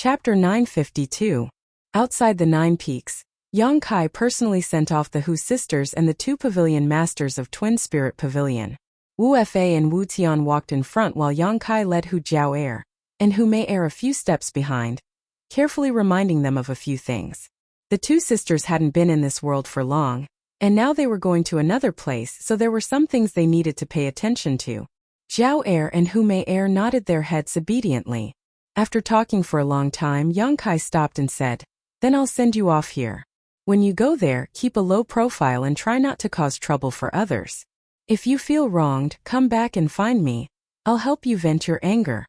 Chapter 952. Outside the Nine Peaks, Yang Kai personally sent off the Hu sisters and the two pavilion masters of Twin Spirit Pavilion. Wu Fa and Wu Tian walked in front while Yang Kai led Hu Jiao and Hu Mei a few steps behind, carefully reminding them of a few things. The two sisters hadn't been in this world for long, and now they were going to another place, so there were some things they needed to pay attention to. Jiao and Hu Mei nodded their heads obediently. After talking for a long time, Yang Kai stopped and said, "Then I'll send you off here. When you go there, keep a low profile and try not to cause trouble for others. If you feel wronged, come back and find me. I'll help you vent your anger."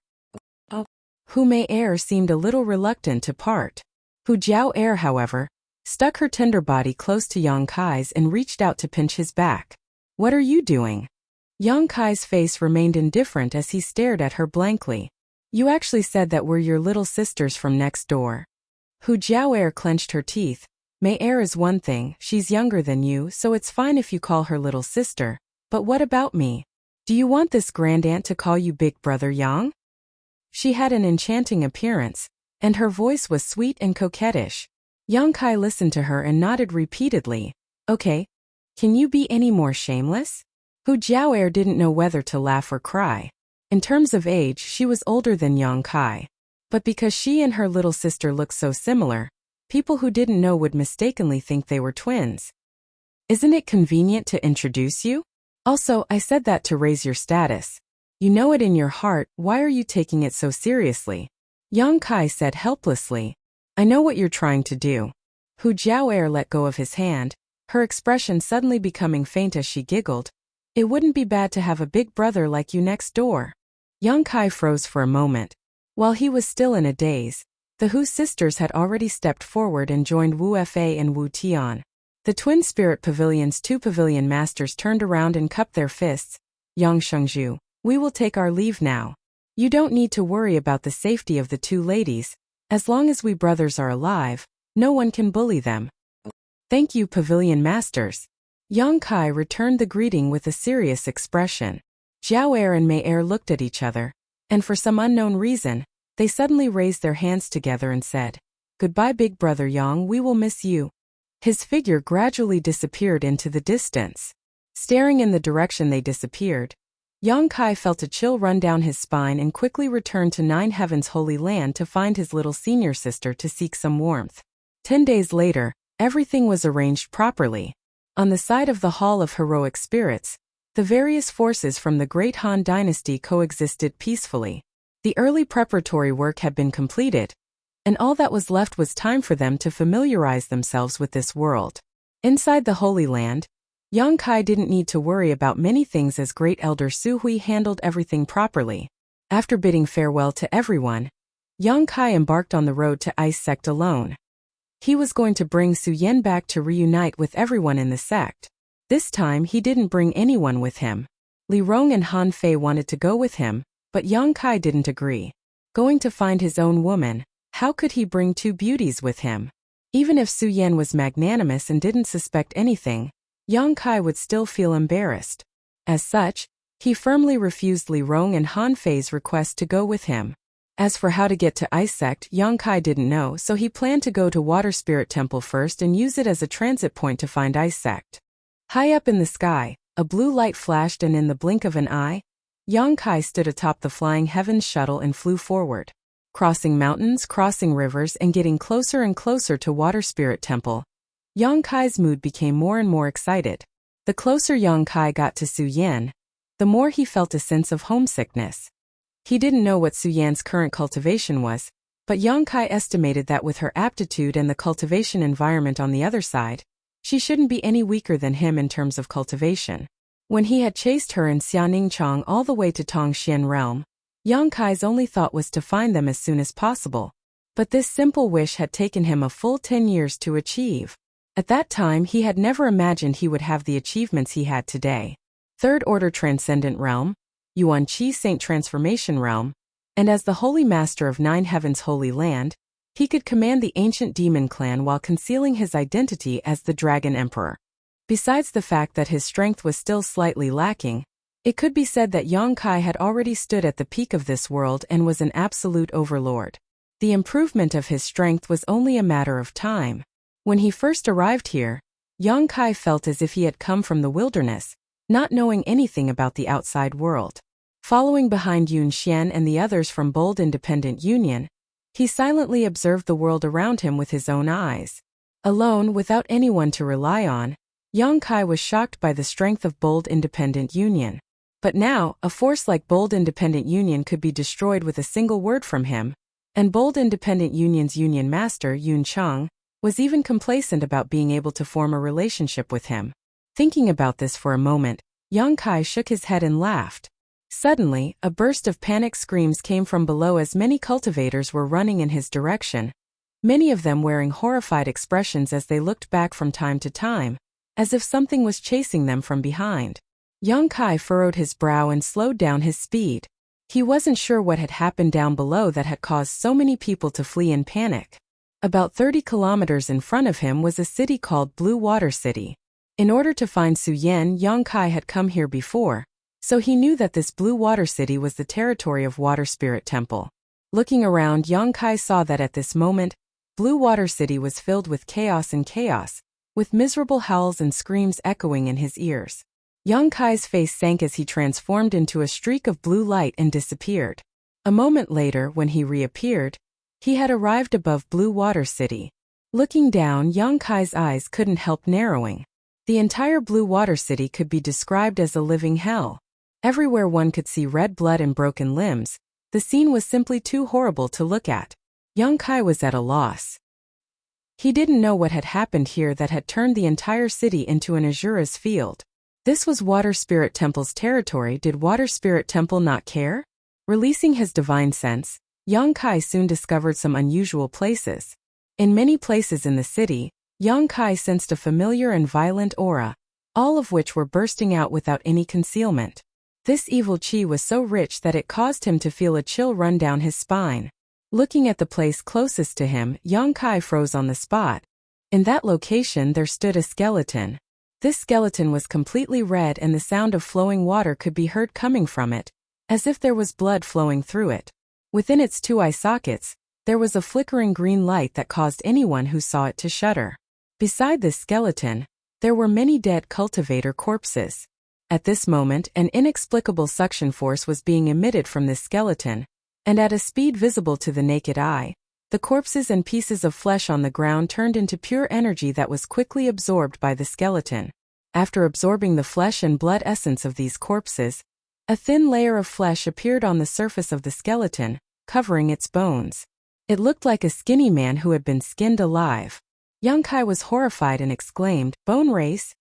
Hu Mei seemed a little reluctant to part. Hu Jiao however, stuck her tender body close to Yang Kai's and reached out to pinch his back. "What are you doing?" Yang Kai's face remained indifferent as he stared at her blankly. "You actually said that we're your little sisters from next door." Hu Jiao clenched her teeth. "Mei is one thing, she's younger than you, so it's fine if you call her little sister. But what about me? Do you want this grandaunt to call you big brother Yang?" She had an enchanting appearance, and her voice was sweet and coquettish. Yang Kai listened to her and nodded repeatedly. "Okay. Can you be any more shameless?" Hu Jiao didn't know whether to laugh or cry. In terms of age, she was older than Yang Kai. But because she and her little sister looked so similar, people who didn't know would mistakenly think they were twins. "Isn't it convenient to introduce you? Also, I said that to raise your status. You know it in your heart, why are you taking it so seriously?" Yang Kai said helplessly. "I know what you're trying to do." Hu Jiao let go of his hand, her expression suddenly becoming faint as she giggled. "It wouldn't be bad to have a big brother like you next door." Yang Kai froze for a moment. While he was still in a daze, the Hu sisters had already stepped forward and joined Wu Fa and Wu Tian. The Twin Spirit Pavilion's two pavilion masters turned around and cupped their fists. "Yang Shengzhu, we will take our leave now. You don't need to worry about the safety of the two ladies. As long as we brothers are alive, no one can bully them." "Thank you, pavilion masters." Yang Kai returned the greeting with a serious expression. Jiao and Mei looked at each other, and for some unknown reason, they suddenly raised their hands together and said, "Goodbye, big brother Yang, we will miss you." His figure gradually disappeared into the distance. Staring in the direction they disappeared, Yang Kai felt a chill run down his spine and quickly returned to Nine Heaven's Holy Land to find his little senior sister to seek some warmth. 10 days later, everything was arranged properly. On the side of the Hall of Heroic Spirits, the various forces from the Great Han Dynasty coexisted peacefully. The early preparatory work had been completed, and all that was left was time for them to familiarize themselves with this world. Inside the Holy Land, Yang Kai didn't need to worry about many things as Great Elder Su Hui handled everything properly. After bidding farewell to everyone, Yang Kai embarked on the road to Ice Sect alone. He was going to bring Su Yen back to reunite with everyone in the sect. This time he didn't bring anyone with him. Li Rong and Han Fei wanted to go with him, but Yang Kai didn't agree. Going to find his own woman, how could he bring two beauties with him? Even if Su Yen was magnanimous and didn't suspect anything, Yang Kai would still feel embarrassed. As such, he firmly refused Li Rong and Han Fei's request to go with him. As for how to get to Ice Sect, Yang Kai didn't know, so he planned to go to Water Spirit Temple first and use it as a transit point to find Ice Sect. High up in the sky, a blue light flashed and in the blink of an eye, Yang Kai stood atop the Flying Heavens shuttle and flew forward. Crossing mountains, crossing rivers, and getting closer and closer to Water Spirit Temple, Yang Kai's mood became more and more excited. The closer Yang Kai got to Su Yan, the more he felt a sense of homesickness. He didn't know what Su Yan's current cultivation was, but Yang Kai estimated that with her aptitude and the cultivation environment on the other side, she shouldn't be any weaker than him in terms of cultivation. When he had chased her and Xianing Chang all the way to Tongxian Realm, Yang Kai's only thought was to find them as soon as possible. But this simple wish had taken him a full 10 years to achieve. At that time he had never imagined he would have the achievements he had today. Third Order Transcendent Realm, Yuan Qi Saint Transformation Realm, and as the Holy Master of Nine Heaven's Holy Land, he could command the ancient demon clan while concealing his identity as the Dragon Emperor. Besides the fact that his strength was still slightly lacking, it could be said that Yang Kai had already stood at the peak of this world and was an absolute overlord. The improvement of his strength was only a matter of time. When he first arrived here, Yang Kai felt as if he had come from the wilderness, not knowing anything about the outside world. Following behind Yun Xian and the others from Bold Independent Union, he silently observed the world around him with his own eyes. Alone, without anyone to rely on, Yang Kai was shocked by the strength of Bold Independent Union. But now, a force like Bold Independent Union could be destroyed with a single word from him, and Bold Independent Union's Union Master, Yun Cheng, was even complacent about being able to form a relationship with him. Thinking about this for a moment, Yang Kai shook his head and laughed. Suddenly, a burst of panic screams came from below as many cultivators were running in his direction, many of them wearing horrified expressions as they looked back from time to time, as if something was chasing them from behind. Yang Kai furrowed his brow and slowed down his speed. He wasn't sure what had happened down below that had caused so many people to flee in panic. About 30 kilometers in front of him was a city called Blue Water City. In order to find Su Yan, Yang Kai had come here before, so he knew that this Blue Water City was the territory of Water Spirit Temple. Looking around, Yang Kai saw that at this moment, Blue Water City was filled with chaos, with miserable howls and screams echoing in his ears. Yang Kai's face sank as he transformed into a streak of blue light and disappeared. A moment later, when he reappeared, he had arrived above Blue Water City. Looking down, Yang Kai's eyes couldn't help narrowing. The entire Blue Water City could be described as a living hell. Everywhere one could see red blood and broken limbs. The scene was simply too horrible to look at. Yang Kai was at a loss. He didn't know what had happened here that had turned the entire city into an Azura's field. This was Water Spirit Temple's territory. Did Water Spirit Temple not care? Releasing his divine sense, Yang Kai soon discovered some unusual places. In many places in the city, Yang Kai sensed a familiar and violent aura, all of which were bursting out without any concealment. This evil qi was so rich that it caused him to feel a chill run down his spine. Looking at the place closest to him, Yang Kai froze on the spot. In that location there stood a skeleton. This skeleton was completely red and the sound of flowing water could be heard coming from it, as if there was blood flowing through it. Within its two eye sockets, there was a flickering green light that caused anyone who saw it to shudder. Beside this skeleton, there were many dead cultivator corpses. At this moment, an inexplicable suction force was being emitted from this skeleton, and at a speed visible to the naked eye, the corpses and pieces of flesh on the ground turned into pure energy that was quickly absorbed by the skeleton. After absorbing the flesh and blood essence of these corpses, a thin layer of flesh appeared on the surface of the skeleton, covering its bones. It looked like a skinny man who had been skinned alive. Yang Kai was horrified and exclaimed, "Bone race?"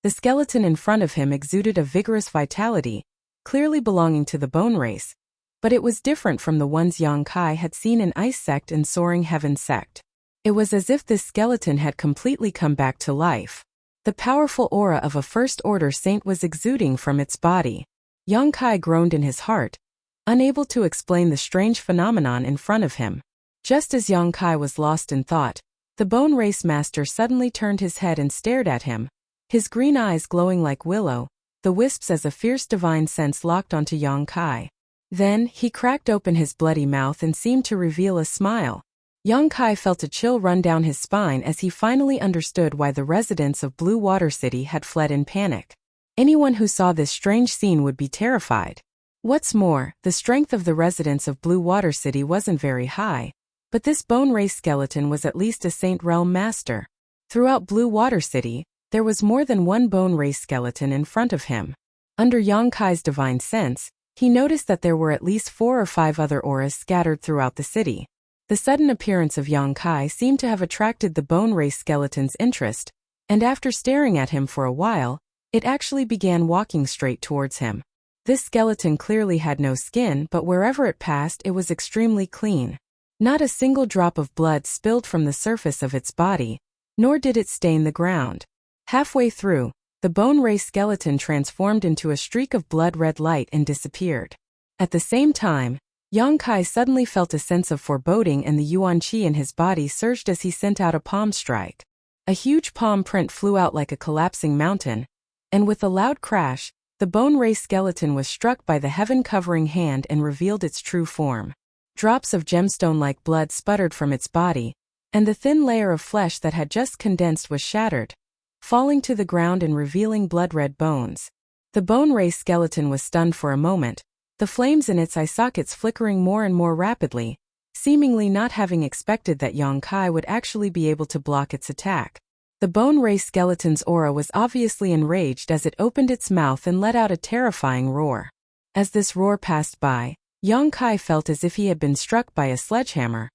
The skeleton in front of him exuded a vigorous vitality, clearly belonging to the bone race, but it was different from the ones Yang Kai had seen in Ice Sect and Soaring Heaven Sect. It was as if this skeleton had completely come back to life. The powerful aura of a first-order saint was exuding from its body. Yang Kai groaned in his heart, unable to explain the strange phenomenon in front of him. Just as Yang Kai was lost in thought, the Bone Race Master suddenly turned his head and stared at him, his green eyes glowing like willow, the wisps as a fierce divine sense locked onto Yang Kai. Then, he cracked open his bloody mouth and seemed to reveal a smile. Yang Kai felt a chill run down his spine as he finally understood why the residents of Blue Water City had fled in panic. Anyone who saw this strange scene would be terrified. What's more, the strength of the residents of Blue Water City wasn't very high, but this bone race skeleton was at least a Saint Realm master. Throughout Blue Water City, there was more than one bone race skeleton in front of him. Under Yang Kai's divine sense, he noticed that there were at least 4 or 5 other auras scattered throughout the city. The sudden appearance of Yang Kai seemed to have attracted the bone race skeleton's interest, and after staring at him for a while, it actually began walking straight towards him. This skeleton clearly had no skin, but wherever it passed it was extremely clean. Not a single drop of blood spilled from the surface of its body, nor did it stain the ground. Halfway through, the bone race skeleton transformed into a streak of blood-red light and disappeared. At the same time, Yang Kai suddenly felt a sense of foreboding and the yuan qi in his body surged as he sent out a palm strike. A huge palm print flew out like a collapsing mountain, and with a loud crash, the bone race skeleton was struck by the heaven-covering hand and revealed its true form. Drops of gemstone-like blood sputtered from its body, and the thin layer of flesh that had just condensed was shattered, falling to the ground and revealing blood-red bones. The bone ray skeleton was stunned for a moment, the flames in its eye sockets flickering more and more rapidly, seemingly not having expected that Yong-kai would actually be able to block its attack. The bone ray skeleton's aura was obviously enraged as it opened its mouth and let out a terrifying roar. As this roar passed by, Yong-kai felt as if he had been struck by a sledgehammer,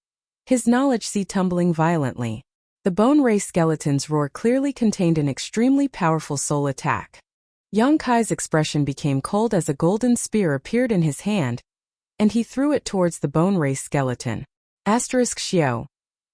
his knowledge sea tumbling violently. The bone ray skeleton's roar clearly contained an extremely powerful soul attack. Yong-kai's expression became cold as a golden spear appeared in his hand, and he threw it towards the bone ray skeleton. Xiao.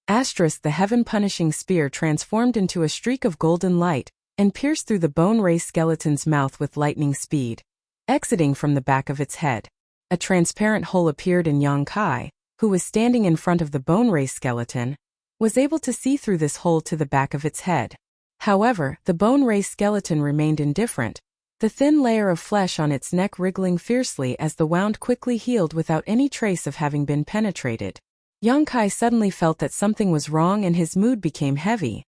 The heaven-punishing spear transformed into a streak of golden light and pierced through the bone ray skeleton's mouth with lightning speed, exiting from the back of its head. A transparent hole appeared in Yong-kai, who was standing in front of the bone ray skeleton, was able to see through this hole to the back of its head. However, the bone ray skeleton remained indifferent, the thin layer of flesh on its neck wriggling fiercely as the wound quickly healed without any trace of having been penetrated. Yong-kai suddenly felt that something was wrong and his mood became heavy.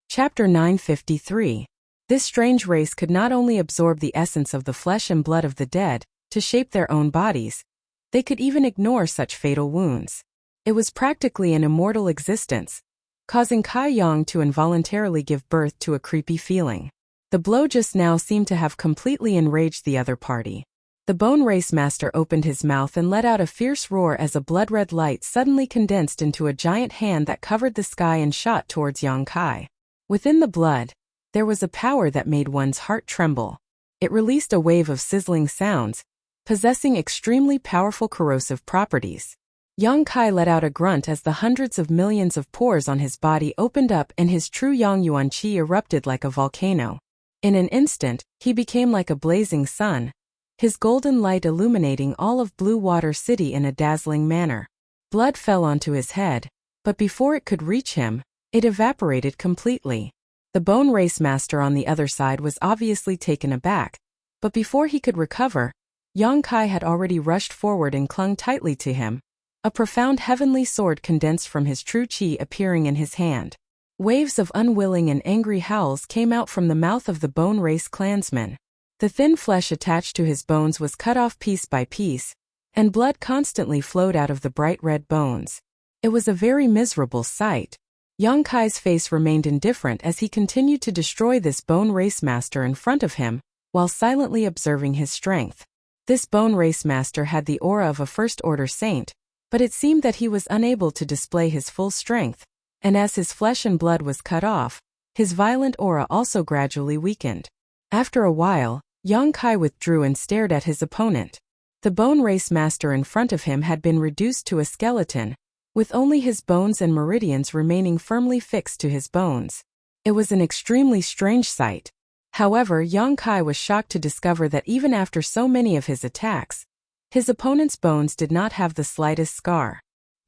Chapter 953. This strange race could not only absorb the essence of the flesh and blood of the dead to shape their own bodies, they could even ignore such fatal wounds. It was practically an immortal existence, causing Kai Yang to involuntarily give birth to a creepy feeling. The blow just now seemed to have completely enraged the other party. The bone race master opened his mouth and let out a fierce roar as a blood-red light suddenly condensed into a giant hand that covered the sky and shot towards Yong-kai. Within the blood, there was a power that made one's heart tremble. It released a wave of sizzling sounds, possessing extremely powerful corrosive properties. Yong-kai let out a grunt as the hundreds of millions of pores on his body opened up and his true Yang Yuan Qi erupted like a volcano. In an instant, he became like a blazing sun, his golden light illuminating all of Blue Water City in a dazzling manner. Blood fell onto his head, but before it could reach him, it evaporated completely. The bone race master on the other side was obviously taken aback, but before he could recover, Yong-kai had already rushed forward and clung tightly to him, a profound heavenly sword condensed from his true chi appearing in his hand. Waves of unwilling and angry howls came out from the mouth of the bone race clansman. The thin flesh attached to his bones was cut off piece by piece, and blood constantly flowed out of the bright red bones. It was a very miserable sight. Yong-kai's face remained indifferent as he continued to destroy this bone race master in front of him, while silently observing his strength. This bone race master had the aura of a first-order saint, but it seemed that he was unable to display his full strength, and as his flesh and blood was cut off, his violent aura also gradually weakened. After a while, Yong-kai withdrew and stared at his opponent. The bone race master in front of him had been reduced to a skeleton, with only his bones and meridians remaining firmly fixed to his bones. It was an extremely strange sight. However, Yong-kai was shocked to discover that even after so many of his attacks, his opponent's bones did not have the slightest scar.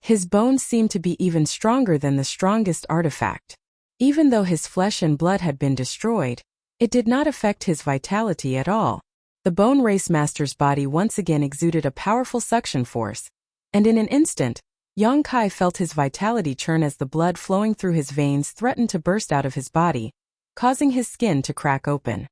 His bones seemed to be even stronger than the strongest artifact. Even though his flesh and blood had been destroyed, it did not affect his vitality at all. The bone race master's body once again exuded a powerful suction force, and in an instant, Yong-kai felt his vitality churn as the blood flowing through his veins threatened to burst out of his body, causing his skin to crack open.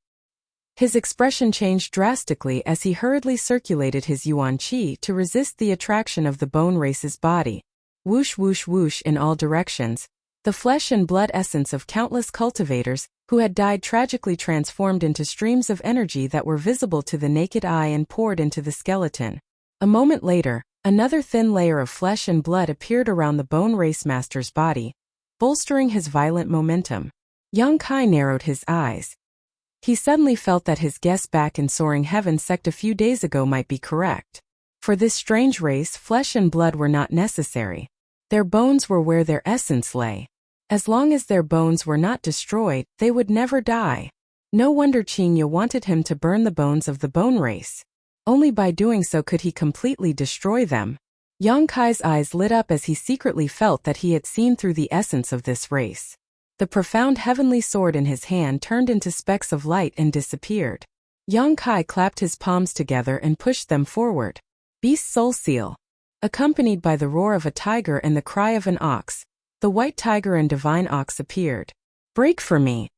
His expression changed drastically as he hurriedly circulated his Yuan Qi to resist the attraction of the bone race's body. Whoosh whoosh whoosh in all directions, the flesh and blood essence of countless cultivators, who had died tragically transformed into streams of energy that were visible to the naked eye and poured into the skeleton. A moment later, another thin layer of flesh and blood appeared around the bone race master's body, bolstering his violent momentum. Yong-kai narrowed his eyes. He suddenly felt that his guess back in Soaring Heaven sect a few days ago might be correct. For this strange race, flesh and blood were not necessary. Their bones were where their essence lay. As long as their bones were not destroyed, they would never die. No wonder Qingya wanted him to burn the bones of the bone race. Only by doing so could he completely destroy them. Yong-kai's eyes lit up as he secretly felt that he had seen through the essence of this race. The profound heavenly sword in his hand turned into specks of light and disappeared. Yong-kai clapped his palms together and pushed them forward. Beast Soul Seal. Accompanied by the roar of a tiger and the cry of an ox, the white tiger and divine ox appeared. Break for me!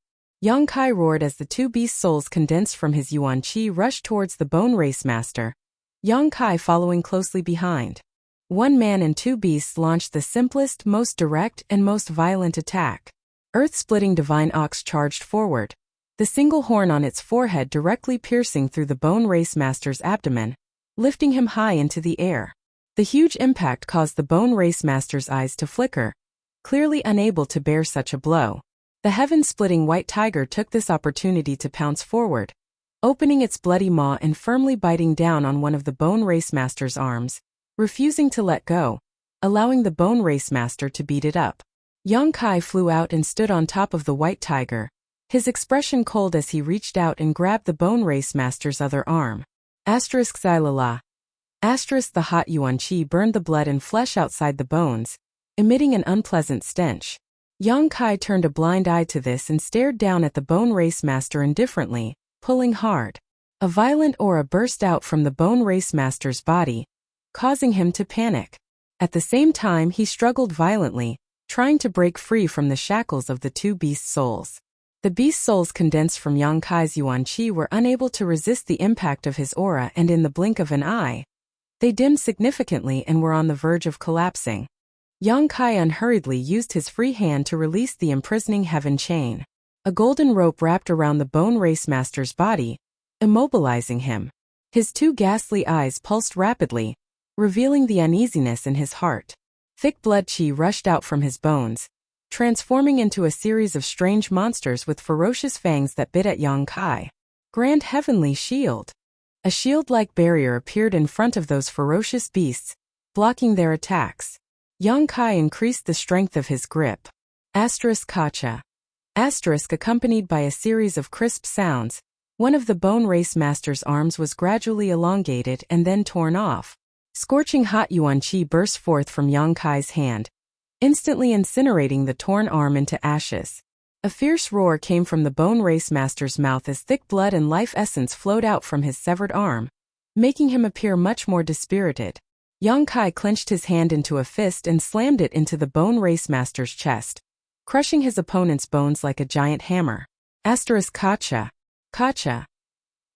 Yang Kai roared as the two beast souls condensed from his Yuan Qi rushed towards the Bone Race Master, Yang Kai following closely behind. One man and two beasts launched the simplest, most direct, and most violent attack. Earth-splitting divine ox charged forward, the single horn on its forehead directly piercing through the Bone Race Master's abdomen, lifting him high into the air. The huge impact caused the Bone Race Master's eyes to flicker, clearly unable to bear such a blow. The heaven-splitting white tiger took this opportunity to pounce forward, opening its bloody maw and firmly biting down on one of the Bone Race Master's arms, refusing to let go, allowing the Bone Race Master to beat it up. Yang Kai flew out and stood on top of the white tiger, his expression cold as he reached out and grabbed the Bone Race Master's other arm. Xylala. The hot Yuan Qi burned the blood and flesh outside the bones, emitting an unpleasant stench. Yang Kai turned a blind eye to this and stared down at the Bone Race Master indifferently, pulling hard. A violent aura burst out from the Bone Race Master's body, causing him to panic. At the same time he struggled violently, trying to break free from the shackles of the two beast souls. The beast souls condensed from Yang Kai's Yuan Qi were unable to resist the impact of his aura, and in the blink of an eye, they dimmed significantly and were on the verge of collapsing. Yang Kai unhurriedly used his free hand to release the imprisoning heaven chain. A golden rope wrapped around the Bone Race Master's body, immobilizing him. His two ghastly eyes pulsed rapidly, revealing the uneasiness in his heart. Thick blood qi rushed out from his bones, transforming into a series of strange monsters with ferocious fangs that bit at Yang Kai. Grand Heavenly Shield. A shield-like barrier appeared in front of those ferocious beasts, blocking their attacks. Yang Kai increased the strength of his grip. Kacha. Accompanied by a series of crisp sounds, one of the Bone Race Master's arms was gradually elongated and then torn off. Scorching hot Yuan Qi burst forth from Yang Kai's hand, instantly incinerating the torn arm into ashes. A fierce roar came from the Bone Race Master's mouth as thick blood and life essence flowed out from his severed arm, making him appear much more dispirited. Yang Kai clenched his hand into a fist and slammed it into the Bone Race Master's chest, crushing his opponent's bones like a giant hammer. Kacha.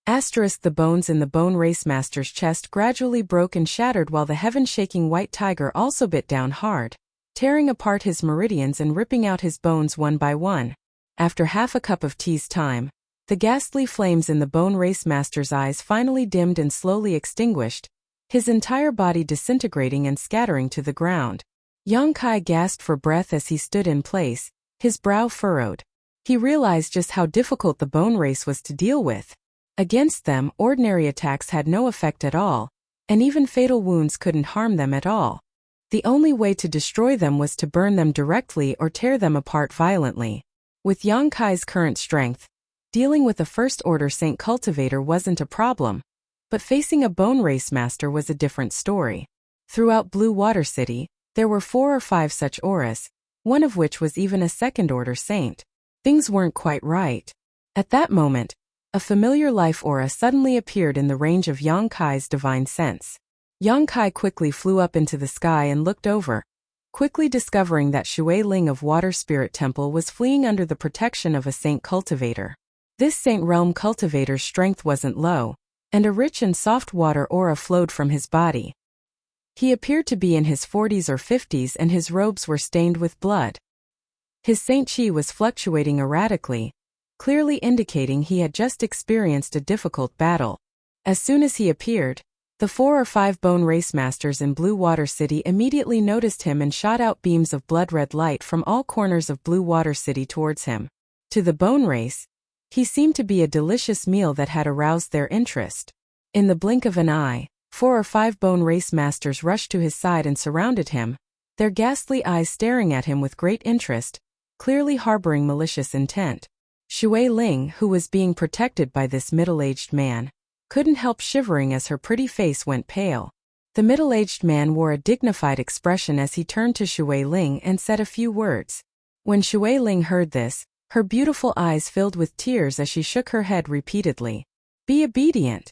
The bones in the Bone Race Master's chest gradually broke and shattered while the heaven-shaking white tiger also bit down hard, tearing apart his meridians and ripping out his bones one by one. After half a cup of tea's time, the ghastly flames in the Bone Race Master's eyes finally dimmed and slowly extinguished, his entire body disintegrating and scattering to the ground. Yang Kai gasped for breath as he stood in place, his brow furrowed. He realized just how difficult the Bone Race was to deal with. Against them, ordinary attacks had no effect at all, and even fatal wounds couldn't harm them at all. The only way to destroy them was to burn them directly or tear them apart violently. With Yang Kai's current strength, dealing with a First-Order Saint Cultivator wasn't a problem, but facing a Bone Race Master was a different story. Throughout Blue Water City, there were 4 or 5 such auras, one of which was even a Second-Order Saint. Things weren't quite right. At that moment, a familiar life aura suddenly appeared in the range of Yang Kai's divine sense. Yang Kai quickly flew up into the sky and looked over, quickly discovering that Shui Ling of Water Spirit Temple was fleeing under the protection of a Saint Cultivator. This Saint Realm Cultivator's strength wasn't low, and a rich and soft water aura flowed from his body. He appeared to be in his 40s or 50s and his robes were stained with blood. His Saint Chi was fluctuating erratically, clearly indicating he had just experienced a difficult battle. As soon as he appeared, the 4 or 5 Bone Race Masters in Blue Water City immediately noticed him and shot out beams of blood-red light from all corners of Blue Water City towards him. To the Bone Race, he seemed to be a delicious meal that had aroused their interest. In the blink of an eye, 4 or 5 Bone Race Masters rushed to his side and surrounded him, their ghastly eyes staring at him with great interest, clearly harboring malicious intent. Shui Ling, who was being protected by this middle-aged man, couldn't help shivering as her pretty face went pale. The middle-aged man wore a dignified expression as he turned to Shui Ling and said a few words. When Shui Ling heard this, her beautiful eyes filled with tears as she shook her head repeatedly. "Be obedient.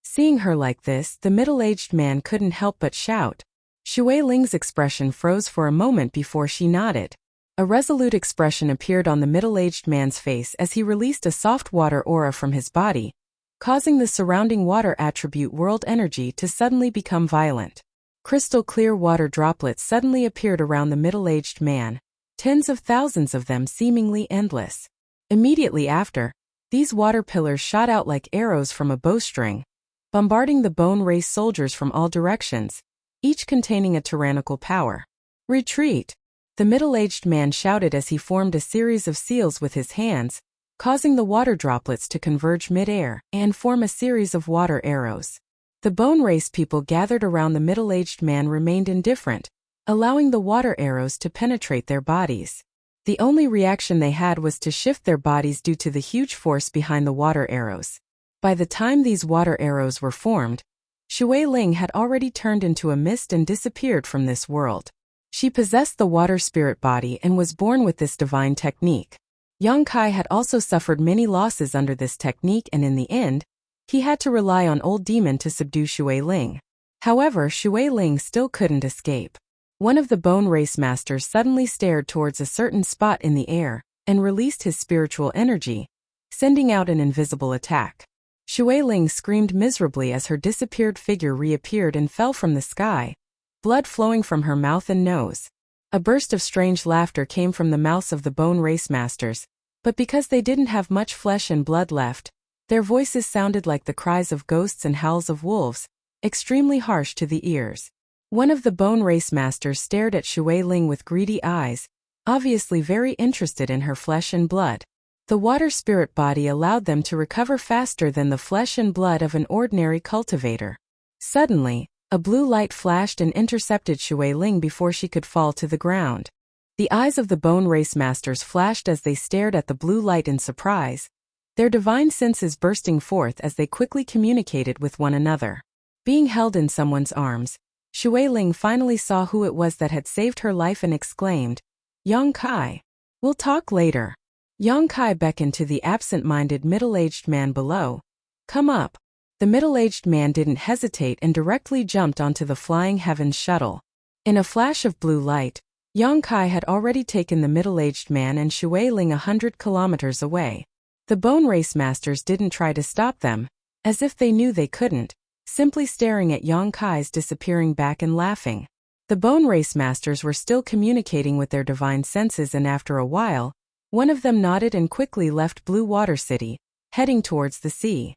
Seeing her like this, the middle-aged man couldn't help but shout. Shui Ling's expression froze for a moment before she nodded. A resolute expression appeared on the middle-aged man's face as he released a soft water aura from his body, causing the surrounding water attribute world energy to suddenly become violent. Crystal-clear water droplets suddenly appeared around the middle-aged man, tens of thousands of them seemingly endless. Immediately after, these water pillars shot out like arrows from a bowstring, bombarding the bone race soldiers from all directions, each containing a tyrannical power. Retreat! The middle-aged man shouted as he formed a series of seals with his hands, causing the water droplets to converge mid-air and form a series of water arrows. The bone race people gathered around the middle-aged man remained indifferent, allowing the water arrows to penetrate their bodies. The only reaction they had was to shift their bodies due to the huge force behind the water arrows. By the time these water arrows were formed, Shui Ling had already turned into a mist and disappeared from this world. She possessed the water spirit body and was born with this divine technique. Yang Kai had also suffered many losses under this technique, and in the end, he had to rely on Old Demon to subdue Shui Ling. However, Shui Ling still couldn't escape. One of the bone race masters suddenly stared towards a certain spot in the air and released his spiritual energy, sending out an invisible attack. Shui Ling screamed miserably as her disappeared figure reappeared and fell from the sky, blood flowing from her mouth and nose. A burst of strange laughter came from the mouths of the bone race masters, but because they didn't have much flesh and blood left, their voices sounded like the cries of ghosts and howls of wolves, extremely harsh to the ears. One of the bone race masters stared at Shui Ling with greedy eyes, obviously very interested in her flesh and blood. The water spirit body allowed them to recover faster than the flesh and blood of an ordinary cultivator. Suddenly, a blue light flashed and intercepted Shui Ling before she could fall to the ground. The eyes of the bone race masters flashed as they stared at the blue light in surprise, their divine senses bursting forth as they quickly communicated with one another. Being held in someone's arms, Shui Ling finally saw who it was that had saved her life and exclaimed, "Yang Kai. We'll talk later." Yang Kai beckoned to the absent-minded middle-aged man below. "Come up." The middle-aged man didn't hesitate and directly jumped onto the Flying Heavens shuttle. In a flash of blue light, Yang Kai had already taken the middle-aged man and Shui Ling 100 kilometers away. The bone race masters didn't try to stop them, as if they knew they couldn't, simply staring at Yang Kai's disappearing back and laughing. The bone race masters were still communicating with their divine senses, and after a while, one of them nodded and quickly left Blue Water City, heading towards the sea.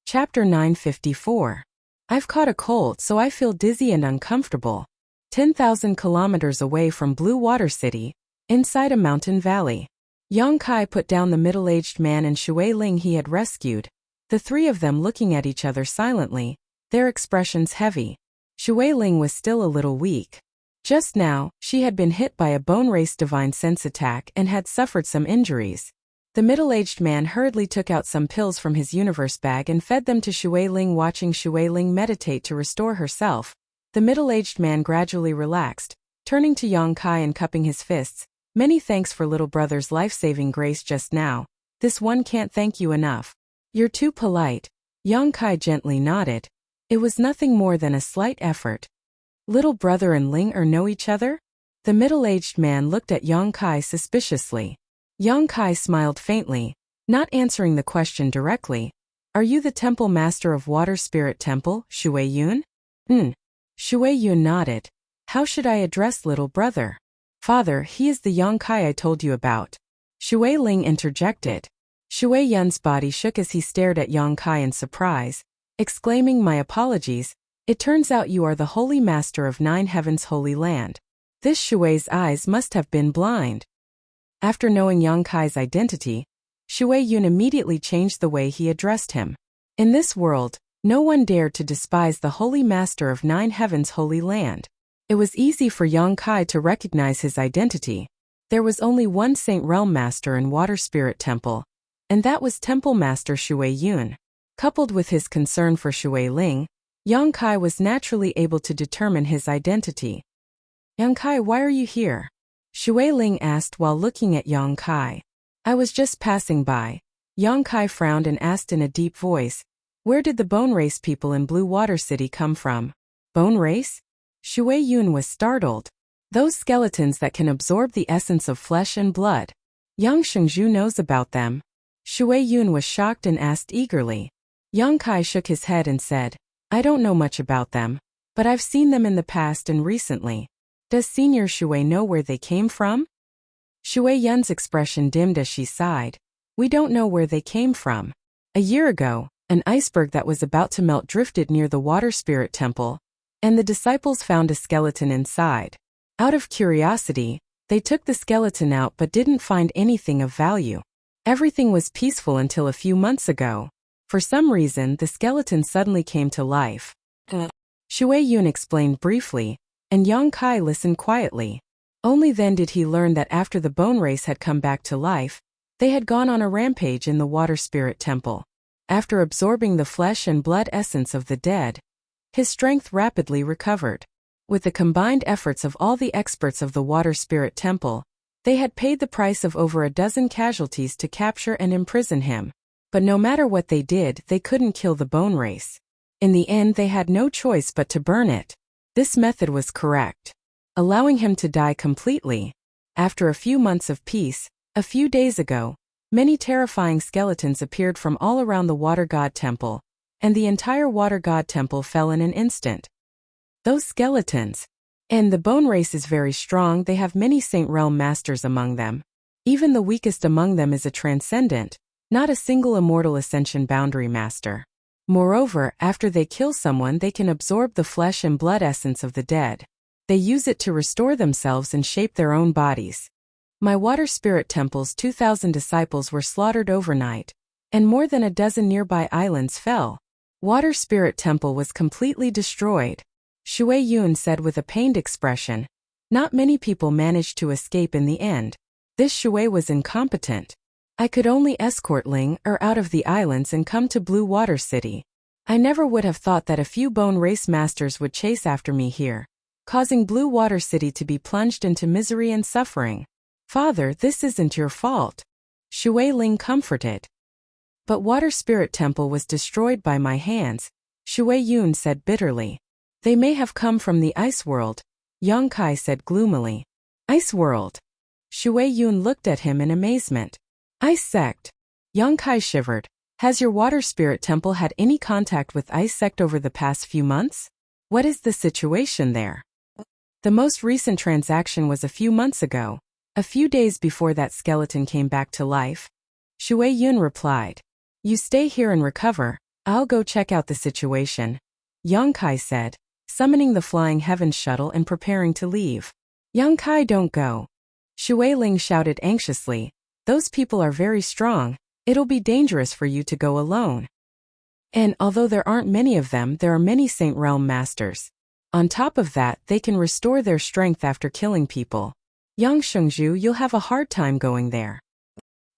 Chapter 954. I've caught a cold, so I feel dizzy and uncomfortable. 10,000 kilometers away from Blue Water City, inside a mountain valley. Yang Kai put down the middle-aged man and Shui Ling he had rescued, the three of them looking at each other silently, their expressions heavy. Shui Ling was still a little weak. Just now, she had been hit by a bone race divine sense attack and had suffered some injuries. The middle-aged man hurriedly took out some pills from his universe bag and fed them to Shui Ling. Watching Shui Ling meditate to restore herself, the middle-aged man gradually relaxed, turning to Yang Kai and cupping his fists. "Many thanks for little brother's life-saving grace just now. This one can't thank you enough." "You're too polite." Yang Kai gently nodded. It was nothing more than a slight effort. "Little brother and Ling know each other?" The middle-aged man looked at Yang Kai suspiciously. Yang Kai smiled faintly, not answering the question directly. "Are you the temple master of Water Spirit Temple, Shui Yun?" Shui Yun nodded. "How should I address little brother?" "Father, he is the Yang Kai I told you about." Shui Ling interjected. Shui Yun's body shook as he stared at Yang Kai in surprise, exclaiming, "My apologies. It turns out you are the Holy Master of Nine Heavens' Holy Land." This Shui's eyes must have been blind. After knowing Yang Kai's identity, Shui Yun immediately changed the way he addressed him. In this world, no one dared to despise the Holy Master of Nine Heavens' Holy Land. It was easy for Yang Kai to recognize his identity. There was only one Saint Realm Master in Water Spirit Temple, and that was Temple Master Shui Yun. Coupled with his concern for Shui Ling, Yang Kai was naturally able to determine his identity. "Yang Kai, why are you here?" Shui Ling asked while looking at Yang Kai. "I was just passing by." Yongkai frowned and asked in a deep voice, "Where did the bone race people in Blue Water City come from?" Bone race? Shui Yun was startled. Those skeletons that can absorb the essence of flesh and blood. Yang Shengzhu knows about them. Shui Yun was shocked and asked eagerly. Yongkai shook his head and said, "I don't know much about them, but I've seen them in the past and recently. Does Senior Shui know where they came from?" Shui Yun's expression dimmed as she sighed. "We don't know where they came from. A year ago, an iceberg that was about to melt drifted near the Water Spirit Temple, and the disciples found a skeleton inside. Out of curiosity, they took the skeleton out but didn't find anything of value. Everything was peaceful until a few months ago. For some reason, the skeleton suddenly came to life." Shui Yun explained briefly, and Yongkai listened quietly. Only then did he learn that after the bone race had come back to life, they had gone on a rampage in the Water Spirit Temple. After absorbing the flesh and blood essence of the dead, his strength rapidly recovered. With the combined efforts of all the experts of the Water Spirit Temple, they had paid the price of over a dozen casualties to capture and imprison him. But no matter what they did, they couldn't kill the bone race. In the end, they had no choice but to burn it. This method was correct, allowing him to die completely. After a few months of peace, a few days ago, many terrifying skeletons appeared from all around the Water God Temple, and the entire Water God Temple fell in an instant. Those skeletons. And the bone race is very strong. They have many Saint Realm masters among them. Even the weakest among them is a transcendent, not a single immortal ascension boundary master. Moreover, after they kill someone, they can absorb the flesh and blood essence of the dead. They use it to restore themselves and shape their own bodies. My Water Spirit Temple's 2,000 disciples were slaughtered overnight, and more than a dozen nearby islands fell. Water Spirit Temple was completely destroyed. Shui Yun said with a pained expression. Not many people managed to escape in the end. This Shui was incompetent. I could only escort Ling out of the islands and come to Blue Water City. I never would have thought that a few bone race masters would chase after me here, causing Blue Water City to be plunged into misery and suffering. Father, this isn't your fault. Shui Ling comforted. But Water Spirit Temple was destroyed by my hands, Shui Yun said bitterly. They may have come from the Ice World, Yongkai said gloomily. Ice World? Shui Yun looked at him in amazement. Ice Sect? Yongkai shivered. Has your Water Spirit Temple had any contact with Ice Sect over the past few months? What is the situation there? The most recent transaction was a few months ago, a few days before that skeleton came back to life. Shui Yun replied. You stay here and recover. I'll go check out the situation, Yongkai said, summoning the Flying Heavens shuttle and preparing to leave. Yongkai, don't go. Shui Ling shouted anxiously. Those people are very strong. It'll be dangerous for you to go alone. And although there aren't many of them, there are many Saint Realm masters. On top of that, they can restore their strength after killing people. Yang Shengzhu, you'll have a hard time going there.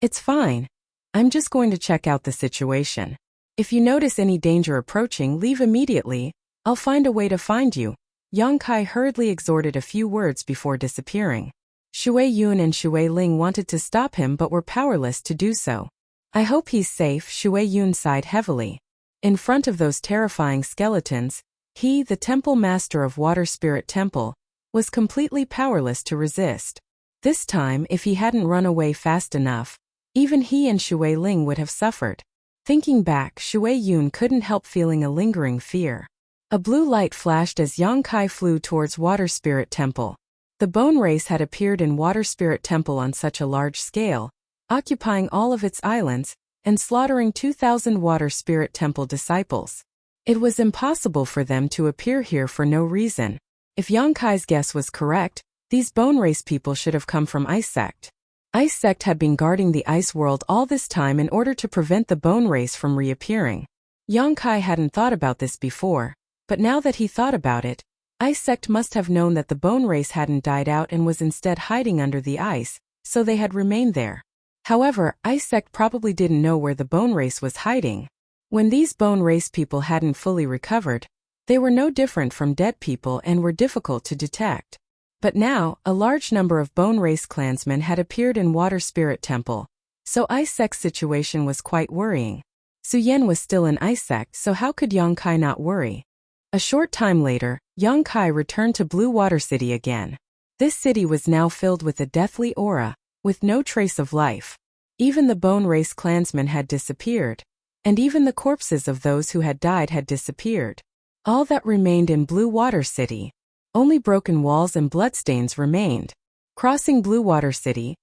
It's fine. I'm just going to check out the situation. If you notice any danger approaching, leave immediately. I'll find a way to find you. Yongkai hurriedly exhorted a few words before disappearing. Shui Yun and Shui Ling wanted to stop him but were powerless to do so. I hope he's safe, Shui Yun sighed heavily. In front of those terrifying skeletons, he, the temple master of Water Spirit Temple, was completely powerless to resist. This time, if he hadn't run away fast enough, even he and Shui Ling would have suffered. Thinking back, Shui Yun couldn't help feeling a lingering fear. A blue light flashed as Yongkai flew towards Water Spirit Temple. The bone race had appeared in Water Spirit Temple on such a large scale, occupying all of its islands, and slaughtering 2,000 Water Spirit Temple disciples. It was impossible for them to appear here for no reason. If Yongkai's guess was correct, these bone race people should have come from Ice Sect. Ice Sect had been guarding the Ice World all this time in order to prevent the bone race from reappearing. Yongkai hadn't thought about this before, but now that he thought about it, Ice Sect must have known that the bone race hadn't died out and was instead hiding under the ice, so they had remained there. However, Ice Sect probably didn't know where the bone race was hiding. When these bone race people hadn't fully recovered, they were no different from dead people and were difficult to detect. But now, a large number of bone race clansmen had appeared in Water Spirit Temple, So Isek's situation was quite worrying. Suyen was still in Isek, so how could Yongkai not worry? A short time later, Yongkai returned to Blue Water City again. This city was now filled with a deathly aura, with no trace of life. Even the Bone Race clansmen had disappeared. And even the corpses of those who had died had disappeared. All that remained in Blue Water City. Only broken walls and bloodstains remained. Crossing Blue Water City,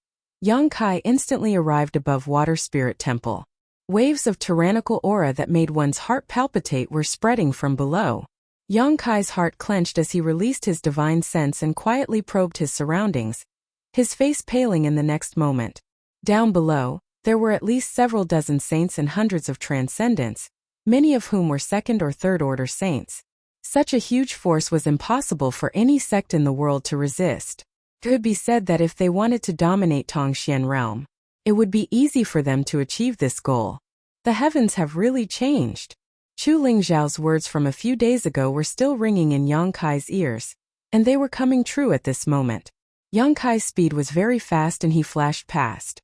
Yongkai instantly arrived above Water Spirit Temple. Waves of tyrannical aura that made one's heart palpitate were spreading from below. Yongkai's heart clenched as he released his divine sense and quietly probed his surroundings, his face paling in the next moment. Down below, there were at least several dozen saints and hundreds of transcendents, many of whom were second or third order saints. Such a huge force was impossible for any sect in the world to resist. It could be said that if they wanted to dominate Tongxian realm, it would be easy for them to achieve this goal. The heavens have really changed. Chu Lingzhao's words from a few days ago were still ringing in Yongkai's ears, and they were coming true at this moment. Yongkai's speed was very fast and he flashed past.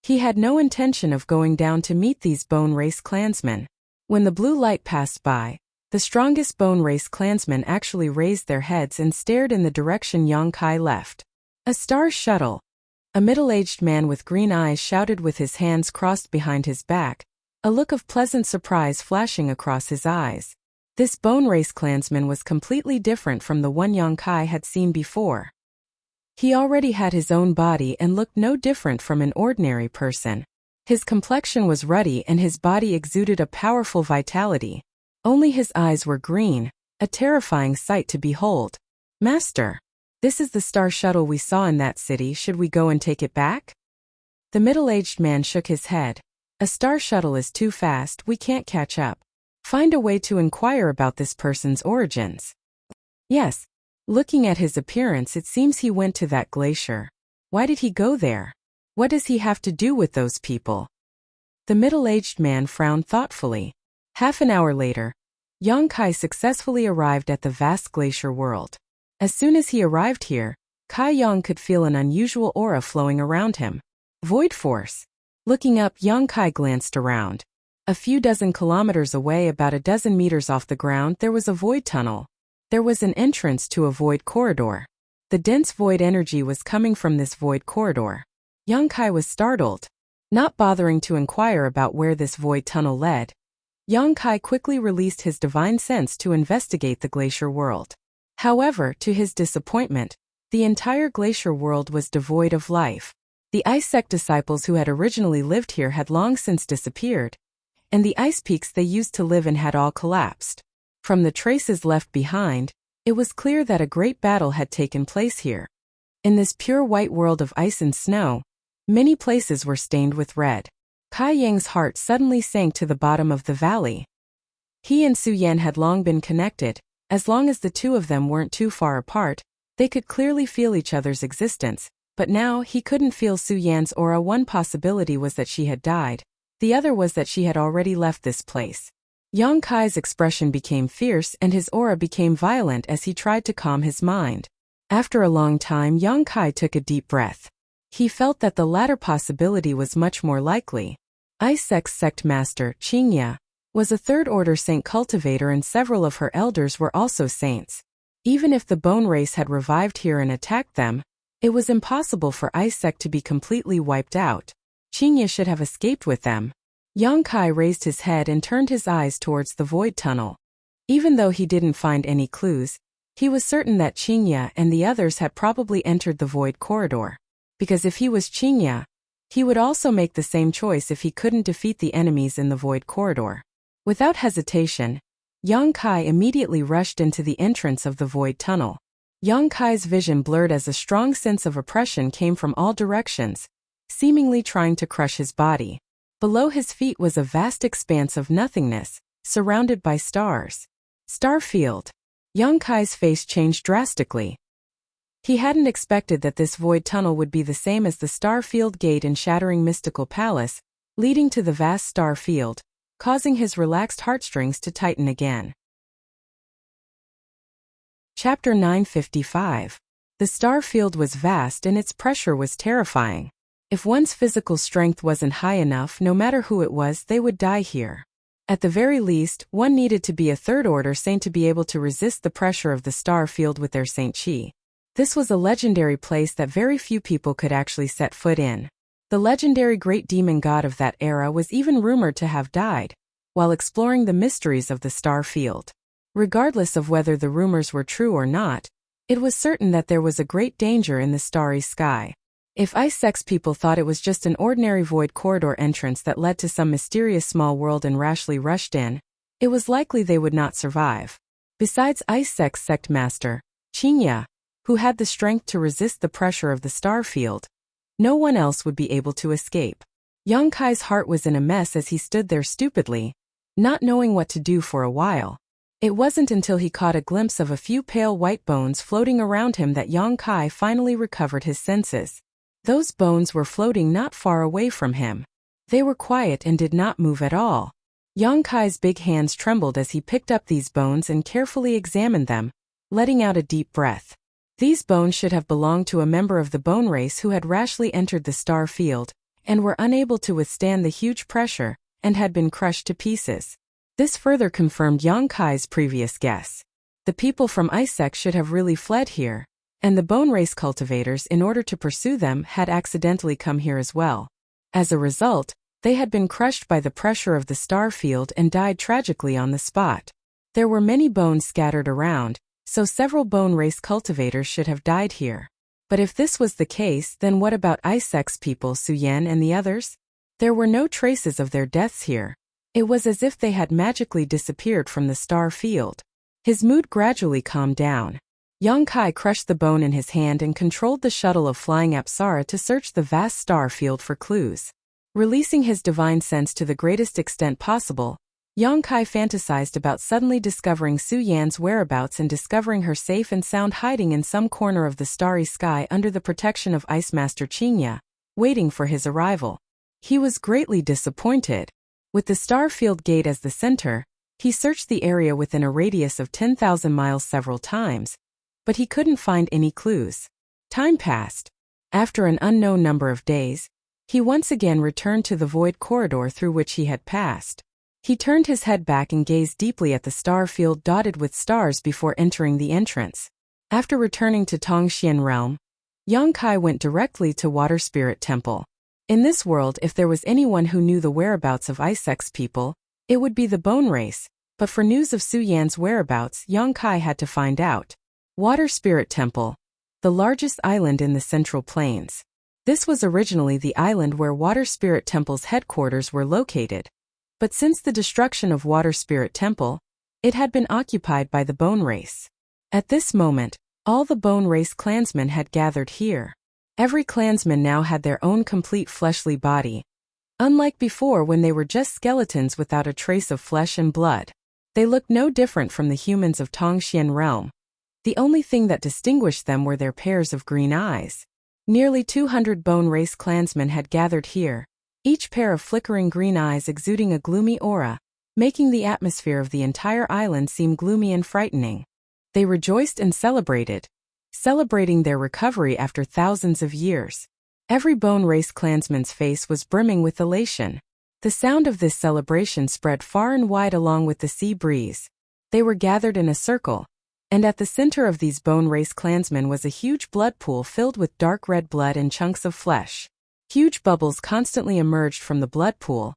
He had no intention of going down to meet these Bone Race clansmen. When the blue light passed by, the strongest Bone Race clansmen actually raised their heads and stared in the direction Yongkai left. A star shuttle. A middle-aged man with green eyes shouted with his hands crossed behind his back, a look of pleasant surprise flashing across his eyes. This Bone Race clansman was completely different from the one Yongkai had seen before. He already had his own body and looked no different from an ordinary person. His complexion was ruddy and his body exuded a powerful vitality. Only his eyes were green, a terrifying sight to behold. "Master, this is the star shuttle we saw in that city. Should we go and take it back?" The middle-aged man shook his head. "A star shuttle is too fast, we can't catch up. Find a way to inquire about this person's origins." "Yes. Looking at his appearance, it seems he went to that glacier. Why did he go there? What does he have to do with those people?" The middle-aged man frowned thoughtfully. Half an hour later, Yongkai successfully arrived at the vast glacier world. As soon as he arrived here, Kai Yong could feel an unusual aura flowing around him. Void force. Looking up, Yongkai glanced around. A few dozen kilometers away, about a dozen meters off the ground, there was a void tunnel. There was an entrance to a void corridor. The dense void energy was coming from this void corridor. Yongkai was startled. Not bothering to inquire about where this void tunnel led, Yongkai quickly released his divine sense to investigate the glacier world. However, to his disappointment, the entire glacier world was devoid of life. The ice sect disciples who had originally lived here had long since disappeared, and the ice peaks they used to live in had all collapsed. From the traces left behind, it was clear that a great battle had taken place here. In this pure white world of ice and snow, many places were stained with red. Kai Yang's heart suddenly sank to the bottom of the valley. He and Su Yan had long been connected. As long as the two of them weren't too far apart, they could clearly feel each other's existence. But now he couldn't feel Su Yan's aura. One possibility was that she had died. The other was that she had already left this place. Yongkai's expression became fierce and his aura became violent as he tried to calm his mind. After a long time, Yongkai took a deep breath. He felt that the latter possibility was much more likely. Issek's sect master, Qingya, was a third-order saint cultivator and several of her elders were also saints. Even if the Bone Race had revived here and attacked them, it was impossible for Isek to be completely wiped out. Qingya should have escaped with them. Yongkai raised his head and turned his eyes towards the void tunnel. Even though he didn't find any clues, he was certain that Qingya and the others had probably entered the void corridor. Because if he was Qingya, he would also make the same choice if he couldn't defeat the enemies in the void corridor. Without hesitation, Yongkai immediately rushed into the entrance of the void tunnel. Yongkai's vision blurred as a strong sense of oppression came from all directions, seemingly trying to crush his body. Below his feet was a vast expanse of nothingness, surrounded by stars. Starfield. Yongkai's face changed drastically. He hadn't expected that this void tunnel would be the same as the Starfield Gate in Shattering Mystical Palace, leading to the vast star field, causing his relaxed heartstrings to tighten again. Chapter 955. The star field was vast and its pressure was terrifying. If one's physical strength wasn't high enough, no matter who it was, they would die here. At the very least, one needed to be a third-order saint to be able to resist the pressure of the star field with their Saint Chi. This was a legendary place that very few people could actually set foot in. The legendary great demon god of that era was even rumored to have died while exploring the mysteries of the star field. Regardless of whether the rumors were true or not, it was certain that there was a great danger in the starry sky. If Ice Sex people thought it was just an ordinary void corridor entrance that led to some mysterious small world and rashly rushed in, it was likely they would not survive. Besides Ice Sex sect master, Chinya, who had the strength to resist the pressure of the star field, no one else would be able to escape. Yang Kai's heart was in a mess as he stood there stupidly, not knowing what to do for a while. It wasn't until he caught a glimpse of a few pale white bones floating around him that Yang Kai finally recovered his senses. Those bones were floating not far away from him. They were quiet and did not move at all. Yang Kai's big hands trembled as he picked up these bones and carefully examined them, letting out a deep breath. These bones should have belonged to a member of the bone race who had rashly entered the star field, and were unable to withstand the huge pressure, and had been crushed to pieces. This further confirmed Yang Kai's previous guess. The people from Isaac should have really fled here, and the bone race cultivators, in order to pursue them, had accidentally come here as well. As a result, they had been crushed by the pressure of the star field and died tragically on the spot. There were many bones scattered around, so several bone race cultivators should have died here. But if this was the case, then what about Isaacs people, Su Yan and the others? There were no traces of their deaths here. It was as if they had magically disappeared from the star field. His mood gradually calmed down. Yang Kai crushed the bone in his hand and controlled the shuttle of flying Apsara to search the vast star field for clues. Releasing his divine sense to the greatest extent possible, Yang Kai fantasized about suddenly discovering Su Yan's whereabouts and discovering her safe and sound hiding in some corner of the starry sky under the protection of Ice Master Chinya, waiting for his arrival. He was greatly disappointed. With the star field gate as the center, he searched the area within a radius of 10,000 miles several times, but he couldn't find any clues. Time passed. After an unknown number of days, he once again returned to the void corridor through which he had passed. He turned his head back and gazed deeply at the star field dotted with stars before entering the entrance. After returning to Tongxian realm, Yang Kai went directly to Water Spirit Temple. In this world, if there was anyone who knew the whereabouts of Isex people, it would be the bone race, but for news of Su Yan's whereabouts, Yang Kai had to find out. Water Spirit Temple, the largest island in the Central Plains. This was originally the island where Water Spirit Temple's headquarters were located. But since the destruction of Water Spirit Temple, it had been occupied by the bone race. At this moment, all the bone race clansmen had gathered here. Every clansman now had their own complete fleshly body. Unlike before when they were just skeletons without a trace of flesh and blood, they looked no different from the humans of Tongxian realm. The only thing that distinguished them were their pairs of green eyes. Nearly 200 bone race clansmen had gathered here, each pair of flickering green eyes exuding a gloomy aura, making the atmosphere of the entire island seem gloomy and frightening. They rejoiced and celebrated, celebrating their recovery after thousands of years. Every bone race clansman's face was brimming with elation. The sound of this celebration spread far and wide along with the sea breeze. They were gathered in a circle, and at the center of these bone race clansmen was a huge blood pool filled with dark red blood and chunks of flesh. Huge bubbles constantly emerged from the blood pool,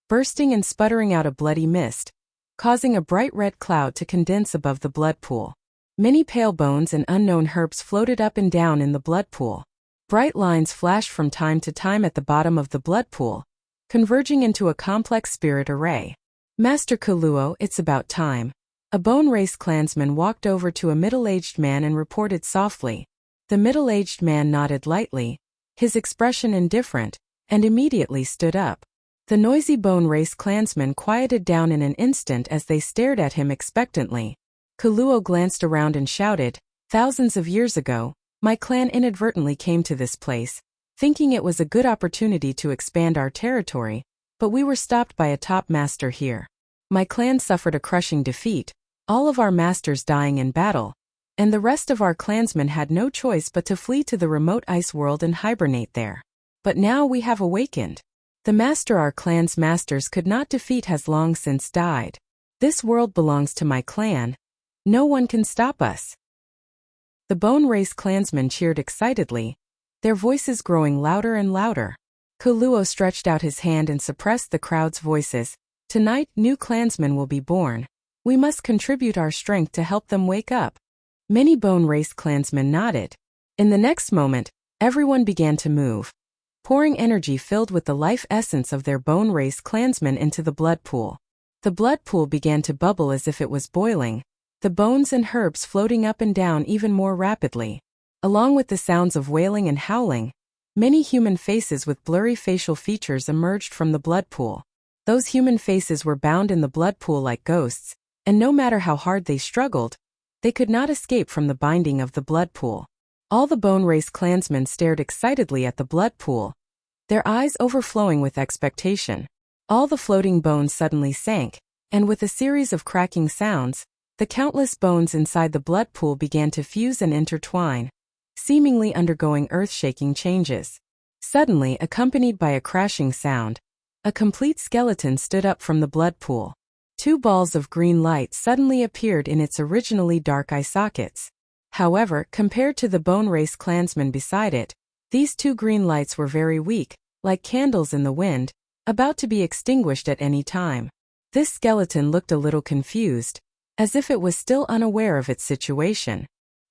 bursting and sputtering out a bloody mist, causing a bright red cloud to condense above the blood pool. Many pale bones and unknown herbs floated up and down in the blood pool. Bright lines flashed from time to time at the bottom of the blood pool, converging into a complex spirit array. Master Kaluo, it's about time. A bone race clansman walked over to a middle-aged man and reported softly. The middle-aged man nodded lightly, his expression indifferent, and immediately stood up. The noisy bone race clansmen quieted down in an instant as they stared at him expectantly. Kaluo glanced around and shouted, "Thousands of years ago, my clan inadvertently came to this place, thinking it was a good opportunity to expand our territory, but we were stopped by a top master here. My clan suffered a crushing defeat, all of our masters dying in battle, and the rest of our clansmen had no choice but to flee to the remote ice world and hibernate there. But now we have awakened. The master our clan's masters could not defeat has long since died. This world belongs to my clan. No one can stop us." The Bone Race clansmen cheered excitedly, their voices growing louder and louder. Kuluo stretched out his hand and suppressed the crowd's voices. "Tonight, new clansmen will be born. We must contribute our strength to help them wake up." Many Bone Race clansmen nodded. In the next moment, everyone began to move, pouring energy filled with the life essence of their Bone Race clansmen into the blood pool. The blood pool began to bubble as if it was boiling, the bones and herbs floating up and down even more rapidly. Along with the sounds of wailing and howling, many human faces with blurry facial features emerged from the blood pool. Those human faces were bound in the blood pool like ghosts, and no matter how hard they struggled, they could not escape from the binding of the blood pool. All the Bone Race clansmen stared excitedly at the blood pool, their eyes overflowing with expectation. All the floating bones suddenly sank, and with a series of cracking sounds, the countless bones inside the blood pool began to fuse and intertwine, seemingly undergoing earth-shaking changes. Suddenly, accompanied by a crashing sound, a complete skeleton stood up from the blood pool. Two balls of green light suddenly appeared in its originally dark eye sockets. However, compared to the Bone Race clansmen beside it, these two green lights were very weak, like candles in the wind, about to be extinguished at any time. This skeleton looked a little confused, as if it was still unaware of its situation.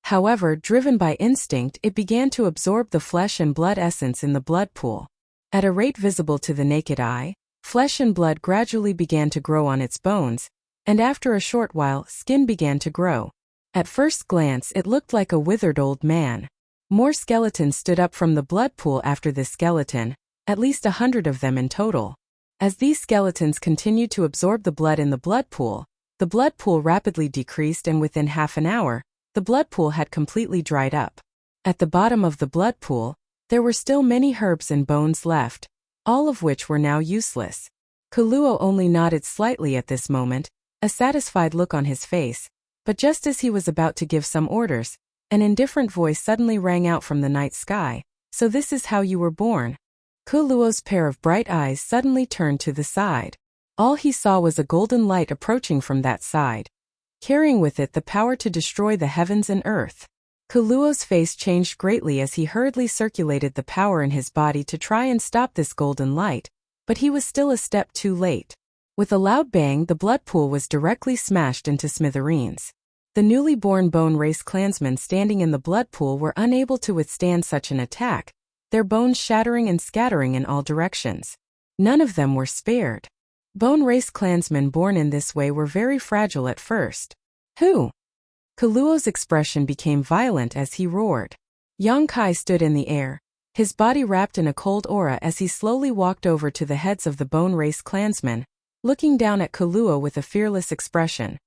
However, driven by instinct, it began to absorb the flesh and blood essence in the blood pool. At a rate visible to the naked eye, flesh and blood gradually began to grow on its bones, and after a short while, skin began to grow. At first glance, it looked like a withered old man. More skeletons stood up from the blood pool after this skeleton, at least 100 of them in total. As these skeletons continued to absorb the blood in the blood pool rapidly decreased, and within half an hour, the blood pool had completely dried up. At the bottom of the blood pool, there were still many herbs and bones left, all of which were now useless. Kuluo only nodded slightly at this moment, a satisfied look on his face, but just as he was about to give some orders, an indifferent voice suddenly rang out from the night sky. "So this is how you were born." Kuluo's pair of bright eyes suddenly turned to the side. All he saw was a golden light approaching from that side, carrying with it the power to destroy the heavens and earth. Kuluo's face changed greatly as he hurriedly circulated the power in his body to try and stop this golden light, but he was still a step too late. With a loud bang, the blood pool was directly smashed into smithereens. The newly born Bone Race clansmen standing in the blood pool were unable to withstand such an attack, their bones shattering and scattering in all directions. None of them were spared. Bone Race clansmen born in this way were very fragile at first. "Who?" Kuluo's expression became violent as he roared. Yongkai stood in the air, his body wrapped in a cold aura as he slowly walked over to the heads of the Bone Race clansmen, looking down at Kuluo with a fearless expression.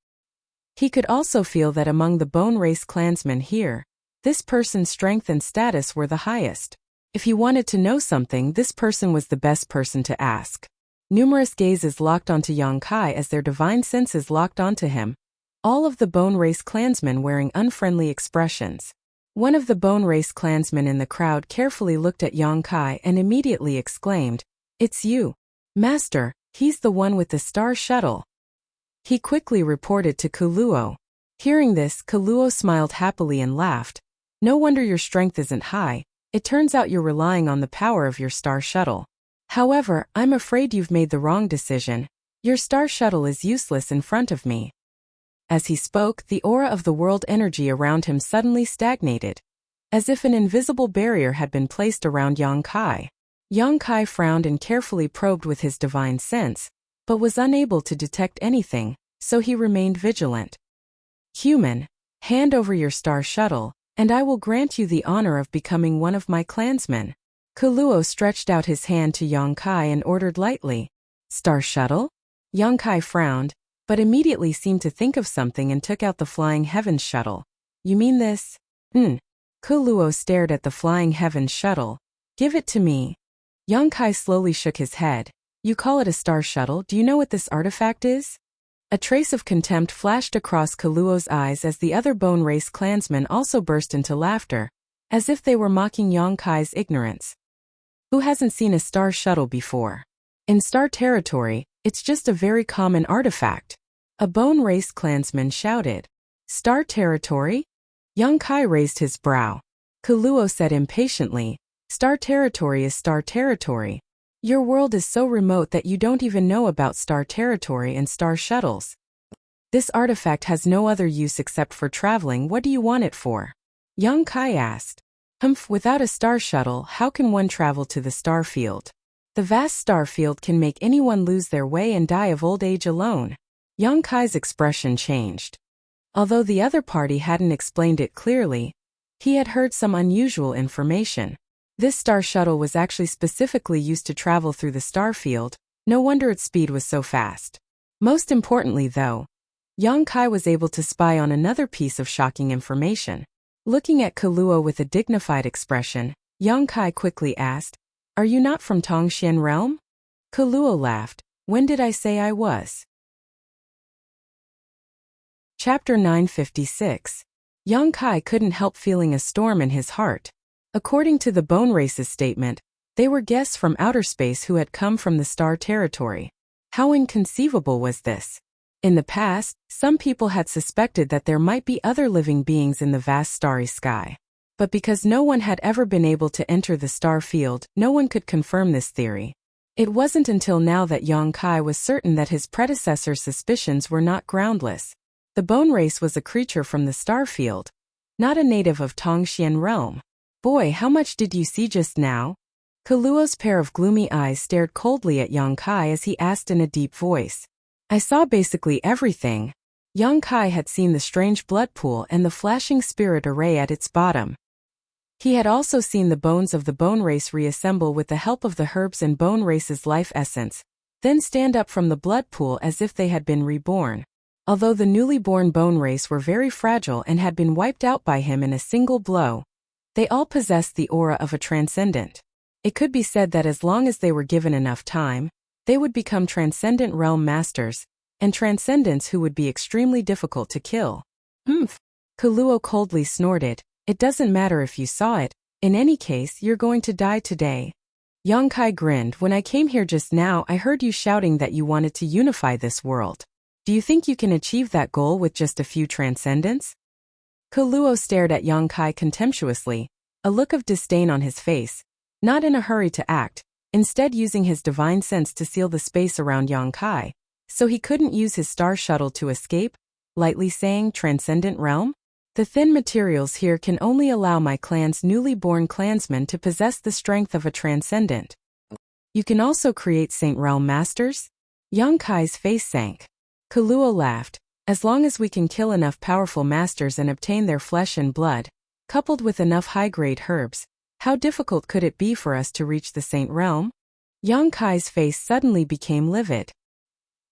He could also feel that among the Bone Race clansmen here, this person's strength and status were the highest. If he wanted to know something, this person was the best person to ask. Numerous gazes locked onto Yongkai as their divine senses locked onto him, all of the Bone Race clansmen wearing unfriendly expressions. One of the Bone Race clansmen in the crowd carefully looked at Yongkai and immediately exclaimed, "It's you, Master, he's the one with the star shuttle." He quickly reported to Kuluo. Hearing this, Kuluo smiled happily and laughed. "No wonder your strength isn't high. It turns out you're relying on the power of your star shuttle. However, I'm afraid you've made the wrong decision. Your star shuttle is useless in front of me." As he spoke, the aura of the world energy around him suddenly stagnated, as if an invisible barrier had been placed around Yongkai. Yongkai frowned and carefully probed with his divine sense, but was unable to detect anything, so he remained vigilant. "Human, hand over your star shuttle, and I will grant you the honor of becoming one of my clansmen." Kuluo stretched out his hand to Yongkai and ordered lightly. "Star shuttle?" Yongkai frowned, but immediately seemed to think of something and took out the Flying Heavens shuttle. "You mean this?" Kuluo stared at the Flying Heavens shuttle. "Give it to me." Yongkai slowly shook his head. "You call it a star shuttle? Do you know what this artifact is?" A trace of contempt flashed across Kuluo's eyes as the other Bone Race clansmen also burst into laughter, as if they were mocking Yongkai's ignorance. Who hasn't seen a star shuttle before? In star territory, it's just a very common artifact. A bone race clansman shouted. Star territory? Young Kai raised his brow. Kaluo said impatiently, Star territory is star territory. Your world is so remote that you don't even know about star territory and star shuttles. This artifact has no other use except for traveling. What do you want it for? Young Kai asked. Without a star shuttle, how can one travel to the star field? The vast star field can make anyone lose their way and die of old age alone. Young Kai's expression changed. Although the other party hadn't explained it clearly, he had heard some unusual information. This star shuttle was actually specifically used to travel through the star field. No wonder its speed was so fast. Most importantly, though, Young Kai was able to spy on another piece of shocking information. Looking at Kaluo with a dignified expression, Young Kai quickly asked, Are you not from Tongxian realm? Kaluo laughed. When did I say I was? Chapter 956. Young Kai couldn't help feeling a storm in his heart. According to the Bone Race's statement, they were guests from outer space who had come from the star territory. How inconceivable was this? In the past, some people had suspected that there might be other living beings in the vast starry sky. But because no one had ever been able to enter the star field, no one could confirm this theory. It wasn't until now that Young Kai was certain that his predecessor's suspicions were not groundless. The Bone Race was a creature from the star field, not a native of Tongxian realm. Boy, how much did you see just now? Kaluo's pair of gloomy eyes stared coldly at Young Kai as he asked in a deep voice. I saw basically everything. Young Kai had seen the strange blood pool and the flashing spirit array at its bottom. He had also seen the bones of the Bone Race reassemble with the help of the herbs and Bone Race's life essence, then stand up from the blood pool as if they had been reborn. Although the newly born Bone Race were very fragile and had been wiped out by him in a single blow, they all possessed the aura of a transcendent. It could be said that as long as they were given enough time, they would become transcendent realm masters, and transcendents who would be extremely difficult to kill. Kaluo coldly snorted. It doesn't matter if you saw it. In any case, you're going to die today. Young Kai grinned. When I came here just now, I heard you shouting that you wanted to unify this world. Do you think you can achieve that goal with just a few transcendents? Kaluo stared at Young Kai contemptuously, a look of disdain on his face, not in a hurry to act, instead using his divine sense to seal the space around Young Kai, so he couldn't use his star shuttle to escape, lightly saying, Transcendent realm? The thin materials here can only allow my clan's newly born clansmen to possess the strength of a transcendent. You can also create Saint Realm Masters? Young Kai's face sank. Kaluo laughed. As long as we can kill enough powerful masters and obtain their flesh and blood, coupled with enough high-grade herbs, how difficult could it be for us to reach the Saint Realm? Young Kai's face suddenly became livid.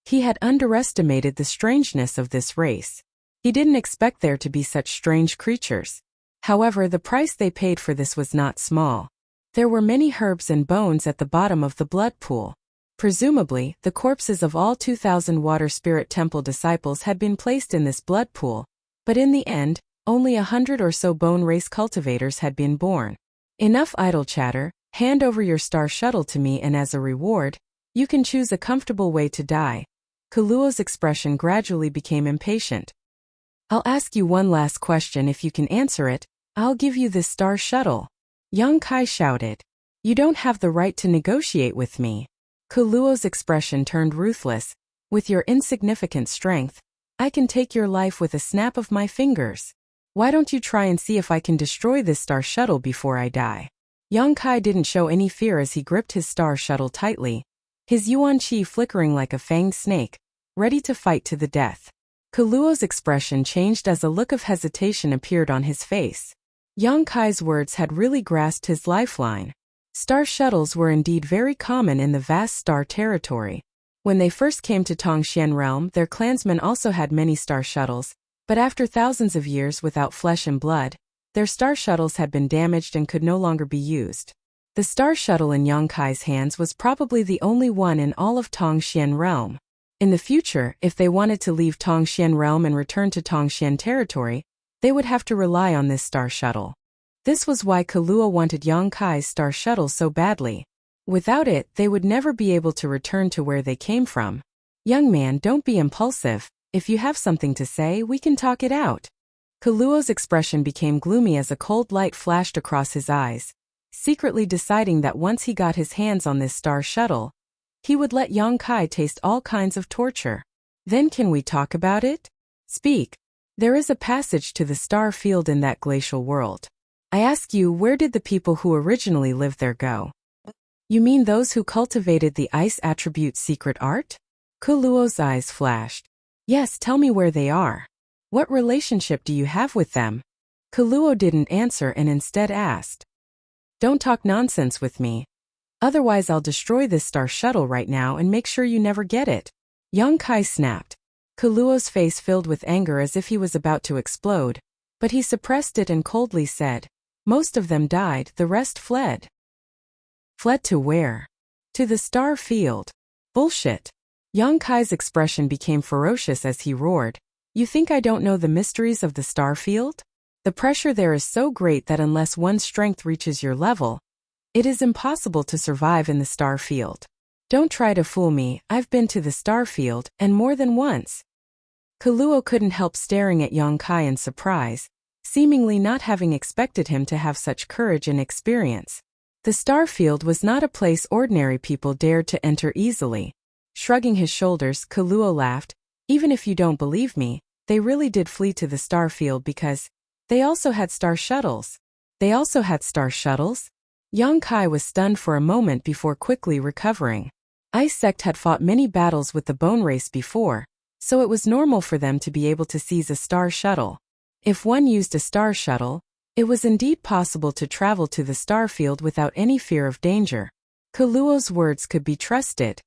He had underestimated the strangeness of this race. He didn't expect there to be such strange creatures. However, the price they paid for this was not small. There were many herbs and bones at the bottom of the blood pool. Presumably, the corpses of all 2,000 Water Spirit Temple disciples had been placed in this blood pool, but in the end, only 100 or so Bone Race cultivators had been born. Enough idle chatter. Hand over your star shuttle to me and as a reward, you can choose a comfortable way to die. Kaluo's expression gradually became impatient. I'll ask you one last question. If you can answer it, I'll give you this star shuttle. Young Kai shouted. You don't have the right to negotiate with me. Kaluo's expression turned ruthless. With your insignificant strength, I can take your life with a snap of my fingers. Why don't you try and see if I can destroy this star shuttle before I die? Young Kai didn't show any fear as he gripped his star shuttle tightly, his yuan qi flickering like a fanged snake, ready to fight to the death. Kaluo's expression changed as a look of hesitation appeared on his face. Young Kai's words had really grasped his lifeline. Star shuttles were indeed very common in the vast star territory. When they first came to Tongxian realm, their clansmen also had many star shuttles, but after thousands of years without flesh and blood, their star shuttles had been damaged and could no longer be used. The star shuttle in Young Kai's hands was probably the only one in all of Tongxian realm. In the future, if they wanted to leave Tongxian realm and return to Tongxian territory, they would have to rely on this star shuttle. This was why Kaluo wanted Yonkai's star shuttle so badly. Without it, they would never be able to return to where they came from. Young man, don't be impulsive. If you have something to say, we can talk it out. Kaluo's expression became gloomy as a cold light flashed across his eyes, secretly deciding that once he got his hands on this star shuttle, he would let Yonkai taste all kinds of torture. Then can we talk about it? Speak. There is a passage to the star field in that glacial world. I ask you, where did the people who originally lived there go? You mean those who cultivated the ice attribute's secret art? Kaluo's eyes flashed. Yes, tell me where they are. What relationship do you have with them? Kaluo didn't answer and instead asked. Don't talk nonsense with me. Otherwise I'll destroy this star shuttle right now and make sure you never get it. Yonkai snapped. Kaluo's face filled with anger as if he was about to explode, but he suppressed it and coldly said, most of them died, the rest fled. Fled to where? To the star field. Bullshit. Yonkai's expression became ferocious as he roared. You think I don't know the mysteries of the star field? The pressure there is so great that unless one's strength reaches your level, it is impossible to survive in the star field. Don't try to fool me, I've been to the star field, and more than once. Kaluo couldn't help staring at Yonkai in surprise, seemingly not having expected him to have such courage and experience. The star field was not a place ordinary people dared to enter easily. Shrugging his shoulders, Kaluo laughed. Even if you don't believe me, they really did flee to the star field because they also had star shuttles. They also had star shuttles? Yonkai was stunned for a moment before quickly recovering. Ice Sect had fought many battles with the Bone Race before, so it was normal for them to be able to seize a star shuttle. If one used a star shuttle, it was indeed possible to travel to the star field without any fear of danger. Kaluo's words could be trusted.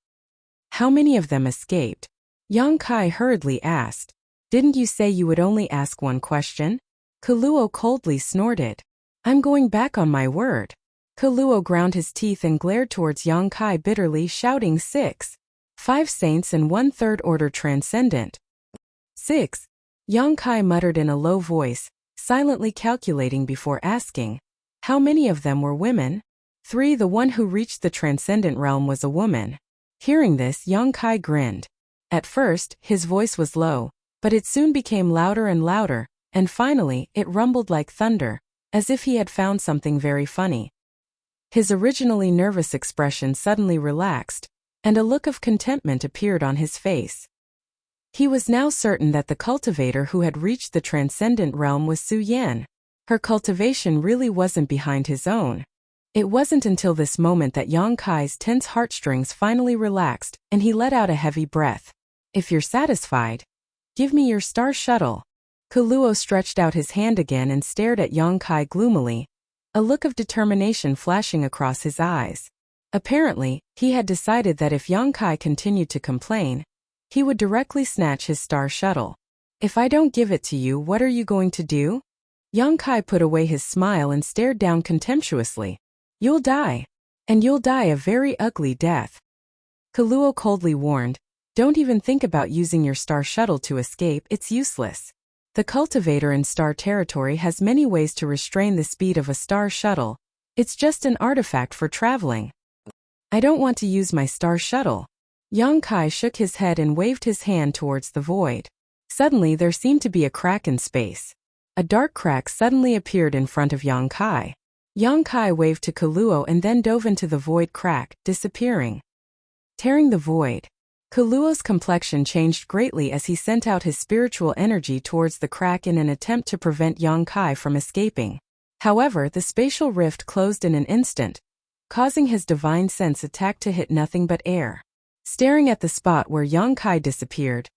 How many of them escaped? Yonkai hurriedly asked. Didn't you say you would only ask one question? Kaluo coldly snorted. I'm going back on my word. Kaluo ground his teeth and glared towards Yonkai bitterly, shouting 6. 5 saints and 1/3 order transcendent. 6. Yonkai muttered in a low voice, silently calculating before asking. How many of them were women? 3. The one who reached the transcendent realm was a woman. Hearing this, Yonkai grinned. At first, his voice was low, but it soon became louder and louder, and finally, it rumbled like thunder, as if he had found something very funny. His originally nervous expression suddenly relaxed, and a look of contentment appeared on his face. He was now certain that the cultivator who had reached the transcendent realm was Su Yan. Her cultivation really wasn't behind his own. It wasn't until this moment that Yonkai's tense heartstrings finally relaxed, and he let out a heavy breath. If you're satisfied, give me your star shuttle. Kaluo stretched out his hand again and stared at Yonkai gloomily, a look of determination flashing across his eyes. Apparently, he had decided that if Yonkai continued to complain, he would directly snatch his star shuttle. If I don't give it to you, what are you going to do? Yonkai put away his smile and stared down contemptuously. You'll die. And you'll die a very ugly death. Kaluo coldly warned, don't even think about using your star shuttle to escape, it's useless. The cultivator in star territory has many ways to restrain the speed of a star shuttle. It's just an artifact for traveling. I don't want to use my star shuttle. Yonkai shook his head and waved his hand towards the void. Suddenly there seemed to be a crack in space. A dark crack suddenly appeared in front of Yonkai. Yonkai waved to Kaluo and then dove into the void crack, disappearing. Tearing the void. Kaluo's complexion changed greatly as he sent out his spiritual energy towards the crack in an attempt to prevent Yonkai from escaping. However, the spatial rift closed in an instant, causing his divine sense attack to hit nothing but air. Staring at the spot where Yonkai disappeared,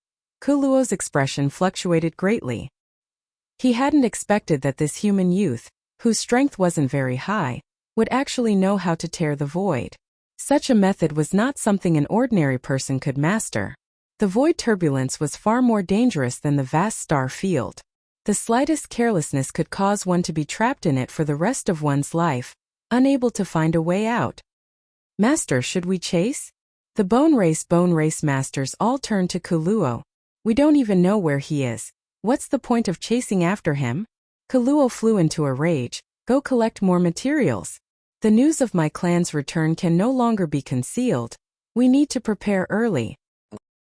Kaluo's expression fluctuated greatly. He hadn't expected that this human youth, whose strength wasn't very high, would actually know how to tear the void. Such a method was not something an ordinary person could master. The void turbulence was far more dangerous than the vast star field. The slightest carelessness could cause one to be trapped in it for the rest of one's life, unable to find a way out. Master, should we chase? The Bone Race masters all turned to Kaluo. We don't even know where he is. What's the point of chasing after him? Kaluo flew into a rage, Go collect more materials. The news of my clan's return can no longer be concealed. We need to prepare early.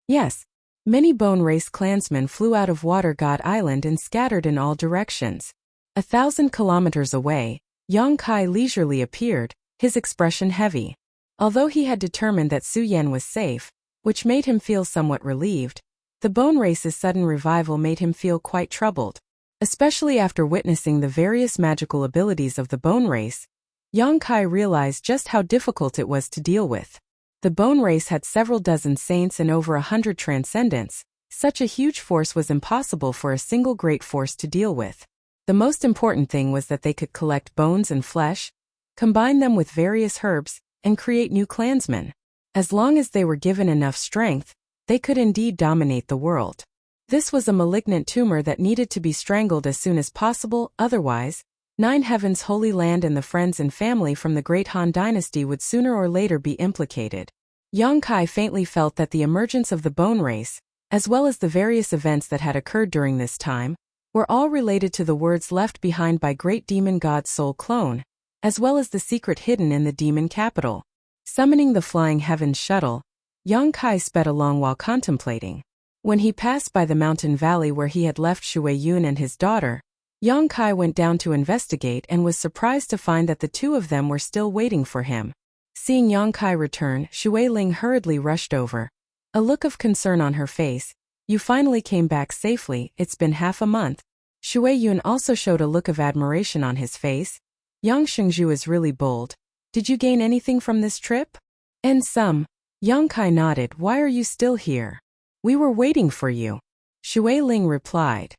Yes. Many Bone Race clansmen flew out of Water God Island and scattered in all directions. 1,000 kilometers away, Yang Kai leisurely appeared, his expression heavy. Although he had determined that Su Yan was safe, which made him feel somewhat relieved, the Bone Race's sudden revival made him feel quite troubled. Especially after witnessing the various magical abilities of the Bone Race, Yang Kai realized just how difficult it was to deal with. The Bone Race had several dozen saints and over 100 transcendents. Such a huge force was impossible for a single great force to deal with. The most important thing was that they could collect bones and flesh, combine them with various herbs, and create new clansmen. As long as they were given enough strength, they could indeed dominate the world. This was a malignant tumor that needed to be strangled as soon as possible, otherwise, Nine Heavens' Holy Land and the friends and family from the Great Han Dynasty would sooner or later be implicated. Yang Kai faintly felt that the emergence of the Bone Race, as well as the various events that had occurred during this time, were all related to the words left behind by Great Demon God's soul clone, as well as the secret hidden in the demon capital. Summoning the Flying Heavens shuttle, Yang Kai sped along while contemplating. When he passed by the mountain valley where he had left Shui Yun and his daughter, Yang Kai went down to investigate and was surprised to find that the two of them were still waiting for him. Seeing Yang Kai return, Shui Ling hurriedly rushed over. A look of concern on her face. You finally came back safely, it's been half a month. Shui Yun also showed a look of admiration on his face. Yang Shengzhu is really bold. Did you gain anything from this trip? And some. Yang Kai nodded. Why are you still here? We were waiting for you. Shui Ling replied.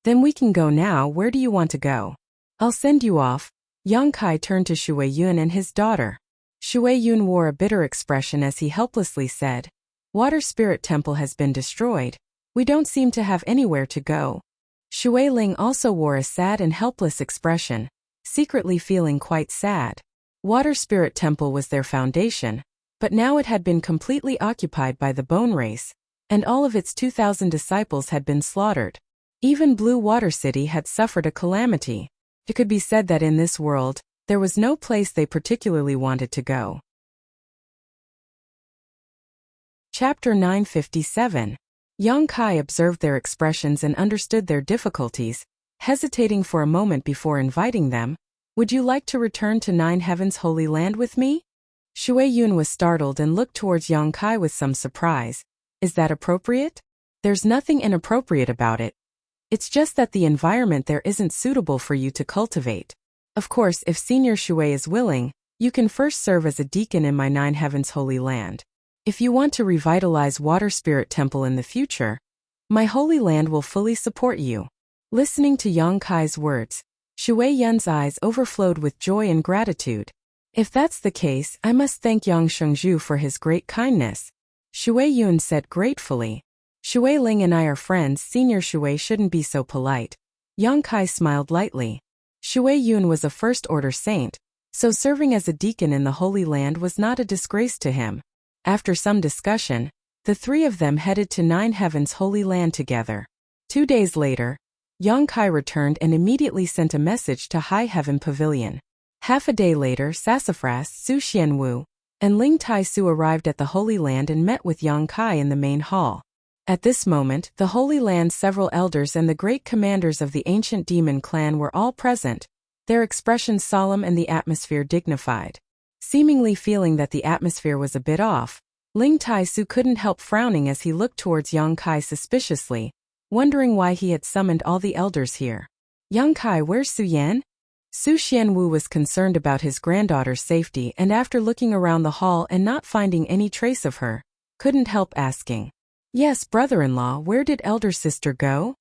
Then we can go now. Where do you want to go? I'll send you off. Yang Kai turned to Shui Yun and his daughter. Shui Yun wore a bitter expression as he helplessly said, Water Spirit Temple has been destroyed. We don't seem to have anywhere to go. Shui Ling also wore a sad and helpless expression, secretly feeling quite sad. Water Spirit Temple was their foundation, but now it had been completely occupied by the Bone Race, and all of its 2,000 disciples had been slaughtered. Even Blue Water City had suffered a calamity. It could be said that in this world, there was no place they particularly wanted to go. Chapter 957. Yang Kai observed their expressions and understood their difficulties, hesitating for a moment before inviting them. Would you like to return to Nine Heavens' Holy Land with me? Shui Yun was startled and looked towards Yang Kai with some surprise. Is that appropriate? There's nothing inappropriate about it. It's just that the environment there isn't suitable for you to cultivate. Of course, if Senior Shui is willing, you can first serve as a deacon in my Nine Heavens Holy Land. If you want to revitalize Water Spirit Temple in the future, my Holy Land will fully support you. Listening to Yang Kai's words, Shui Yun's eyes overflowed with joy and gratitude. If that's the case, I must thank Yang Shengzhu for his great kindness. Shui Yun said gratefully. Shui Ling and I are friends. Senior Shui shouldn't be so polite. Yang Kai smiled lightly. Shui Yun was a first-order saint, so serving as a deacon in the Holy Land was not a disgrace to him. After some discussion, the three of them headed to Nine Heavens Holy Land together. 2 days later, Yang Kai returned and immediately sent a message to High Heaven Pavilion. Half a day later, Sassafras, Su Xianwu, and Ling Tai Su arrived at the Holy Land and met with Yang Kai in the main hall. At this moment, the Holy Land's several elders and the great commanders of the ancient demon clan were all present, their expressions solemn and the atmosphere dignified. Seemingly feeling that the atmosphere was a bit off, Ling Tai Su couldn't help frowning as he looked towards Yang Kai suspiciously, wondering why he had summoned all the elders here. Yang Kai, where's Su Yan? Su Xianwu was concerned about his granddaughter's safety and after looking around the hall and not finding any trace of her, couldn't help asking. Yes, brother-in-law, where did elder sister go?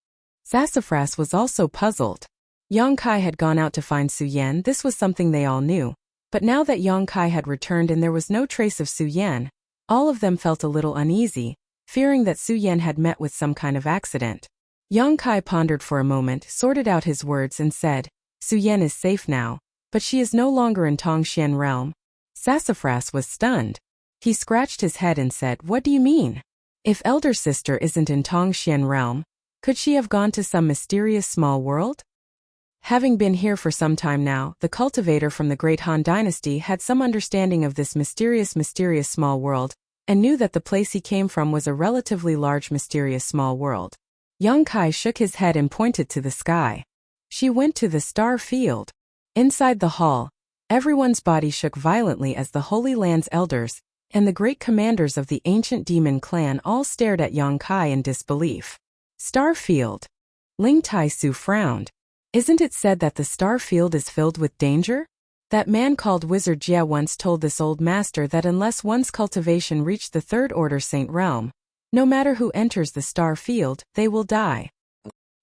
Sassafras was also puzzled. Yang Kai had gone out to find Su Yan. This was something they all knew. But now that Yang Kai had returned and there was no trace of Su Yan, all of them felt a little uneasy, fearing that Su Yan had met with some kind of accident. Yang Kai pondered for a moment, sorted out his words and said, Su Yan is safe now, but she is no longer in Tongxian realm. Sassafras was stunned. He scratched his head and said, What do you mean? If elder sister isn't in Tongxian realm, could she have gone to some mysterious small world? Having been here for some time now, the cultivator from the Great Han Dynasty had some understanding of this mysterious small world, and knew that the place he came from was a relatively large mysterious small world. Young Kai shook his head and pointed to the sky. She went to the star field. Inside the hall, everyone's body shook violently as the Holy Land's elders and the great commanders of the ancient demon clan all stared at Yang Kai in disbelief. Star field. Ling Tai Su frowned. Isn't it said that the star field is filled with danger? That man called Wizard Jia once told this old master that unless one's cultivation reached the third order saint realm, no matter who enters the star field, they will die.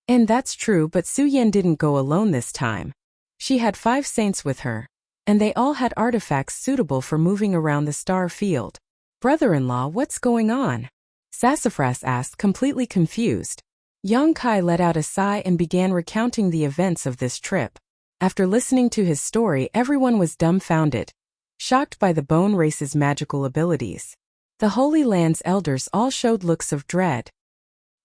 And that's true, but Su Yan didn't go alone this time. She had 5 saints with her, and they all had artifacts suitable for moving around the star field. Brother-in-law, what's going on? Sassafras asked, completely confused. Yang Kai let out a sigh and began recounting the events of this trip. After listening to his story, everyone was dumbfounded, shocked by the bone race's magical abilities. The Holy Land's elders all showed looks of dread.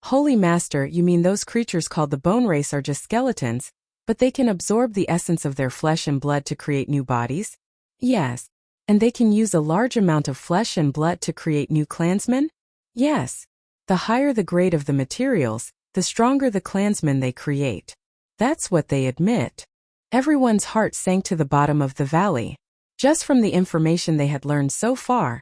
Holy Master, you mean those creatures called the bone race are just skeletons, but they can absorb the essence of their flesh and blood to create new bodies? Yes. And they can use a large amount of flesh and blood to create new clansmen? Yes. The higher the grade of the materials, the stronger the clansmen they create. That's what they admit. Everyone's heart sank to the bottom of the valley. Just from the information they had learned so far,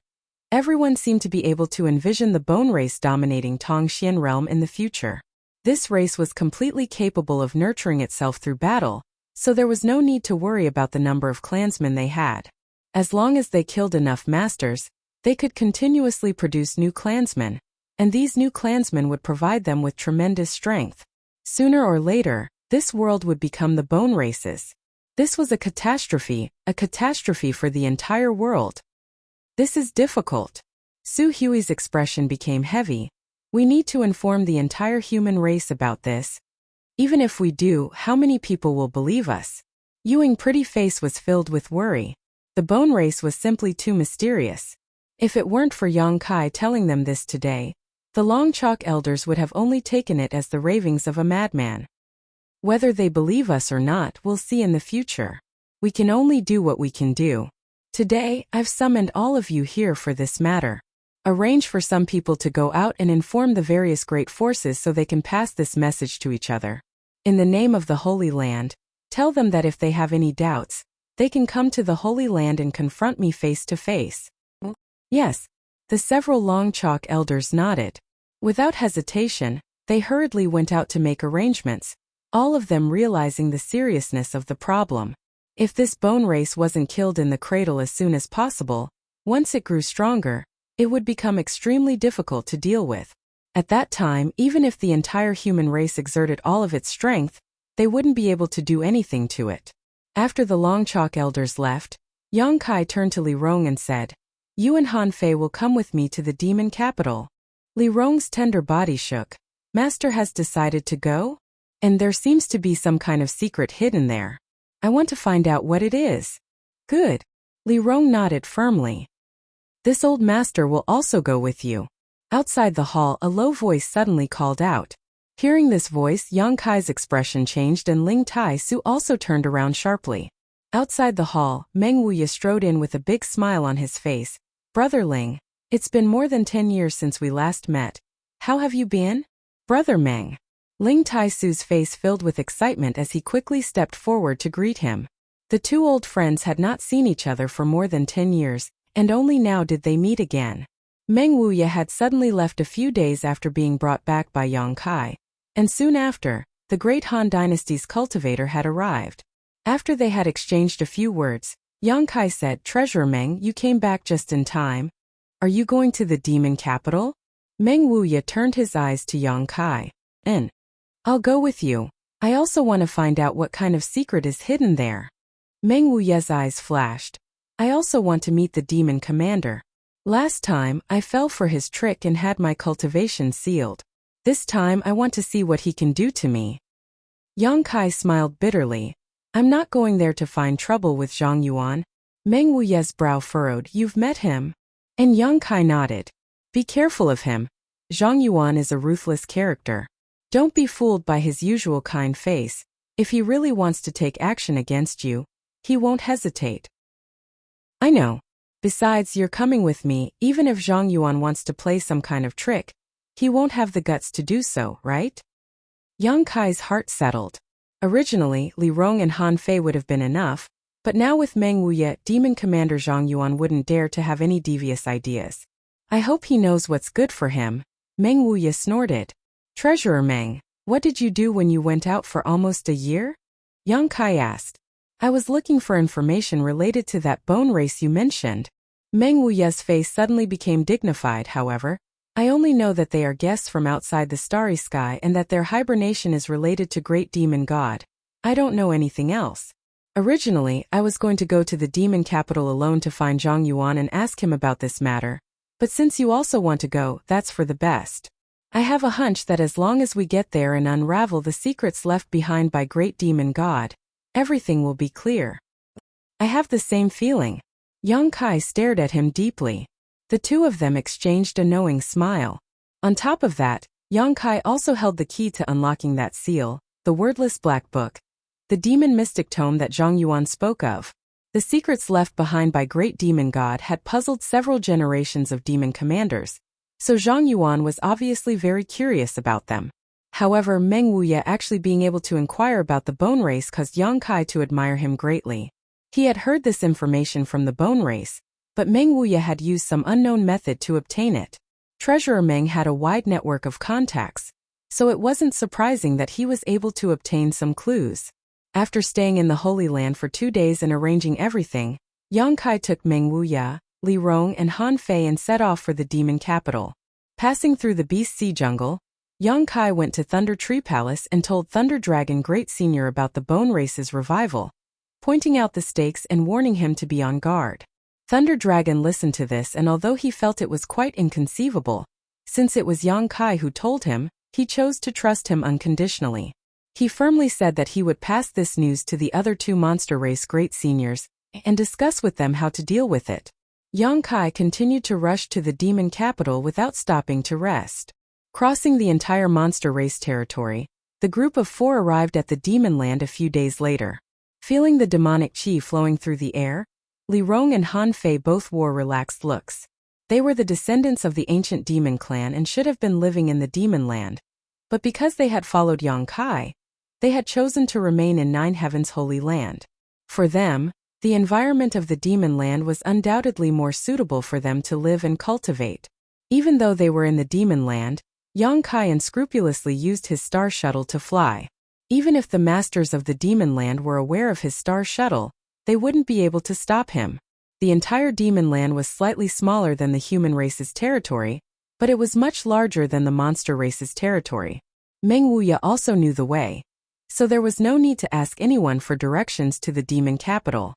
everyone seemed to be able to envision the bone race dominating Tongxian realm in the future. This race was completely capable of nurturing itself through battle, so there was no need to worry about the number of clansmen they had. As long as they killed enough masters, they could continuously produce new clansmen, and these new clansmen would provide them with tremendous strength. Sooner or later, this world would become the bone races. This was a catastrophe for the entire world. This is difficult. Su Hui's expression became heavy. We need to inform the entire human race about this. Even if we do, how many people will believe us? Yuing's pretty face was filled with worry. The bone race was simply too mysterious. If it weren't for Yang Kai telling them this today, the Long Chalk elders would have only taken it as the ravings of a madman. Whether they believe us or not, we'll see in the future. We can only do what we can do. Today, I've summoned all of you here for this matter. Arrange for some people to go out and inform the various great forces so they can pass this message to each other. In the name of the Holy Land, tell them that if they have any doubts, they can come to the Holy Land and confront me face to face. Yes. The several Long Chalk elders nodded. Without hesitation, they hurriedly went out to make arrangements, all of them realizing the seriousness of the problem. If this bone race wasn't killed in the cradle as soon as possible, once it grew stronger, it would become extremely difficult to deal with. At that time, even if the entire human race exerted all of its strength, they wouldn't be able to do anything to it. After the Long Chalk elders left, Yang Kai turned to Li Rong and said, "You and Han Fei will come with me to the demon capital." Li Rong's tender body shook. Master has decided to go? And there seems to be some kind of secret hidden there. I want to find out what it is. Good. Li Rong nodded firmly. This old master will also go with you. Outside the hall, a low voice suddenly called out. Hearing this voice, Yang Kai's expression changed and Ling Tai Su also turned around sharply. Outside the hall, Meng Wuya strode in with a big smile on his face. Brother Ling, it's been more than 10 years since we last met. How have you been? Brother Meng. Ling Tai Su's face filled with excitement as he quickly stepped forward to greet him. The two old friends had not seen each other for more than 10 years, and only now did they meet again. Meng Wuya had suddenly left a few days after being brought back by Yang Kai, and soon after, the Great Han Dynasty's cultivator had arrived. After they had exchanged a few words, Yang Kai said, Treasurer Meng, you came back just in time. Are you going to the demon capital? Meng Wuya turned his eyes to Yang Kai. I'll go with you. I also want to find out what kind of secret is hidden there. Meng Wuya's eyes flashed. I also want to meet the demon commander. Last time, I fell for his trick and had my cultivation sealed. This time I want to see what he can do to me. Yang Kai smiled bitterly. I'm not going there to find trouble with Zhang Yuan. Meng Wuya's brow furrowed. You've met him? And Yang Kai nodded. Be careful of him. Zhang Yuan is a ruthless character. Don't be fooled by his usual kind face. If he really wants to take action against you, he won't hesitate. I know. Besides, you're coming with me. Even if Zhang Yuan wants to play some kind of trick, he won't have the guts to do so, right? Yang Kai's heart settled. Originally, Li Rong and Han Fei would have been enough, but now with Meng Wuye, Demon Commander Zhang Yuan wouldn't dare to have any devious ideas. I hope he knows what's good for him. Meng Wuye snorted. Treasurer Meng, what did you do when you went out for almost a year? Yang Kai asked. I was looking for information related to that bone race you mentioned. Meng Wuye's face suddenly became dignified, however. I only know that they are guests from outside the starry sky and that their hibernation is related to Great Demon God. I don't know anything else. Originally, I was going to go to the demon capital alone to find Zhang Yuan and ask him about this matter. But since you also want to go, that's for the best. I have a hunch that as long as we get there and unravel the secrets left behind by Great Demon God, everything will be clear. I have the same feeling. Yang Kai stared at him deeply. The two of them exchanged a knowing smile. On top of that, Yang Kai also held the key to unlocking that seal, the wordless black book, the demon mystic tome that Zhang Yuan spoke of. The secrets left behind by Great Demon God had puzzled several generations of demon commanders, so Zhang Yuan was obviously very curious about them. However, Meng Wuye actually being able to inquire about the bone race caused Yang Kai to admire him greatly. He had heard this information from the bone race, but Meng Wuye had used some unknown method to obtain it. Treasurer Meng had a wide network of contacts, so it wasn't surprising that he was able to obtain some clues. After staying in the Holy Land for 2 days and arranging everything, Yang Kai took Meng Wuye, Li Rong and Han Fei and set off for the demon capital. Passing through the Beast Sea Jungle, Yang Kai went to Thunder Tree Palace and told Thunder Dragon Great Senior about the bone race's revival, pointing out the stakes and warning him to be on guard. Thunder Dragon listened to this, and although he felt it was quite inconceivable, since it was Yang Kai who told him, he chose to trust him unconditionally. He firmly said that he would pass this news to the other 2 monster race great seniors and discuss with them how to deal with it. Yang Kai continued to rush to the demon capital without stopping to rest. Crossing the entire monster race territory, the group of 4 arrived at the demon land a few days later. Feeling the demonic chi flowing through the air, Li Rong and Han Fei both wore relaxed looks. They were the descendants of the ancient demon clan and should have been living in the demon land. But because they had followed Yang Kai, they had chosen to remain in Nine Heaven's holy land. For them, the environment of the demon land was undoubtedly more suitable for them to live and cultivate. Even though they were in the demon land, Yang Kai unscrupulously used his star shuttle to fly. Even if the masters of the demon land were aware of his star shuttle, they wouldn't be able to stop him. The entire demon land was slightly smaller than the human race's territory, but it was much larger than the monster race's territory. Meng Wuye also knew the way, so there was no need to ask anyone for directions to the demon capital.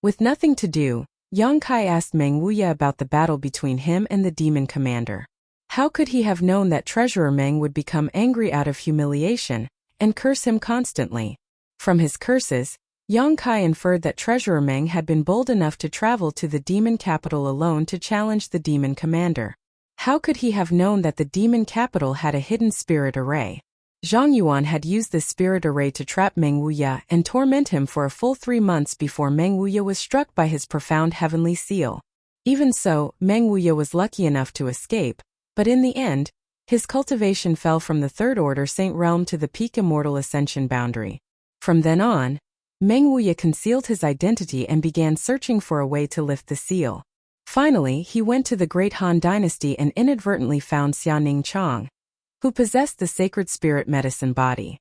With nothing to do, Yang Kai asked Meng Wuye about the battle between him and the demon commander. How could he have known that Treasurer Meng would become angry out of humiliation and curse him constantly? From his curses, Yang Kai inferred that Treasurer Meng had been bold enough to travel to the demon capital alone to challenge the demon commander. How could he have known that the demon capital had a hidden spirit array? Zhang Yuan had used this spirit array to trap Meng Wuye and torment him for a full 3 months before Meng Wuye was struck by his profound heavenly seal. Even so, Meng Wuye was lucky enough to escape, but in the end, his cultivation fell from the Third Order Saint Realm to the peak immortal ascension boundary. From then on, Meng Wuye concealed his identity and began searching for a way to lift the seal. Finally, he went to the Great Han Dynasty and inadvertently found Xiaoning Chang, who possessed the sacred spirit medicine body.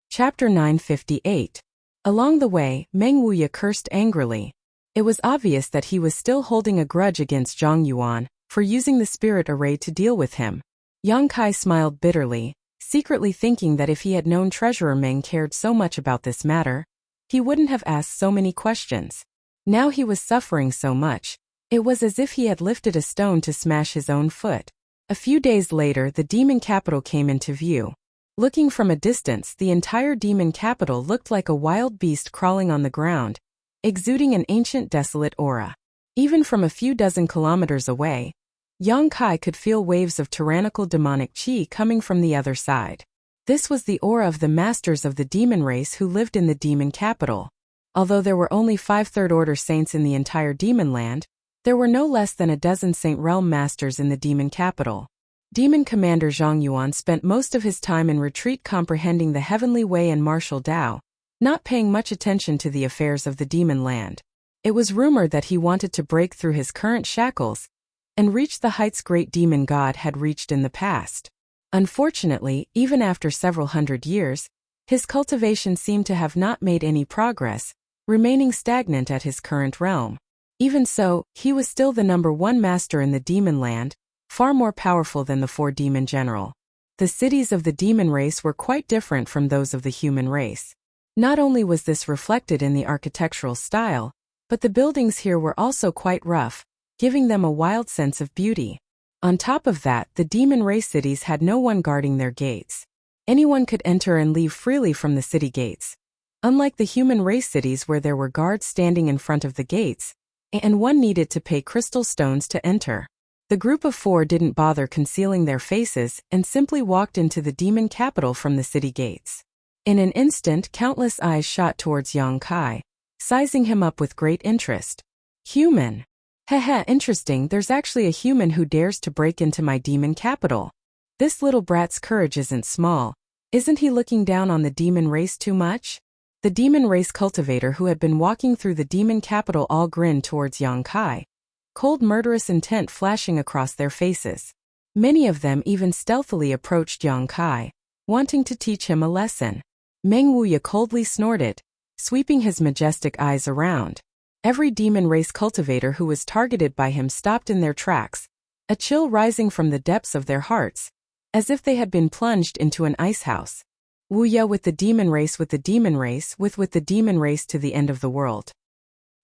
Chapter 958. Along the way, Meng Wuye cursed angrily. It was obvious that he was still holding a grudge against Zhang Yuan for using the spirit array to deal with him. Yang Kai smiled bitterly, secretly thinking that if he had known Treasurer Meng cared so much about this matter, he wouldn't have asked so many questions. Now he was suffering so much, it was as if he had lifted a stone to smash his own foot. A few days later, the demon capital came into view. Looking from a distance, the entire demon capital looked like a wild beast crawling on the ground, exuding an ancient desolate aura. Even from a few dozen kilometers away, Yang Kai could feel waves of tyrannical demonic chi coming from the other side. This was the aura of the masters of the demon race who lived in the demon capital. Although there were only 5 third-order saints in the entire demon land, there were no less than a dozen Saint Realm masters in the demon capital. Demon Commander Zhang Yuan spent most of his time in retreat comprehending the heavenly way and martial Tao, not paying much attention to the affairs of the demon land. It was rumored that he wanted to break through his current shackles and reach the heights great demon god had reached in the past. Unfortunately, even after several hundred years, his cultivation seemed to have not made any progress, remaining stagnant at his current realm. Even so, he was still the #1 master in the demon land, far more powerful than the 4 demon general. The cities of the demon race were quite different from those of the human race. Not only was this reflected in the architectural style, but the buildings here were also quite rough, giving them a wild sense of beauty. On top of that, the demon race cities had no one guarding their gates. Anyone could enter and leave freely from the city gates. Unlike the human race cities where there were guards standing in front of the gates, and one needed to pay crystal stones to enter. The group of 4 didn't bother concealing their faces and simply walked into the demon capital from the city gates. In an instant, countless eyes shot towards Yang Kai, sizing him up with great interest. Human. Heh, interesting, there's actually a human who dares to break into my demon capital. This little brat's courage isn't small. Isn't he looking down on the demon race too much? The demon race cultivator who had been walking through the demon capital all grinned towards Yang Kai, cold murderous intent flashing across their faces. Many of them even stealthily approached Yang Kai, wanting to teach him a lesson. Meng Wuya coldly snorted, sweeping his majestic eyes around. Every demon race cultivator who was targeted by him stopped in their tracks, a chill rising from the depths of their hearts, as if they had been plunged into an icehouse. Wuya with the demon race with the demon race with the demon race to the end of the world.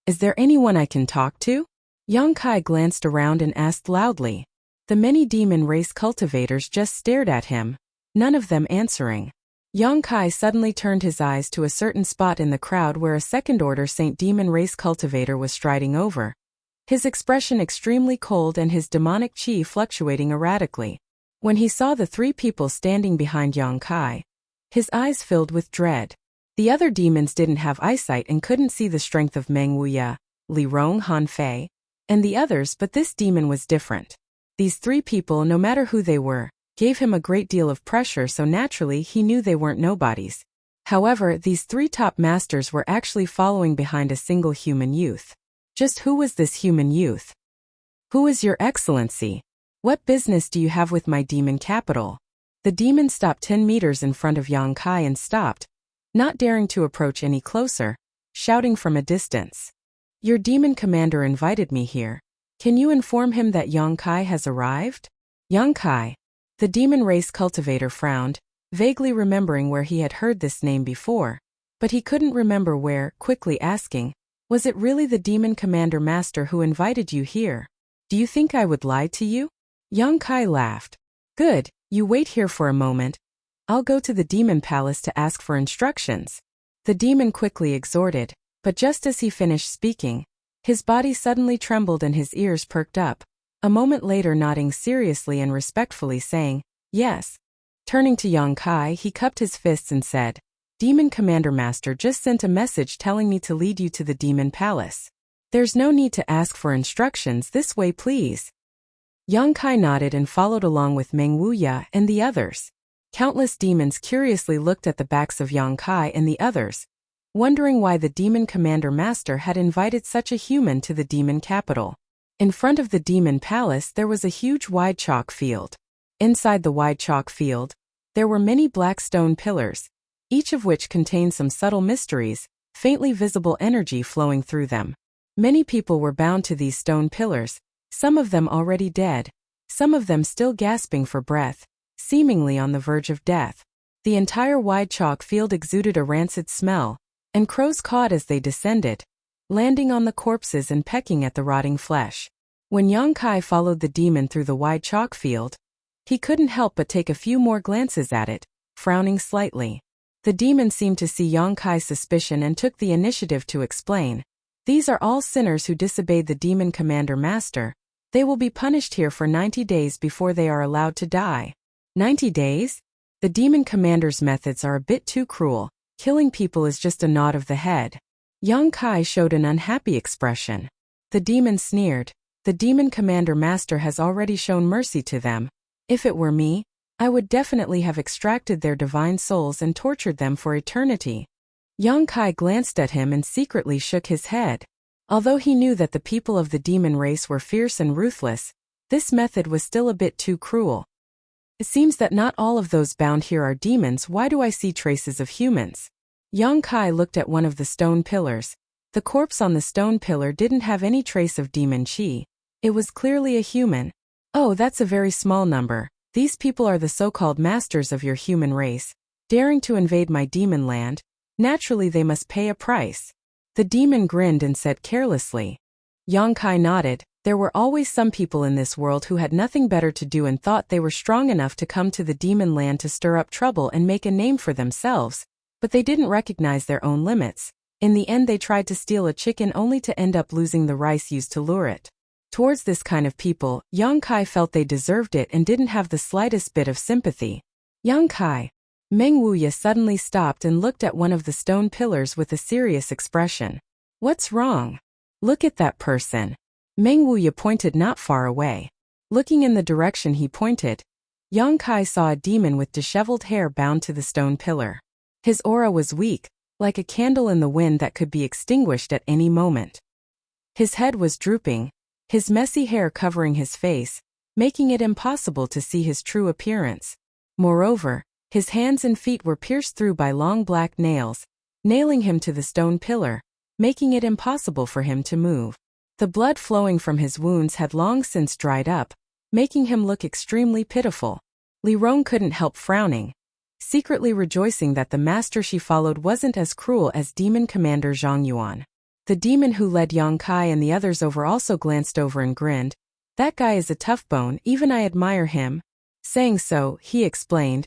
Is there anyone I can talk to? Yang Kai glanced around and asked loudly. The many demon race cultivators just stared at him, none of them answering. Yang Kai suddenly turned his eyes to a certain spot in the crowd where a second-order Saint Demon race cultivator was striding over, his expression extremely cold and his demonic chi fluctuating erratically. When he saw the 3 people standing behind Yang Kai, his eyes filled with dread. The other demons didn't have eyesight and couldn't see the strength of Meng Wuya, Li Rong Han Fei, and the others, but this demon was different. These 3 people, no matter who they were, gave him a great deal of pressure, so naturally he knew they weren't nobodies. However, these 3 top masters were actually following behind a single human youth. Just who was this human youth? Who is your excellency? What business do you have with my demon capital? The demon stopped 10 meters in front of Yang Kai and stopped, not daring to approach any closer, shouting from a distance. Your demon commander invited me here. Can you inform him that Yang Kai has arrived? Yang Kai. The demon race cultivator frowned, vaguely remembering where he had heard this name before, but he couldn't remember where, quickly asking, was it really the demon commander master who invited you here? Do you think I would lie to you? Yang Kai laughed. Good, you wait here for a moment. I'll go to the demon palace to ask for instructions. The demon quickly exhorted, but just as he finished speaking, his body suddenly trembled and his ears perked up, a moment later nodding seriously and respectfully saying, yes. Turning to Yang Kai, he cupped his fists and said, Demon Commander Master just sent a message telling me to lead you to the demon palace. There's no need to ask for instructions, this way please. Yang Kai nodded and followed along with Meng Wuya and the others. Countless demons curiously looked at the backs of Yang Kai and the others, wondering why the Demon Commander Master had invited such a human to the demon capital. In front of the demon palace there was a huge wide chalk field. Inside the wide chalk field, there were many black stone pillars, each of which contained some subtle mysteries, faintly visible energy flowing through them. Many people were bound to these stone pillars, some of them already dead, some of them still gasping for breath, seemingly on the verge of death. The entire wide chalk field exuded a rancid smell, and crows cawed as they descended, landing on the corpses and pecking at the rotting flesh. When Yang Kai followed the demon through the wide chalk field, he couldn't help but take a few more glances at it, frowning slightly. The demon seemed to see Yang Kai's suspicion and took the initiative to explain. These are all sinners who disobeyed the Demon Commander Master. They will be punished here for 90 days before they are allowed to die. 90 days? The demon commander's methods are a bit too cruel. Killing people is just a nod of the head. Yang Kai showed an unhappy expression. The demon sneered. The demon commander master has already shown mercy to them. If it were me, I would definitely have extracted their divine souls and tortured them for eternity. Yang Kai glanced at him and secretly shook his head. Although he knew that the people of the demon race were fierce and ruthless, this method was still a bit too cruel. It seems that not all of those bound here are demons. Why do I see traces of humans? Yang Kai looked at one of the stone pillars. The corpse on the stone pillar didn't have any trace of demon chi. It was clearly a human. Oh, that's a very small number. These people are the so-called masters of your human race, daring to invade my demon land. Naturally they must pay a price. The demon grinned and said carelessly. Yang Kai nodded. There were always some people in this world who had nothing better to do and thought they were strong enough to come to the demon land to stir up trouble and make a name for themselves, but they didn't recognize their own limits. In the end they tried to steal a chicken only to end up losing the rice used to lure it. Towards this kind of people, Yang Kai felt they deserved it and didn't have the slightest bit of sympathy. Yang Kai. Meng Wuya suddenly stopped and looked at one of the stone pillars with a serious expression. What's wrong? Look at that person. Meng Wuya pointed not far away. Looking in the direction he pointed, Yang Kai saw a demon with disheveled hair bound to the stone pillar. His aura was weak, like a candle in the wind that could be extinguished at any moment. His head was drooping, his messy hair covering his face, making it impossible to see his true appearance. Moreover, his hands and feet were pierced through by long black nails, nailing him to the stone pillar, making it impossible for him to move. The blood flowing from his wounds had long since dried up, making him look extremely pitiful. Li Rong couldn't help frowning, secretly rejoicing that the master she followed wasn't as cruel as Demon Commander Zhang Yuan. The demon who led Yang Kai and the others over also glanced over and grinned. That guy is a tough bone, even I admire him. Saying so, he explained.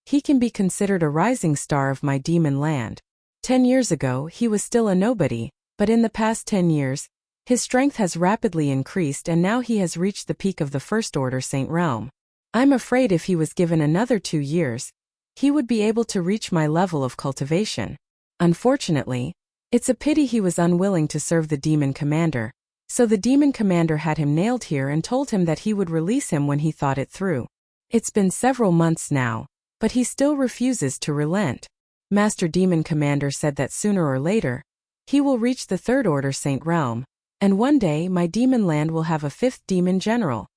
He can be considered a rising star of my demon land. 10 years ago, he was still a nobody, but in the past 10 years, his strength has rapidly increased and now he has reached the peak of the First Order Saint Realm. I'm afraid if he was given another 2 years, he would be able to reach my level of cultivation. Unfortunately, it's a pity he was unwilling to serve the demon commander, so the demon commander had him nailed here and told him that he would release him when he thought it through. It's been several months now, but he still refuses to relent. Master Demon Commander said that sooner or later, he will reach the Third Order Saint Realm, and one day my demon land will have a 5th demon general.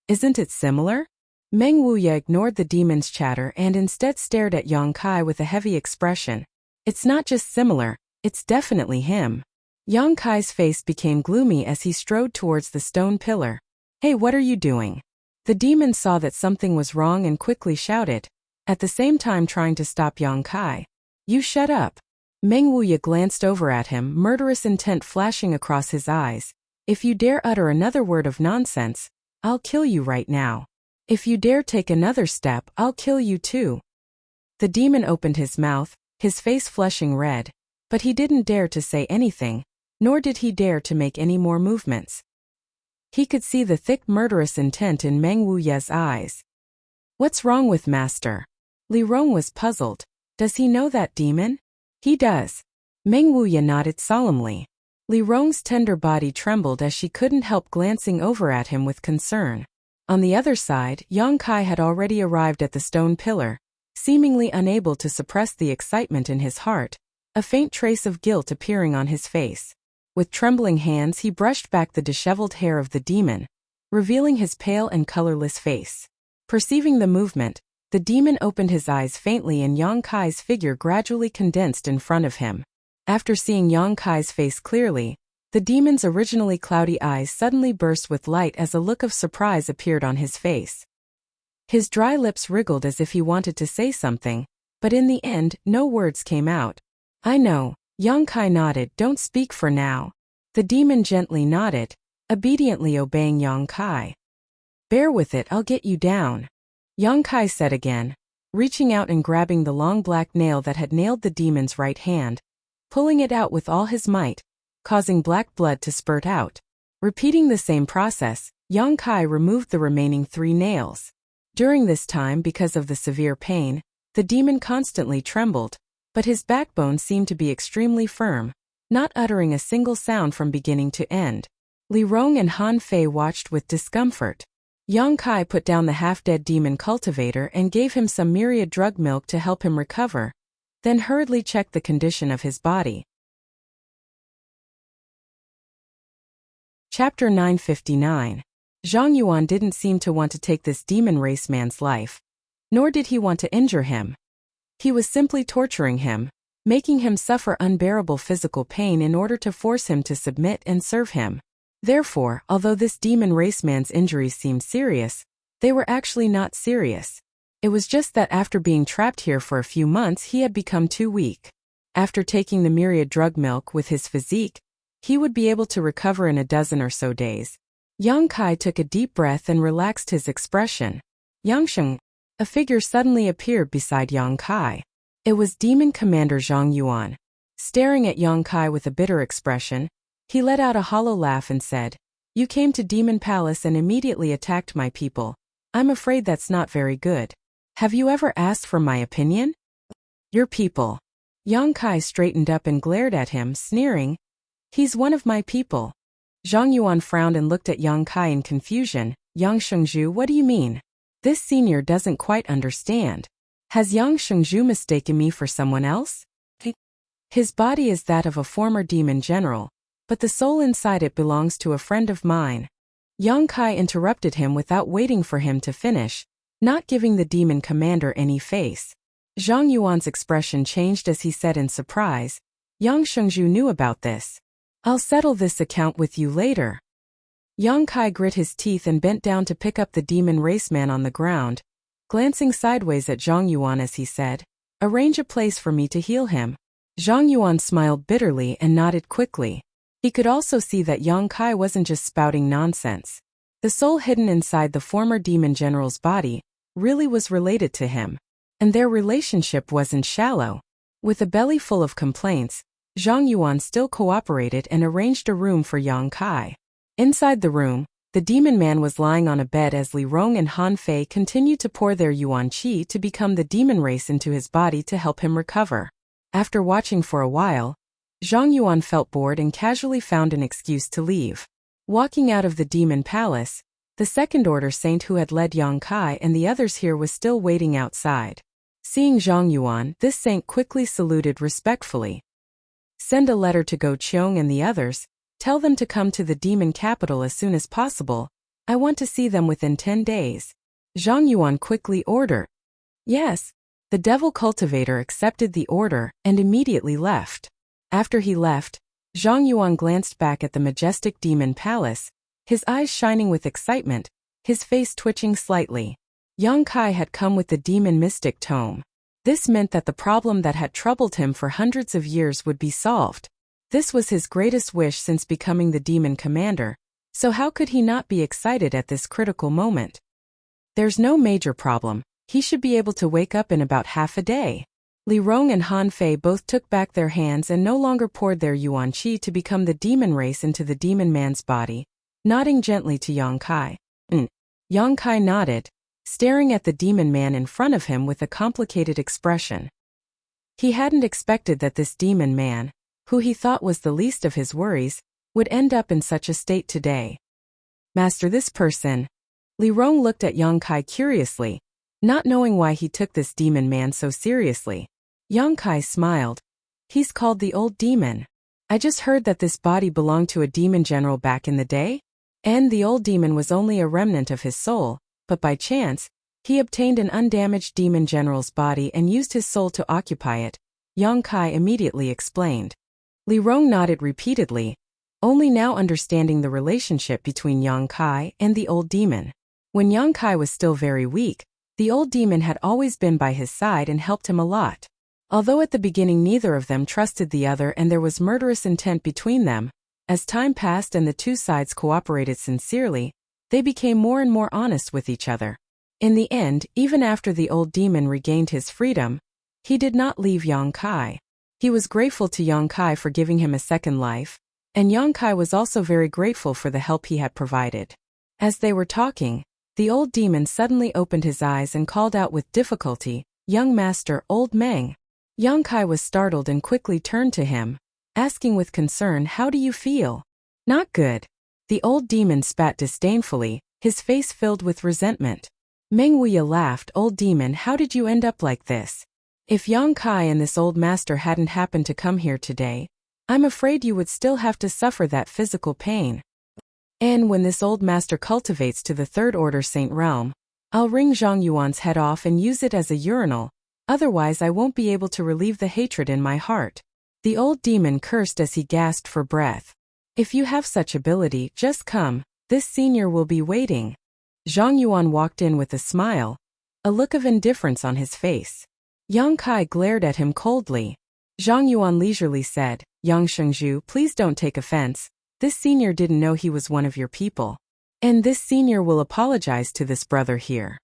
Isn't it similar? Meng Wuya ignored the demon's chatter and instead stared at Yang Kai with a heavy expression. It's not just similar, it's definitely him. Yang Kai's face became gloomy as he strode towards the stone pillar. Hey, what are you doing? The demon saw that something was wrong and quickly shouted, at the same time trying to stop Yang Kai. You shut up. Meng Wuya glanced over at him, murderous intent flashing across his eyes. If you dare utter another word of nonsense, I'll kill you right now. If you dare take another step, I'll kill you too. The demon opened his mouth, his face flushing red, but he didn't dare to say anything, nor did he dare to make any more movements. He could see the thick murderous intent in Meng Wuya's eyes. What's wrong with Master? Li Rong was puzzled. Does he know that demon? He does. Meng Wuya nodded solemnly. Li Rong's tender body trembled as she couldn't help glancing over at him with concern. On the other side, Yang Kai had already arrived at the stone pillar, seemingly unable to suppress the excitement in his heart, a faint trace of guilt appearing on his face. With trembling hands he brushed back the disheveled hair of the demon, revealing his pale and colorless face. Perceiving the movement, the demon opened his eyes faintly and Yang Kai's figure gradually condensed in front of him. After seeing Yang Kai's face clearly, the demon's originally cloudy eyes suddenly burst with light as a look of surprise appeared on his face. His dry lips wriggled as if he wanted to say something, but in the end, no words came out. I know, Yang Kai nodded, don't speak for now. The demon gently nodded, obediently obeying Yang Kai. Bear with it, I'll get you down. Yang Kai said again, reaching out and grabbing the long black nail that had nailed the demon's right hand, pulling it out with all his might, causing black blood to spurt out. Repeating the same process, Yang Kai removed the remaining 3 nails. During this time, because of the severe pain, the demon constantly trembled, but his backbone seemed to be extremely firm, not uttering a single sound from beginning to end. Li Rong and Han Fei watched with discomfort. Yang Kai put down the half-dead demon cultivator and gave him some myriad drug milk to help him recover, then hurriedly checked the condition of his body. Chapter 959. Zhang Yuan didn't seem to want to take this demon race man's life. Nor did he want to injure him. He was simply torturing him, making him suffer unbearable physical pain in order to force him to submit and serve him. Therefore, although this demon race man's injuries seemed serious, they were actually not serious. It was just that after being trapped here for a few months he had become too weak. After taking the myriad drug milk with his physique, he would be able to recover in a dozen or so days. Yang Kai took a deep breath and relaxed his expression. Yangsheng, a figure suddenly appeared beside Yang Kai. It was Demon Commander Zhang Yuan. Staring at Yang Kai with a bitter expression, he let out a hollow laugh and said, "You came to Demon Palace and immediately attacked my people. I'm afraid that's not very good. Have you ever asked for my opinion?" "Your people." Yang Kai straightened up and glared at him, sneering. "He's one of my people." Zhang Yuan frowned and looked at Yang Kai in confusion. "Yang Shengzhu, what do you mean? This senior doesn't quite understand. Has Yang Shengzhu mistaken me for someone else? His body is that of a former demon general, but the soul inside it belongs to a friend of mine." Yang Kai interrupted him without waiting for him to finish, not giving the demon commander any face. Zhang Yuan's expression changed as he said in surprise, "Yang Shengzhu knew about this. I'll settle this account with you later." Yang Kai grit his teeth and bent down to pick up the demon raceman on the ground, glancing sideways at Zhang Yuan as he said, "Arrange a place for me to heal him." Zhang Yuan smiled bitterly and nodded quickly. He could also see that Yang Kai wasn't just spouting nonsense. The soul hidden inside the former demon general's body really was related to him, and their relationship wasn't shallow. With a belly full of complaints, Zhang Yuan still cooperated and arranged a room for Yang Kai. Inside the room, the demon man was lying on a bed as Li Rong and Han Fei continued to pour their yuan qi to become the demon race into his body to help him recover. After watching for a while, Zhang Yuan felt bored and casually found an excuse to leave. Walking out of the demon palace, the second-order saint who had led Yang Kai and the others here was still waiting outside. Seeing Zhang Yuan, this saint quickly saluted respectfully. "Send a letter to Go Qiong and the others. Tell them to come to the demon capital as soon as possible. I want to see them within 10 days. Zhang Yuan quickly ordered. Yes. The devil cultivator accepted the order and immediately left. After he left, Zhang Yuan glanced back at the majestic demon palace, his eyes shining with excitement, his face twitching slightly. Yang Kai had come with the demon mystic tome. This meant that the problem that had troubled him for hundreds of years would be solved. This was his greatest wish since becoming the demon commander, so how could he not be excited at this critical moment? There's no major problem. He should be able to wake up in about half a day. Li Rong and Han Fei both took back their hands and no longer poured their yuan qi to become the demon race into the demon man's body, nodding gently to Yang Kai. Yang Kai nodded, staring at the demon man in front of him with a complicated expression. He hadn't expected that this demon man, who he thought was the least of his worries, would end up in such a state today. "Master, this person." Li Rong looked at Yang Kai curiously, not knowing why he took this demon man so seriously. Yang Kai smiled. "He's called the Old Demon. I just heard that this body belonged to a demon general back in the day, and the old demon was only a remnant of his soul, but by chance, he obtained an undamaged demon general's body and used his soul to occupy it," Yang Kai immediately explained. Li Rong nodded repeatedly, only now understanding the relationship between Yang Kai and the old demon. When Yang Kai was still very weak, the old demon had always been by his side and helped him a lot. Although at the beginning neither of them trusted the other and there was murderous intent between them, as time passed and the two sides cooperated sincerely, they became more and more honest with each other. In the end, even after the old demon regained his freedom, he did not leave Yang Kai. He was grateful to Yang Kai for giving him a second life, and Yang Kai was also very grateful for the help he had provided. As they were talking, The old demon suddenly opened his eyes and called out with difficulty, "Young master, old Meng." Yang Kai was startled and quickly turned to him, asking with concern, "How do you feel?" "Not good." The old demon spat disdainfully, his face filled with resentment. Meng Wuya laughed, "Old demon, how did you end up like this? If Yang Kai and this old master hadn't happened to come here today, I'm afraid you would still have to suffer that physical pain. And when this old master cultivates to the third order saint realm, I'll wring Zhang Yuan's head off and use it as a urinal, otherwise I won't be able to relieve the hatred in my heart." The old demon cursed as he gasped for breath. "If you have such ability, just come, this senior will be waiting." Zhang Yuan walked in with a smile, a look of indifference on his face. Yang Kai glared at him coldly. Zhang Yuan leisurely said, "Yang Shengzhu, please don't take offense. This senior didn't know he was one of your people. And this senior will apologize to this brother here."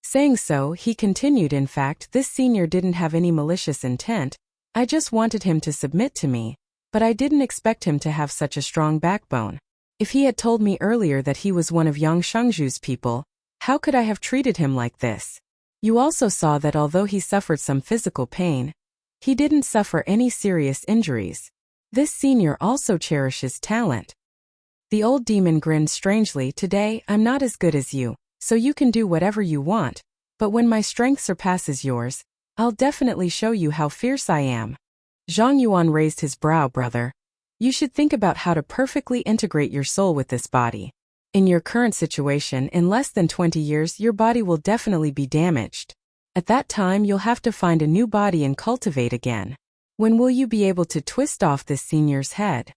Saying so, he continued, "In fact, this senior didn't have any malicious intent. I just wanted him to submit to me, but I didn't expect him to have such a strong backbone. If he had told me earlier that he was one of Yang Shengzhu's people, how could I have treated him like this? You also saw that although he suffered some physical pain, he didn't suffer any serious injuries. This senior also cherishes talent." The old demon grinned strangely. "Today, I'm not as good as you, so you can do whatever you want, but when my strength surpasses yours, I'll definitely show you how fierce I am." Zhang Yuan raised his brow. "Brother, you should think about how to perfectly integrate your soul with this body. In your current situation, in less than 20 years, your body will definitely be damaged. At that time, you'll have to find a new body and cultivate again. When will you be able to twist off this senior's head?"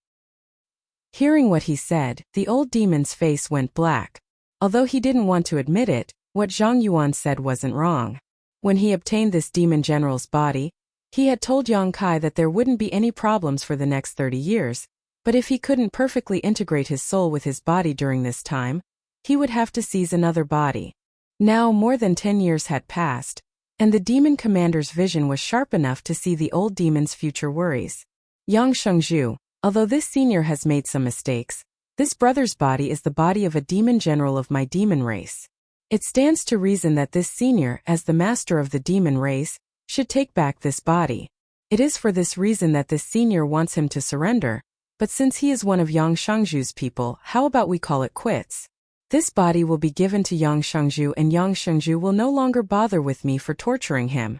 Hearing what he said, the old demon's face went black. Although he didn't want to admit it, what Zhang Yuan said wasn't wrong. When he obtained this demon general's body, he had told Yang Kai that there wouldn't be any problems for the next 30 years, but if he couldn't perfectly integrate his soul with his body during this time, he would have to seize another body. Now more than 10 years had passed, and the demon commander's vision was sharp enough to see the old demon's future worries. "Yang Shengzhu, although this senior has made some mistakes, this brother's body is the body of a demon general of my demon race. It stands to reason that this senior, as the master of the demon race, should take back this body. It is for this reason that this senior wants him to surrender, but since he is one of Yang Shengzhu's people, how about we call it quits? This body will be given to Yang Shengzhu and Yang Shengzhu will no longer bother with me for torturing him."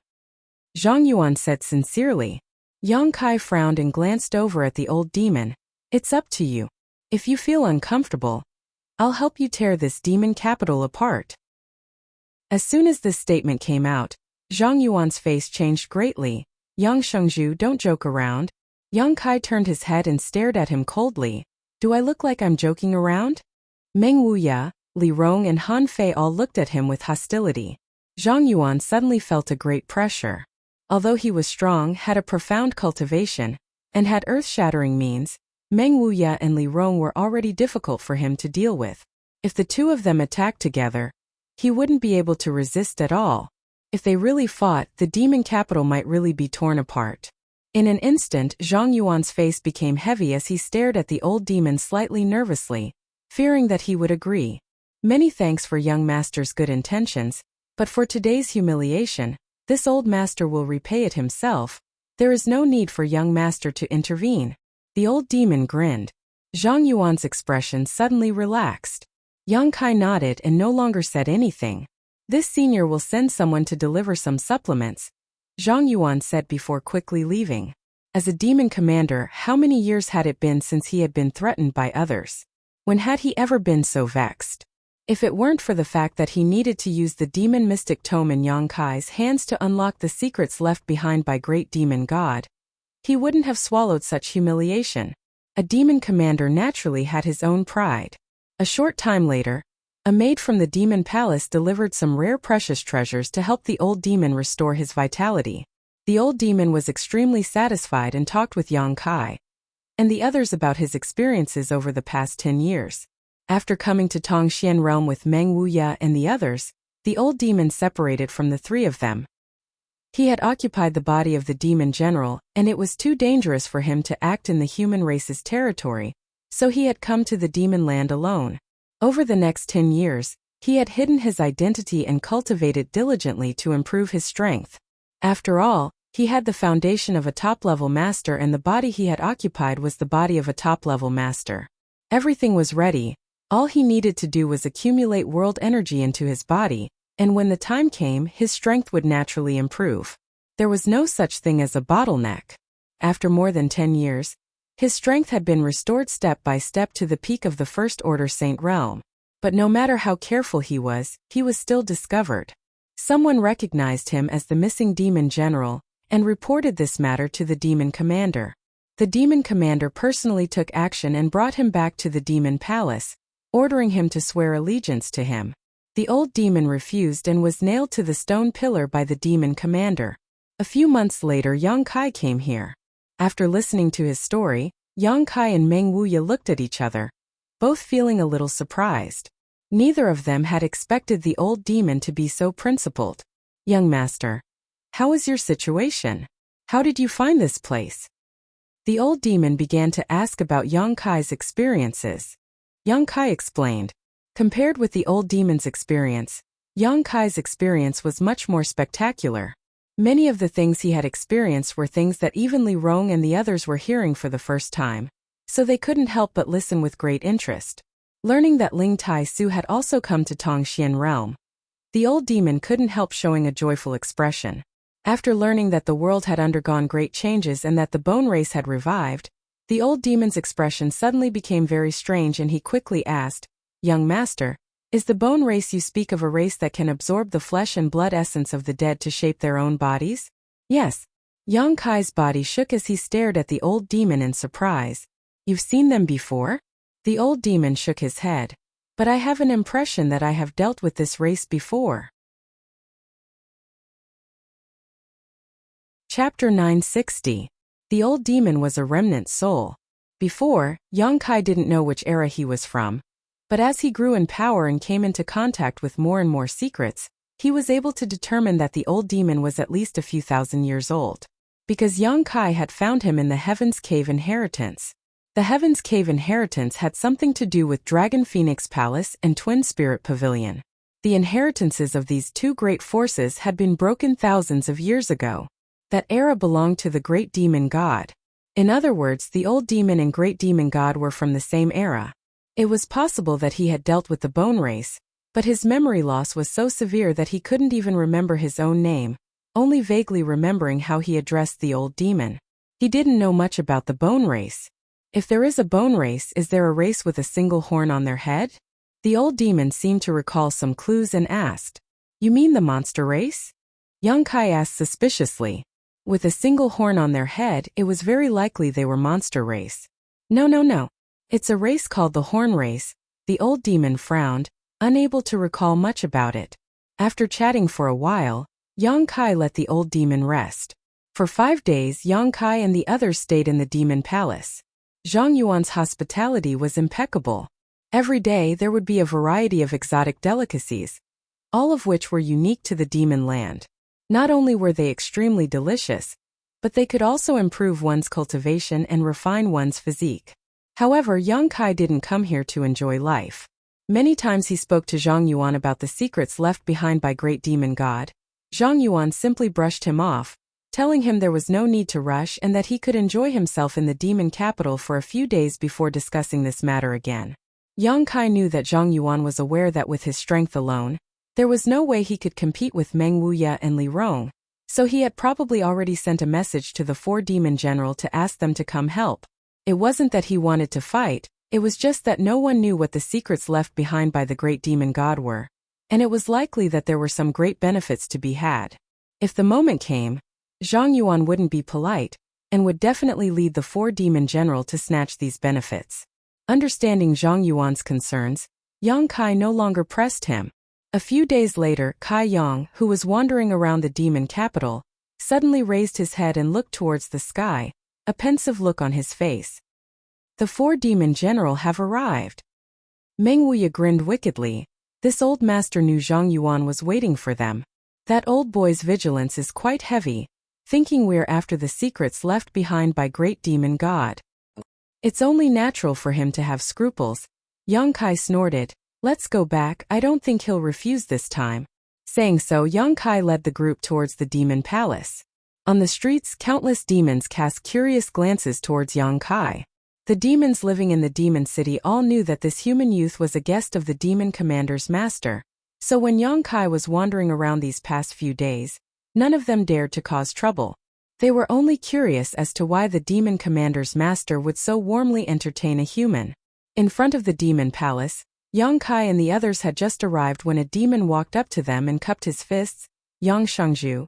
Zhang Yuan said sincerely. Yang Kai frowned and glanced over at the old demon. "It's up to you. If you feel uncomfortable, I'll help you tear this demon capital apart." As soon as this statement came out, Zhang Yuan's face changed greatly. "Yang Shengzhu, don't joke around." Yang Kai turned his head and stared at him coldly. "Do I look like I'm joking around?" Meng Wuya, Li Rong and Han Fei all looked at him with hostility. Zhang Yuan suddenly felt a great pressure. Although he was strong, had a profound cultivation, and had earth-shattering means, Meng Wuya and Li Rong were already difficult for him to deal with. If the two of them attacked together, he wouldn't be able to resist at all. If they really fought, the demon capital might really be torn apart. In an instant, Zhang Yuan's face became heavy as he stared at the old demon slightly nervously, fearing that he would agree. "Many thanks for young master's good intentions, but for today's humiliation, this old master will repay it himself. There is no need for young master to intervene." The old demon grinned. Zhang Yuan's expression suddenly relaxed. Yang Kai nodded and no longer said anything. "This senior will send someone to deliver some supplements," Zhang Yuan said before quickly leaving. As a demon commander, how many years had it been since he had been threatened by others? When had he ever been so vexed? If it weren't for the fact that he needed to use the demon mystic tome in Yang Kai's hands to unlock the secrets left behind by Great Demon God, he wouldn't have swallowed such humiliation. A demon commander naturally had his own pride. A short time later, a maid from the demon palace delivered some rare precious treasures to help the old demon restore his vitality. The old demon was extremely satisfied and talked with Yang Kai and the others about his experiences over the past 10 years. After coming to Tongxian realm with Meng Wuya and the others, the old demon separated from the three of them. He had occupied the body of the demon general, and it was too dangerous for him to act in the human race's territory, so he had come to the demon land alone. Over the next 10 years, He had hidden his identity and cultivated diligently to improve his strength. After all, he had the foundation of a top-level master, and the body he had occupied was the body of a top-level master. Everything was ready. All he needed to do was accumulate world energy into his body, and when the time came, his strength would naturally improve. There was no such thing as a bottleneck. After more than 10 years, his strength had been restored step by step to the peak of the First Order Saint realm. But no matter how careful he was still discovered. Someone recognized him as the missing demon general, and reported this matter to the demon commander. The demon commander personally took action and brought him back to the demon palace, ordering him to swear allegiance to him. The old demon refused and was nailed to the stone pillar by the demon commander. A few months later, Yang Kai came here. After listening to his story, Yang Kai and Meng Wuya looked at each other, both feeling a little surprised. Neither of them had expected the old demon to be so principled. "Young master, how is your situation? How did you find this place?" The old demon began to ask about Yang Kai's experiences. Yang Kai explained. Compared with the old demon's experience, Yang Kai's experience was much more spectacular. Many of the things he had experienced were things that even Li Rong and the others were hearing for the first time, so they couldn't help but listen with great interest. Learning that Ling Tai Su had also come to Tongxian realm, the old demon couldn't help showing a joyful expression. After learning that the world had undergone great changes and that the bone race had revived, the old demon's expression suddenly became very strange, and he quickly asked, "Young master, is the bone race you speak of a race that can absorb the flesh and blood essence of the dead to shape their own bodies?" "Yes." Yang Kai's body shook as he stared at the old demon in surprise. "You've seen them before?" The old demon shook his head. "But I have an impression that I have dealt with this race before." Chapter 960. The old demon was a remnant soul. Before, Yang Kai didn't know which era he was from. But as he grew in power and came into contact with more and more secrets, he was able to determine that the old demon was at least a few thousand years old. Because Yang Kai had found him in the Heaven's Cave inheritance. The Heaven's Cave inheritance had something to do with Dragon Phoenix Palace and Twin Spirit Pavilion. The inheritances of these two great forces had been broken thousands of years ago. That era belonged to the Great Demon God. In other words, the old demon and Great Demon God were from the same era. It was possible that he had dealt with the bone race, but his memory loss was so severe that he couldn't even remember his own name, only vaguely remembering how he addressed the old demon. He didn't know much about the bone race. If there is a bone race, is there a race with a single horn on their head? The old demon seemed to recall some clues and asked, "You mean the monster race?" Yang Kai asked suspiciously. With a single horn on their head, it was very likely they were monster race. No. It's a race called the horn race." The old demon frowned, unable to recall much about it. After chatting for a while, Yang Kai let the old demon rest. For 5 days, Yang Kai and the others stayed in the demon palace. Zhang Yuan's hospitality was impeccable. Every day there would be a variety of exotic delicacies, all of which were unique to the demon land. Not only were they extremely delicious, but they could also improve one's cultivation and refine one's physique. However, Yang Kai didn't come here to enjoy life. Many times he spoke to Zhang Yuan about the secrets left behind by Great Demon God. Zhang Yuan simply brushed him off, telling him there was no need to rush and that he could enjoy himself in the demon capital for a few days before discussing this matter again. Yang Kai knew that Zhang Yuan was aware that with his strength alone, there was no way he could compete with Meng Wuya and Li Rong, so he had probably already sent a message to the 4 demon general to ask them to come help. It wasn't that he wanted to fight, it was just that no one knew what the secrets left behind by the Great Demon God were, and it was likely that there were some great benefits to be had. If the moment came, Zhang Yuan wouldn't be polite, and would definitely lead the 4 demon general to snatch these benefits. Understanding Zhang Yuan's concerns, Yang Kai no longer pressed him. A few days later, Kai Yang, who was wandering around the demon capital, suddenly raised his head and looked towards the sky, a pensive look on his face. "The 4 demon general have arrived." Meng Wuya grinned wickedly. This old master knew Zhang Yuan was waiting for them. That old boy's vigilance is quite heavy, thinking we're after the secrets left behind by Great Demon God. It's only natural for him to have scruples. Yang Kai snorted. Let's go back, I don't think he'll refuse this time. Saying so, Yang Kai led the group towards the demon palace. On the streets, countless demons cast curious glances towards Yang Kai. The demons living in the demon city all knew that this human youth was a guest of the demon commander's master. So when Yang Kai was wandering around these past few days, none of them dared to cause trouble. They were only curious as to why the demon commander's master would so warmly entertain a human. In front of the demon palace, Yang Kai and the others had just arrived when a demon walked up to them and cupped his fists. Yang Shengzhu,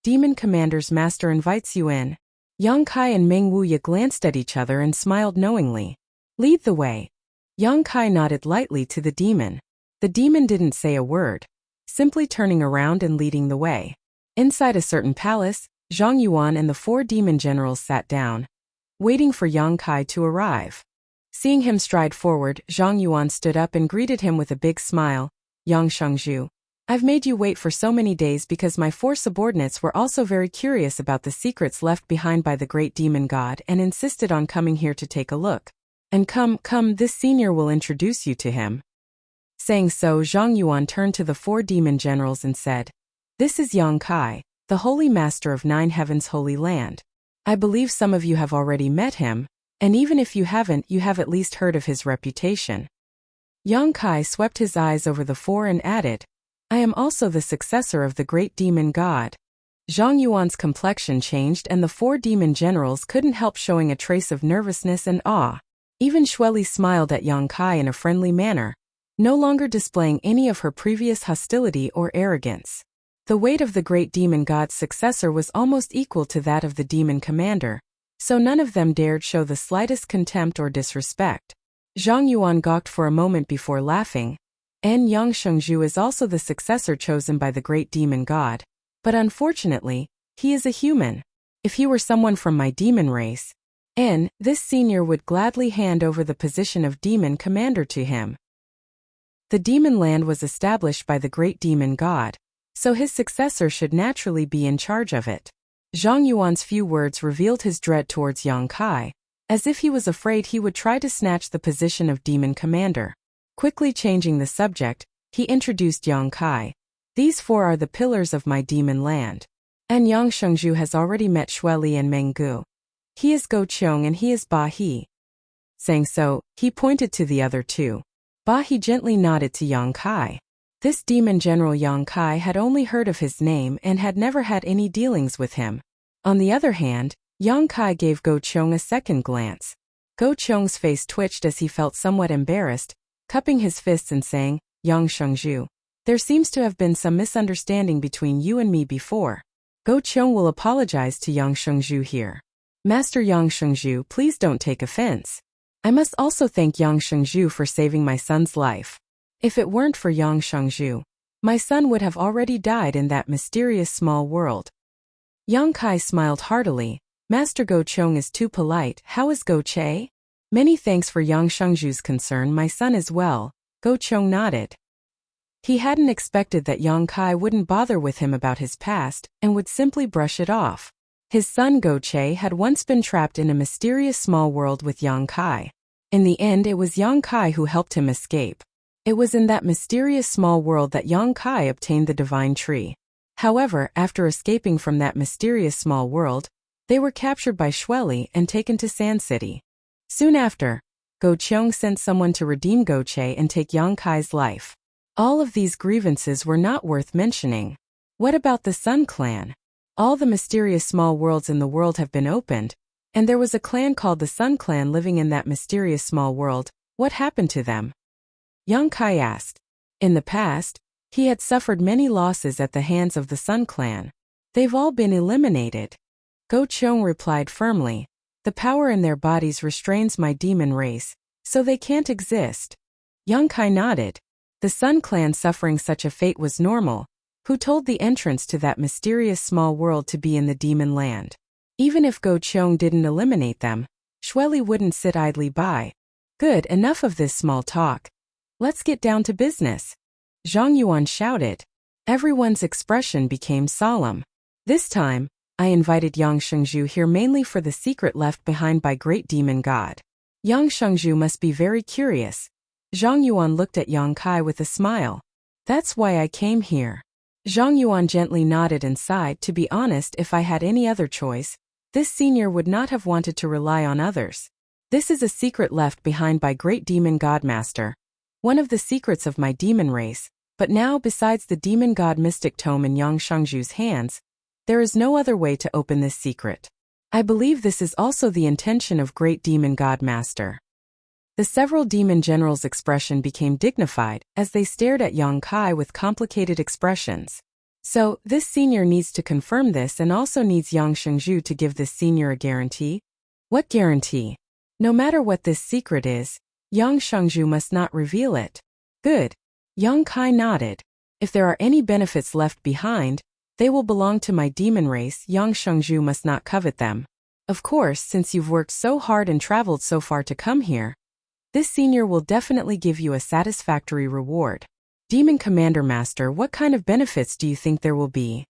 demon commander's master invites you in. Yang Kai and Meng Wuya glanced at each other and smiled knowingly. Lead the way. Yang Kai nodded lightly to the demon. The demon didn't say a word, simply turning around and leading the way. Inside a certain palace, Zhang Yuan and the 4 demon generals sat down, waiting for Yang Kai to arrive. Seeing him stride forward, Zhang Yuan stood up and greeted him with a big smile. Yang Shengzhu, I've made you wait for so many days because my 4 subordinates were also very curious about the secrets left behind by the great demon god and insisted on coming here to take a look. And come, this senior will introduce you to him. Saying so, Zhang Yuan turned to the 4 demon generals and said, This is Yang Kai, the holy master of 9 heavens' holy land. I believe some of you have already met him, and even if you haven't, you have at least heard of his reputation. Yang Kai swept his eyes over the 4 and added, I am also the successor of the great demon god. Zhang Yuan's complexion changed and the 4 demon generals couldn't help showing a trace of nervousness and awe. Even Xueli smiled at Yang Kai in a friendly manner, no longer displaying any of her previous hostility or arrogance. The weight of the great demon god's successor was almost equal to that of the demon commander, so none of them dared show the slightest contempt or disrespect. Zhang Yuan gawked for a moment before laughing. Yang Shengzhu is also the successor chosen by the great demon god, but unfortunately, he is a human. If he were someone from my demon race, this senior would gladly hand over the position of demon commander to him. The demon land was established by the great demon god, so his successor should naturally be in charge of it. Zhang Yuan's few words revealed his dread towards Yang Kai, as if he was afraid he would try to snatch the position of demon commander. Quickly changing the subject, he introduced Yang Kai. These 4 are the pillars of my demon land. And Yang Shengzhu has already met Xueli and Meng Gu. He is Go Qiong and he is Ba He. Saying so, he pointed to the other 2. Ba He gently nodded to Yang Kai. This demon general Yang Kai had only heard of his name and had never had any dealings with him. On the other hand, Yang Kai gave Go Qiong a second glance. Go Qiong's face twitched as he felt somewhat embarrassed, cupping his fists and saying, Yang Shengzhu, there seems to have been some misunderstanding between you and me before. Go Qiong will apologize to Yang Shengzhu here. Master Yang Shengzhu, please don't take offense. I must also thank Yang Shengzhu for saving my son's life. If it weren't for Yang Shengzhu, my son would have already died in that mysterious small world. Yang Kai smiled heartily. Master Go Qiong is too polite. How is Go Che? Many thanks for Yang Shengzhu's concern, my son as well. Go Qiong nodded. He hadn't expected that Yang Kai wouldn't bother with him about his past and would simply brush it off. His son Go Che had once been trapped in a mysterious small world with Yang Kai. In the end, it was Yang Kai who helped him escape. It was in that mysterious small world that Yang Kai obtained the divine tree. However, after escaping from that mysterious small world, they were captured by Xueli and taken to Sand City. Soon after, Go Qiong sent someone to redeem Go Che and take Yang Kai's life. All of these grievances were not worth mentioning. What about the Sun Clan? All the mysterious small worlds in the world have been opened, and there was a clan called the Sun Clan living in that mysterious small world. What happened to them? Yang Kai asked. In the past, he had suffered many losses at the hands of the Sun Clan. They've all been eliminated. Go Qiong replied firmly. The power in their bodies restrains my demon race, so they can't exist. Yang Kai nodded. The Sun Clan suffering such a fate was normal. Who told the entrance to that mysterious small world to be in the demon land? Even if Go Qiong didn't eliminate them, Xueli wouldn't sit idly by. Good, enough of this small talk. Let's get down to business. Zhang Yuan shouted. Everyone's expression became solemn. This time, I invited Yang Shengzhu here mainly for the secret left behind by great demon god. Yang Shengzhu must be very curious. Zhang Yuan looked at Yang Kai with a smile. That's why I came here. Zhang Yuan gently nodded and sighed. To be honest, if I had any other choice, this senior would not have wanted to rely on others. This is a secret left behind by Great Demon Godmaster. One of the secrets of my demon race, but now besides the Demon God Mystic Tome in Yang Shangzhu's hands, there is no other way to open this secret. I believe this is also the intention of Great Demon Godmaster. The several demon generals' expression became dignified as they stared at Yang Kai with complicated expressions. So, this senior needs to confirm this and also needs Yang Shangzhu to give this senior a guarantee? What guarantee? No matter what this secret is, Yang Shangzhu must not reveal it. Good. Yang Kai nodded. If there are any benefits left behind, they will belong to my demon race. Yang Shangzhu must not covet them. Of course, since you've worked so hard and traveled so far to come here, this senior will definitely give you a satisfactory reward. Demon Commander Master, what kind of benefits do you think there will be?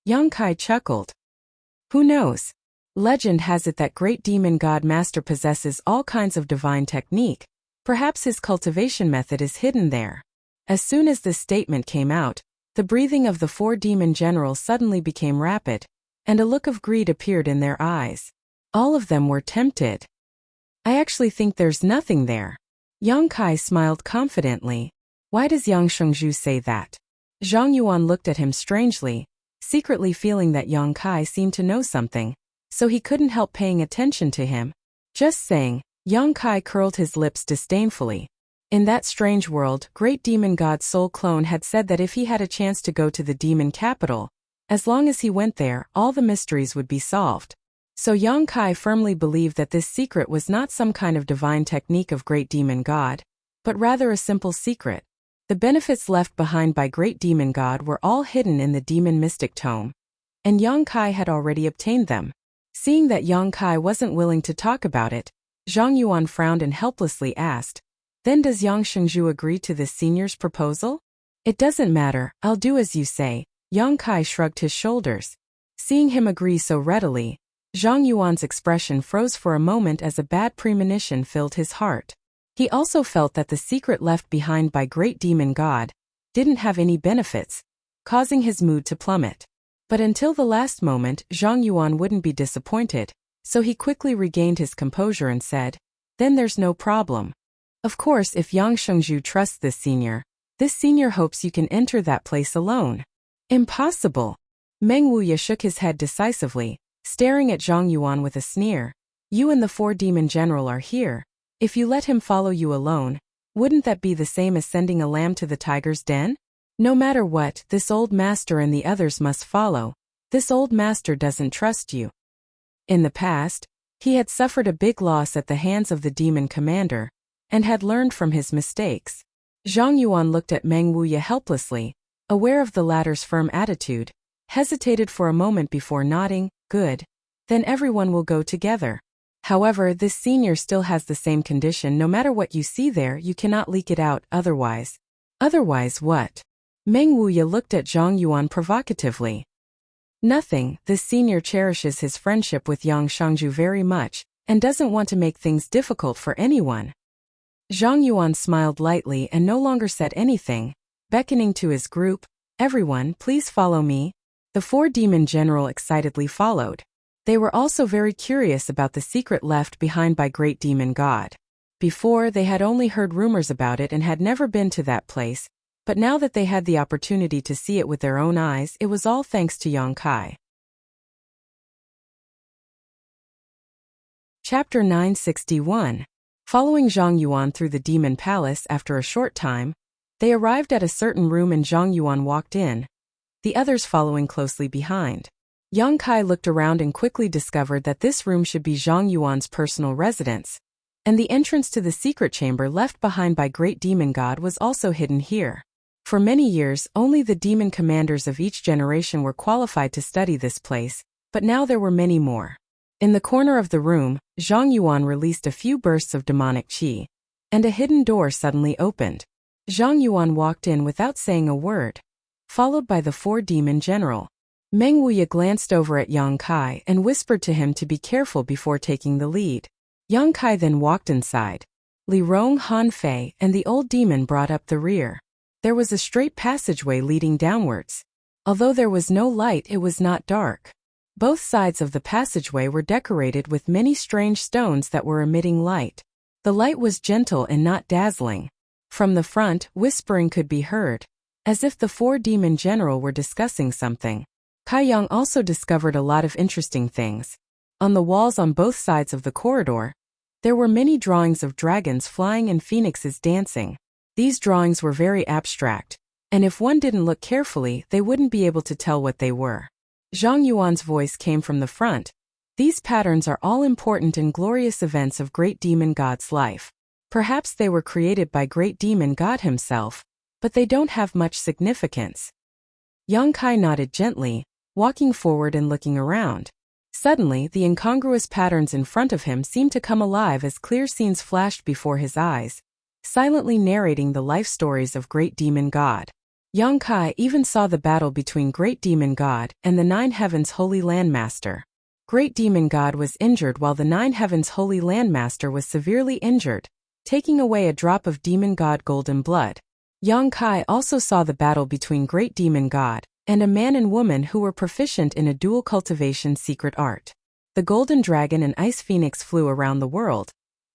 Yang Kai chuckled. Who knows? Legend has it that Great Demon God Master possesses all kinds of divine technique. Perhaps his cultivation method is hidden there. As soon as this statement came out, the breathing of the four demon generals suddenly became rapid, and a look of greed appeared in their eyes. All of them were tempted. I actually think there's nothing there. Yang Kai smiled confidently. Why does Yang Shangzhu say that? Zhang Yuan looked at him strangely, secretly feeling that Yang Kai seemed to know something, so he couldn't help paying attention to him. Just saying, Yang Kai curled his lips disdainfully. In that strange world, Great Demon God Soul Clone had said that if he had a chance to go to the demon capital, as long as he went there, all the mysteries would be solved. So Yang Kai firmly believed that this secret was not some kind of divine technique of Great Demon God, but rather a simple secret. The benefits left behind by Great Demon God were all hidden in the Demon Mystic Tome, and Yang Kai had already obtained them. Seeing that Yang Kai wasn't willing to talk about it, Zhang Yuan frowned and helplessly asked, "Then does Yang Shangzhu agree to this senior's proposal?" "It doesn't matter, I'll do as you say." Yang Kai shrugged his shoulders. Seeing him agree so readily, Zhang Yuan's expression froze for a moment as a bad premonition filled his heart. He also felt that the secret left behind by Great Demon God didn't have any benefits, causing his mood to plummet. But until the last moment, Zhang Yuan wouldn't be disappointed, so he quickly regained his composure and said, "Then there's no problem. Of course, if Yang Shangzhu trusts this senior hopes you can enter that place alone." "Impossible." Meng Wuya shook his head decisively, staring at Zhang Yuan with a sneer. "You and the four demon general are here. If you let him follow you alone, wouldn't that be the same as sending a lamb to the tiger's den? No matter what, this old master and the others must follow. This old master doesn't trust you." In the past, he had suffered a big loss at the hands of the demon commander, and had learned from his mistakes. Zhang Yuan looked at Meng Wuya helplessly, aware of the latter's firm attitude, hesitated for a moment before nodding. "Good. Then everyone will go together. However, this senior still has the same condition. No matter what you see there, you cannot leak it out, otherwise." "Otherwise what?" Meng Wuya looked at Zhang Yuan provocatively. "Nothing. This senior cherishes his friendship with Yang Shangzhu very much, and doesn't want to make things difficult for anyone." Zhang Yuan smiled lightly and no longer said anything, beckoning to his group, "Everyone, please follow me." The four demon general excitedly followed. They were also very curious about the secret left behind by Great Demon God. Before, they had only heard rumors about it and had never been to that place, but now that they had the opportunity to see it with their own eyes, it was all thanks to Yang Kai. Chapter 961. Following Zhang Yuan through the Demon Palace, after a short time, they arrived at a certain room and Zhang Yuan walked in, the others following closely behind. Yang Kai looked around and quickly discovered that this room should be Zhang Yuan's personal residence, and the entrance to the secret chamber left behind by Great Demon God was also hidden here. For many years, only the demon commanders of each generation were qualified to study this place, but now there were many more. In the corner of the room, Zhang Yuan released a few bursts of demonic qi, and a hidden door suddenly opened. Zhang Yuan walked in without saying a word, followed by the four demon general. Meng Wuya glanced over at Yang Kai and whispered to him to be careful before taking the lead. Yang Kai then walked inside. Li Rong Han Fei and the old demon brought up the rear. There was a straight passageway leading downwards. Although there was no light, it was not dark. Both sides of the passageway were decorated with many strange stones that were emitting light. The light was gentle and not dazzling. From the front, whispering could be heard, as if the four demon general were discussing something. Kai Yang also discovered a lot of interesting things. On the walls on both sides of the corridor, there were many drawings of dragons flying and phoenixes dancing. These drawings were very abstract, and if one didn't look carefully, they wouldn't be able to tell what they were. Zhang Yuan's voice came from the front. These patterns are all important and glorious events of Great Demon God's life. Perhaps they were created by Great Demon God himself, but they don't have much significance. Yang Kai nodded gently, walking forward and looking around. Suddenly, the incongruous patterns in front of him seemed to come alive as clear scenes flashed before his eyes, silently narrating the life stories of Great Demon God. Yang Kai even saw the battle between Great Demon God and the Nine Heavens Holy Landmaster. Great Demon God was injured while the Nine Heavens Holy Landmaster was severely injured, taking away a drop of Demon God golden blood. Yang Kai also saw the battle between Great Demon God and a man and woman who were proficient in a dual cultivation secret art. The Golden Dragon and Ice Phoenix flew around the world,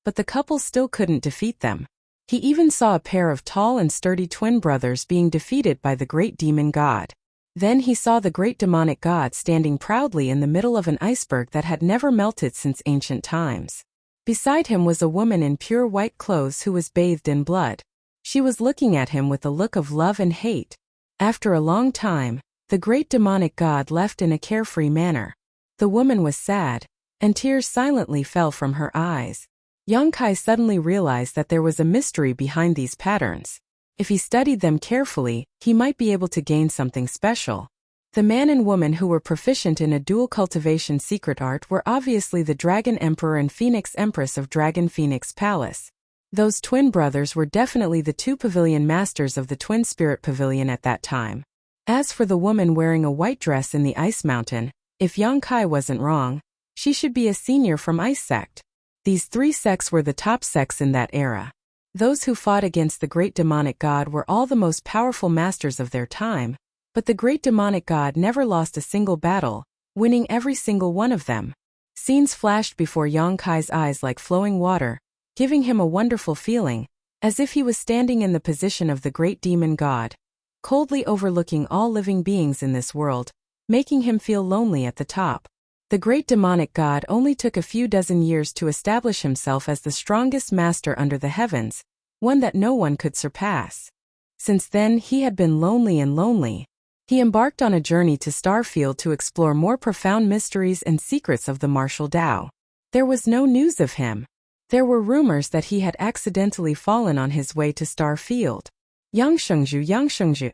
but the couple still couldn't defeat them. He even saw a pair of tall and sturdy twin brothers being defeated by the Great Demon God. Then he saw the Great Demonic God standing proudly in the middle of an iceberg that had never melted since ancient times. Beside him was a woman in pure white clothes who was bathed in blood. She was looking at him with a look of love and hate. After a long time, the Great Demonic God left in a carefree manner. The woman was sad, and tears silently fell from her eyes. Yang Kai suddenly realized that there was a mystery behind these patterns. If he studied them carefully, he might be able to gain something special. The man and woman who were proficient in a dual cultivation secret art were obviously the Dragon Emperor and Phoenix Empress of Dragon Phoenix Palace. Those twin brothers were definitely the two pavilion masters of the Twin Spirit Pavilion at that time. As for the woman wearing a white dress in the Ice Mountain, if Yang Kai wasn't wrong, she should be a senior from Ice Sect. These three sects were the top sects in that era. Those who fought against the Great Demonic God were all the most powerful masters of their time, but the Great Demonic God never lost a single battle, winning every single one of them. Scenes flashed before Yang Kai's eyes like flowing water, giving him a wonderful feeling, as if he was standing in the position of the Great Demon God, coldly overlooking all living beings in this world, making him feel lonely at the top. The Great Demonic God only took a few dozen years to establish himself as the strongest master under the heavens, one that no one could surpass. Since then he had been lonely and lonely. He embarked on a journey to Starfield to explore more profound mysteries and secrets of the martial Tao. There was no news of him. There were rumors that he had accidentally fallen on his way to Starfield. Yang Shengzhu.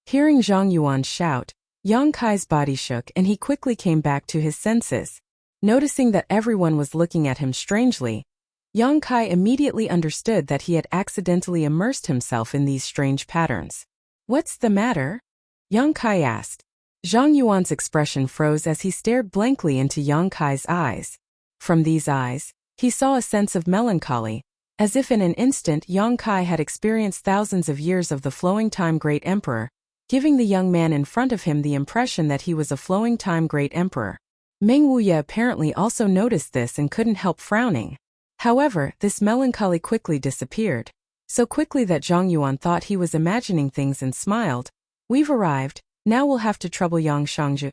Hearing Zhang Yuan's shout, Yang Kai's body shook and he quickly came back to his senses. Noticing that everyone was looking at him strangely, Yang Kai immediately understood that he had accidentally immersed himself in these strange patterns. "What's the matter?" Yang Kai asked. Zhang Yuan's expression froze as he stared blankly into Yang Kai's eyes. From these eyes, he saw a sense of melancholy, as if in an instant Yang Kai had experienced thousands of years of the flowing time Great Emperor, giving the young man in front of him the impression that he was a flowing time Great Emperor. Meng Wuye apparently also noticed this and couldn't help frowning. However, this melancholy quickly disappeared, so quickly that Zhang Yuan thought he was imagining things and smiled. "We've arrived, now we'll have to trouble Yang Shangzhu."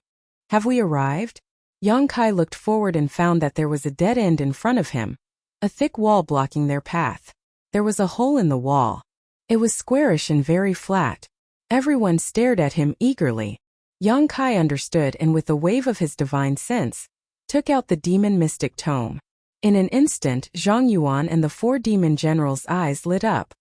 "Have we arrived?" Yang Kai looked forward and found that there was a dead end in front of him, a thick wall blocking their path. There was a hole in the wall. It was squarish and very flat. Everyone stared at him eagerly. Yang Kai understood and with a wave of his divine sense, took out the demon mystic tome. In an instant, Zhang Yuan and the four demon generals' eyes lit up.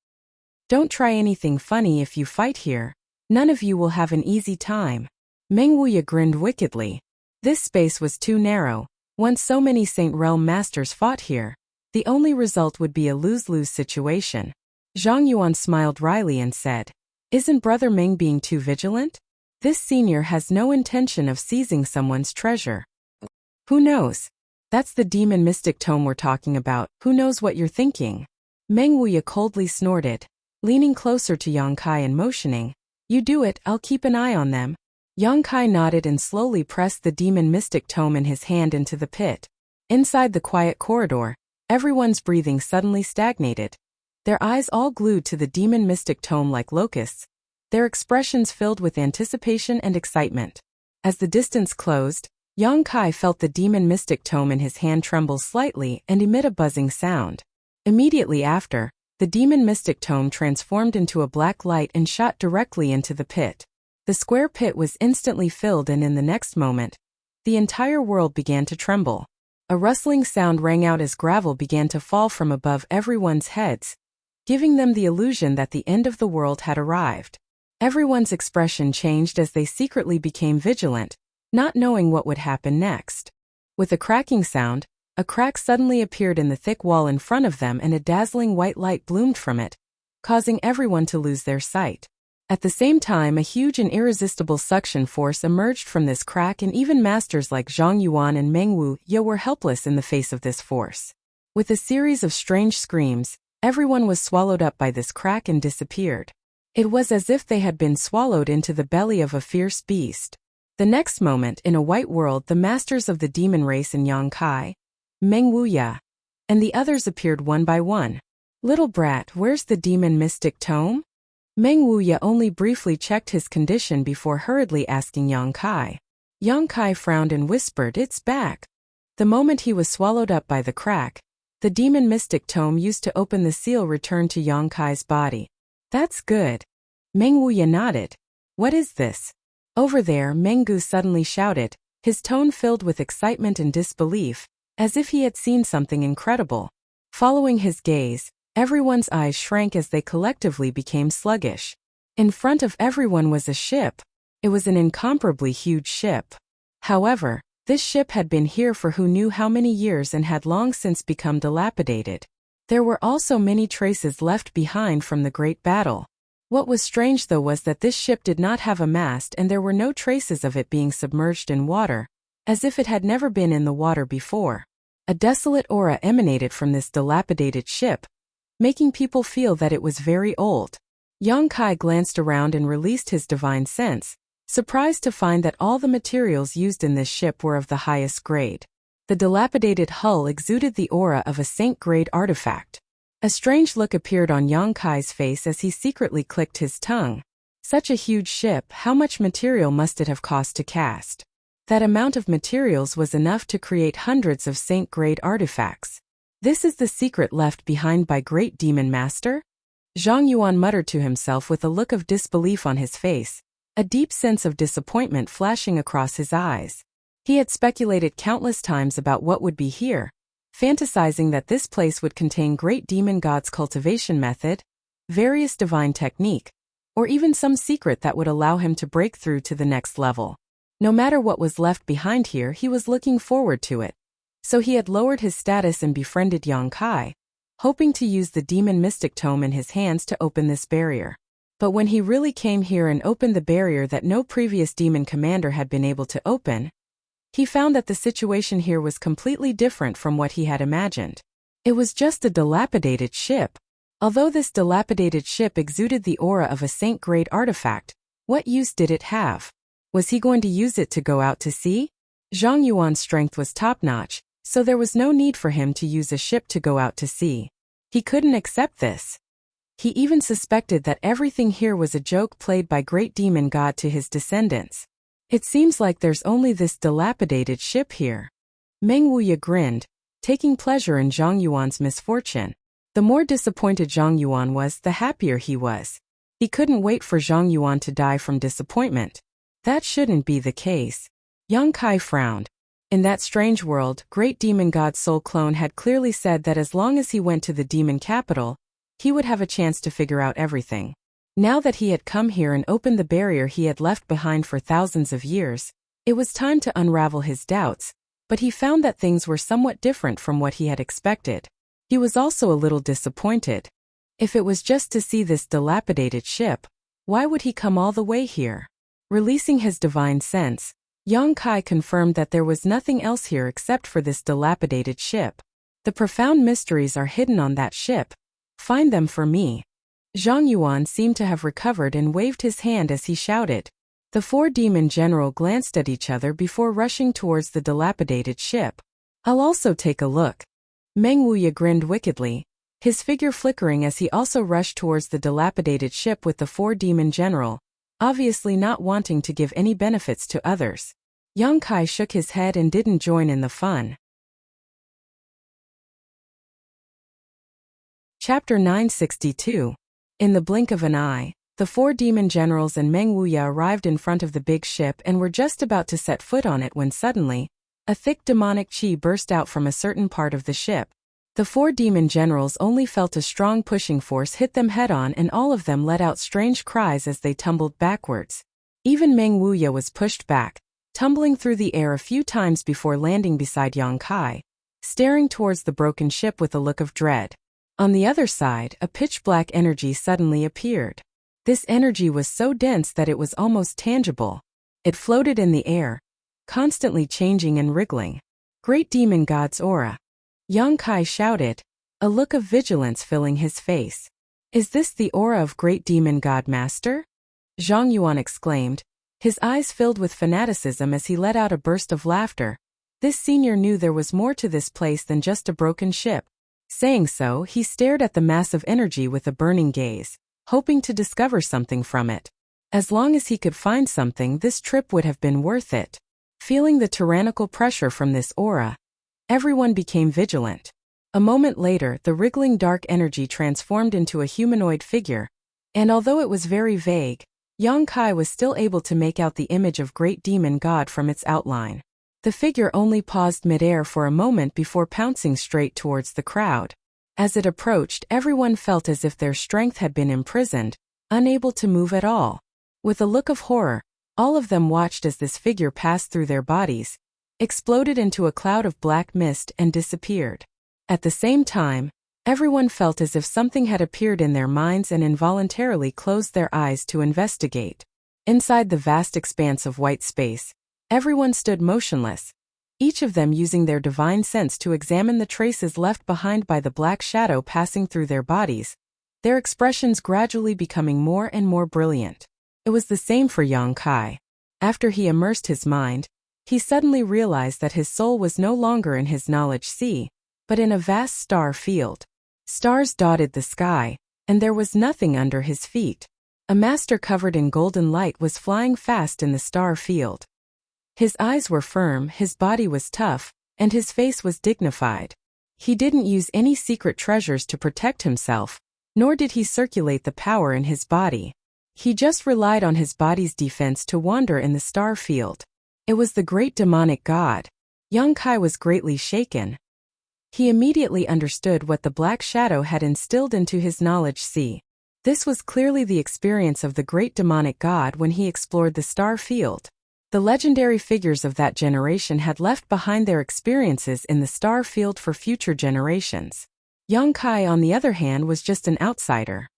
"Don't try anything funny if you fight here. None of you will have an easy time." Meng Wuye grinned wickedly. This space was too narrow. Once so many Saint Realm masters fought here, the only result would be a lose-lose situation. Zhang Yuan smiled wryly and said, "Isn't Brother Meng being too vigilant? This senior has no intention of seizing someone's treasure." "Who knows? That's the demon mystic tome we're talking about. Who knows what you're thinking?" Meng Wuya coldly snorted, leaning closer to Yang Kai and motioning. You do it, I'll keep an eye on them. Yang Kai nodded and slowly pressed the demon mystic tome in his hand into the pit. Inside the quiet corridor, everyone's breathing suddenly stagnated. Their eyes all glued to the demon mystic tome like locusts, their expressions filled with anticipation and excitement. As the distance closed, Yang Kai felt the demon mystic tome in his hand tremble slightly and emit a buzzing sound. Immediately after, the demon mystic tome transformed into a black light and shot directly into the pit. The square pit was instantly filled, and in the next moment, the entire world began to tremble. A rustling sound rang out as gravel began to fall from above everyone's heads, giving them the illusion that the end of the world had arrived. Everyone's expression changed as they secretly became vigilant, not knowing what would happen next. With a cracking sound, a crack suddenly appeared in the thick wall in front of them and a dazzling white light bloomed from it, causing everyone to lose their sight. At the same time, a huge and irresistible suction force emerged from this crack, and even masters like Zhang Yuan and Meng Wuya were helpless in the face of this force. With a series of strange screams, everyone was swallowed up by this crack and disappeared. It was as if they had been swallowed into the belly of a fierce beast. The next moment, in a white world, the masters of the demon race and Yang Kai, Meng Wuya, and the others appeared one by one. Little brat, where's the demon mystic tome? Meng Wuya only briefly checked his condition before hurriedly asking Yang Kai. Yang Kai frowned and whispered, it's back. The moment he was swallowed up by the crack, the demon mystic tome used to open the seal returned to Yang Kai's body. That's good. Meng Wuya nodded. What is this? Over there, Meng Gu suddenly shouted, his tone filled with excitement and disbelief, as if he had seen something incredible. Following his gaze, everyone's eyes shrank as they collectively became sluggish. In front of everyone was a ship. It was an incomparably huge ship. However, this ship had been here for who knew how many years and had long since become dilapidated. There were also many traces left behind from the great battle. What was strange though was that this ship did not have a mast, and there were no traces of it being submerged in water, as if it had never been in the water before. A desolate aura emanated from this dilapidated ship, making people feel that it was very old. Yang Kai glanced around and released his divine sense, surprised to find that all the materials used in this ship were of the highest grade. The dilapidated hull exuded the aura of a saint-grade artifact. A strange look appeared on Yang Kai's face as he secretly clicked his tongue. Such a huge ship, how much material must it have cost to cast? That amount of materials was enough to create hundreds of saint-grade artifacts. This is the secret left behind by Great Demon Master? Zhang Yuan muttered to himself with a look of disbelief on his face, a deep sense of disappointment flashing across his eyes. He had speculated countless times about what would be here, fantasizing that this place would contain great demon gods' cultivation method, various divine technique, or even some secret that would allow him to break through to the next level. No matter what was left behind here, he was looking forward to it. So he had lowered his status and befriended Yang Kai, hoping to use the demon mystic tome in his hands to open this barrier. But when he really came here and opened the barrier that no previous demon commander had been able to open, he found that the situation here was completely different from what he had imagined. It was just a dilapidated ship. Although this dilapidated ship exuded the aura of a saint-grade artifact, what use did it have? Was he going to use it to go out to sea? Zhang Yuan's strength was top-notch, so there was no need for him to use a ship to go out to sea. He couldn't accept this. He even suspected that everything here was a joke played by Great Demon God to his descendants. It seems like there's only this dilapidated ship here. Meng Wuya grinned, taking pleasure in Zhang Yuan's misfortune. The more disappointed Zhang Yuan was, the happier he was. He couldn't wait for Zhang Yuan to die from disappointment. That shouldn't be the case. Yang Kai frowned. In that strange world, Great Demon God's soul clone had clearly said that as long as he went to the demon capital, he would have a chance to figure out everything. Now that he had come here and opened the barrier he had left behind for thousands of years, it was time to unravel his doubts, but he found that things were somewhat different from what he had expected. He was also a little disappointed. If it was just to see this dilapidated ship, why would he come all the way here? Releasing his divine sense, Yang Kai confirmed that there was nothing else here except for this dilapidated ship. The profound mysteries are hidden on that ship, Find them for me. Zhang Yuan seemed to have recovered and waved his hand as he shouted. The four demon general glanced at each other before rushing towards the dilapidated ship. I'll also take a look. Meng Wuya grinned wickedly, his figure flickering as he also rushed towards the dilapidated ship with the four demon general, obviously not wanting to give any benefits to others. Yang Kai shook his head and didn't join in the fun. Chapter 962. In the blink of an eye, the four demon generals and Meng Wuya arrived in front of the big ship and were just about to set foot on it when suddenly, a thick demonic chi burst out from a certain part of the ship. The four demon generals only felt a strong pushing force hit them head-on, and all of them let out strange cries as they tumbled backwards. Even Meng Wuya was pushed back, tumbling through the air a few times before landing beside Yang Kai, staring towards the broken ship with a look of dread. On the other side, a pitch-black energy suddenly appeared. This energy was so dense that it was almost tangible. It floated in the air, constantly changing and wriggling. Great Demon God's aura. Yang Kai shouted, a look of vigilance filling his face. Is this the aura of Great Demon God Master? Zhang Yuan exclaimed, his eyes filled with fanaticism as he let out a burst of laughter. This senior knew there was more to this place than just a broken ship. Saying so, he stared at the mass of energy with a burning gaze, hoping to discover something from it. As long as he could find something, this trip would have been worth it. Feeling the tyrannical pressure from this aura, everyone became vigilant. A moment later, the wriggling dark energy transformed into a humanoid figure, and although it was very vague, Yang Kai was still able to make out the image of Great Demon God from its outline. The figure only paused midair for a moment before pouncing straight towards the crowd. As it approached, everyone felt as if their strength had been imprisoned, unable to move at all. With a look of horror, all of them watched as this figure passed through their bodies, exploded into a cloud of black mist and disappeared. At the same time, everyone felt as if something had appeared in their minds and involuntarily closed their eyes to investigate. Inside the vast expanse of white space, everyone stood motionless, each of them using their divine sense to examine the traces left behind by the black shadow passing through their bodies, their expressions gradually becoming more and more brilliant. It was the same for Yang Kai. After he immersed his mind, he suddenly realized that his soul was no longer in his knowledge sea, but in a vast star field. Stars dotted the sky, and there was nothing under his feet. A master covered in golden light was flying fast in the star field. His eyes were firm, his body was tough, and his face was dignified. He didn't use any secret treasures to protect himself, nor did he circulate the power in his body. He just relied on his body's defense to wander in the star field. It was the great demonic god. Yang Kai was greatly shaken. He immediately understood what the black shadow had instilled into his knowledge sea. This was clearly the experience of the great demonic god when he explored the star field. The legendary figures of that generation had left behind their experiences in the star field for future generations. Yang Kai, on the other hand, was just an outsider.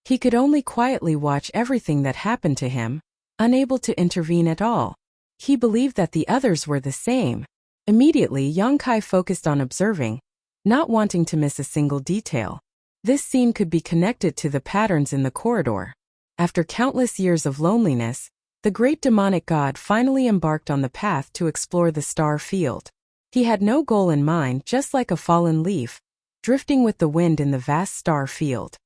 He could only quietly watch everything that happened to him, unable to intervene at all. He believed that the others were the same. Immediately, Yang Kai focused on observing, not wanting to miss a single detail. This scene could be connected to the patterns in the corridor. After countless years of loneliness, the great demonic god finally embarked on the path to explore the star field. He had no goal in mind, just like a fallen leaf, drifting with the wind in the vast star field.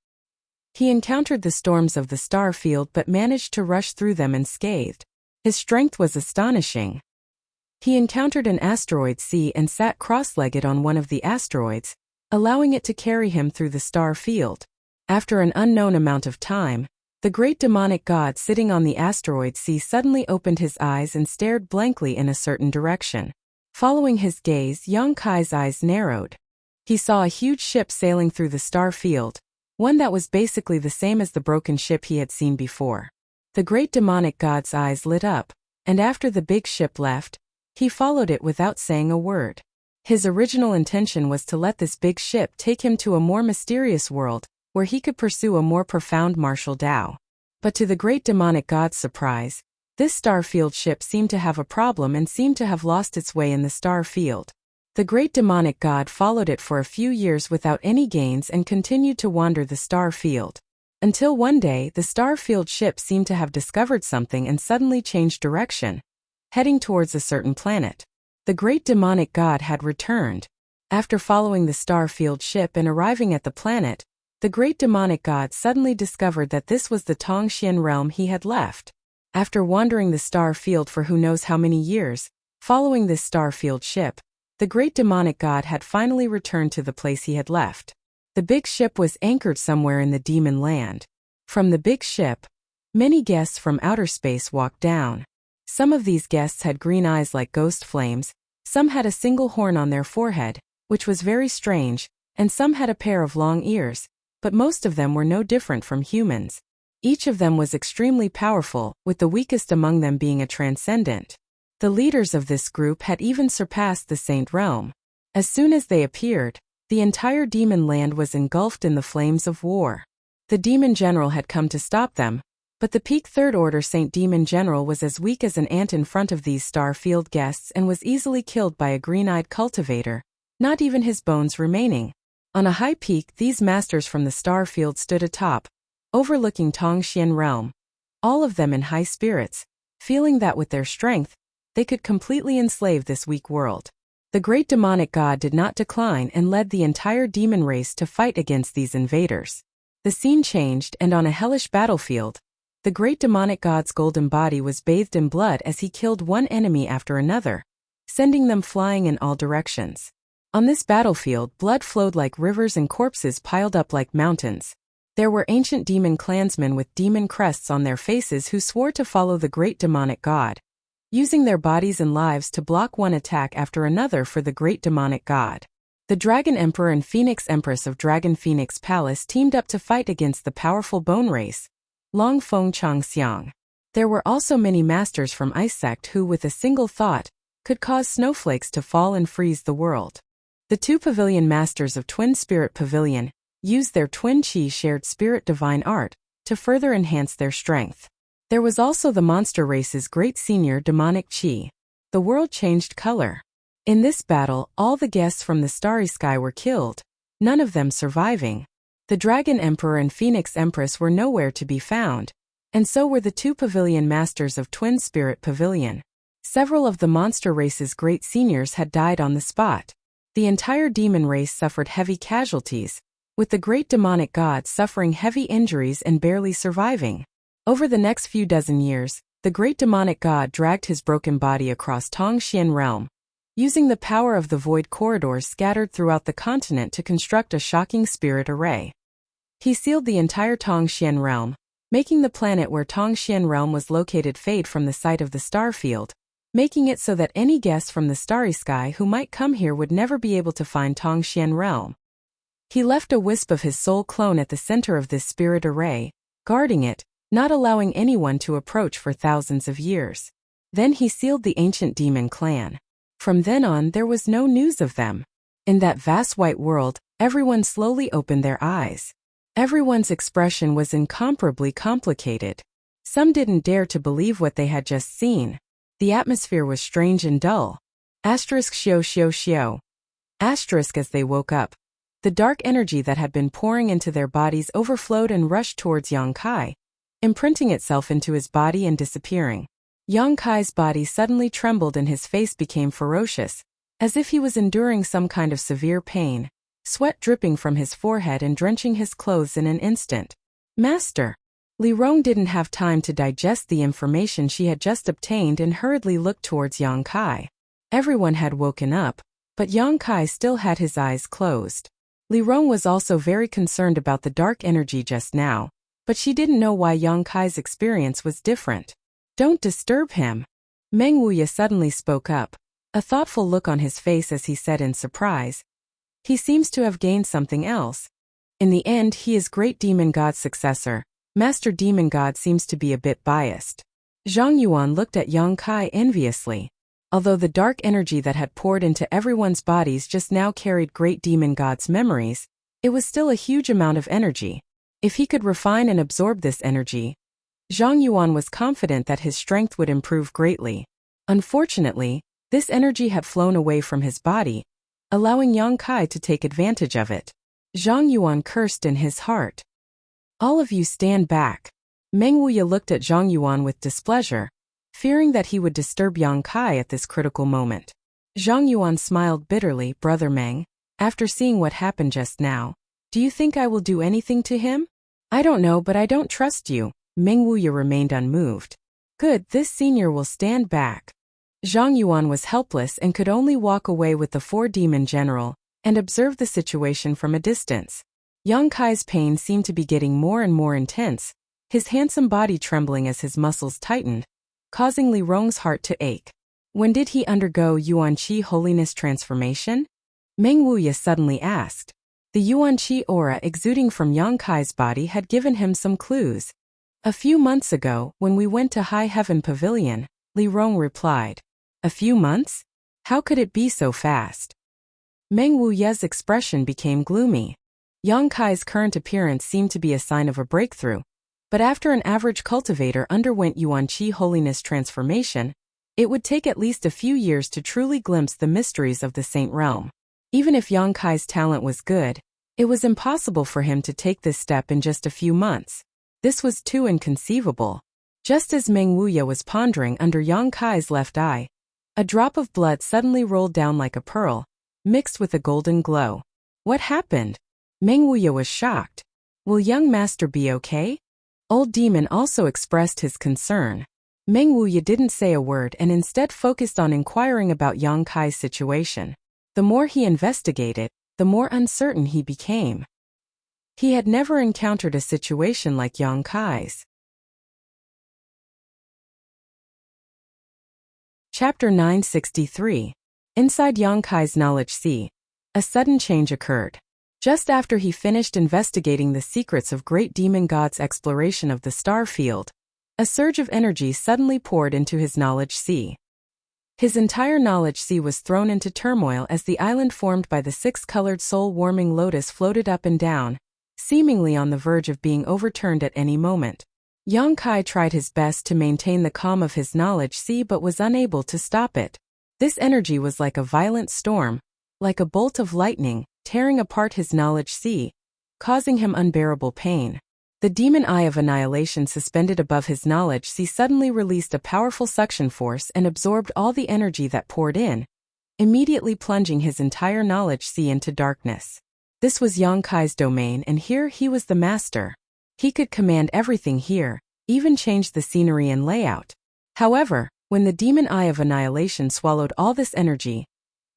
He encountered the storms of the star field but managed to rush through them unscathed. His strength was astonishing. He encountered an asteroid sea and sat cross-legged on one of the asteroids, allowing it to carry him through the star field. After an unknown amount of time, the great demonic god sitting on the asteroid sea suddenly opened his eyes and stared blankly in a certain direction. Following his gaze, Yang Kai's eyes narrowed. He saw a huge ship sailing through the star field, one that was basically the same as the broken ship he had seen before. The great demonic god's eyes lit up, and after the big ship left, he followed it without saying a word. His original intention was to let this big ship take him to a more mysterious world, where he could pursue a more profound martial Tao. But to the great demonic god's surprise, this starfield ship seemed to have a problem and seemed to have lost its way in the star field. The great demonic god followed it for a few years without any gains and continued to wander the star field. Until one day, the star field ship seemed to have discovered something and suddenly changed direction, heading towards a certain planet. The great demonic god had returned. After following the star field ship and arriving at the planet, the great demonic god suddenly discovered that this was the Tongxian realm he had left. After wandering the star field for who knows how many years, following this star field ship, the great demonic god had finally returned to the place he had left. The big ship was anchored somewhere in the demon land. From the big ship, many guests from outer space walked down. Some of these guests had green eyes like ghost flames, some had a single horn on their forehead, which was very strange, and some had a pair of long ears, but most of them were no different from humans. Each of them was extremely powerful, with the weakest among them being a transcendent. The leaders of this group had even surpassed the Saint Realm. As soon as they appeared, the entire demon land was engulfed in the flames of war. The demon general had come to stop them, but the peak Third Order Saint Demon General was as weak as an ant in front of these star field guests and was easily killed by a green-eyed cultivator, not even his bones remaining. On a high peak, these masters from the star field stood atop, overlooking Tongxian realm, all of them in high spirits, feeling that with their strength, they could completely enslave this weak world. The great demonic god did not decline and led the entire demon race to fight against these invaders. The scene changed, and on a hellish battlefield, the great demonic god's golden body was bathed in blood as he killed one enemy after another, sending them flying in all directions. On this battlefield, blood flowed like rivers and corpses piled up like mountains. There were ancient demon clansmen with demon crests on their faces who swore to follow the great demonic god, using their bodies and lives to block one attack after another for the great demonic god. The Dragon Emperor and Phoenix Empress of Dragon Phoenix Palace teamed up to fight against the powerful bone race, Long Feng Changxiang. There were also many masters from Ice Sect who, with a single thought, could cause snowflakes to fall and freeze the world. The two pavilion masters of Twin Spirit Pavilion used their twin chi shared spirit divine art to further enhance their strength. There was also the monster race's great senior demonic chi. The world changed color. In this battle, all the guests from the starry sky were killed, none of them surviving. The Dragon Emperor and Phoenix Empress were nowhere to be found, and so were the two pavilion masters of Twin Spirit Pavilion. Several of the monster race's great seniors had died on the spot. The entire demon race suffered heavy casualties, with the great demonic god suffering heavy injuries and barely surviving. Over the next few dozen years, the great demonic god dragged his broken body across Tongxian realm, using the power of the void corridors scattered throughout the continent to construct a shocking spirit array. He sealed the entire Tongxian realm, making the planet where Tongxian realm was located fade from the sight of the star field, making it so that any guest from the starry sky who might come here would never be able to find Tongxian realm. He left a wisp of his soul clone at the center of this spirit array, guarding it, not allowing anyone to approach for thousands of years. Then he sealed the ancient demon clan. From then on, there was no news of them. In that vast white world, everyone slowly opened their eyes. Everyone's expression was incomparably complicated. Some didn't dare to believe what they had just seen. The atmosphere was strange and dull. Xio xio xio. As they woke up, the dark energy that had been pouring into their bodies overflowed and rushed towards Yang Kai, imprinting itself into his body and disappearing. Yang Kai's body suddenly trembled and his face became ferocious, as if he was enduring some kind of severe pain, sweat dripping from his forehead and drenching his clothes in an instant. Master! Li Rong didn't have time to digest the information she had just obtained and hurriedly looked towards Yang Kai. Everyone had woken up, but Yang Kai still had his eyes closed. Li Rong was also very concerned about the dark energy just now, but she didn't know why Yang Kai's experience was different. Don't disturb him. Meng Wuya suddenly spoke up, a thoughtful look on his face as he said in surprise. He seems to have gained something else. In the end, he is Great Demon God's successor. Master Demon God seems to be a bit biased. Zhang Yuan looked at Yang Kai enviously. Although the dark energy that had poured into everyone's bodies just now carried Great Demon God's memories, it was still a huge amount of energy. If he could refine and absorb this energy, Zhang Yuan was confident that his strength would improve greatly. Unfortunately, this energy had flown away from his body, allowing Yang Kai to take advantage of it. Zhang Yuan cursed in his heart. All of you stand back. Meng Wuya looked at Zhang Yuan with displeasure, fearing that he would disturb Yang Kai at this critical moment. Zhang Yuan smiled bitterly. Brother Meng, after seeing what happened just now, do you think I will do anything to him? I don't know, but I don't trust you. Meng Wuya remained unmoved. Good, this senior will stand back. Zhang Yuan was helpless and could only walk away with the 4-demon general and observe the situation from a distance. Yang Kai's pain seemed to be getting more and more intense, his handsome body trembling as his muscles tightened, causing Li Rong's heart to ache. When did he undergo Yuan Qi holiness transformation? Meng Wuya suddenly asked. The Yuan Qi aura exuding from Yang Kai's body had given him some clues. A few months ago, when we went to High Heaven Pavilion, Li Rong replied. A few months? How could it be so fast? Meng Wuya's expression became gloomy. Yang Kai's current appearance seemed to be a sign of a breakthrough, but after an average cultivator underwent Yuan Qi holiness transformation, it would take at least a few years to truly glimpse the mysteries of the Saint Realm. Even if Yang Kai's talent was good, it was impossible for him to take this step in just a few months. This was too inconceivable. Just as Meng Wuya was pondering under Yang Kai's left eye, a drop of blood suddenly rolled down like a pearl, mixed with a golden glow. What happened? Meng Wuya was shocked. Will young master be okay? Old Demon also expressed his concern. Meng Wuya didn't say a word and instead focused on inquiring about Yang Kai's situation. The more he investigated, the more uncertain he became. He had never encountered a situation like Yang Kai's. Chapter 963. Inside Yang Kai's knowledge sea, a sudden change occurred. Just after he finished investigating the secrets of Great Demon God's exploration of the star field, a surge of energy suddenly poured into his knowledge sea. His entire knowledge sea was thrown into turmoil as the island formed by the 6-colored soul-warming lotus floated up and down, seemingly on the verge of being overturned at any moment. Yang Kai tried his best to maintain the calm of his knowledge sea but was unable to stop it. This energy was like a violent storm, like a bolt of lightning, tearing apart his knowledge sea, causing him unbearable pain. The demon eye of annihilation suspended above his knowledge sea suddenly released a powerful suction force and absorbed all the energy that poured in, immediately plunging his entire knowledge sea into darkness. This was Yang Kai's domain and here he was the master. He could command everything here, even change the scenery and layout. However, when the demon eye of annihilation swallowed all this energy,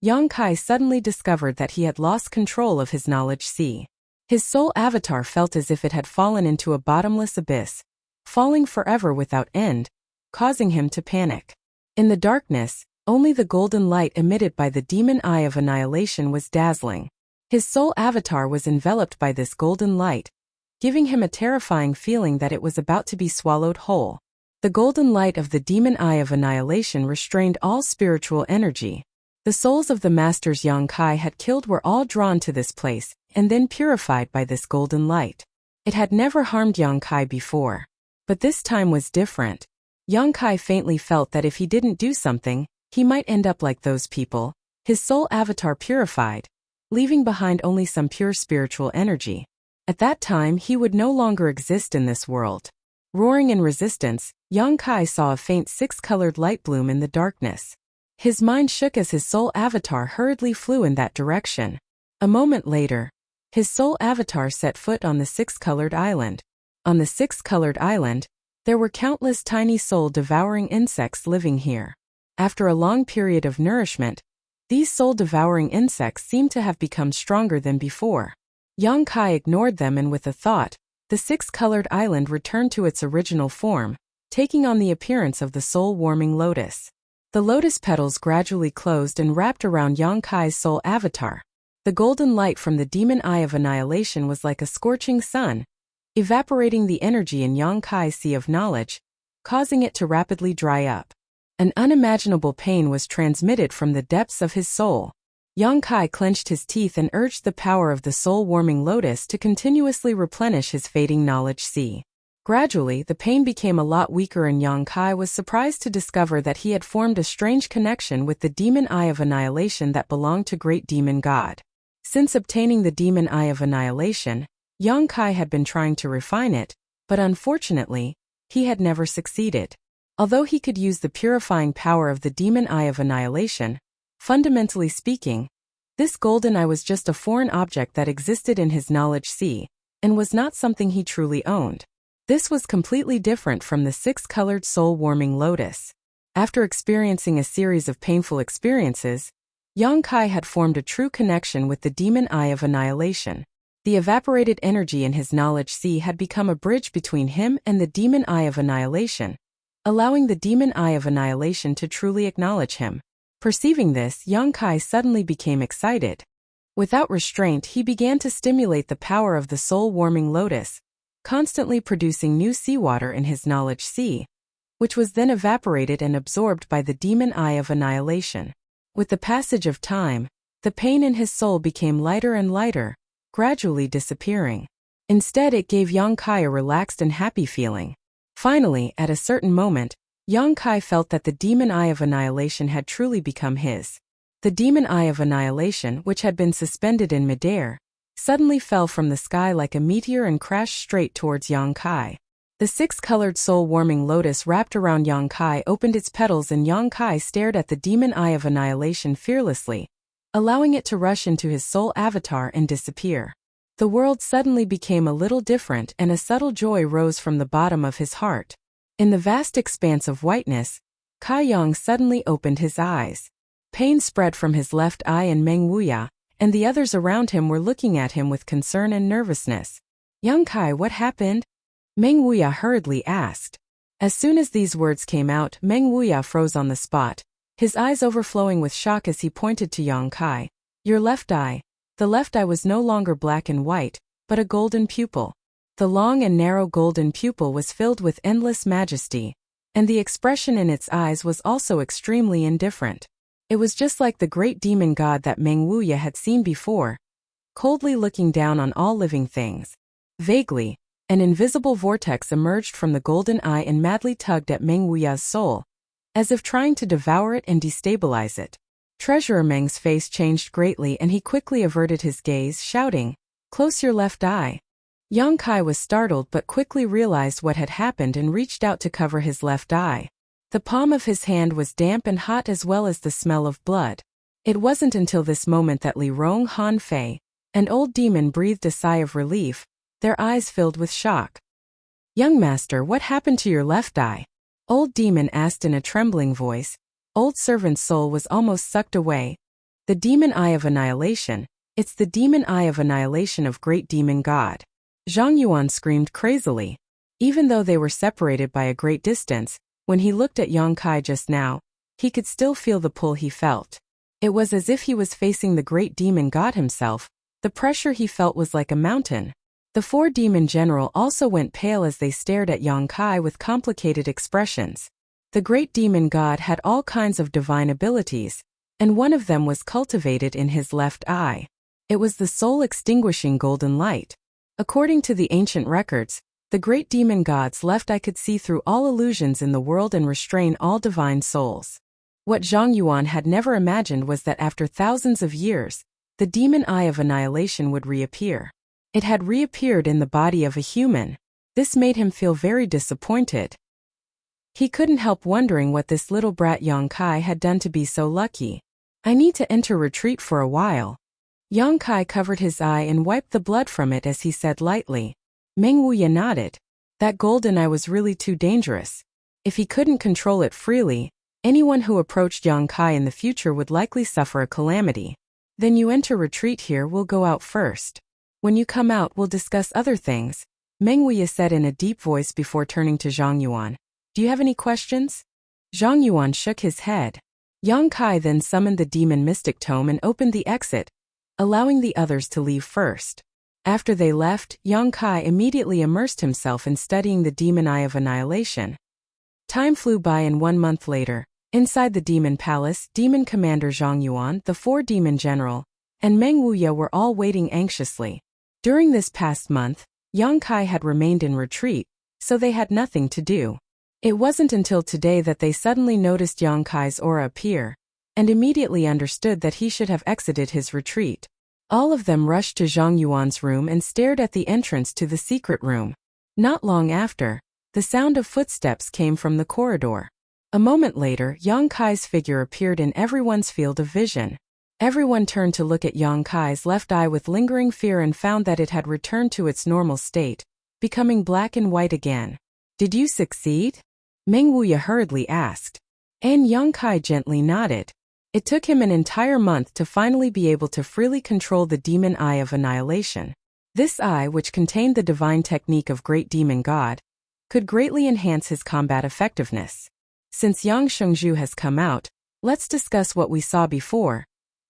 Yang Kai suddenly discovered that he had lost control of his knowledge sea. His soul avatar felt as if it had fallen into a bottomless abyss, falling forever without end, causing him to panic. In the darkness, only the golden light emitted by the demon eye of annihilation was dazzling. His soul avatar was enveloped by this golden light, giving him a terrifying feeling that it was about to be swallowed whole. The golden light of the demon eye of annihilation restrained all spiritual energy. The souls of the masters Yang Kai had killed were all drawn to this place, and then purified by this golden light. It had never harmed Yang Kai before. But this time was different. Yang Kai faintly felt that if he didn't do something, he might end up like those people, his soul avatar purified, leaving behind only some pure spiritual energy. At that time he would no longer exist in this world. Roaring in resistance, Yang Kai saw a faint 6-colored light bloom in the darkness. His mind shook as his soul avatar hurriedly flew in that direction. A moment later, his soul avatar set foot on the 6-colored island. On the 6-colored island, there were countless tiny soul-devouring insects living here. After a long period of nourishment, these soul-devouring insects seemed to have become stronger than before. Yang Kai ignored them and with a thought, the 6-colored island returned to its original form, taking on the appearance of the soul-warming lotus. The lotus petals gradually closed and wrapped around Yang Kai's soul avatar. The golden light from the demon eye of annihilation was like a scorching sun, evaporating the energy in Yang Kai's sea of knowledge, causing it to rapidly dry up. An unimaginable pain was transmitted from the depths of his soul. Yang Kai clenched his teeth and urged the power of the soul-warming lotus to continuously replenish his fading knowledge sea. Gradually, the pain became a lot weaker and Yang Kai was surprised to discover that he had formed a strange connection with the demon eye of annihilation that belonged to Great Demon God. Since obtaining the demon eye of annihilation, Yang Kai had been trying to refine it, but unfortunately, he had never succeeded. Although he could use the purifying power of the demon eye of annihilation, fundamentally speaking, this golden eye was just a foreign object that existed in his knowledge sea, and was not something he truly owned. This was completely different from the six-colored soul-warming lotus. After experiencing a series of painful experiences, Yang Kai had formed a true connection with the demon eye of annihilation. The evaporated energy in his knowledge sea had become a bridge between him and the demon eye of annihilation, allowing the demon eye of annihilation to truly acknowledge him. Perceiving this, Yang Kai suddenly became excited. Without restraint, he began to stimulate the power of the soul-warming lotus, constantly producing new seawater in his knowledge sea, which was then evaporated and absorbed by the demon eye of annihilation. With the passage of time, the pain in his soul became lighter and lighter, gradually disappearing. Instead, it gave Yang Kai a relaxed and happy feeling. Finally, at a certain moment, Yang Kai felt that the demon eye of annihilation had truly become his. The demon eye of annihilation, which had been suspended in midair, suddenly fell from the sky like a meteor and crashed straight towards Yang Kai. The six-colored soul-warming lotus wrapped around Yang Kai opened its petals and Yang Kai stared at the demon eye of annihilation fearlessly, allowing it to rush into his soul avatar and disappear. The world suddenly became a little different and a subtle joy rose from the bottom of his heart. In the vast expanse of whiteness, Kai Yang suddenly opened his eyes. Pain spread from his left eye and Meng Wuya and the others around him were looking at him with concern and nervousness. Yang Kai, what happened? Meng Wuya hurriedly asked. As soon as these words came out, Meng Wuya froze on the spot, his eyes overflowing with shock as he pointed to Yang Kai. Your left eye. The left eye was no longer black and white, but a golden pupil. The long and narrow golden pupil was filled with endless majesty, and the expression in its eyes was also extremely indifferent. It was just like the great demon god that Meng Wuya had seen before, coldly looking down on all living things. Vaguely, an invisible vortex emerged from the golden eye and madly tugged at Meng Wuya's soul, as if trying to devour it and destabilize it. Treasurer Meng's face changed greatly and he quickly averted his gaze, shouting, "Close your left eye." Yang Kai was startled but quickly realized what had happened and reached out to cover his left eye. The palm of his hand was damp and hot as well as the smell of blood. It wasn't until this moment that Li Rong Han Fei, an old demon, breathed a sigh of relief, their eyes filled with shock. "Young master, what happened to your left eye?" Old demon asked in a trembling voice. Old servant's soul was almost sucked away. The demon eye of annihilation, it's the demon eye of annihilation of great demon god. Zhang Yuan screamed crazily. Even though they were separated by a great distance, when he looked at Yang Kai just now, he could still feel the pull he felt. It was as if he was facing the great demon god himself. The pressure he felt was like a mountain. The four demon general also went pale as they stared at Yang Kai with complicated expressions. The great demon god had all kinds of divine abilities, and one of them was cultivated in his left eye. It was the soul-extinguishing golden light. According to the ancient records, the great demon god's left eye could see through all illusions in the world and restrain all divine souls. What Zhang Yuan had never imagined was that after thousands of years, the demon eye of annihilation would reappear. It had reappeared in the body of a human. This made him feel very disappointed. He couldn't help wondering what this little brat Yang Kai had done to be so lucky. "I need to enter retreat for a while." Yang Kai covered his eye and wiped the blood from it as he said lightly. Meng Wuya nodded. That golden eye was really too dangerous. If he couldn't control it freely, anyone who approached Yang Kai in the future would likely suffer a calamity. "Then you enter retreat here, we'll go out first. When you come out, we'll discuss other things," Meng Wuya said in a deep voice before turning to Zhang Yuan. "Do you have any questions?" Zhang Yuan shook his head. Yang Kai then summoned the demon mystic tome and opened the exit, allowing the others to leave first. After they left, Yang Kai immediately immersed himself in studying the demon eye of annihilation. Time flew by and 1 month later, inside the demon palace, demon commander Zhang Yuan, the four demon general, and Meng Wuya were all waiting anxiously. During this past month, Yang Kai had remained in retreat, so they had nothing to do. It wasn't until today that they suddenly noticed Yang Kai's aura appear, and immediately understood that he should have exited his retreat. All of them rushed to Zhang Yuan's room and stared at the entrance to the secret room. Not long after, the sound of footsteps came from the corridor. A moment later, Yang Kai's figure appeared in everyone's field of vision. Everyone turned to look at Yang Kai's left eye with lingering fear and found that it had returned to its normal state, becoming black and white again. "Did you succeed?" Meng Wuya hurriedly asked. And Yang Kai gently nodded. It took him an entire month to finally be able to freely control the demon eye of annihilation. This eye, which contained the divine technique of Great Demon God, could greatly enhance his combat effectiveness. Since Yang Shengzhu has come out, let's discuss what we saw before.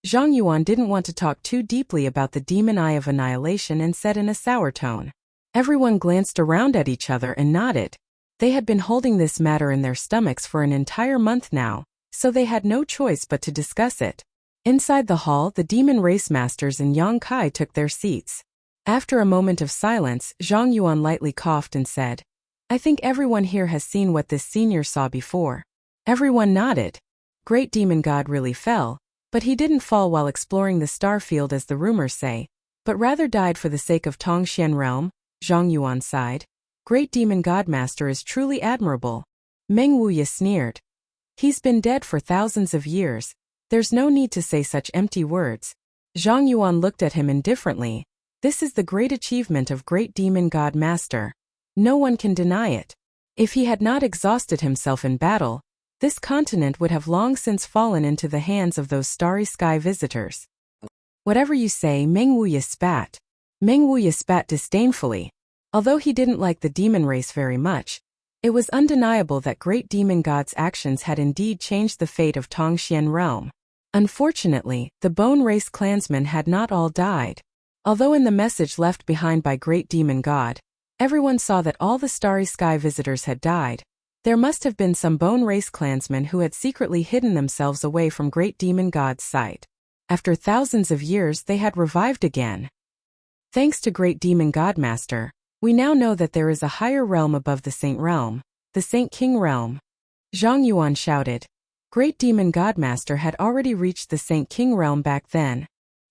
Zhang Yuan didn't want to talk too deeply about the demon eye of annihilation and said in a sour tone. Everyone glanced around at each other and nodded. They had been holding this matter in their stomachs for an entire month now, so they had no choice but to discuss it. Inside the hall, the demon race masters and Yang Kai took their seats. After a moment of silence, Zhang Yuan lightly coughed and said, "I think everyone here has seen what this senior saw before." Everyone nodded. Great Demon God really fell, but he didn't fall while exploring the star field as the rumors say, but rather died for the sake of Tongxian realm. Zhang Yuan sighed. Great Demon God Master is truly admirable. Meng Wuya sneered. He's been dead for thousands of years. There's no need to say such empty words. Zhang Yuan looked at him indifferently. This is the great achievement of Great Demon God Master. No one can deny it. If he had not exhausted himself in battle, this continent would have long since fallen into the hands of those starry sky visitors. Whatever you say, Meng Wuya spat. Meng Wuya spat disdainfully. Although he didn't like the demon race very much, it was undeniable that Great Demon God's actions had indeed changed the fate of Tongxian realm. Unfortunately, the Bone Race clansmen had not all died. Although in the message left behind by Great Demon God, everyone saw that all the starry sky visitors had died, there must have been some Bone Race clansmen who had secretly hidden themselves away from Great Demon God's sight. After thousands of years, they had revived again. Thanks to Great Demon God Master, we now know that there is a higher realm above the Saint Realm, the Saint King Realm. Zhang Yuan shouted. Great Demon God Master had already reached the Saint King Realm back then.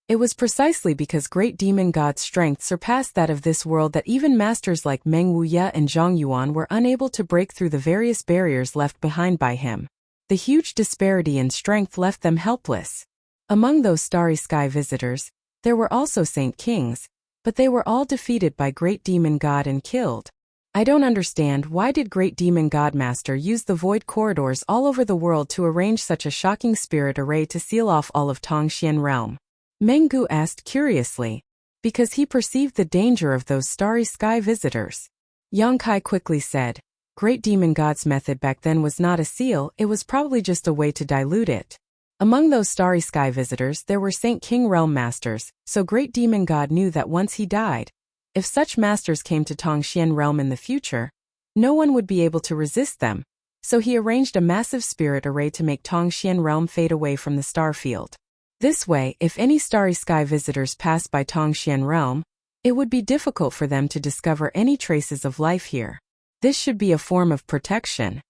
It was precisely because Great Demon God's strength surpassed that of this world that even masters like Meng Wuya and Zhang Yuan were unable to break through the various barriers left behind by him. The huge disparity in strength left them helpless. Among those starry sky visitors, there were also Saint Kings, but they were all defeated by Great Demon God and killed. I don't understand, why did Great Demon God Master use the void corridors all over the world to arrange such a shocking spirit array to seal off all of Tongxian realm? Meng Gu asked curiously. Because he perceived the danger of those starry sky visitors. Yang Kai quickly said, Great Demon God's method back then was not a seal, it was probably just a way to dilute it. Among those starry sky visitors there were Saint King Realm Masters, so Great Demon God knew that once he died, if such masters came to Tongxian realm in the future, no one would be able to resist them, so he arranged a massive spirit array to make Tongxian realm fade away from the star field. This way, if any starry sky visitors passed by Tongxian realm, it would be difficult for them to discover any traces of life here. This should be a form of protection.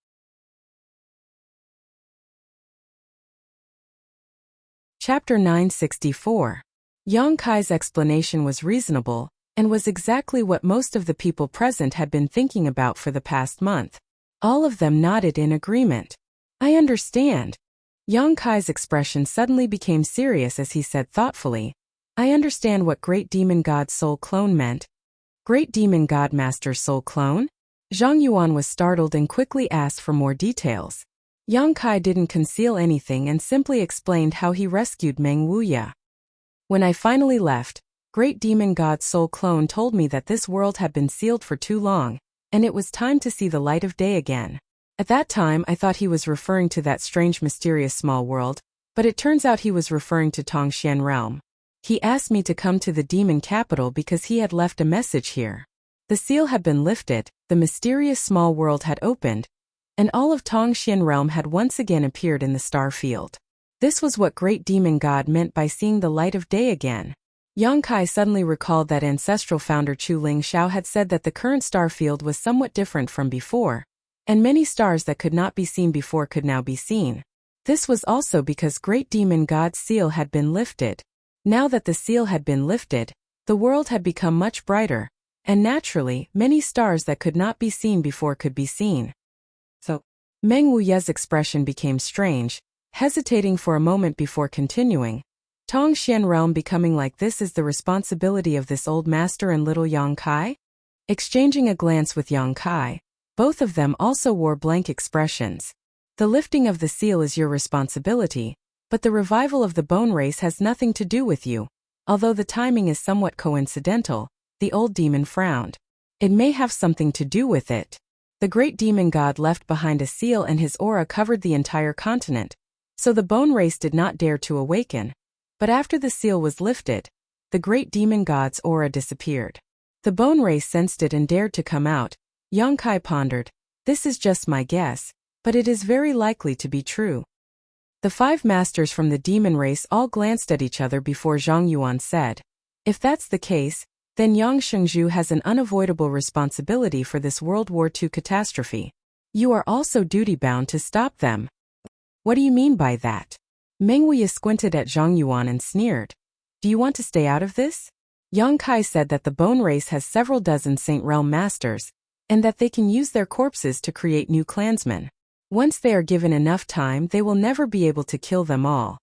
Chapter 964. Yang Kai's explanation was reasonable, and was exactly what most of the people present had been thinking about for the past month. All of them nodded in agreement. I understand. Yang Kai's expression suddenly became serious as he said thoughtfully, I understand what Great Demon God's soul clone meant. Great Demon God Master's soul clone? Zhang Yuan was startled and quickly asked for more details. Yang Kai didn't conceal anything and simply explained how he rescued Meng Wuya. When I finally left, Great Demon God's soul clone told me that this world had been sealed for too long, and it was time to see the light of day again. At that time I thought he was referring to that strange mysterious small world, but it turns out he was referring to Tongxian realm. He asked me to come to the demon capital because he had left a message here. The seal had been lifted, the mysterious small world had opened, and all of Tongxian realm had once again appeared in the star field. This was what Great Demon God meant by seeing the light of day again. Yang Kai suddenly recalled that ancestral founder Chu Ling Xiao had said that the current star field was somewhat different from before, and many stars that could not be seen before could now be seen. This was also because Great Demon God's seal had been lifted. Now that the seal had been lifted, the world had become much brighter, and naturally, many stars that could not be seen before could be seen. So, Meng Wuye's expression became strange, hesitating for a moment before continuing. Tongxian realm becoming like this is the responsibility of this old master and little Yang Kai? Exchanging a glance with Yang Kai, both of them also wore blank expressions. The lifting of the seal is your responsibility, but the revival of the bone race has nothing to do with you. Although the timing is somewhat coincidental, the old demon frowned. It may have something to do with it. The great demon god left behind a seal and his aura covered the entire continent, so the bone race did not dare to awaken. But after the seal was lifted, the great demon god's aura disappeared. The bone race sensed it and dared to come out. Yang Kai pondered, this is just my guess, but it is very likely to be true. The 5 masters from the demon race all glanced at each other before Zhang Yuan said, if that's the case, then Yang Shengzhu has an unavoidable responsibility for this World War II catastrophe. You are also duty-bound to stop them. What do you mean by that? Meng Wuye squinted at Zhang Yuan and sneered. Do you want to stay out of this? Yang Kai said that the bone race has several dozen Saint Realm masters, and that they can use their corpses to create new clansmen. Once they are given enough time, they will never be able to kill them all.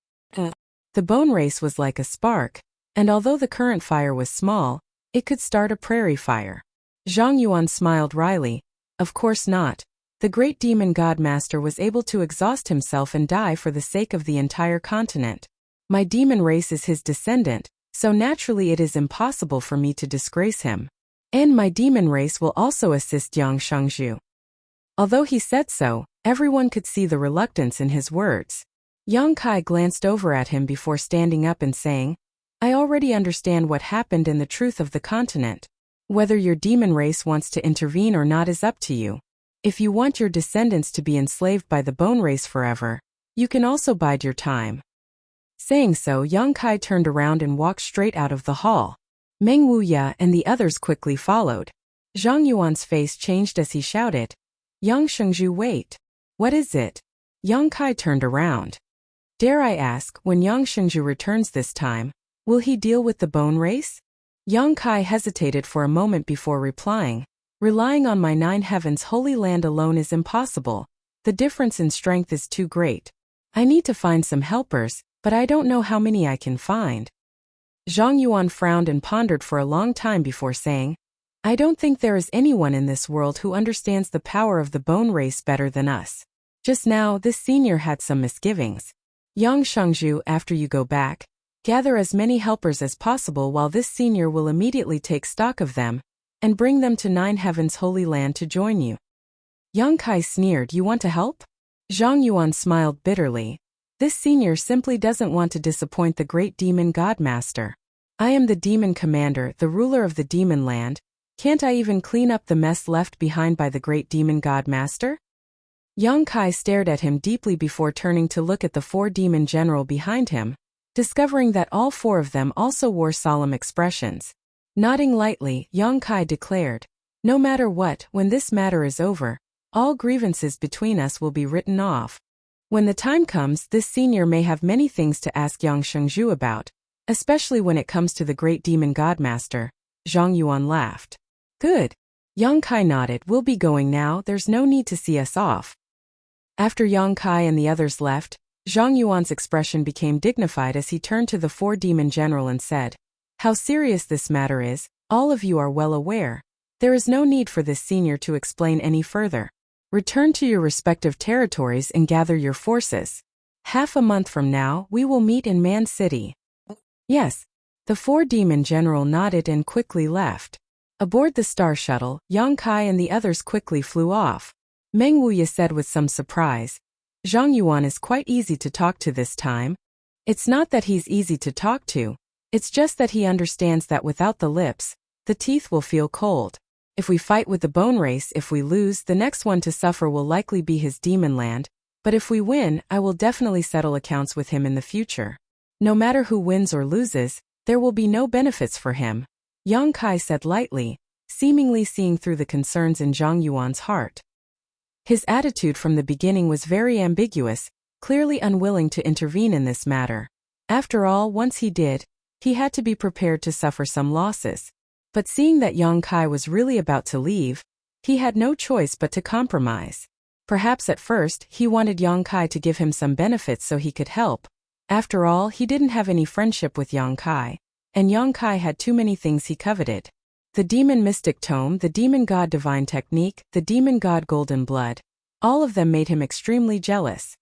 The bone race was like a spark, and although the current fire was small, it could start a prairie fire. Zhang Yuan smiled wryly. Of course not. The great demon god master was able to exhaust himself and die for the sake of the entire continent. My demon race is his descendant, so naturally it is impossible for me to disgrace him. And my demon race will also assist Yang Shengzhu. Although he said so, everyone could see the reluctance in his words. Yang Kai glanced over at him before standing up and saying, I already understand what happened and the truth of the continent. Whether your demon race wants to intervene or not is up to you. If you want your descendants to be enslaved by the bone race forever, you can also bide your time. Saying so, Yang Kai turned around and walked straight out of the hall. Meng Wuye and the others quickly followed. Zhang Yuan's face changed as he shouted, Yang Shengzhu, wait. What is it? Yang Kai turned around. Dare I ask, when Yang Shengzhu returns this time, will he deal with the bone race? Yang Kai hesitated for a moment before replying. Relying on my 9 heavens holy land alone is impossible. The difference in strength is too great. I need to find some helpers, but I don't know how many I can find. Zhang Yuan frowned and pondered for a long time before saying, I don't think there is anyone in this world who understands the power of the bone race better than us. Just now, this senior had some misgivings. Yang Shengzhu, after you go back, gather as many helpers as possible while this senior will immediately take stock of them, and bring them to 9 heavens holy land to join you. Yang Kai sneered, you want to help? Zhang Yuan smiled bitterly. This senior simply doesn't want to disappoint the great demon god master. I am the demon commander, the ruler of the demon land. Can't I even clean up the mess left behind by the great demon god master? Yang Kai stared at him deeply before turning to look at the 4 demon general behind him, discovering that all 4 of them also wore solemn expressions. Nodding lightly, Yang Kai declared, no matter what, when this matter is over, all grievances between us will be written off. When the time comes, this senior may have many things to ask Yang Shengzhu about, especially when it comes to the great demon god master. Zhang Yuan laughed. Good. Yang Kai nodded, we'll be going now, there's no need to see us off. After Yang Kai and the others left, Zhang Yuan's expression became dignified as he turned to the 4 demon general and said, how serious this matter is, all of you are well aware. There is no need for this senior to explain any further. Return to your respective territories and gather your forces. Half a month from now, we will meet in Man City. Yes. The 4 demon general nodded and quickly left. Aboard the star shuttle, Yang Kai and the others quickly flew off. Meng Wuye said with some surprise, Zhang Yuan is quite easy to talk to this time. It's not that he's easy to talk to. It's just that he understands that without the lips, the teeth will feel cold. If we fight with the bone race, if we lose, the next one to suffer will likely be his demon land, but if we win, I will definitely settle accounts with him in the future. No matter who wins or loses, There will be no benefits for him, Yang Kai said lightly, seemingly seeing through the concerns in Zhang Yuan's heart. His attitude from the beginning was very ambiguous, clearly unwilling to intervene in this matter. After all, once he did, he had to be prepared to suffer some losses. But seeing that Yang Kai was really about to leave, he had no choice but to compromise. Perhaps at first he wanted Yang Kai to give him some benefits so he could help. After all, he didn't have any friendship with Yang Kai, and Yang Kai had too many things he coveted. The demon mystic tome, the demon god divine technique, the demon god golden blood. All of them made him extremely jealous.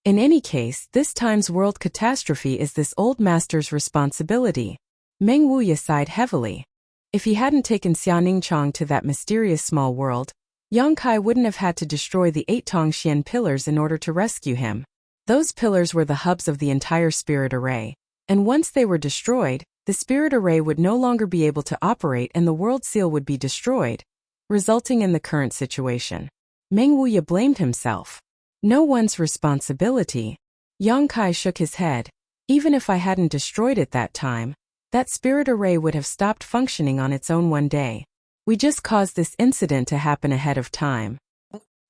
In any case, this time's world catastrophe is this old master's responsibility. Meng Wuya sighed heavily. If he hadn't taken Xiaoning Chang to that mysterious small world, Yang Kai wouldn't have had to destroy the 8 Tongxian pillars in order to rescue him. Those pillars were the hubs of the entire spirit array, and once they were destroyed, the spirit array would no longer be able to operate and the world seal would be destroyed, resulting in the current situation. Meng Wuya blamed himself. No one's responsibility. Yang Kai shook his head. Even if I hadn't destroyed it that time, that spirit array would have stopped functioning on its own one day. We just caused this incident to happen ahead of time.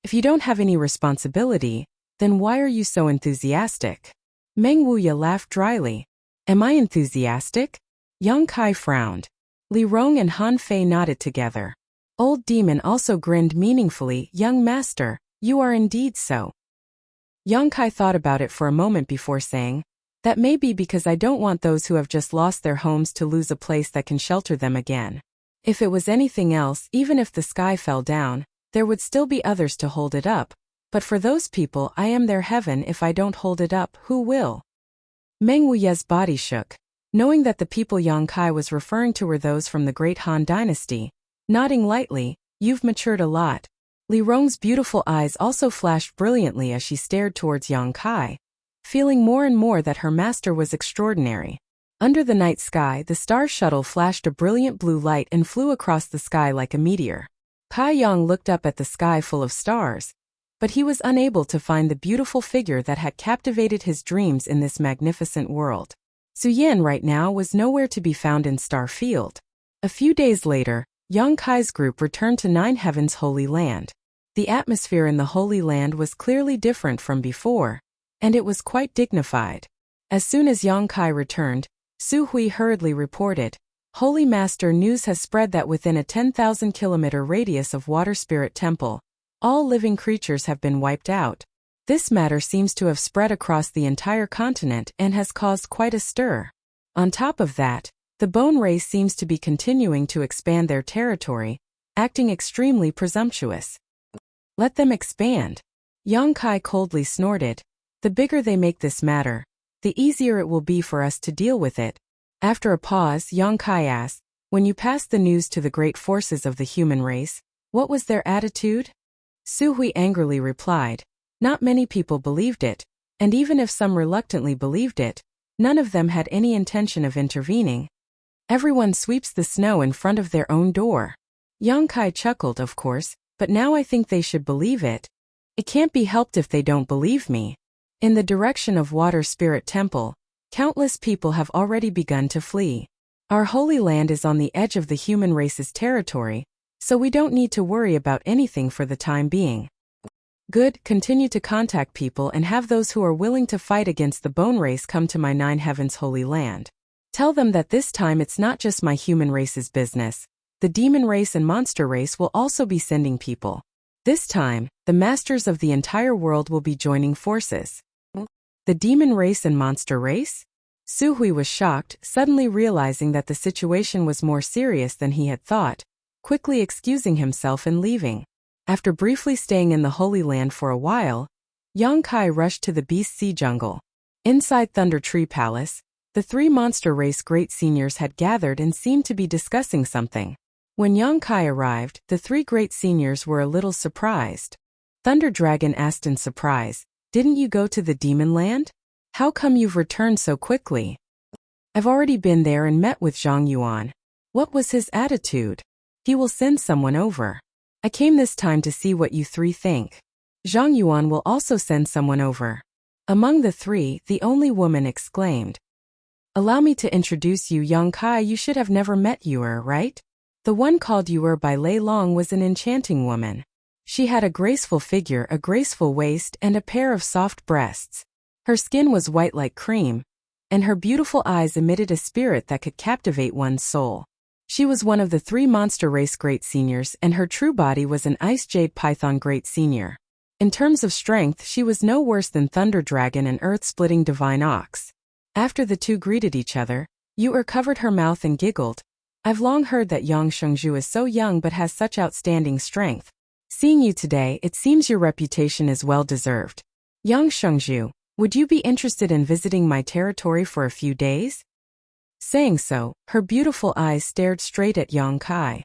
If you don't have any responsibility, then why are you so enthusiastic? Meng Wuya laughed dryly. Am I enthusiastic? Yang Kai frowned. Li Rong and Han Fei nodded together. Old Demon also grinned meaningfully. Young master, you are indeed so. Yang Kai thought about it for a moment before saying, that may be because I don't want those who have just lost their homes to lose a place that can shelter them again. If it was anything else, even if the sky fell down, there would still be others to hold it up. But for those people, I am their heaven. If I don't hold it up, who will? Meng Wuya's body shook, knowing that the people Yang Kai was referring to were those from the great Han dynasty. Nodding lightly, you've matured a lot. Li Rong's beautiful eyes also flashed brilliantly as she stared towards Yang Kai, feeling more and more that her master was extraordinary. Under the night sky, the star shuttle flashed a brilliant blue light and flew across the sky like a meteor. Kai Yang looked up at the sky full of stars, but he was unable to find the beautiful figure that had captivated his dreams in this magnificent world. Su Yan right now was nowhere to be found in Star Field. A few days later, Yang Kai's group returned to Nine Heaven's Holy Land. The atmosphere in the Holy Land was clearly different from before, and it was quite dignified. As soon as Yang Kai returned, Su Hui hurriedly reported, Holy Master, news has spread that within a 10,000-kilometer radius of Water Spirit Temple, all living creatures have been wiped out. This matter seems to have spread across the entire continent and has caused quite a stir. On top of that, the bone race seems to be continuing to expand their territory, acting extremely presumptuous. Let them expand. Yang Kai coldly snorted. The bigger they make this matter, the easier it will be for us to deal with it. After a pause, Yang Kai asked, when you passed the news to the great forces of the human race, what was their attitude? Su Hui angrily replied, not many people believed it, and even if some reluctantly believed it, none of them had any intention of intervening. Everyone sweeps the snow in front of their own door. Yang Kai chuckled, of course, but now I think they should believe it. It can't be helped if they don't believe me. In the direction of Water Spirit Temple, countless people have already begun to flee. Our holy land is on the edge of the human race's territory, so we don't need to worry about anything for the time being. Good, continue to contact people and have those who are willing to fight against the bone race come to my Nine Heavens Holy Land. Tell them that this time it's not just my human race's business. The demon race and monster race will also be sending people. This time, the masters of the entire world will be joining forces. The demon race and monster race? Su Hui was shocked, suddenly realizing that the situation was more serious than he had thought, quickly excusing himself and leaving. After briefly staying in the Holy Land for a while, Yang Kai rushed to the Beast Sea Jungle. Inside Thunder Tree Palace, the 3 monster race great seniors had gathered and seemed to be discussing something. When Yang Kai arrived, the 3 great seniors were a little surprised. Thunder Dragon asked in surprise, didn't you go to the Demon Land? How come you've returned so quickly? I've already been there and met with Zhang Yuan. What was his attitude? He will send someone over. I came this time to see what you 3 think. Zhang Yuan will also send someone over. Among the 3, the only woman exclaimed, Allow me to introduce you, Young Kai. You should have never met Yuer, right? The one called Yuer by Lei Long was an enchanting woman. She had a graceful figure, a graceful waist, and a pair of soft breasts. Her skin was white like cream, and her beautiful eyes emitted a spirit that could captivate one's soul. She was one of the 3 monster race great seniors, and her true body was an ice jade python great senior. In terms of strength, she was no worse than Thunder Dragon and earth-splitting divine ox. After the two greeted each other, Yuer covered her mouth and giggled. I've long heard that Yang Shengzhu is so young but has such outstanding strength. Seeing you today, it seems your reputation is well deserved. Yang Shengzhu, would you be interested in visiting my territory for a few days? Saying so, her beautiful eyes stared straight at Yang Kai.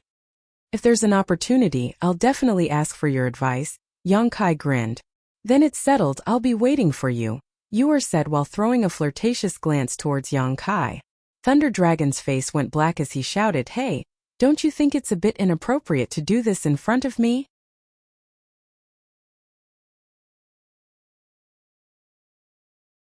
If there's an opportunity, I'll definitely ask for your advice, Yang Kai grinned. Then it's settled, I'll be waiting for you, Yuer said while throwing a flirtatious glance towards Yang Kai. Thunder Dragon's face went black as he shouted, Hey, don't you think it's a bit inappropriate to do this in front of me?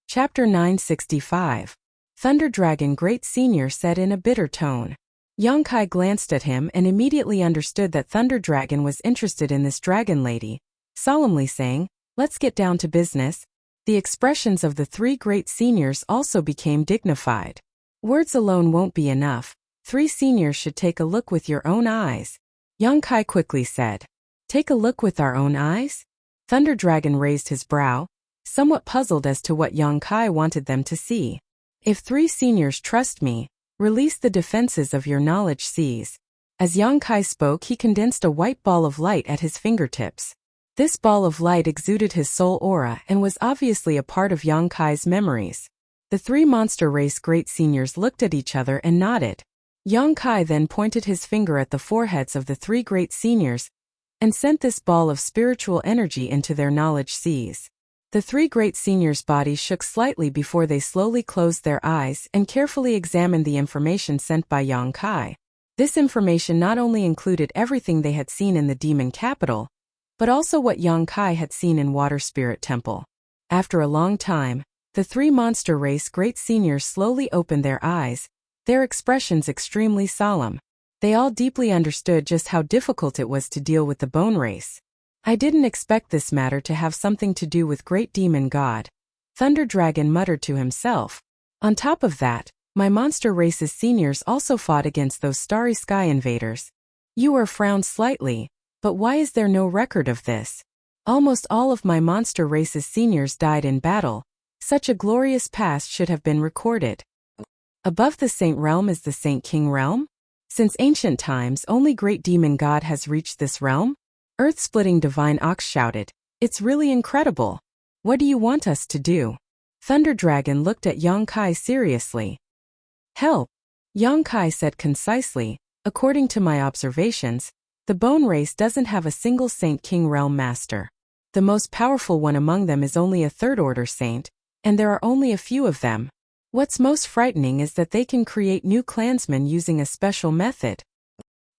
Chapter 965. Thunder Dragon Great Senior said in a bitter tone. Yang Kai glanced at him and immediately understood that Thunder Dragon was interested in this dragon lady, solemnly saying, Let's get down to business. The expressions of the 3 great seniors also became dignified. Words alone won't be enough. 3 seniors should take a look with your own eyes. Yang Kai quickly said. Take a look with our own eyes? Thunder Dragon raised his brow, somewhat puzzled as to what Yang Kai wanted them to see. If 3 seniors trust me, release the defenses of your knowledge seas. As Yang Kai spoke, he condensed a white ball of light at his fingertips. This ball of light exuded his soul aura and was obviously a part of Yang Kai's memories. The 3 monster race great seniors looked at each other and nodded. Yang Kai then pointed his finger at the foreheads of the 3 great seniors and sent this ball of spiritual energy into their knowledge seas. The 3 great seniors' bodies shook slightly before they slowly closed their eyes and carefully examined the information sent by Yang Kai. This information not only included everything they had seen in the demon capital, but also what Yang Kai had seen in Water Spirit Temple. After a long time, the 3 monster race great seniors slowly opened their eyes, their expressions extremely solemn. They all deeply understood just how difficult it was to deal with the bone race. I didn't expect this matter to have something to do with Great Demon God, Thunder Dragon muttered to himself. On top of that, my monster race's seniors also fought against those starry sky invaders. Yuer frowned slightly. But why is there no record of this? Almost all of my monster race's seniors died in battle. Such a glorious past should have been recorded. Above the Saint Realm is the Saint King Realm? Since ancient times, only Great Demon God has reached this realm? Earth-splitting divine ox shouted. It's really incredible. What do you want us to do? Thunder Dragon looked at Yang Kai seriously. Help. Yang Kai said concisely, according to my observations, the bone race doesn't have a single Saint King Realm master. The most powerful one among them is only a 3rd order saint, and there are only a few of them. What's most frightening is that they can create new clansmen using a special method.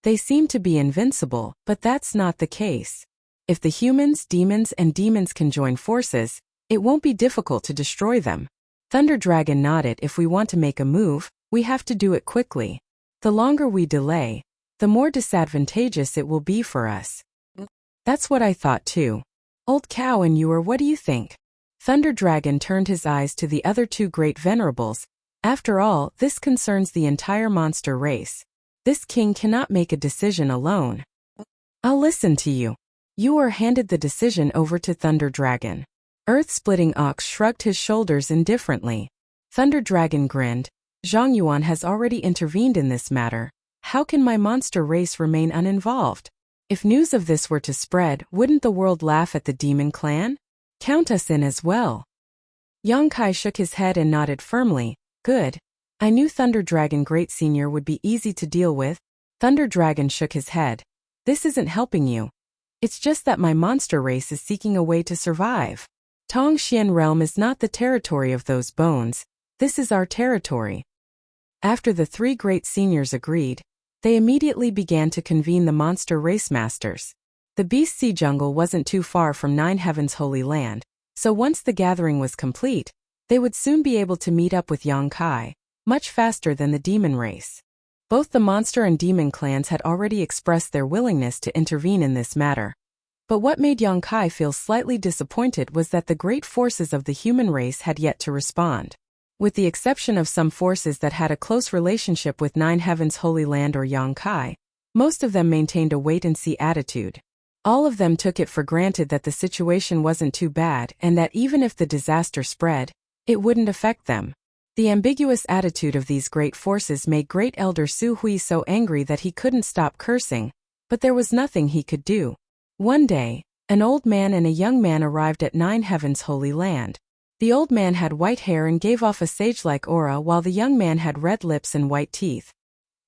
They seem to be invincible, but that's not the case. If the humans, demons, and demons can join forces, it won't be difficult to destroy them. Thunder Dragon nodded. If we want to make a move, we have to do it quickly. The longer we delay, the more disadvantageous it will be for us. That's what I thought too. Old Cow and Yuer, what do you think? Thunder Dragon turned his eyes to the other 2 great venerables. After all, this concerns the entire monster race. This king cannot make a decision alone. I'll listen to you. Yuer handed the decision over to Thunder Dragon. Earth-splitting ox shrugged his shoulders indifferently. Thunder Dragon grinned. Zhang Yuan has already intervened in this matter. How can my monster race remain uninvolved? If news of this were to spread, wouldn't the world laugh at the demon clan? Count us in as well. Yang Kai shook his head and nodded firmly. Good. I knew Thunder Dragon Great Senior would be easy to deal with. Thunder Dragon shook his head. This isn't helping you. It's just that my monster race is seeking a way to survive. Tong Xian Realm is not the territory of those bones. This is our territory. After the 3 great seniors agreed, they immediately began to convene the monster race masters. The Beast Sea Jungle wasn't too far from 9 Heaven's Holy Land, so once the gathering was complete, they would soon be able to meet up with Yang Kai. much faster than the demon race. Both the monster and demon clans had already expressed their willingness to intervene in this matter. But what made Yang Kai feel slightly disappointed was that the great forces of the human race had yet to respond. With the exception of some forces that had a close relationship with Nine Heavens Holy Land or Yang Kai, most of them maintained a wait-and-see attitude. All of them took it for granted that the situation wasn't too bad and that even if the disaster spread, it wouldn't affect them. The ambiguous attitude of these great forces made Great Elder Su Hui so angry that he couldn't stop cursing, but there was nothing he could do. One day, an old man and a young man arrived at Nine Heavens Holy Land. The old man had white hair and gave off a sage-like aura while the young man had red lips and white teeth.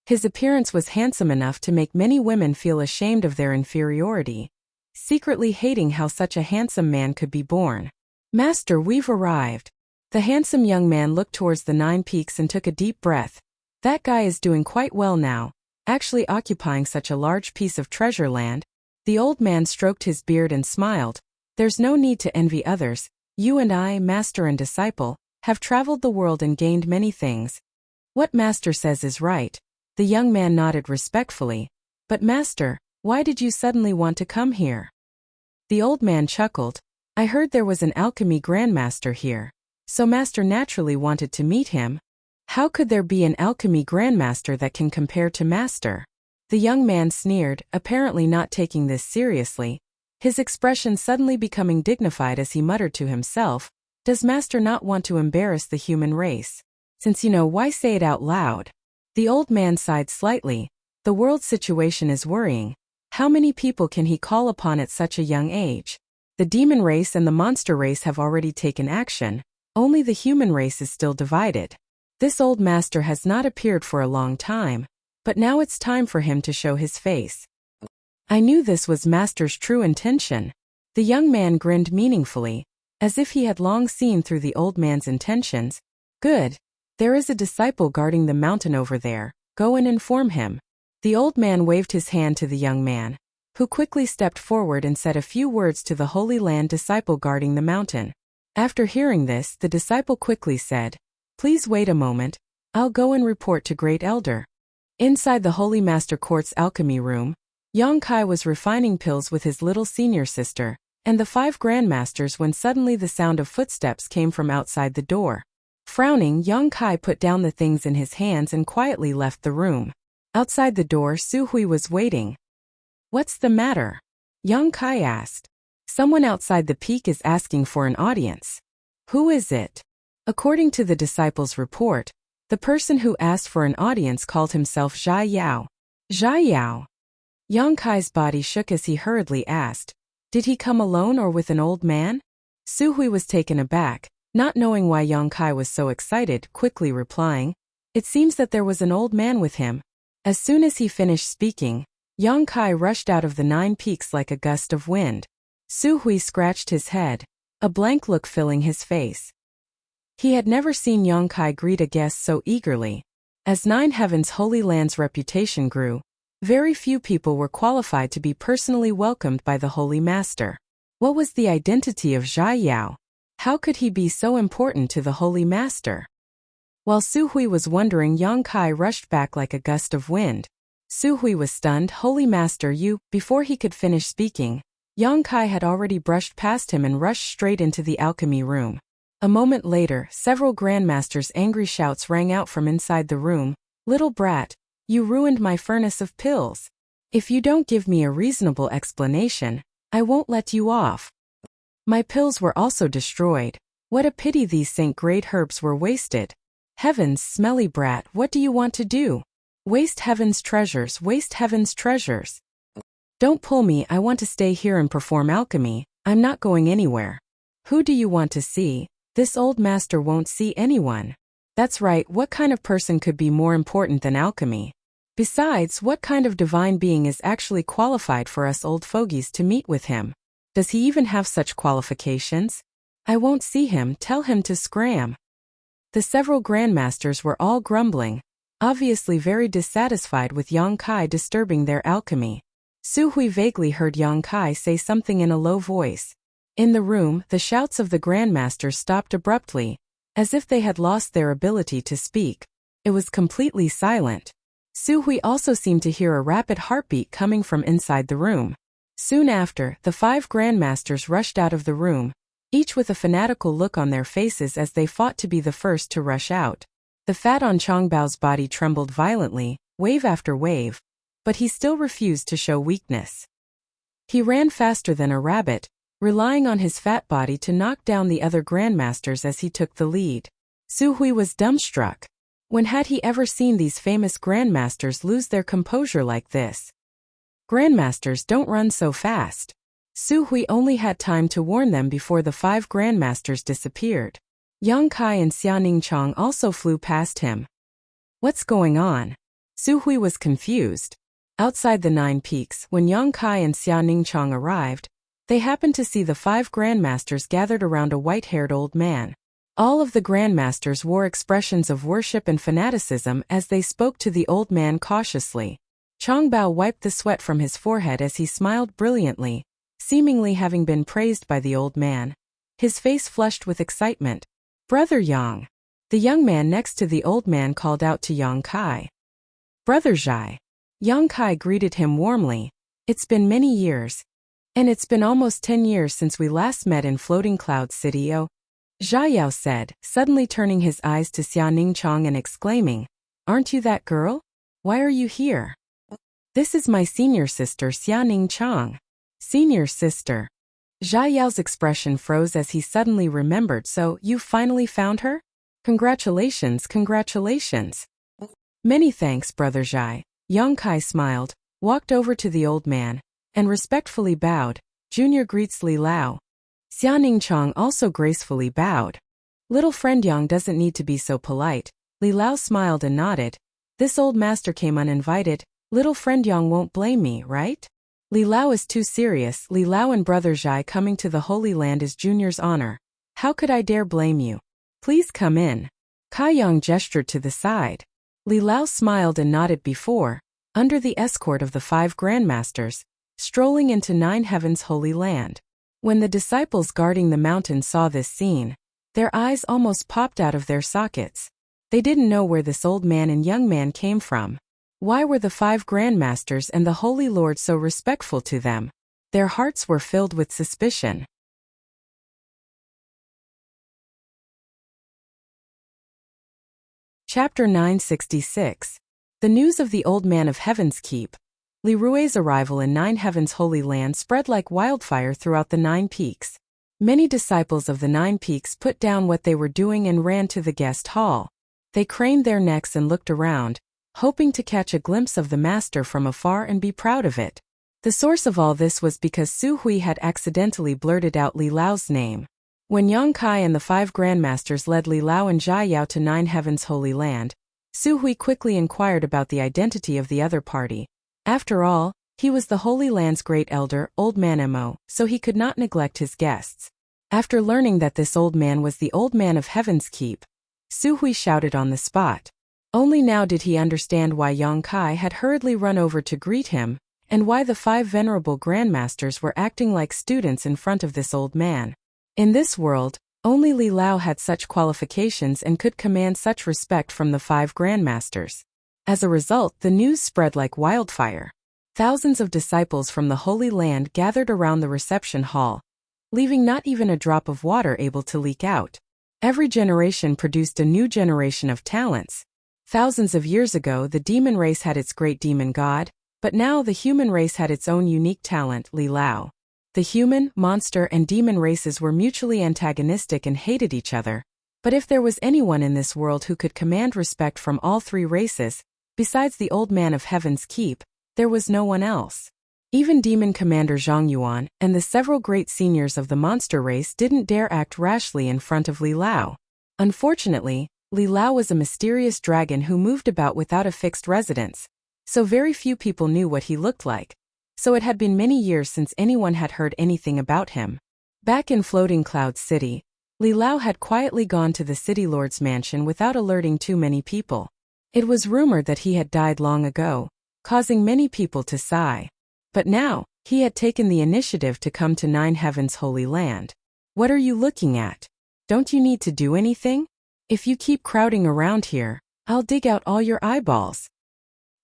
His appearance was handsome enough to make many women feel ashamed of their inferiority, secretly hating how such a handsome man could be born. "Master, we've arrived." The handsome young man looked towards the 9 peaks and took a deep breath. That guy is doing quite well now, actually occupying such a large piece of treasure land. The old man stroked his beard and smiled. "There's no need to envy others. You and I, master and disciple, have traveled the world and gained many things. What master says is right." The young man nodded respectfully. "But master, why did you suddenly want to come here?" The old man chuckled. "I heard there was an alchemy grandmaster here, so master naturally wanted to meet him." "How could there be an alchemy grandmaster that can compare to master?" The young man sneered, apparently not taking this seriously, his expression suddenly becoming dignified as he muttered to himself, "Does master not want to embarrass the human race? Since you know, why say it out loud?" The old man sighed slightly. The world situation is worrying. How many people can he call upon at such a young age? The demon race and the monster race have already taken action. Only the human race is still divided. This old master has not appeared for a long time, but now it's time for him to show his face. "I knew this was master's true intention." The young man grinned meaningfully, as if he had long seen through the old man's intentions. "Good. There is a disciple guarding the mountain over there. Go and inform him." The old man waved his hand to the young man, who quickly stepped forward and said a few words to the Holy Land disciple guarding the mountain. After hearing this, the disciple quickly said, "Please wait a moment. I'll go and report to Great Elder." Inside the Holy Master Court's alchemy room, Yang Kai was refining pills with his little senior sister and the 5 grandmasters when suddenly the sound of footsteps came from outside the door. Frowning, Yang Kai put down the things in his hands and quietly left the room. Outside the door, Su Hui was waiting. "What's the matter?" Yang Kai asked. "Someone outside the peak is asking for an audience." "Who is it?" According to the disciple's report, the person who asked for an audience called himself Zhai Yao. Zhai Yao. Yang Kai's body shook as he hurriedly asked, "Did he come alone or with an old man?" Su Hui was taken aback, not knowing why Yang Kai was so excited, quickly replying, "It seems that there was an old man with him." As soon as he finished speaking, Yang Kai rushed out of the 9 peaks like a gust of wind. Su Hui scratched his head, a blank look filling his face. He had never seen Yang Kai greet a guest so eagerly. As 9 Heavens Holy Land's reputation grew, very few people were qualified to be personally welcomed by the Holy Master. What was the identity of Zhai Yao? How could he be so important to the Holy Master? While Su Hui was wondering, Yang Kai rushed back like a gust of wind. Su Hui was stunned. "Holy Master, you..." Before he could finish speaking, Yang Kai had already brushed past him and rushed straight into the alchemy room. A moment later, several grandmasters' angry shouts rang out from inside the room. "Little brat, you ruined my furnace of pills. If you don't give me a reasonable explanation, I won't let you off." "My pills were also destroyed. What a pity these Saint Great herbs were wasted." "Heavens, smelly brat, what do you want to do? Waste heaven's treasures, waste heaven's treasures." "Don't pull me, I want to stay here and perform alchemy. I'm not going anywhere." "Who do you want to see? This old master won't see anyone." "That's right, what kind of person could be more important than alchemy? Besides, what kind of divine being is actually qualified for us old fogies to meet with him? Does he even have such qualifications? I won't see him, tell him to scram." The several grandmasters were all grumbling, obviously very dissatisfied with Yang Kai disturbing their alchemy. Su Hui vaguely heard Yang Kai say something in a low voice. In the room, the shouts of the grandmasters stopped abruptly, as if they had lost their ability to speak. It was completely silent. Su Hui also seemed to hear a rapid heartbeat coming from inside the room. Soon after, the 5 grandmasters rushed out of the room, each with a fanatical look on their faces as they fought to be the first to rush out. The fat on Chongbao's body trembled violently, wave after wave, but he still refused to show weakness. He ran faster than a rabbit, relying on his fat body to knock down the other grandmasters as he took the lead. Su Hui was dumbstruck. When had he ever seen these famous grandmasters lose their composure like this? Grandmasters don't run so fast. Su Hui only had time to warn them before the 5 grandmasters disappeared. Yang Kai and Xia Ningchong also flew past him. What's going on? Su Hui was confused. Outside the 9 peaks, when Yang Kai and Xia Ningchong arrived, they happened to see the 5 grandmasters gathered around a white-haired old man. All of the grandmasters wore expressions of worship and fanaticism as they spoke to the old man cautiously. Chongbao wiped the sweat from his forehead as he smiled brilliantly, seemingly having been praised by the old man. His face flushed with excitement. "Brother Yang." The young man next to the old man called out to Yang Kai. "Brother Zhai." Yang Kai greeted him warmly. "It's been many years. And it's been almost 10 years since we last met in Floating Cloud City, oh." Zha Yao said, suddenly turning his eyes to Xia Ningchong and exclaiming, "Aren't you that girl? Why are you here?" "This is my senior sister Xia Ningchong." "Senior sister?" Zha Yao's expression froze as he suddenly remembered. "So, you finally found her? Congratulations, congratulations." "Many thanks, Brother Zhai." Yang Kai smiled, walked over to the old man, and respectfully bowed. "Junior greets Li Lao." Xia Ningchong also gracefully bowed. "Little friend Yang doesn't need to be so polite." Li Lao smiled and nodded. "This old master came uninvited. Little friend Yang won't blame me, right?" Li Lao is too serious. Li Lao and Brother Zhai coming to the Holy Land is Junior's honor. How could I dare blame you? Please come in. Kai Yang gestured to the side. Li Lao smiled and nodded before, under the escort of the 5 grandmasters, strolling into 9 Heavens Holy Land. When the disciples guarding the mountain saw this scene, their eyes almost popped out of their sockets. They didn't know where this old man and young man came from. Why were the 5 grandmasters and the Holy Lord so respectful to them? Their hearts were filled with suspicion. Chapter 966. The news of the Old Man of Heaven's Keep. Li Rui's arrival in 9 Heavens Holy Land spread like wildfire throughout the 9 peaks. Many disciples of the 9 peaks put down what they were doing and ran to the guest hall. They craned their necks and looked around, hoping to catch a glimpse of the master from afar and be proud of it. The source of all this was because Su Hui had accidentally blurted out Li Lao's name. When Yang Kai and the 5 grandmasters led Li Lao and Zha Yao to 9 Heavens Holy Land, Su Hui quickly inquired about the identity of the other party. After all, he was the Holy Land's great elder, Old Man Mo, so he could not neglect his guests. After learning that this old man was the Old Man of Heaven's Keep, Su Hui shouted on the spot. Only now did he understand why Yang Kai had hurriedly run over to greet him, and why the 5 venerable grandmasters were acting like students in front of this old man. In this world, only Li Lao had such qualifications and could command such respect from the 5 grandmasters. As a result, the news spread like wildfire. Thousands of disciples from the Holy Land gathered around the reception hall, leaving not even a drop of water able to leak out. Every generation produced a new generation of talents. Thousands of years ago, the demon race had its great demon god, but now the human race had its own unique talent, Li Lao. The human, monster, and demon races were mutually antagonistic and hated each other. But if there was anyone in this world who could command respect from all 3 races, besides the Old Man of Heaven's Keep, there was no one else. Even Demon Commander Zhang Yuan and the several great seniors of the monster race didn't dare act rashly in front of Li Lao. Unfortunately, Li Lao was a mysterious dragon who moved about without a fixed residence, so very few people knew what he looked like. So it had been many years since anyone had heard anything about him. Back in Floating Cloud City, Li Lao had quietly gone to the city lord's mansion without alerting too many people. It was rumored that he had died long ago, causing many people to sigh. But now, he had taken the initiative to come to 9 Heavens Holy Land. What are you looking at? Don't you need to do anything? If you keep crowding around here, I'll dig out all your eyeballs.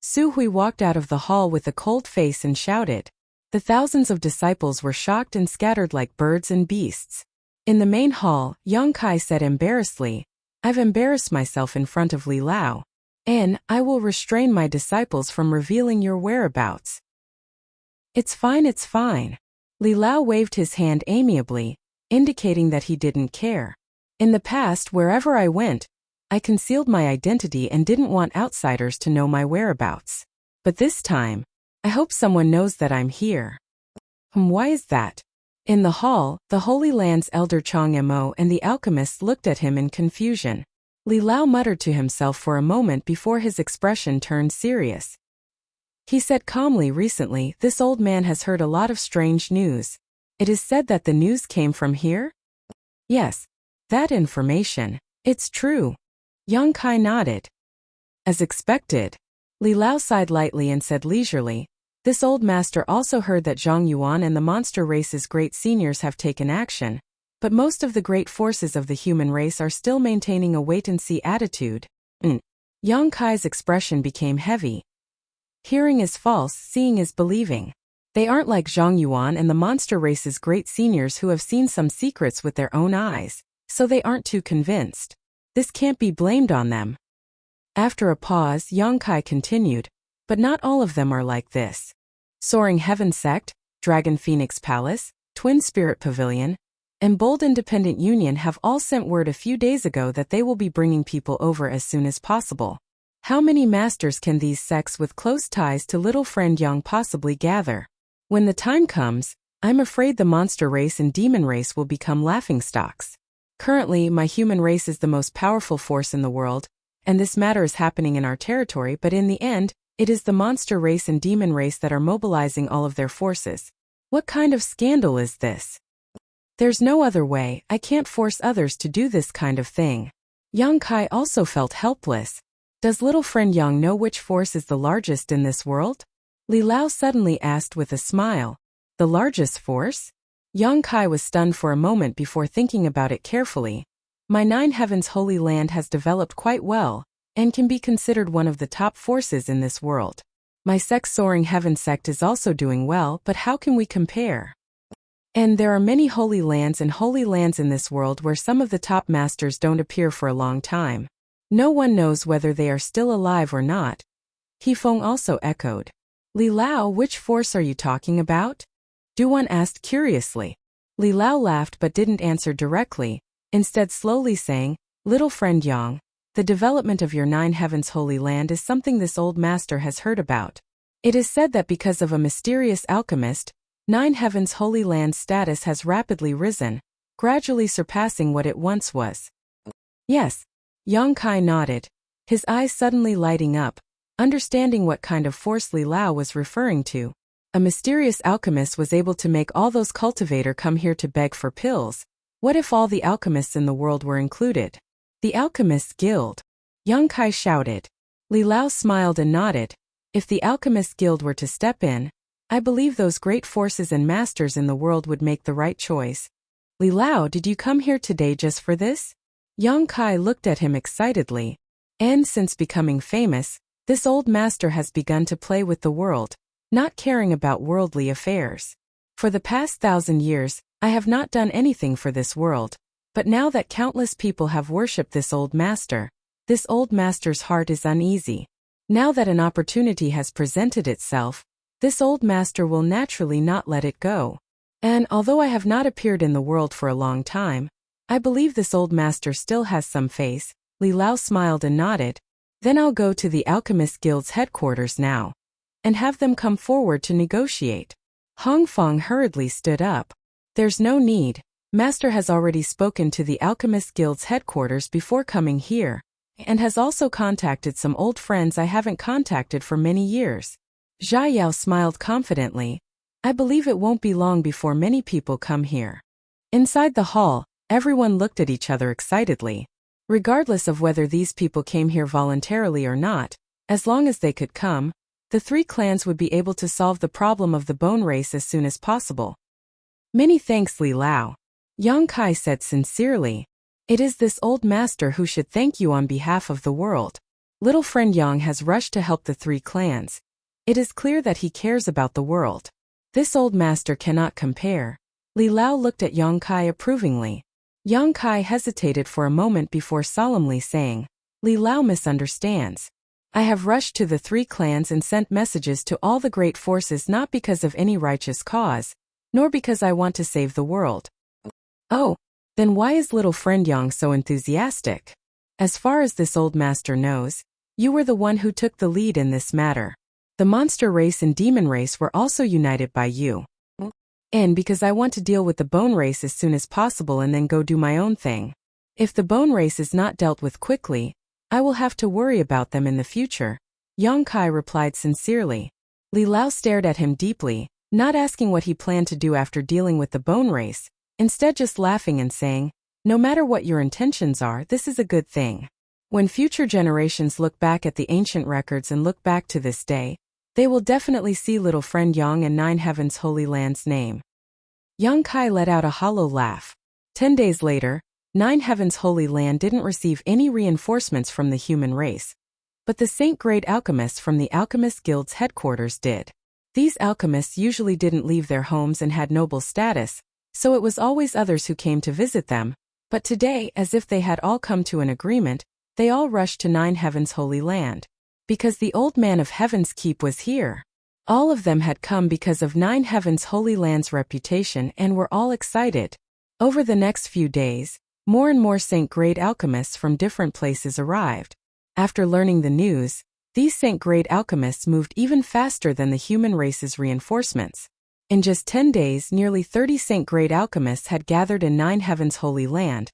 Su Hui walked out of the hall with a cold face and shouted. The thousands of disciples were shocked and scattered like birds and beasts. In the main hall, Yang Kai said embarrassedly, I've embarrassed myself in front of Li Lao, and I will restrain my disciples from revealing your whereabouts. It's fine, it's fine. Li Lao waved his hand amiably, indicating that he didn't care. In the past, wherever I went, I concealed my identity and didn't want outsiders to know my whereabouts. But this time, I hope someone knows that I'm here. Why is that? In the hall, the Holy Land's elder Chang Mo and the alchemist looked at him in confusion. Li Lao muttered to himself for a moment before his expression turned serious. He said calmly, recently, this old man has heard a lot of strange news. It is said that the news came from here? Yes. That information. It's true. Yang Kai nodded. As expected. Li Lao sighed lightly and said leisurely, this old master also heard that Zhang Yuan and the monster race's great seniors have taken action, but most of the great forces of the human race are still maintaining a wait-and-see attitude. Yang Kai's expression became heavy. Hearing is false, seeing is believing. They aren't like Zhang Yuan and the monster race's great seniors who have seen some secrets with their own eyes, so they aren't too convinced. This can't be blamed on them. After a pause, Yang Kai continued, but not all of them are like this. Soaring Heaven Sect, Dragon Phoenix Palace, Twin Spirit Pavilion, and Bold Independent Union have all sent word a few days ago that they will be bringing people over as soon as possible. How many masters can these sects with close ties to little friend Yang possibly gather? When the time comes, I'm afraid the monster race and demon race will become laughingstocks. Currently, my human race is the most powerful force in the world, and this matter is happening in our territory, but in the end, it is the monster race and demon race that are mobilizing all of their forces. What kind of scandal is this? There's no other way, I can't force others to do this kind of thing. Yang Kai also felt helpless. Does little friend Yang know which force is the largest in this world? Li Lao suddenly asked with a smile. The largest force? Yang Kai was stunned for a moment before thinking about it carefully. My Nine Heavens Holy Land has developed quite well, and can be considered one of the top forces in this world. My sect's Soaring Heaven sect is also doing well, but how can we compare? And there are many holy lands in this world where some of the top masters don't appear for a long time. No one knows whether they are still alive or not. He Feng also echoed. Li Lao, which force are you talking about? Duan asked curiously. Li Lao laughed but didn't answer directly, instead slowly saying, little friend Yang, the development of your Nine Heavens Holy Land is something this old master has heard about. It is said that because of a mysterious alchemist, Nine Heavens Holy Land's status has rapidly risen, gradually surpassing what it once was. Yes. Yang Kai nodded, his eyes suddenly lighting up, understanding what kind of force Li Lao was referring to. A mysterious alchemist was able to make all those cultivators come here to beg for pills. What if all the alchemists in the world were included? The Alchemists Guild. Yang Kai shouted. Li Lao smiled and nodded. If the Alchemist Guild were to step in, I believe those great forces and masters in the world would make the right choice. Li Lao, did you come here today just for this? Yang Kai looked at him excitedly. And since becoming famous, this old master has begun to play with the world, not caring about worldly affairs. For the past 1,000 years, I have not done anything for this world, but now that countless people have worshipped this old master's heart is uneasy. Now that an opportunity has presented itself, this old master will naturally not let it go. And although I have not appeared in the world for a long time, I believe this old master still has some face. Li Lao smiled and nodded. Then I'll go to the Alchemist Guild's headquarters now, and have them come forward to negotiate. Hong Fong hurriedly stood up. There's no need. Master has already spoken to the Alchemist Guild's headquarters before coming here, and has also contacted some old friends I haven't contacted for many years. Zha Yao smiled confidently. I believe it won't be long before many people come here. Inside the hall, everyone looked at each other excitedly. Regardless of whether these people came here voluntarily or not, as long as they could come, the three clans would be able to solve the problem of the bone race as soon as possible. Many thanks, Li Lao. Yang Kai said sincerely. It is this old master who should thank you on behalf of the world. Little friend Yang has rushed to help the three clans. It is clear that he cares about the world. This old master cannot compare. Li Lao looked at Yang Kai approvingly. Yang Kai hesitated for a moment before solemnly saying, Li Lao misunderstands. I have rushed to the three clans and sent messages to all the great forces not because of any righteous cause, nor because I want to save the world. Oh, then why is little friend Yang so enthusiastic? As far as this old master knows, you were the one who took the lead in this matter. The monster race and demon race were also united by you. And because I want to deal with the bone race as soon as possible and then go do my own thing. If the bone race is not dealt with quickly, I will have to worry about them in the future. Yang Kai replied sincerely. Li Lao stared at him deeply, not asking what he planned to do after dealing with the bone race, instead just laughing and saying, no matter what your intentions are, this is a good thing. When future generations look back at the ancient records and look back to this day, they will definitely see little friend Yang and Nine Heavens Holy Land's name. Yang Kai let out a hollow laugh. 10 days later, Nine Heavens Holy Land didn't receive any reinforcements from the human race. But the Saint-grade alchemists from the Alchemist Guild's headquarters did. These alchemists usually didn't leave their homes and had noble status, so it was always others who came to visit them. But today, as if they had all come to an agreement, they all rushed to Nine Heavens Holy Land. Because the old man of Heaven's Keep was here. All of them had come because of Nine Heavens Holy Land's reputation and were all excited. Over the next few days, more and more Saint-grade alchemists from different places arrived. After learning the news, these Saint-grade alchemists moved even faster than the human race's reinforcements. In just 10 days, nearly 30 Saint-grade alchemists had gathered in Nine Heavens Holy Land,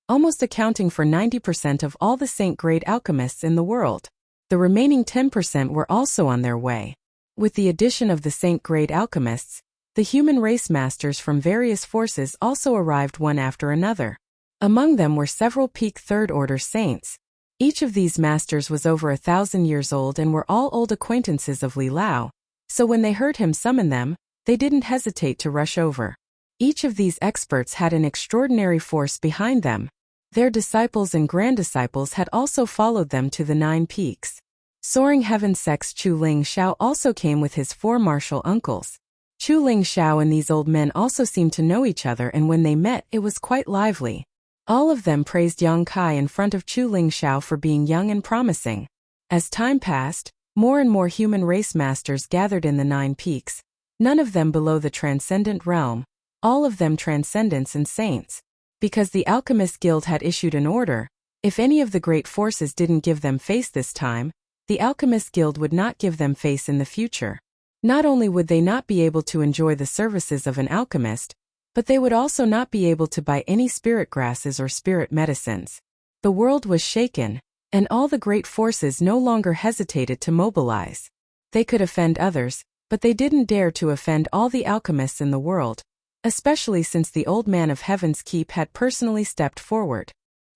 almost accounting for 90% of all the Saint-grade alchemists in the world. The remaining 10% were also on their way. With the addition of the Saint-grade alchemists, the human race masters from various forces also arrived one after another. Among them were several peak third-order saints. Each of these masters was over 1,000 years old and were all old acquaintances of Li Lao, so when they heard him summon them, they didn't hesitate to rush over. Each of these experts had an extraordinary force behind them. Their disciples and grand-disciples had also followed them to the 9 peaks. Soaring Heaven Sect's Chu Ling Xiao also came with his 4 martial uncles. Chu Ling Xiao and these old men also seemed to know each other, and when they met it was quite lively. All of them praised Yang Kai in front of Chu Ling Xiao for being young and promising. As time passed, more and more human race masters gathered in the 9 peaks, none of them below the transcendent realm, all of them transcendents and saints. Because the Alchemist Guild had issued an order, if any of the great forces didn't give them face this time, the Alchemist Guild would not give them face in the future. Not only would they not be able to enjoy the services of an alchemist, but they would also not be able to buy any spirit grasses or spirit medicines. The world was shaken, and all the great forces no longer hesitated to mobilize. They could offend others, but they didn't dare to offend all the alchemists in the world, especially since the old man of Heaven's Keep had personally stepped forward.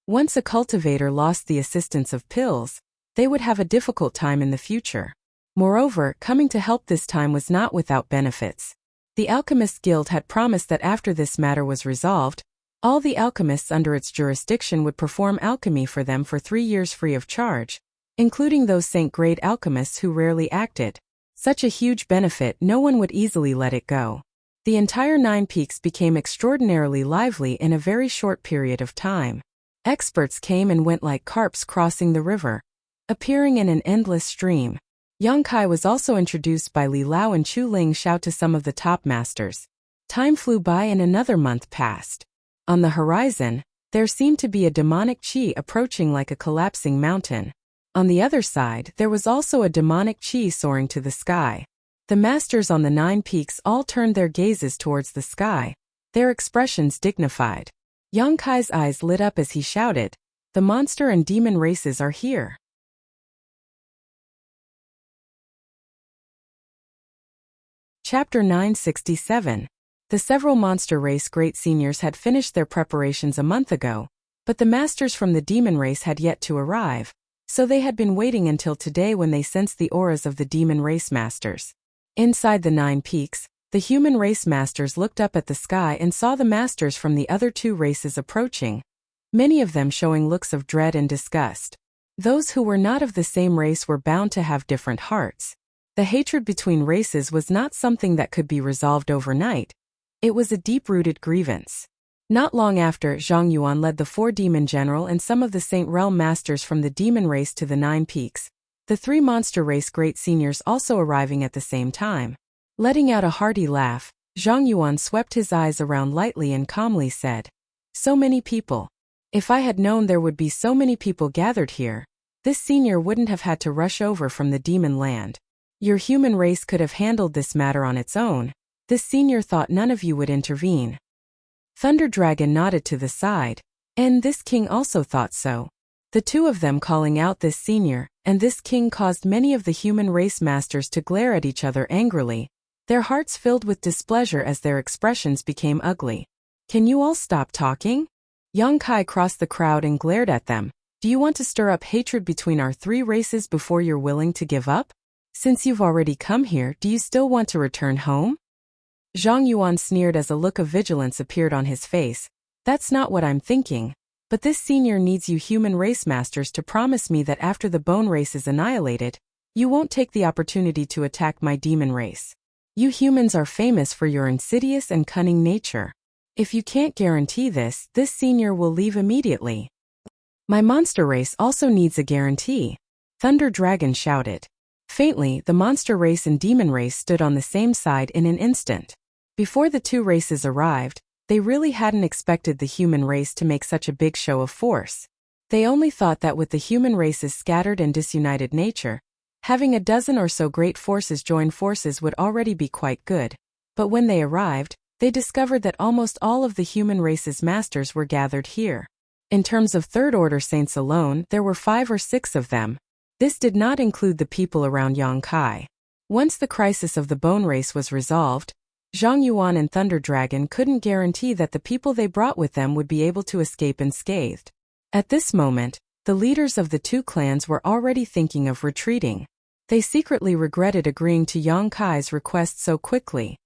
Once a cultivator lost the assistance of pills, they would have a difficult time in the future. Moreover, coming to help this time was not without benefits. The Alchemist Guild had promised that after this matter was resolved, all the alchemists under its jurisdiction would perform alchemy for them for 3 years free of charge, including those Saint-grade alchemists who rarely acted. Such a huge benefit, no one would easily let it go. The entire 9 peaks became extraordinarily lively in a very short period of time. Experts came and went like carps crossing the river, appearing in an endless stream. Yang Kai was also introduced by Li Lao and Chu Ling Xiao to some of the top masters. Time flew by and another month passed. On the horizon, there seemed to be a demonic chi approaching like a collapsing mountain. On the other side, there was also a demonic chi soaring to the sky. The masters on the 9 peaks all turned their gazes towards the sky, their expressions dignified. Yang Kai's eyes lit up as he shouted, "The monster and demon races are here." Chapter 967. The several monster race great seniors had finished their preparations a month ago, but the masters from the demon race had yet to arrive, so they had been waiting until today when they sensed the auras of the demon race masters. Inside the 9 peaks, the human race masters looked up at the sky and saw the masters from the other 2 races approaching, many of them showing looks of dread and disgust. Those who were not of the same race were bound to have different hearts. The hatred between races was not something that could be resolved overnight. It was a deep-rooted grievance. Not long after, Zhang Yuan led the 4 demon general and some of the Saint Realm masters from the demon race to the 9 peaks, the 3 monster race great seniors also arriving at the same time. Letting out a hearty laugh, Zhang Yuan swept his eyes around lightly and calmly said, "So many people. If I had known there would be so many people gathered here, this senior wouldn't have had to rush over from the demon land. Your human race could have handled this matter on its own. This senior thought none of you would intervene." Thunder Dragon nodded to the side, and this king also thought so. The 2 of them calling out this senior and this king caused many of the human race masters to glare at each other angrily, their hearts filled with displeasure as their expressions became ugly. "Can you all stop talking?" Yang Kai crossed the crowd and glared at them. "Do you want to stir up hatred between our 3 races before you're willing to give up? Since you've already come here, do you still want to return home?" Zhang Yuan sneered as a look of vigilance appeared on his face. "That's not what I'm thinking. But this senior needs you human race masters to promise me that after the bone race is annihilated, you won't take the opportunity to attack my demon race. You humans are famous for your insidious and cunning nature. If you can't guarantee this senior will leave immediately." "My monster race also needs a guarantee," Thunder Dragon shouted. Faintly, the monster race and demon race stood on the same side in an instant. Before the 2 races arrived, they really hadn't expected the human race to make such a big show of force. They only thought that with the human race's scattered and disunited nature, having a dozen or so great forces join forces would already be quite good. But when they arrived, they discovered that almost all of the human race's masters were gathered here. In terms of third-order saints alone, there were 5 or 6 of them. This did not include the people around Yang Kai. Once the crisis of the bone race was resolved, Zhang Yuan and Thunder Dragon couldn't guarantee that the people they brought with them would be able to escape unscathed. At this moment, the leaders of the 2 clans were already thinking of retreating. They secretly regretted agreeing to Yang Kai's request so quickly.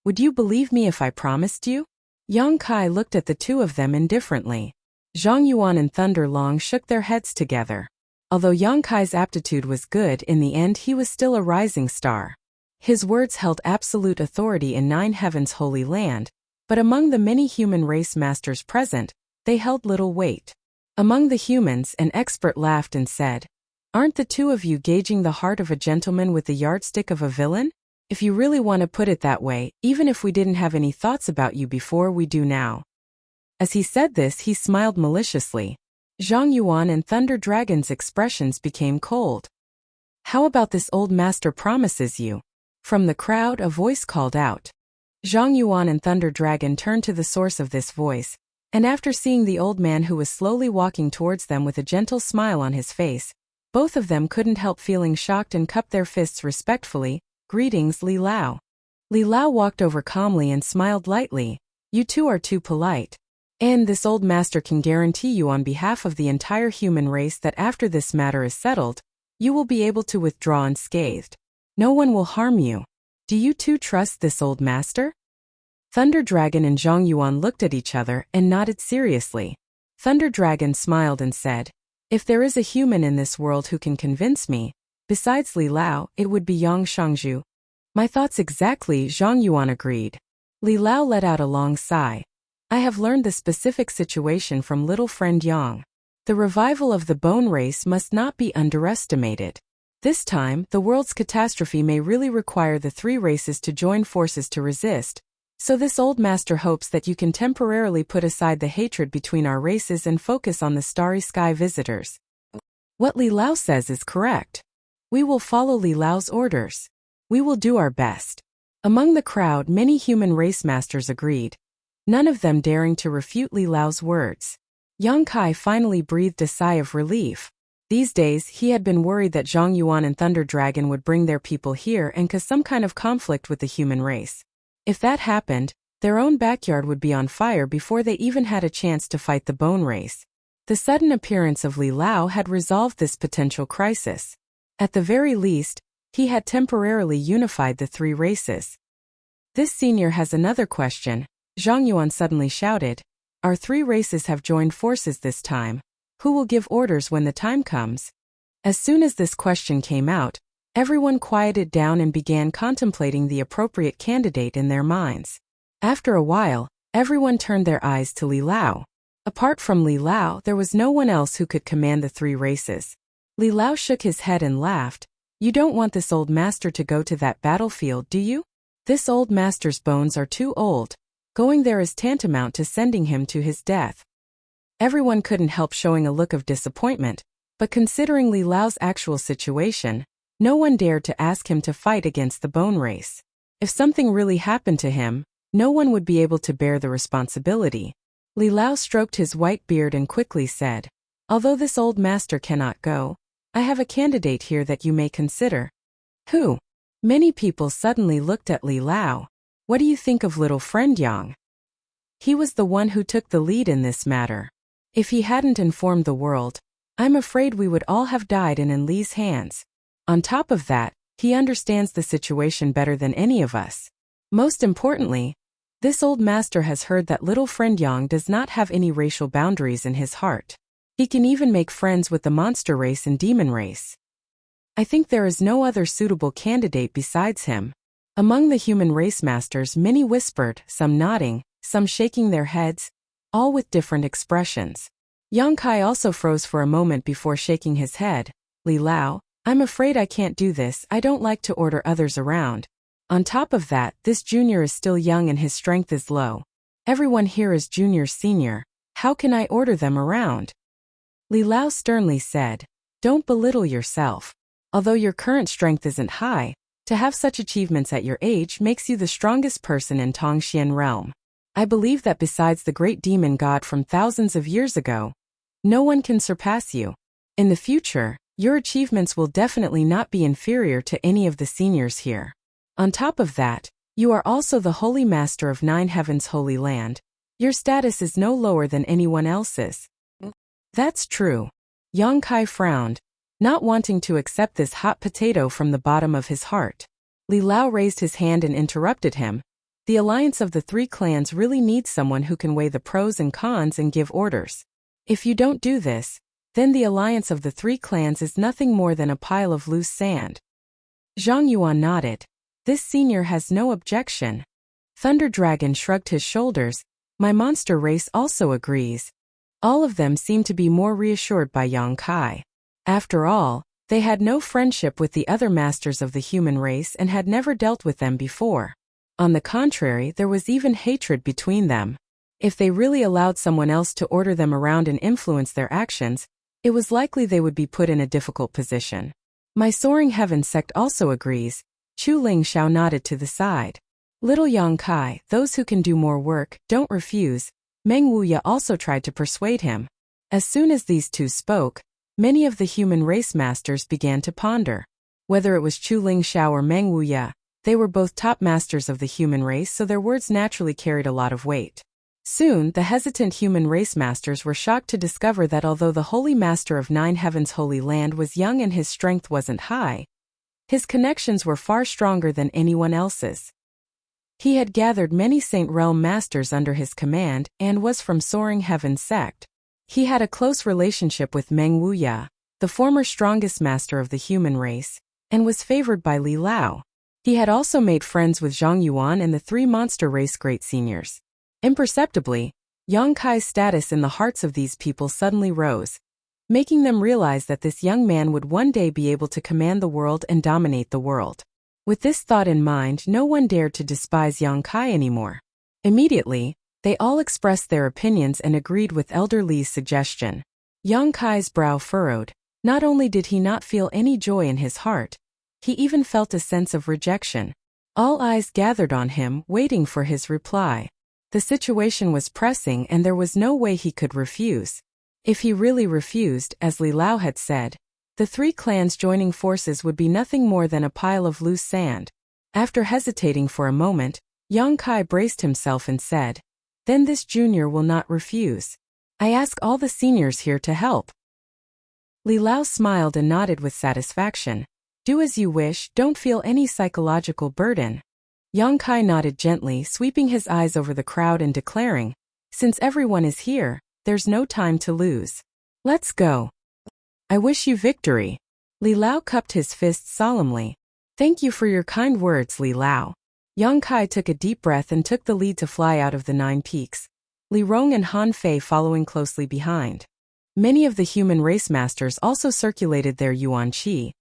"Would you believe me if I promised you?" Yang Kai looked at the 2 of them indifferently. Zhang Yuan and Thunder Long shook their heads together. Although Yang Kai's aptitude was good, in the end he was still a rising star. His words held absolute authority in 9 Heavens' holy land, but among the many human race masters present, they held little weight. Among the humans, an expert laughed and said, "Aren't the 2 of you gauging the heart of a gentleman with the yardstick of a villain? If you really want to put it that way, even if we didn't have any thoughts about you before, we do now." As he said this, he smiled maliciously. Zhang Yuan and Thunder Dragon's expressions became cold. "How about this old master promises you?" From the crowd, a voice called out. Zhang Yuan and Thunder Dragon turned to the source of this voice, and after seeing the old man who was slowly walking towards them with a gentle smile on his face, both of them couldn't help feeling shocked and cupped their fists respectfully. "Greetings, Li Lao." Li Lao walked over calmly and smiled lightly. "You 2 are too polite. And this old master can guarantee you on behalf of the entire human race that after this matter is settled, you will be able to withdraw unscathed. No one will harm you. Do you 2 trust this old master?" Thunder Dragon and Zhang Yuan looked at each other and nodded seriously. Thunder Dragon smiled and said, "If there is a human in this world who can convince me, besides Li Lao, it would be Yang Shangzhu." "My thoughts exactly," Zhang Yuan agreed. Li Lao let out a long sigh. "I have learned the specific situation from little friend Yang. The revival of the bone race must not be underestimated. This time, the world's catastrophe may really require the 3 races to join forces to resist, so this old master hopes that you can temporarily put aside the hatred between our races and focus on the starry sky visitors." "What Li Lao says is correct. We will follow Li Lao's orders. We will do our best." Among the crowd, many human race masters agreed, none of them daring to refute Li Lao's words. Yang Kai finally breathed a sigh of relief. These days, he had been worried that Zhang Yuan and Thunder Dragon would bring their people here and cause some kind of conflict with the human race. If that happened, their own backyard would be on fire before they even had a chance to fight the bone race. The sudden appearance of Li Lao had resolved this potential crisis. At the very least, he had temporarily unified the 3 races. "This senior has another question," Zhang Yuan suddenly shouted. "Our 3 races have joined forces this time. Who will give orders when the time comes? As soon as this question came out, everyone quieted down and began contemplating the appropriate candidate in their minds. After a while, everyone turned their eyes to Li Lao. Apart from Li Lao, there was no one else who could command the three races. Li Lao shook his head and laughed. You don't want this old master to go to that battlefield, do you? This old master's bones are too old. Going there is tantamount to sending him to his death. Everyone couldn't help showing a look of disappointment, but considering Li Lao's actual situation, no one dared to ask him to fight against the bone race. If something really happened to him, no one would be able to bear the responsibility. Li Lao stroked his white beard and quickly said, although this old master cannot go, I have a candidate here that you may consider. Who? Many people suddenly looked at Li Lao. What do you think of little friend Yang? He was the one who took the lead in this matter. If he hadn't informed the world, I'm afraid we would all have died in Li's hands. On top of that, he understands the situation better than any of us. Most importantly, this old master has heard that little friend Yang does not have any racial boundaries in his heart. He can even make friends with the monster race and demon race. I think there is no other suitable candidate besides him. Among the human race masters, many whispered, some nodding, some shaking their heads, all with different expressions. Yang Kai also froze for a moment before shaking his head. Li Lao, I'm afraid I can't do this. I don't like to order others around. On top of that, this junior is still young and his strength is low. Everyone here is junior-senior. How can I order them around? Li Lao sternly said, don't belittle yourself. Although your current strength isn't high, to have such achievements at your age makes you the strongest person in Tongxian realm. I believe that besides the great demon god from thousands of years ago, no one can surpass you. In the future, your achievements will definitely not be inferior to any of the seniors here. On top of that, you are also the Holy Master of Nine Heavens' Holy Land. Your status is no lower than anyone else's. That's true. Yang Kai frowned, not wanting to accept this hot potato from the bottom of his heart. Li Lao raised his hand and interrupted him. The alliance of the three clans really needs someone who can weigh the pros and cons and give orders. If you don't do this, then the alliance of the three clans is nothing more than a pile of loose sand. Zhang Yuan nodded. This senior has no objection. Thunder Dragon shrugged his shoulders. My monster race also agrees. All of them seemed to be more reassured by Yang Kai. After all, they had no friendship with the other masters of the human race and had never dealt with them before. On the contrary, there was even hatred between them. If they really allowed someone else to order them around and influence their actions, it was likely they would be put in a difficult position. My Soaring Heaven sect also agrees. Chu Ling Xiao nodded to the side. Little Yang Kai, those who can do more work, don't refuse. Meng Wuya also tried to persuade him. As soon as these two spoke, many of the human race masters began to ponder. Whether it was Chu Ling Xiao or Meng Wuya, they were both top masters of the human race, so their words naturally carried a lot of weight. Soon, the hesitant human race masters were shocked to discover that although the Holy Master of Nine Heavens' Holy Land was young and his strength wasn't high, his connections were far stronger than anyone else's. He had gathered many Saint Realm masters under his command and was from Soaring Heaven sect. He had a close relationship with Meng Wuya, the former strongest master of the human race, and was favored by Li Lao. He had also made friends with Zhang Yuan and the three monster race great seniors. Imperceptibly, Yang Kai's status in the hearts of these people suddenly rose, making them realize that this young man would one day be able to command the world and dominate the world. With this thought in mind, no one dared to despise Yang Kai anymore. Immediately, they all expressed their opinions and agreed with Elder Li's suggestion. Yang Kai's brow furrowed. Not only did he not feel any joy in his heart, he even felt a sense of rejection. All eyes gathered on him, waiting for his reply. The situation was pressing and there was no way he could refuse. If he really refused, as Li Lao had said, the three clans joining forces would be nothing more than a pile of loose sand. After hesitating for a moment, Yang Kai braced himself and said, then this junior will not refuse. I ask all the seniors here to help. Li Lao smiled and nodded with satisfaction. Do as you wish, don't feel any psychological burden. Yang Kai nodded gently, sweeping his eyes over the crowd and declaring, since everyone is here, there's no time to lose. Let's go. I wish you victory. Li Lao cupped his fists solemnly. Thank you for your kind words, Li Lao. Yang Kai took a deep breath and took the lead to fly out of the 9 peaks. Li Rong and Han Fei following closely behind. Many of the human race masters also circulated their Yuan Qi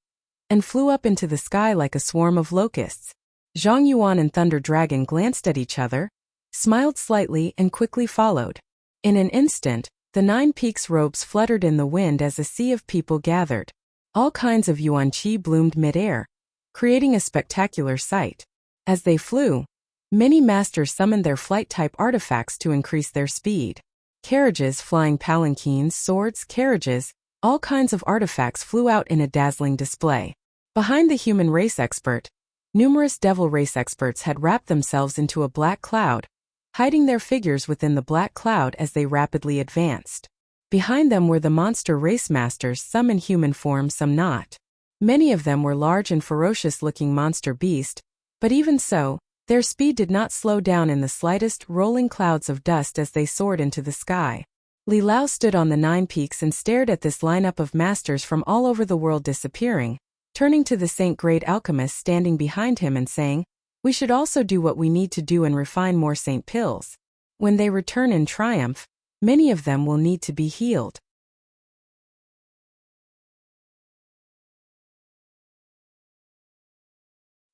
and flew up into the sky like a swarm of locusts. Zhang Yuan and Thunder Dragon glanced at each other, smiled slightly and quickly followed. In an instant, the 9 peaks' robes fluttered in the wind as a sea of people gathered. All kinds of Yuan Qi bloomed mid-air, creating a spectacular sight. As they flew, many masters summoned their flight-type artifacts to increase their speed. Carriages, flying palanquins, swords, carriages, all kinds of artifacts flew out in a dazzling display. Behind the human race expert, numerous devil race experts had wrapped themselves into a black cloud, hiding their figures within the black cloud as they rapidly advanced. Behind them were the monster race masters, some in human form, some not. Many of them were large and ferocious-looking monster beasts, but even so, their speed did not slow down in the slightest, rolling clouds of dust as they soared into the sky. Li Lao stood on the 9 peaks and stared at this lineup of masters from all over the world disappearing, turning to the Saint Great Alchemist standing behind him and saying, "We should also do what we need to do and refine more Saint pills. When they return in triumph, many of them will need to be healed."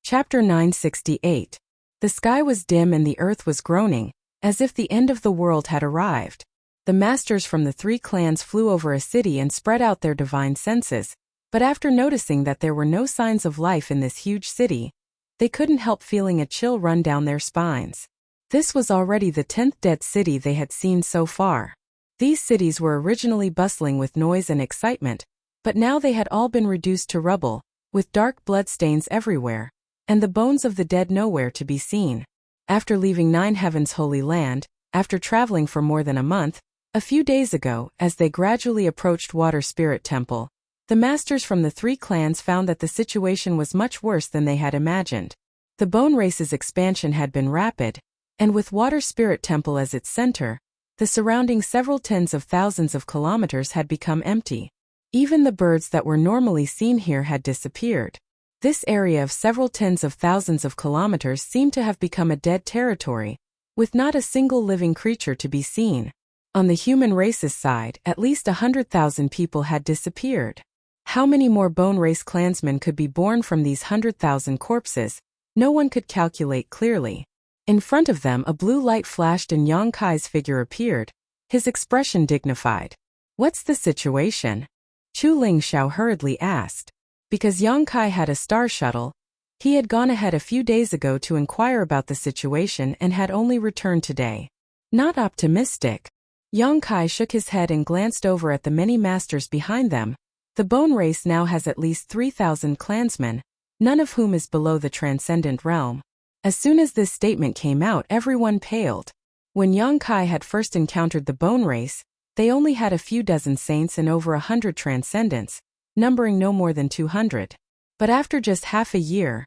Chapter 968. The sky was dim and the earth was groaning, as if the end of the world had arrived. The masters from the 3 clans flew over a city and spread out their divine senses, but after noticing that there were no signs of life in this huge city, they couldn't help feeling a chill run down their spines. This was already the 10th dead city they had seen so far. These cities were originally bustling with noise and excitement, but now they had all been reduced to rubble, with dark bloodstains everywhere, and the bones of the dead nowhere to be seen. After leaving 9 Heavens' holy land, after traveling for more than a month, a few days ago, as they gradually approached Water Spirit Temple, the masters from the 3 clans found that the situation was much worse than they had imagined. The bone race's expansion had been rapid, and with Water Spirit Temple as its center, the surrounding several tens of thousands of kilometers had become empty. Even the birds that were normally seen here had disappeared. This area of several tens of thousands of kilometers seemed to have become a dead territory, with not a single living creature to be seen. On the human race's side, at least 100,000 people had disappeared. How many more bone race clansmen could be born from these 100,000 corpses? No one could calculate clearly. In front of them, a blue light flashed and Yang Kai's figure appeared, his expression dignified. "What's the situation?" Chu Ling Xiao hurriedly asked. Because Yang Kai had a star shuttle, he had gone ahead a few days ago to inquire about the situation and had only returned today. Not optimistic. Yang Kai shook his head and glanced over at the many masters behind them. The bone race now has at least 3,000 clansmen, none of whom is below the transcendent realm. As soon as this statement came out, everyone paled. When Yang Kai had first encountered the bone race, they only had a few dozen saints and over 100 transcendents, numbering no more than 200. But after just half a year,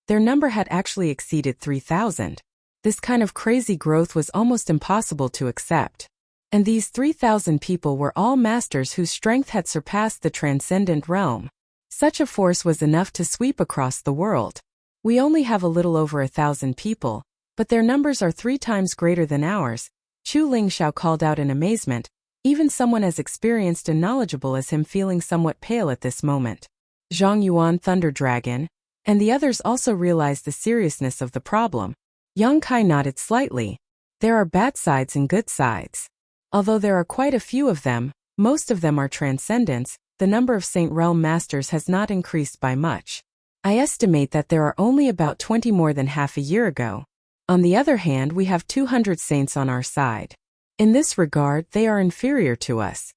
their number had actually exceeded 3,000. This kind of crazy growth was almost impossible to accept. And these 3,000 people were all masters whose strength had surpassed the transcendent realm. Such a force was enough to sweep across the world. We only have a little over 1,000 people, but their numbers are 3 times greater than ours, Chu Ling Xiao called out in amazement, even someone as experienced and knowledgeable as him feeling somewhat pale at this moment. Zhang Yuan, Thunder Dragon, and the others also realized the seriousness of the problem. Yang Kai nodded slightly. There are bad sides and good sides. Although there are quite a few of them, most of them are transcendents, the number of Saint Realm Masters has not increased by much. I estimate that there are only about 20 more than half a year ago. On the other hand, we have 200 saints on our side. In this regard, they are inferior to us.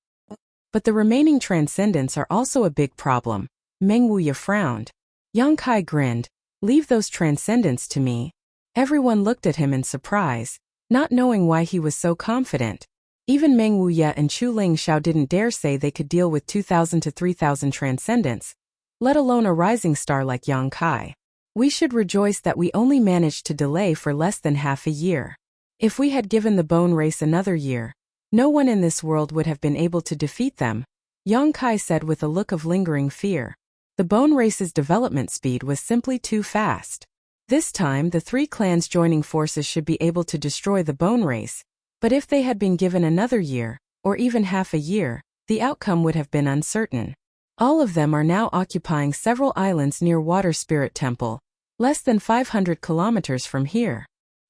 But the remaining transcendents are also a big problem. Meng Wuya frowned. Yang Kai grinned. "Leave those transcendents to me." Everyone looked at him in surprise, not knowing why he was so confident. Even Meng Wuya and Chu Ling Xiao didn't dare say they could deal with 2,000 to 3,000 transcendents, let alone a rising star like Yang Kai. We should rejoice that we only managed to delay for less than half a year. If we had given the bone race another year, No one in this world would have been able to defeat them, Yongkai said with a look of lingering fear. The bone race's development speed was simply too fast. This time the three clans joining forces should be able to destroy the bone race, but if they had been given another year, or even half a year, the outcome would have been uncertain. All of them are now occupying several islands near Water Spirit Temple, less than 500 kilometers from here.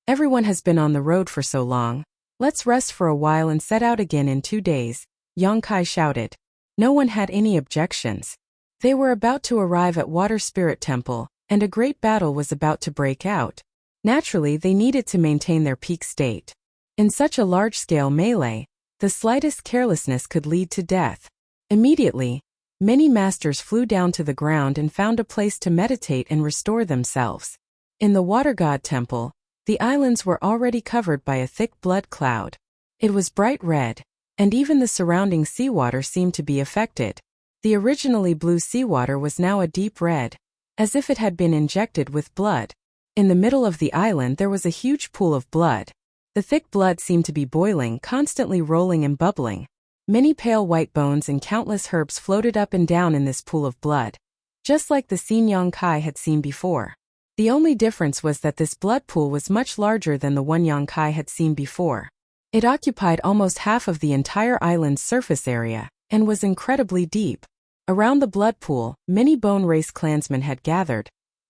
Everyone has been on the road for so long. Let's rest for a while and set out again in 2 days, Yongkai shouted. No one had any objections. They were about to arrive at Water Spirit Temple, and a great battle was about to break out. Naturally, they needed to maintain their peak state. In such a large-scale melee, the slightest carelessness could lead to death. Immediately, many masters flew down to the ground and found a place to meditate and restore themselves. In the Water God Temple, the islands were already covered by a thick blood cloud. It was bright red, and even the surrounding seawater seemed to be affected. The originally blue seawater was now a deep red, as if it had been injected with blood. In the middle of the island there was a huge pool of blood. The thick blood seemed to be boiling, constantly rolling and bubbling. Many pale white bones and countless herbs floated up and down in this pool of blood, just like the scene Yongkai had seen before. The only difference was that this blood pool was much larger than the one Yongkai had seen before. It occupied almost half of the entire island's surface area, and was incredibly deep. Around the blood pool, many bone race clansmen had gathered,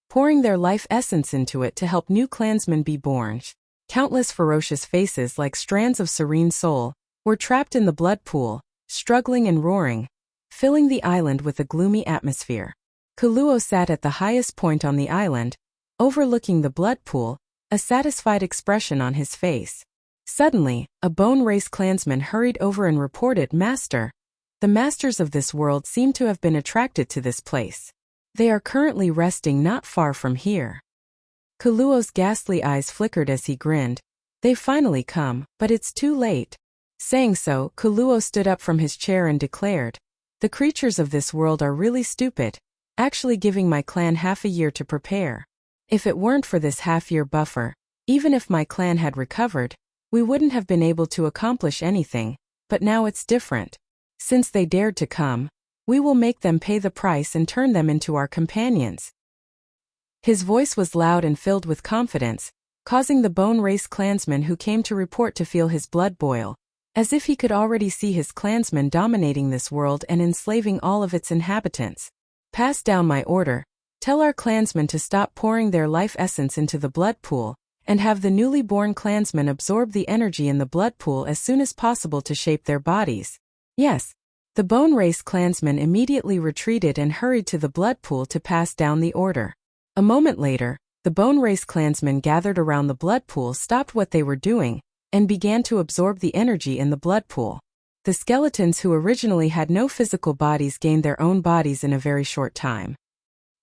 pouring their life essence into it to help new clansmen be born. Countless ferocious faces like strands of serene soul were trapped in the blood pool, struggling and roaring, filling the island with a gloomy atmosphere. Kuluo sat at the highest point on the island, overlooking the blood pool, a satisfied expression on his face. Suddenly, a bone race clansman hurried over and reported, "Master, the masters of this world seem to have been attracted to this place. They are currently resting not far from here." Kuluo's ghastly eyes flickered as he grinned. "They've finally come, but it's too late." Saying so, Kuluo stood up from his chair and declared, "The creatures of this world are really stupid, actually giving my clan half a year to prepare. If it weren't for this half-year buffer, even if my clan had recovered, we wouldn't have been able to accomplish anything, but now it's different. Since they dared to come, we will make them pay the price and turn them into our companions." His voice was loud and filled with confidence, causing the bone race clansmen who came to report to feel his blood boil, as if he could already see his clansmen dominating this world and enslaving all of its inhabitants. "Pass down my order. Tell our clansmen to stop pouring their life essence into the blood pool, and have the newly born clansmen absorb the energy in the blood pool as soon as possible to shape their bodies." Yes. The bone race clansmen immediately retreated and hurried to the blood pool to pass down the order. A moment later, the bone race clansmen gathered around the blood pool stopped what they were doing, and began to absorb the energy in the blood pool. The skeletons who originally had no physical bodies gained their own bodies in a very short time.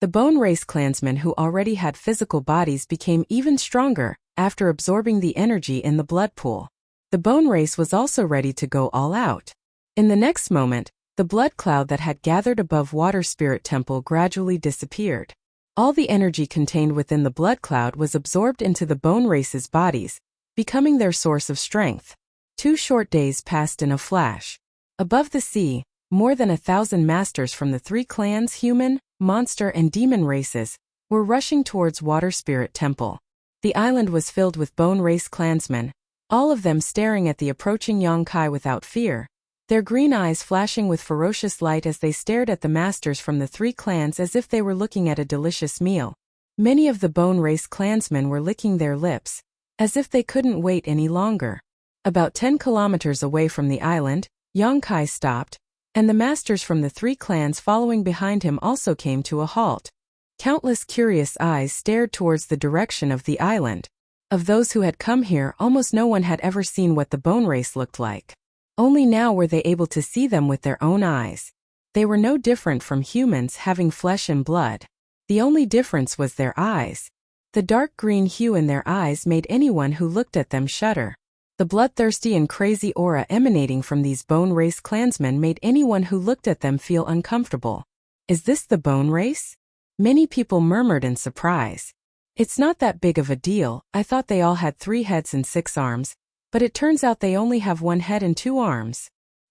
The bone race clansmen who already had physical bodies became even stronger after absorbing the energy in the blood pool. The bone race was also ready to go all out. In the next moment, the blood cloud that had gathered above Water Spirit Temple gradually disappeared. All the energy contained within the blood cloud was absorbed into the bone race's bodies, becoming their source of strength. 2 short days passed in a flash. Above the sea, more than 1,000 masters from the 3 clans, human, monster and demon races, were rushing towards Water Spirit Temple. The island was filled with bone race clansmen, all of them staring at the approaching Yongkai without fear, their green eyes flashing with ferocious light as they stared at the masters from the 3 clans as if they were looking at a delicious meal. Many of the bone race clansmen were licking their lips, as if they couldn't wait any longer. About 10 kilometers away from the island, Yongkai stopped, and the masters from the 3 clans following behind him also came to a halt. Countless curious eyes stared towards the direction of the island. Of those who had come here, almost no one had ever seen what the bone race looked like. Only now were they able to see them with their own eyes. They were no different from humans having flesh and blood. The only difference was their eyes. The dark green hue in their eyes made anyone who looked at them shudder. The bloodthirsty and crazy aura emanating from these bone race clansmen made anyone who looked at them feel uncomfortable. "Is this the bone race?" Many people murmured in surprise. "It's not that big of a deal. I thought they all had 3 heads and 6 arms," But it turns out they only have one head and two arms.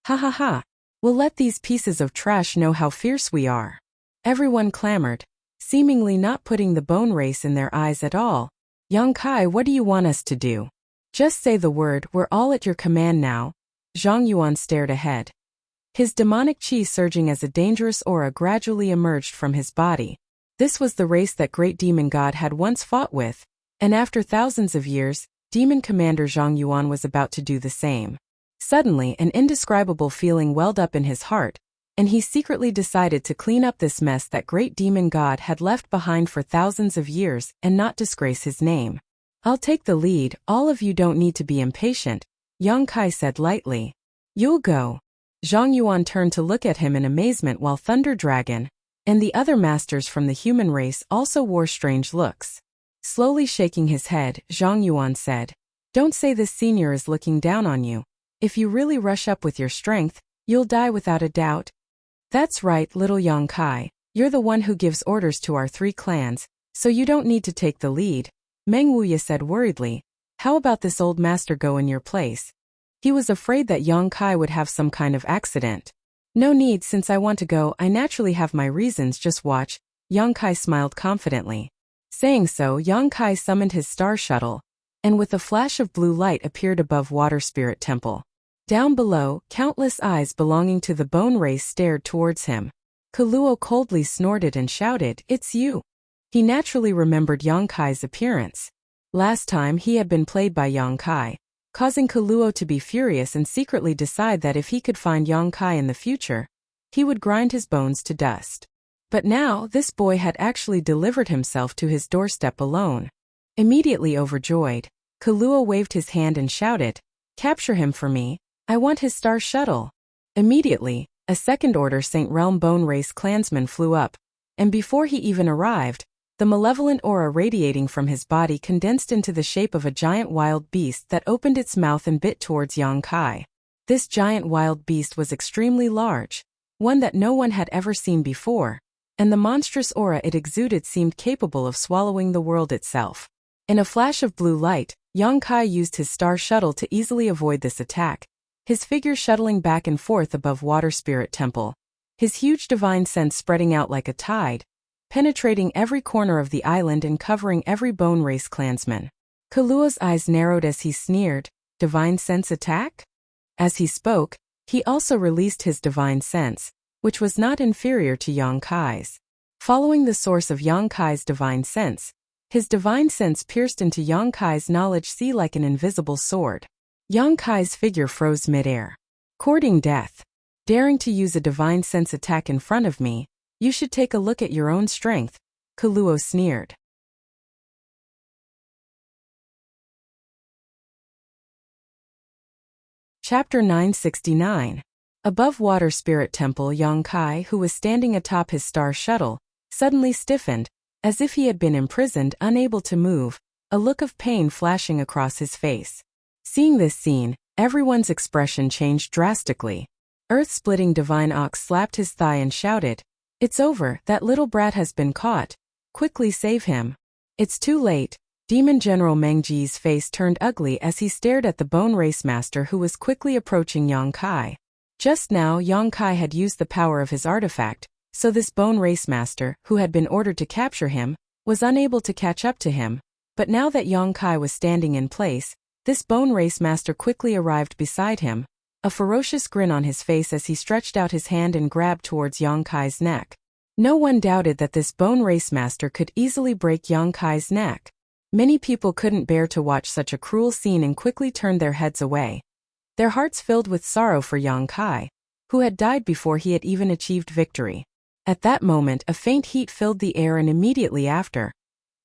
Ha ha ha. We'll let these pieces of trash know how fierce we are. Everyone clamored, seemingly not putting the bone race in their eyes at all. Yang Kai, what do you want us to do? Just say the word, we're all at your command now. Zhang Yuan stared ahead. His demonic chi surging as a dangerous aura gradually emerged from his body. This was the race that great demon god had once fought with, and after thousands of years, demon commander Zhang Yuan was about to do the same. Suddenly, an indescribable feeling welled up in his heart, and he secretly decided to clean up this mess that great demon god had left behind for thousands of years and not disgrace his name. I'll take the lead, all of you don't need to be impatient, Yang Kai said lightly. You'll go. Zhang Yuan turned to look at him in amazement while Thunder Dragon and the other masters from the human race also wore strange looks. Slowly shaking his head, Zhang Yuan said, Don't say this senior is looking down on you. If you really rush up with your strength, you'll die without a doubt. That's right, little Yang Kai, you're the one who gives orders to our 3 clans, so you don't need to take the lead, Meng Wuya said worriedly. How about this old master go in your place? He was afraid that Yang Kai would have some kind of accident. No need, since I want to go, I naturally have my reasons, just watch, Yang Kai smiled confidently. Saying so, Yang Kai summoned his star shuttle, and with a flash of blue light appeared above Water Spirit Temple. Down below, countless eyes belonging to the bone race stared towards him. Kaluo coldly snorted and shouted, It's you! He naturally remembered Yang Kai's appearance. Last time he had been played by Yang Kai, causing Kaluo to be furious and secretly decide that if he could find Yang Kai in the future, he would grind his bones to dust. But now, this boy had actually delivered himself to his doorstep alone. Immediately overjoyed, Kaluo waved his hand and shouted, Capture him for me, I want his star shuttle. Immediately, a second order Saint Realm Bone Race clansman flew up, and before he even arrived, the malevolent aura radiating from his body condensed into the shape of a giant wild beast that opened its mouth and bit towards Yang Kai. This giant wild beast was extremely large, one that no one had ever seen before, and the monstrous aura it exuded seemed capable of swallowing the world itself. In a flash of blue light, Yang Kai used his star shuttle to easily avoid this attack, his figure shuttling back and forth above Water Spirit Temple, his huge divine sense spreading out like a tide, penetrating every corner of the island and covering every bone race clansman. Kaluo's eyes narrowed as he sneered, Divine sense attack? As he spoke, he also released his divine sense, which was not inferior to Yang Kai's. Following the source of Yang Kai's divine sense, his divine sense pierced into Yang Kai's knowledge sea like an invisible sword. Yang Kai's figure froze midair. Courting death. Daring to use a divine sense attack in front of me, you should take a look at your own strength, Kaluo sneered. Chapter 969. Above Water Spirit Temple, Yang Kai, who was standing atop his star shuttle, suddenly stiffened, as if he had been imprisoned, unable to move, a look of pain flashing across his face. Seeing this scene, everyone's expression changed drastically. Earth-splitting Divine Ox slapped his thigh and shouted, It's over, that little brat has been caught. Quickly save him. It's too late. Demon General Meng Ji's face turned ugly as he stared at the Bone Race Master who was quickly approaching Yang Kai. Just now, Yang Kai had used the power of his artifact, so this Bone Race Master, who had been ordered to capture him, was unable to catch up to him. But now that Yang Kai was standing in place, this Bone Race Master quickly arrived beside him, a ferocious grin on his face as he stretched out his hand and grabbed towards Yang Kai's neck. No one doubted that this Bone Race Master could easily break Yang Kai's neck. Many people couldn't bear to watch such a cruel scene and quickly turned their heads away, their hearts filled with sorrow for Yang Kai, who had died before he had even achieved victory. At that moment, a faint heat filled the air, and immediately after,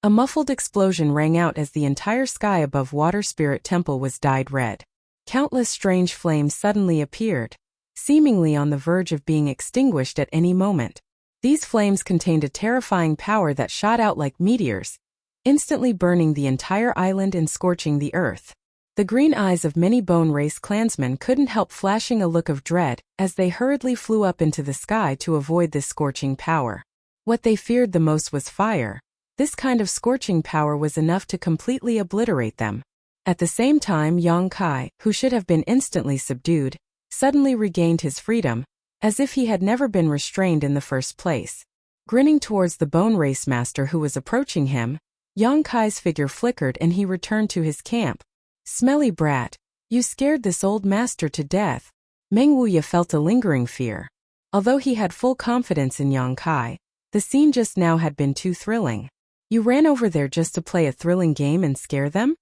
a muffled explosion rang out as the entire sky above Water Spirit Temple was dyed red. Countless strange flames suddenly appeared, seemingly on the verge of being extinguished at any moment. These flames contained a terrifying power that shot out like meteors, instantly burning the entire island and scorching the earth. The green eyes of many Bone Race clansmen couldn't help flashing a look of dread as they hurriedly flew up into the sky to avoid this scorching power. What they feared the most was fire. This kind of scorching power was enough to completely obliterate them. At the same time, Yang Kai, who should have been instantly subdued, suddenly regained his freedom, as if he had never been restrained in the first place. Grinning towards the bone race master who was approaching him, Yang Kai's figure flickered and he returned to his camp. Smelly brat, you scared this old master to death. Meng Wuya felt a lingering fear. Although he had full confidence in Yang Kai, the scene just now had been too thrilling. You ran over there just to play a thrilling game and scare them?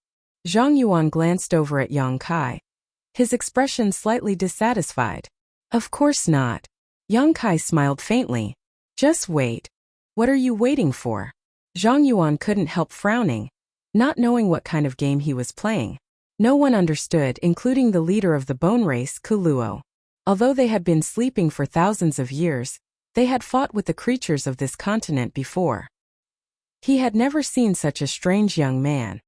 Zhang Yuan glanced over at Yang Kai, his expression slightly dissatisfied. Of course not. Yang Kai smiled faintly. Just wait. What are you waiting for? Zhang Yuan couldn't help frowning, not knowing what kind of game he was playing. No one understood, including the leader of the bone race, Kuluo. Although they had been sleeping for thousands of years, they had fought with the creatures of this continent before. He had never seen such a strange young man.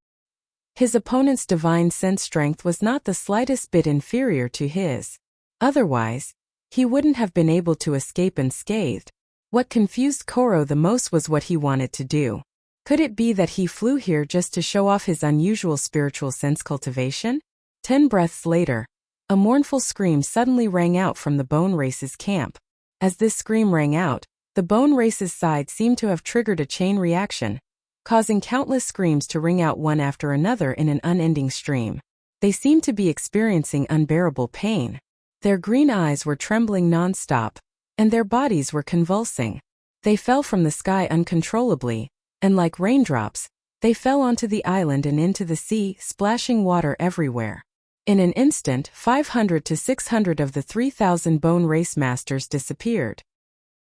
His opponent's divine sense strength was not the slightest bit inferior to his. Otherwise, he wouldn't have been able to escape unscathed. What confused Koro the most was what he wanted to do. Could it be that he flew here just to show off his unusual spiritual sense cultivation? 10 breaths later, a mournful scream suddenly rang out from the bone race's camp. As this scream rang out, the bone race's side seemed to have triggered a chain reaction, causing countless screams to ring out one after another in an unending stream. They seemed to be experiencing unbearable pain. Their green eyes were trembling non-stop, and their bodies were convulsing. They fell from the sky uncontrollably, and like raindrops, they fell onto the island and into the sea, splashing water everywhere. In an instant, 500 to 600 of the 3,000 bone race masters disappeared.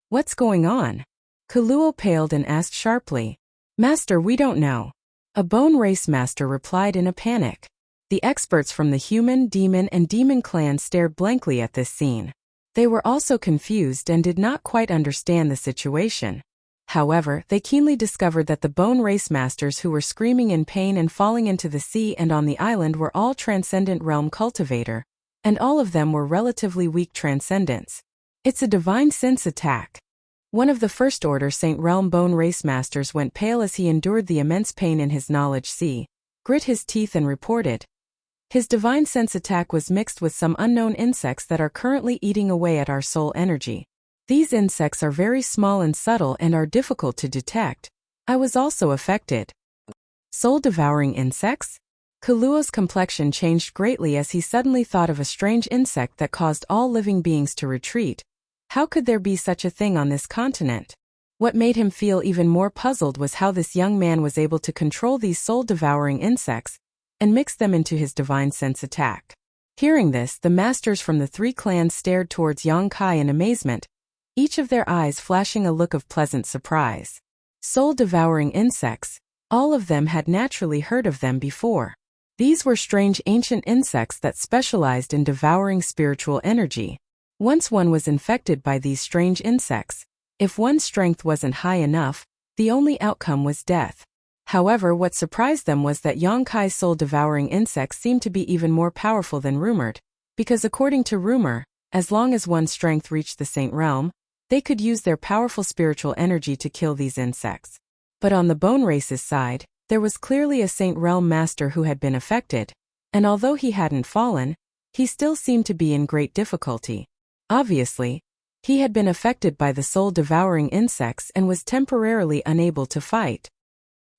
What's going on? Kuluo paled and asked sharply. Master, we don't know. A bone race master replied in a panic. The experts from the human, demon, and demon clans stared blankly at this scene. They were also confused and did not quite understand the situation. However, they keenly discovered that the bone race masters who were screaming in pain and falling into the sea and on the island were all transcendent realm cultivator, and all of them were relatively weak transcendents. It's a divine sense attack. One of the first order Saint Realm bone race masters went pale as he endured the immense pain in his knowledge sea, grit his teeth and reported. His divine sense attack was mixed with some unknown insects that are currently eating away at our soul energy. These insects are very small and subtle and are difficult to detect. I was also affected. Soul-devouring insects? Kuluo's complexion changed greatly as he suddenly thought of a strange insect that caused all living beings to retreat. How could there be such a thing on this continent? What made him feel even more puzzled was how this young man was able to control these soul-devouring insects and mix them into his divine sense attack. Hearing this, the masters from the 3 clans stared towards Yang Kai in amazement, each of their eyes flashing a look of pleasant surprise. Soul-devouring insects, all of them had naturally heard of them before. These were strange ancient insects that specialized in devouring spiritual energy. Once one was infected by these strange insects, if one's strength wasn't high enough, the only outcome was death. However, what surprised them was that Yang Kai's soul-devouring insects seemed to be even more powerful than rumored, because according to rumor, as long as one's strength reached the Saint Realm, they could use their powerful spiritual energy to kill these insects. But on the bone race's side, there was clearly a Saint Realm master who had been affected, and although he hadn't fallen, he still seemed to be in great difficulty. Obviously, he had been affected by the soul-devouring insects and was temporarily unable to fight.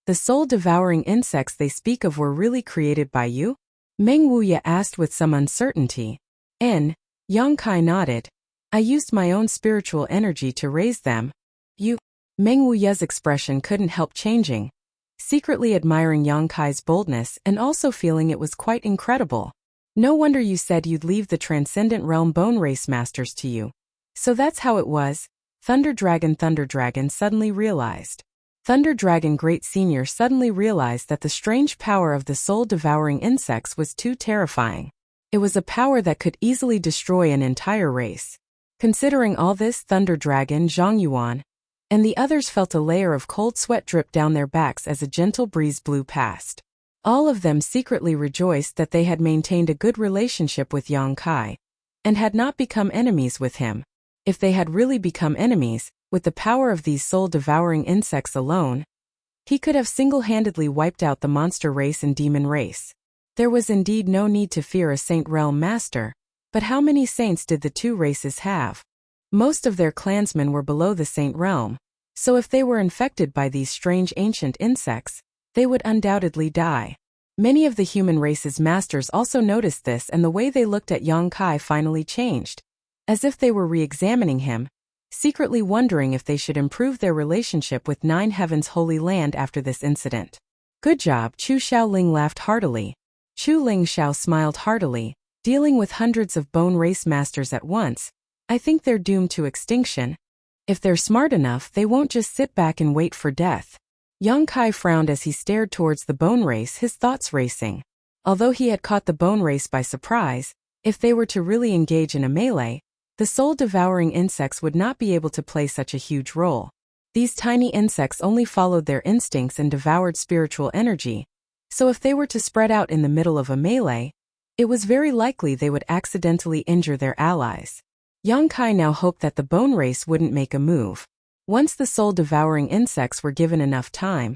The soul-devouring insects they speak of were really created by you? Meng Wuya asked with some uncertainty. Yang Kai nodded. I used my own spiritual energy to raise them. You? Meng Wuya's expression couldn't help changing, secretly admiring Yang Kai's boldness and also feeling it was quite incredible. No wonder you said you'd leave the Transcendent Realm Bone Race Masters to you. So that's how it was. Thunder Dragon suddenly realized. Thunder Dragon Great Senior suddenly realized that the strange power of the soul-devouring insects was too terrifying. It was a power that could easily destroy an entire race. Considering all this, Thunder Dragon, Zhang Yuan, and the others felt a layer of cold sweat drip down their backs as a gentle breeze blew past. All of them secretly rejoiced that they had maintained a good relationship with Yang Kai, and had not become enemies with him. If they had really become enemies, with the power of these soul-devouring insects alone, he could have single-handedly wiped out the monster race and demon race. There was indeed no need to fear a Saint Realm master, but how many saints did the two races have? Most of their clansmen were below the Saint Realm, so if they were infected by these strange ancient insects, they would undoubtedly die. Many of the human race's masters also noticed this, and the way they looked at Yang Kai finally changed, as if they were re-examining him, secretly wondering if they should improve their relationship with Nine Heaven's Holy Land after this incident. Good job, Chu Xiaoling laughed heartily. Chu Ling Xiao smiled heartily. Dealing with hundreds of bone race masters at once, I think they're doomed to extinction. If they're smart enough, they won't just sit back and wait for death. Yang Kai frowned as he stared towards the bone race, his thoughts racing. Although he had caught the bone race by surprise, if they were to really engage in a melee, the soul-devouring insects would not be able to play such a huge role. These tiny insects only followed their instincts and devoured spiritual energy, so if they were to spread out in the middle of a melee, it was very likely they would accidentally injure their allies. Yang Kai now hoped that the bone race wouldn't make a move. Once the soul-devouring insects were given enough time,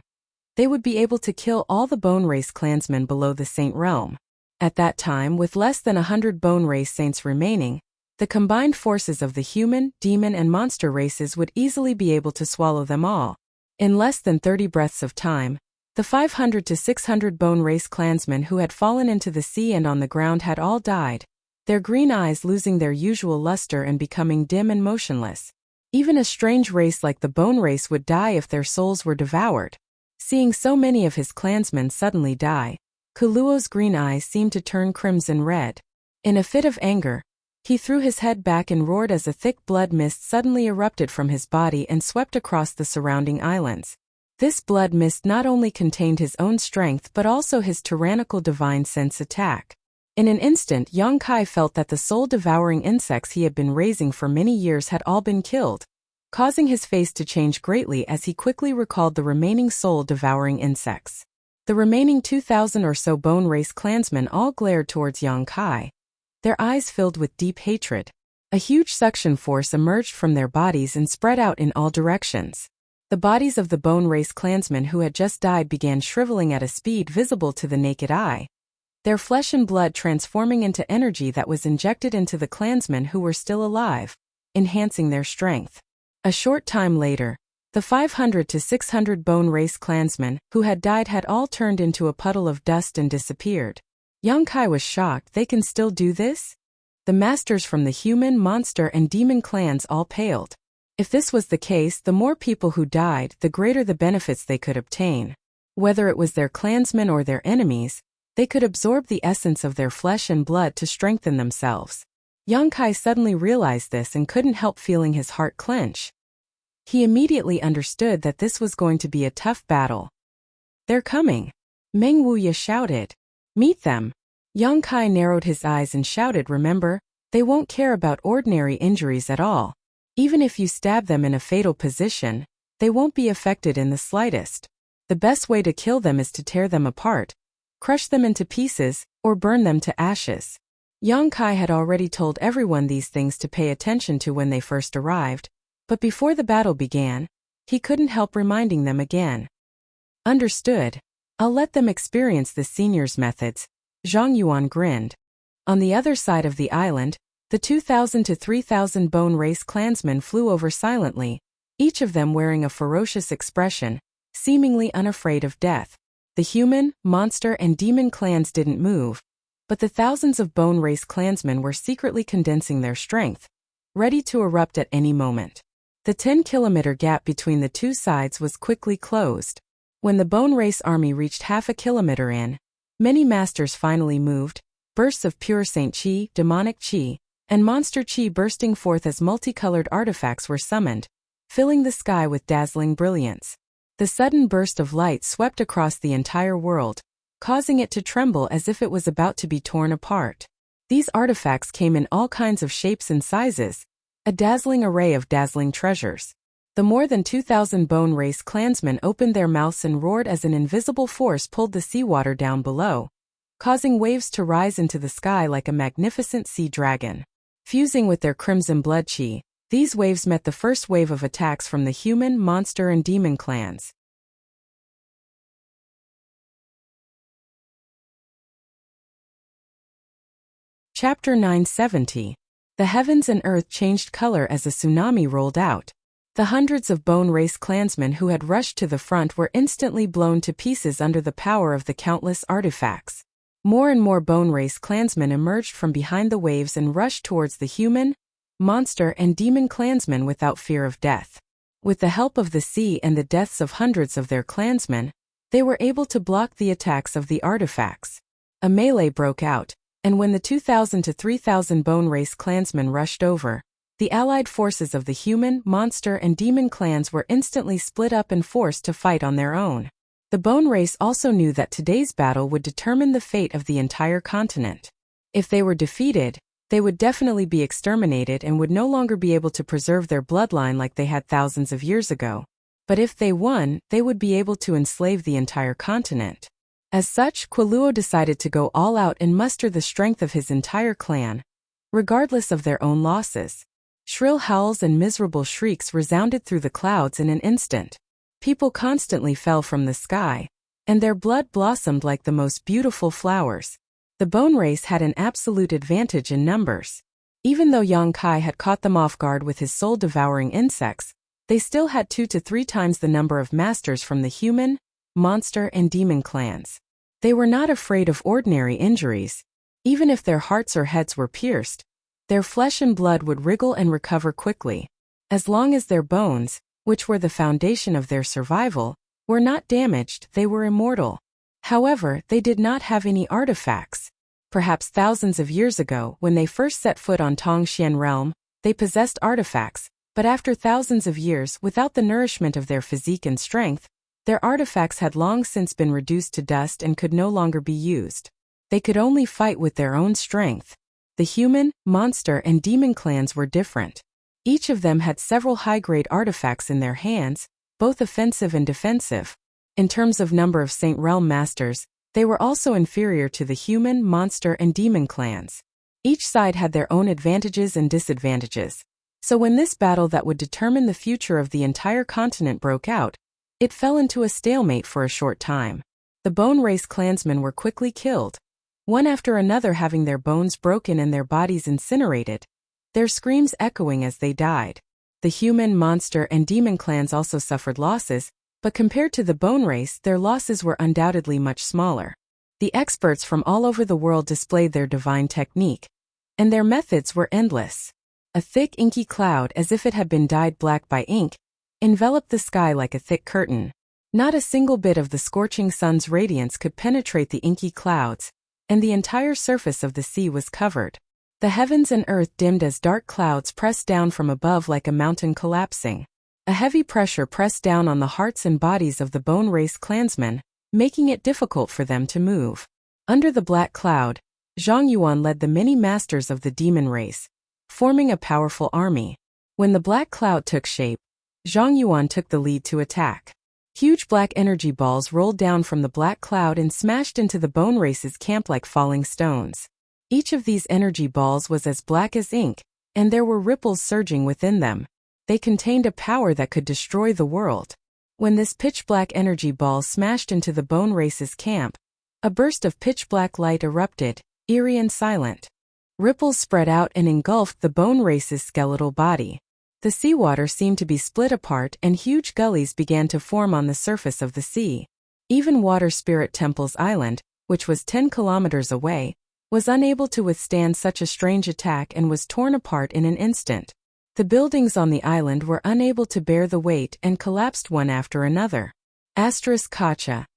they would be able to kill all the bone race clansmen below the Saint Realm. At that time, with less than 100 bone race saints remaining, the combined forces of the human, demon and monster races would easily be able to swallow them all. In less than 30 breaths of time, the 500 to 600 bone race clansmen who had fallen into the sea and on the ground had all died, their green eyes losing their usual luster and becoming dim and motionless. Even a strange race like the bone race would die if their souls were devoured. Seeing so many of his clansmen suddenly die, Kuluo's green eyes seemed to turn crimson red. In a fit of anger, he threw his head back and roared as a thick blood mist suddenly erupted from his body and swept across the surrounding islands. This blood mist not only contained his own strength but also his tyrannical divine sense attack. In an instant, Yang Kai felt that the soul-devouring insects he had been raising for many years had all been killed, causing his face to change greatly as he quickly recalled the remaining soul-devouring insects. The remaining 2,000 or so bone race clansmen all glared towards Yang Kai, their eyes filled with deep hatred. A huge suction force emerged from their bodies and spread out in all directions. The bodies of the bone race clansmen who had just died began shriveling at a speed visible to the naked eye, their flesh and blood transforming into energy that was injected into the clansmen who were still alive, enhancing their strength. A short time later, the 500 to 600 bone race clansmen who had died had all turned into a puddle of dust and disappeared. Yang Kai was shocked. They can still do this? The masters from the human, monster and demon clans all paled. If this was the case, the more people who died, the greater the benefits they could obtain. Whether it was their clansmen or their enemies, they could absorb the essence of their flesh and blood to strengthen themselves. Yang Kai suddenly realized this and couldn't help feeling his heart clench. He immediately understood that this was going to be a tough battle. They're coming! Meng Wuya shouted. Meet them! Yang Kai narrowed his eyes and shouted, remember, they won't care about ordinary injuries at all. Even if you stab them in a fatal position, they won't be affected in the slightest. The best way to kill them is to tear them apart, crush them into pieces, or burn them to ashes. Yang Kai had already told everyone these things to pay attention to when they first arrived, but before the battle began, he couldn't help reminding them again. Understood. I'll let them experience the senior's methods. Zhang Yuan grinned. On the other side of the island, the 2,000 to 3,000 bone race clansmen flew over silently, each of them wearing a ferocious expression, seemingly unafraid of death. The human, monster and demon clans didn't move, but the thousands of bone race clansmen were secretly condensing their strength, ready to erupt at any moment. The 10-kilometer gap between the two sides was quickly closed. When the bone race army reached half a kilometer in, many masters finally moved, bursts of pure saint chi, demonic chi, and monster chi bursting forth as multicolored artifacts were summoned, filling the sky with dazzling brilliance. The sudden burst of light swept across the entire world, causing it to tremble as if it was about to be torn apart. These artifacts came in all kinds of shapes and sizes, a dazzling array of dazzling treasures. The more than 2,000 bone race clansmen opened their mouths and roared as an invisible force pulled the seawater down below, causing waves to rise into the sky like a magnificent sea dragon. Fusing with their crimson blood chi, these waves met the first wave of attacks from the human, monster and demon clans. Chapter 970. The heavens and earth changed color as a tsunami rolled out. The hundreds of Bone Race clansmen who had rushed to the front were instantly blown to pieces under the power of the countless artifacts. More and more Bone Race clansmen emerged from behind the waves and rushed towards the human, monster, and demon clansmen without fear of death. With the help of the sea and the deaths of hundreds of their clansmen, they were able to block the attacks of the artifacts. A melee broke out, and when the 2,000 to 3,000 Bone Race clansmen rushed over, the allied forces of the human, monster, and demon clans were instantly split up and forced to fight on their own. The Bone Race also knew that today's battle would determine the fate of the entire continent. If they were defeated, they would definitely be exterminated and would no longer be able to preserve their bloodline like they had thousands of years ago. But if they won, they would be able to enslave the entire continent. As such, Qiluo decided to go all out and muster the strength of his entire clan, regardless of their own losses. Shrill howls and miserable shrieks resounded through the clouds in an instant. People constantly fell from the sky, and their blood blossomed like the most beautiful flowers. The Bone Race had an absolute advantage in numbers. Even though Yang Kai had caught them off guard with his soul-devouring insects, they still had 2 to 3 times the number of masters from the human, monster, and demon clans. They were not afraid of ordinary injuries. Even if their hearts or heads were pierced, their flesh and blood would wriggle and recover quickly. As long as their bones, which were the foundation of their survival, were not damaged, they were immortal. However, they did not have any artifacts. Perhaps thousands of years ago, when they first set foot on Tongxian realm, they possessed artifacts, but after thousands of years, without the nourishment of their physique and strength, their artifacts had long since been reduced to dust and could no longer be used. They could only fight with their own strength. The human, monster, and demon clans were different. Each of them had several high-grade artifacts in their hands, both offensive and defensive. In terms of number of Saint Realm masters, they were also inferior to the human, monster, and demon clans. Each side had their own advantages and disadvantages. So when this battle that would determine the future of the entire continent broke out, it fell into a stalemate for a short time. The Bone Race clansmen were quickly killed, one after another having their bones broken and their bodies incinerated, their screams echoing as they died. The human, monster, and demon clans also suffered losses, but compared to the Bone Race, their losses were undoubtedly much smaller. The experts from all over the world displayed their divine technique, and their methods were endless. A thick inky cloud, as if it had been dyed black by ink, enveloped the sky like a thick curtain. Not a single bit of the scorching sun's radiance could penetrate the inky clouds, and the entire surface of the sea was covered. The heavens and earth dimmed as dark clouds pressed down from above like a mountain collapsing. A heavy pressure pressed down on the hearts and bodies of the Bone Race clansmen, making it difficult for them to move. Under the black cloud, Zhang Yuan led the many masters of the demon race, forming a powerful army. When the black cloud took shape, Zhang Yuan took the lead to attack. Huge black energy balls rolled down from the black cloud and smashed into the Bone Race's camp like falling stones. Each of these energy balls was as black as ink, and there were ripples surging within them. They contained a power that could destroy the world. When this pitch-black energy ball smashed into the Bone Race's camp, a burst of pitch-black light erupted, eerie and silent. Ripples spread out and engulfed the Bone Race's skeletal body. The seawater seemed to be split apart and huge gullies began to form on the surface of the sea. Even Water Spirit Temple's island, which was 10 kilometers away, was unable to withstand such a strange attack and was torn apart in an instant. The buildings on the island were unable to bear the weight and collapsed one after another. Kacha,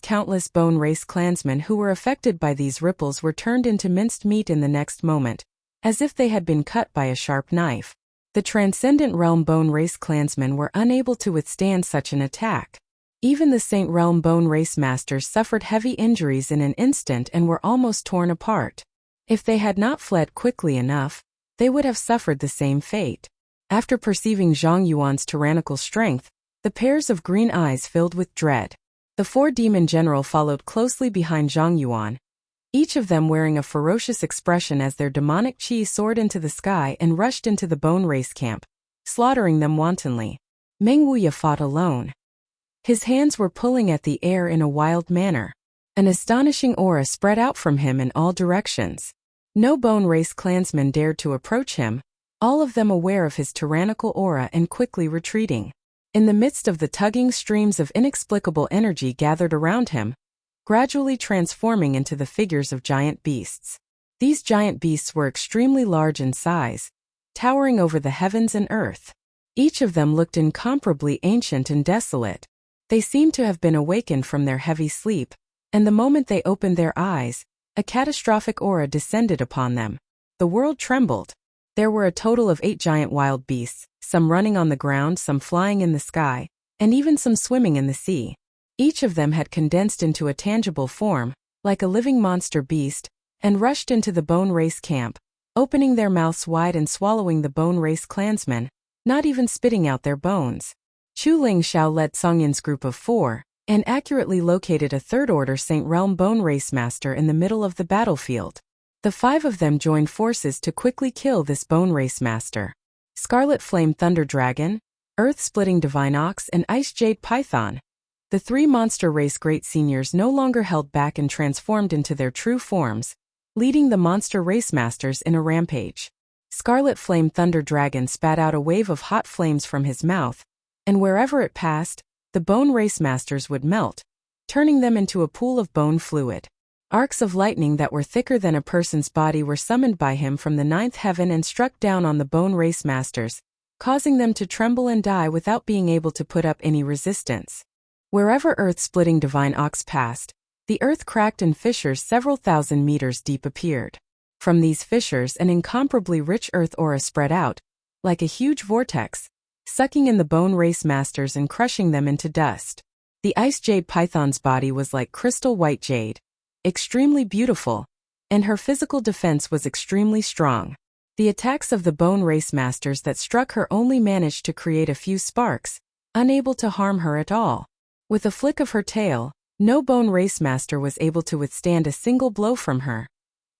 countless Bone Race clansmen who were affected by these ripples were turned into minced meat in the next moment, as if they had been cut by a sharp knife. The Transcendent Realm Bone Race clansmen were unable to withstand such an attack. Even the Saint Realm Bone Race masters suffered heavy injuries in an instant and were almost torn apart. If they had not fled quickly enough, they would have suffered the same fate. After perceiving Zhang Yuan's tyrannical strength, the pairs of green eyes filled with dread. The 4 demon general followed closely behind Zhang Yuan, each of them wearing a ferocious expression as their demonic chi soared into the sky and rushed into the Bone Race camp, slaughtering them wantonly. Meng Wuya fought alone. His hands were pulling at the air in a wild manner. An astonishing aura spread out from him in all directions. No Bone Race clansman dared to approach him, all of them aware of his tyrannical aura and quickly retreating. In the midst of the tugging streams of inexplicable energy gathered around him, gradually transforming into the figures of giant beasts. These giant beasts were extremely large in size, towering over the heavens and earth. Each of them looked incomparably ancient and desolate. They seemed to have been awakened from their heavy sleep, and the moment they opened their eyes, a catastrophic aura descended upon them. The world trembled. There were a total of 8 giant wild beasts, some running on the ground, some flying in the sky, and even some swimming in the sea. Each of them had condensed into a tangible form, like a living monster beast, and rushed into the Bone Race camp, opening their mouths wide and swallowing the Bone Race clansmen, not even spitting out their bones. Chu Ling Xiao led Songyin's group of 4, and accurately located a third-order Saint Realm Bone Race Master in the middle of the battlefield. The 5 of them joined forces to quickly kill this Bone Race Master. Scarlet Flame Thunder Dragon, Earth-Splitting Divine Ox, and Ice Jade Python. The 3 monster race great seniors no longer held back and transformed into their true forms, leading the monster race masters in a rampage. Scarlet Flame Thunder Dragon spat out a wave of hot flames from his mouth, and wherever it passed, the Bone Race Masters would melt, turning them into a pool of bone fluid. Arcs of lightning that were thicker than a person's body were summoned by him from the 9th heaven and struck down on the Bone Race Masters, causing them to tremble and die without being able to put up any resistance. Wherever Earth-Splitting Divine Ox passed, the earth cracked and fissures several thousand meters deep appeared. From these fissures an incomparably rich earth aura spread out, like a huge vortex, sucking in the Bone Race Masters and crushing them into dust. The Ice Jade Python's body was like crystal white jade, extremely beautiful, and her physical defense was extremely strong. The attacks of the Bone Race Masters that struck her only managed to create a few sparks, unable to harm her at all. With a flick of her tail, no Bone Race Master was able to withstand a single blow from her,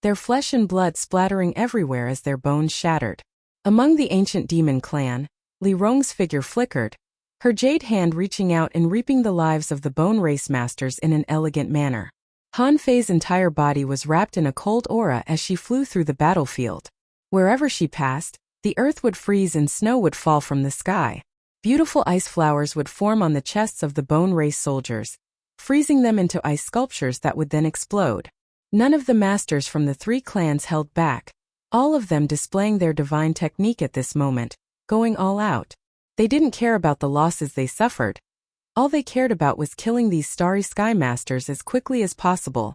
their flesh and blood splattering everywhere as their bones shattered. Among the ancient demon clan, Li Rong's figure flickered, her jade hand reaching out and reaping the lives of the Bone Race Masters in an elegant manner. Han Fei's entire body was wrapped in a cold aura as she flew through the battlefield. Wherever she passed, the earth would freeze and snow would fall from the sky. Beautiful ice flowers would form on the chests of the Bone Race soldiers, freezing them into ice sculptures that would then explode. None of the masters from the 3 clans held back, all of them displaying their divine technique at this moment, going all out. They didn't care about the losses they suffered. All they cared about was killing these starry sky masters as quickly as possible.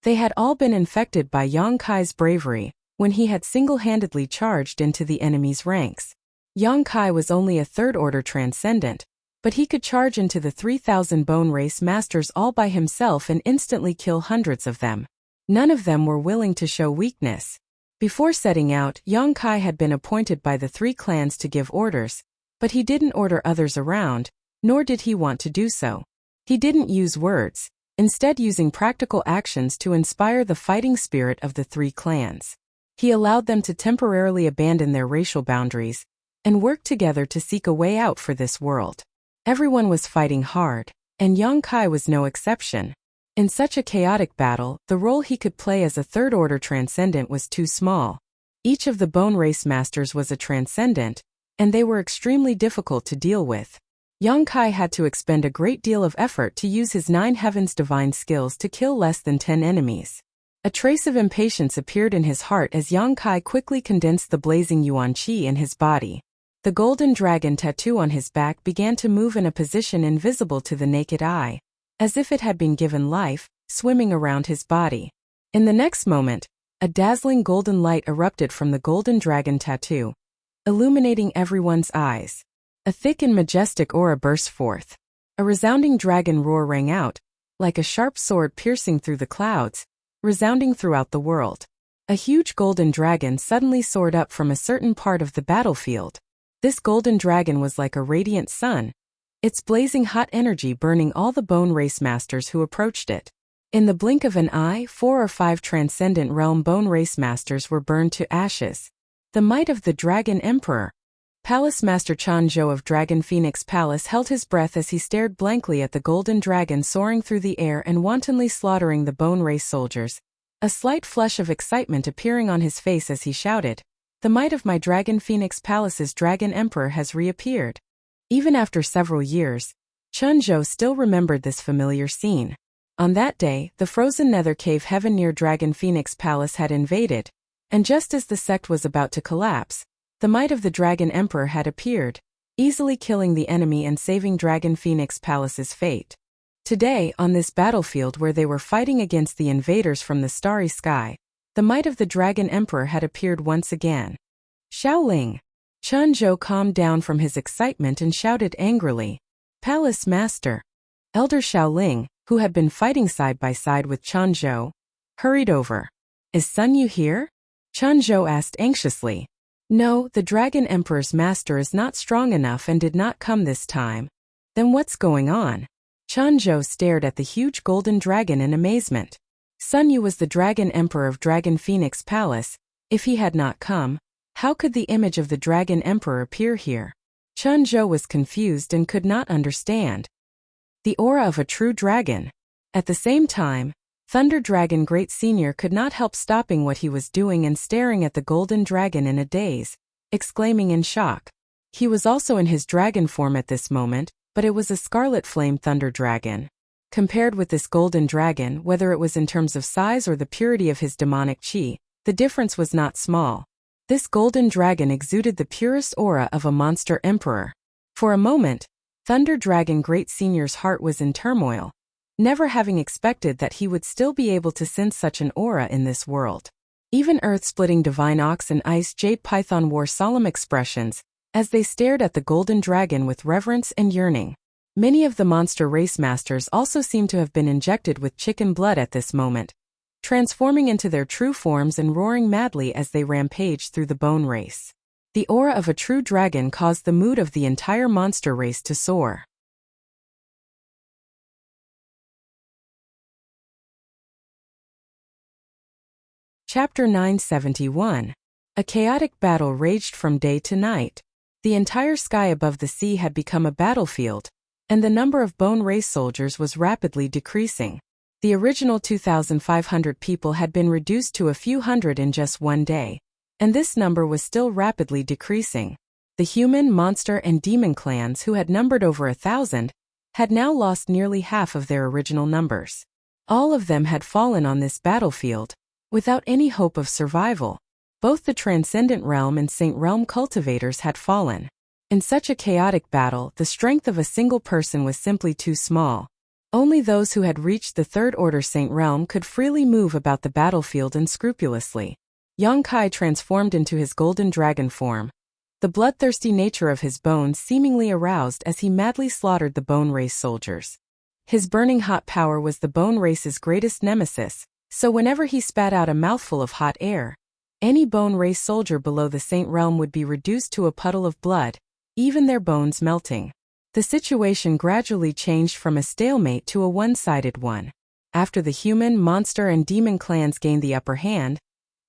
They had all been infected by Yang Kai's bravery when he had single-handedly charged into the enemy's ranks. Yang Kai was only a third-order transcendent, but he could charge into the 3,000 Bone Race Masters all by himself and instantly kill hundreds of them. None of them were willing to show weakness. Before setting out, Yang Kai had been appointed by the 3 clans to give orders, but he didn't order others around, nor did he want to do so. He didn't use words, instead using practical actions to inspire the fighting spirit of the 3 clans. He allowed them to temporarily abandon their racial boundaries and work together to seek a way out for this world. Everyone was fighting hard, and Yang Kai was no exception. In such a chaotic battle, the role he could play as a third-order transcendent was too small. Each of the Bone Race Masters was a transcendent, and they were extremely difficult to deal with. Yang Kai had to expend a great deal of effort to use his 9 heavens divine skills to kill less than 10 enemies. A trace of impatience appeared in his heart as Yang Kai quickly condensed the blazing Yuan Qi in his body. The golden dragon tattoo on his back began to move in a position invisible to the naked eye, as if it had been given life, swimming around his body. In the next moment, a dazzling golden light erupted from the golden dragon tattoo, illuminating everyone's eyes. A thick and majestic aura burst forth. A resounding dragon roar rang out, like a sharp sword piercing through the clouds, resounding throughout the world. A huge golden dragon suddenly soared up from a certain part of the battlefield. This golden dragon was like a radiant sun, its blazing hot energy burning all the Bone Race Masters who approached it. In the blink of an eye, 4 or 5 transcendent realm Bone Race Masters were burned to ashes. The might of the Dragon Emperor. Palace Master Chan Zhou of Dragon Phoenix Palace held his breath as he stared blankly at the golden dragon soaring through the air and wantonly slaughtering the Bone Race soldiers, a slight flush of excitement appearing on his face as he shouted, "The might of my Dragon Phoenix Palace's Dragon Emperor has reappeared." Even after several years, Chunzhou still remembered this familiar scene. On that day, the frozen nether cave heaven near Dragon Phoenix Palace had invaded, and just as the sect was about to collapse, the might of the Dragon Emperor had appeared, easily killing the enemy and saving Dragon Phoenix Palace's fate. Today, on this battlefield where they were fighting against the invaders from the starry sky, the might of the Dragon Emperor had appeared once again. Shaoling! Chunzhou calmed down from his excitement and shouted angrily, "Palace Master!" Elder Shaoling, who had been fighting side by side with Chunzhou, hurried over. "Is Sun Yu here?" Chunzhou asked anxiously. "No, the Dragon Emperor's master is not strong enough and did not come this time." "Then what's going on?" Chunzhou stared at the huge golden dragon in amazement. Sun Yu was the Dragon Emperor of Dragon Phoenix Palace. If he had not come, how could the image of the Dragon Emperor appear here? Chunzhou was confused and could not understand. The aura of a true dragon. At the same time, Thunder Dragon Great Senior could not help stopping what he was doing and staring at the golden dragon in a daze, exclaiming in shock. He was also in his dragon form at this moment, but it was a scarlet flame thunder dragon. Compared with this golden dragon, whether it was in terms of size or the purity of his demonic chi, the difference was not small. This golden dragon exuded the purest aura of a monster emperor. For a moment, Thunder Dragon Great Senior's heart was in turmoil, never having expected that he would still be able to sense such an aura in this world. Even earth-splitting Divine Ox and Ice Jade Python wore solemn expressions as they stared at the golden dragon with reverence and yearning. Many of the monster race masters also seemed to have been injected with chicken blood at this moment, transforming into their true forms and roaring madly as they rampaged through the bone race. The aura of a true dragon caused the mood of the entire monster race to soar. Chapter 971. A chaotic battle raged from day to night. The entire sky above the sea had become a battlefield, and the number of bone race soldiers was rapidly decreasing. The original 2,500 people had been reduced to a few hundred in just one day, and this number was still rapidly decreasing. The human, monster, and demon clans, who had numbered over 1,000, had now lost nearly half of their original numbers. All of them had fallen on this battlefield, without any hope of survival. Both the Transcendent Realm and Saint Realm cultivators had fallen. In such a chaotic battle, the strength of a single person was simply too small. Only those who had reached the Third Order Saint Realm could freely move about the battlefield unscrupulously. Yang Kai transformed into his golden dragon form, the bloodthirsty nature of his bones seemingly aroused as he madly slaughtered the bone race soldiers. His burning hot power was the bone race's greatest nemesis, so whenever he spat out a mouthful of hot air, any bone race soldier below the Saint Realm would be reduced to a puddle of blood, even their bones melting. The situation gradually changed from a stalemate to a one-sided one. After the human, monster, and demon clans gained the upper hand,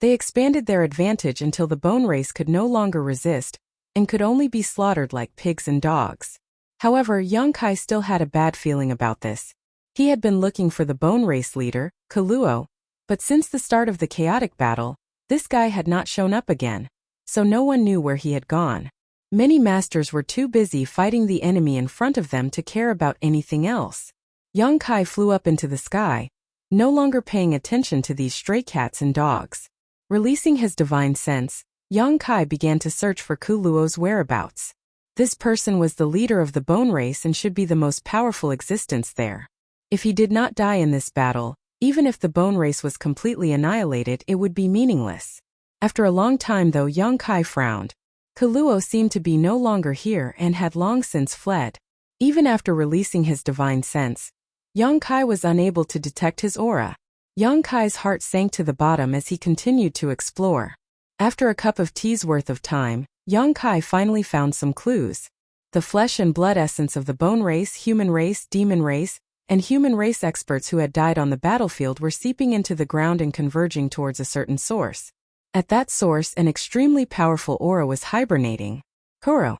they expanded their advantage until the bone race could no longer resist and could only be slaughtered like pigs and dogs. However, Yang Kai still had a bad feeling about this. He had been looking for the bone race leader, Kaluo, but since the start of the chaotic battle, this guy had not shown up again, so no one knew where he had gone. Many masters were too busy fighting the enemy in front of them to care about anything else. Yang Kai flew up into the sky, no longer paying attention to these stray cats and dogs. Releasing his divine sense, Yang Kai began to search for Kaluo's whereabouts. This person was the leader of the bone race and should be the most powerful existence there. If he did not die in this battle, even if the bone race was completely annihilated, it would be meaningless. After a long time though, Yang Kai frowned. Kaluo seemed to be no longer here and had long since fled. Even after releasing his divine sense, Yang Kai was unable to detect his aura. Yang Kai's heart sank to the bottom as he continued to explore. After a cup of tea's worth of time, Yang Kai finally found some clues. The flesh and blood essence of the bone race, human race, demon race, and human race experts who had died on the battlefield were seeping into the ground and converging towards a certain source. At that source, an extremely powerful aura was hibernating. Kuro.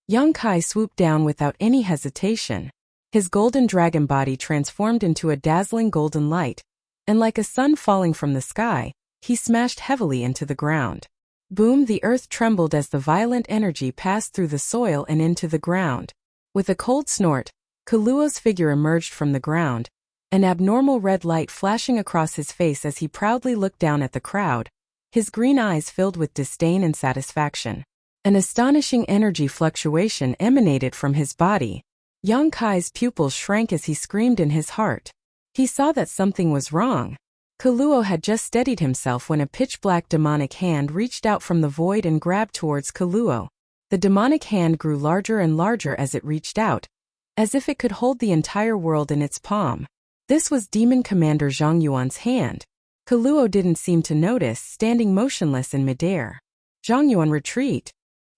Yang Kai swooped down without any hesitation. His golden dragon body transformed into a dazzling golden light, and like a sun falling from the sky, he smashed heavily into the ground. Boom! The earth trembled as the violent energy passed through the soil and into the ground. With a cold snort, Kaluo's figure emerged from the ground, an abnormal red light flashing across his face as he proudly looked down at the crowd, his green eyes filled with disdain and satisfaction. An astonishing energy fluctuation emanated from his body. Yang Kai's pupils shrank as he screamed in his heart. He saw that something was wrong. Kaluo had just steadied himself when a pitch-black demonic hand reached out from the void and grabbed towards Kaluo. The demonic hand grew larger and larger as it reached out, as if it could hold the entire world in its palm. This was Demon Commander Zhang Yuan's hand. Kaluo didn't seem to notice, standing motionless in midair. "Zhang Yuan, retreat!"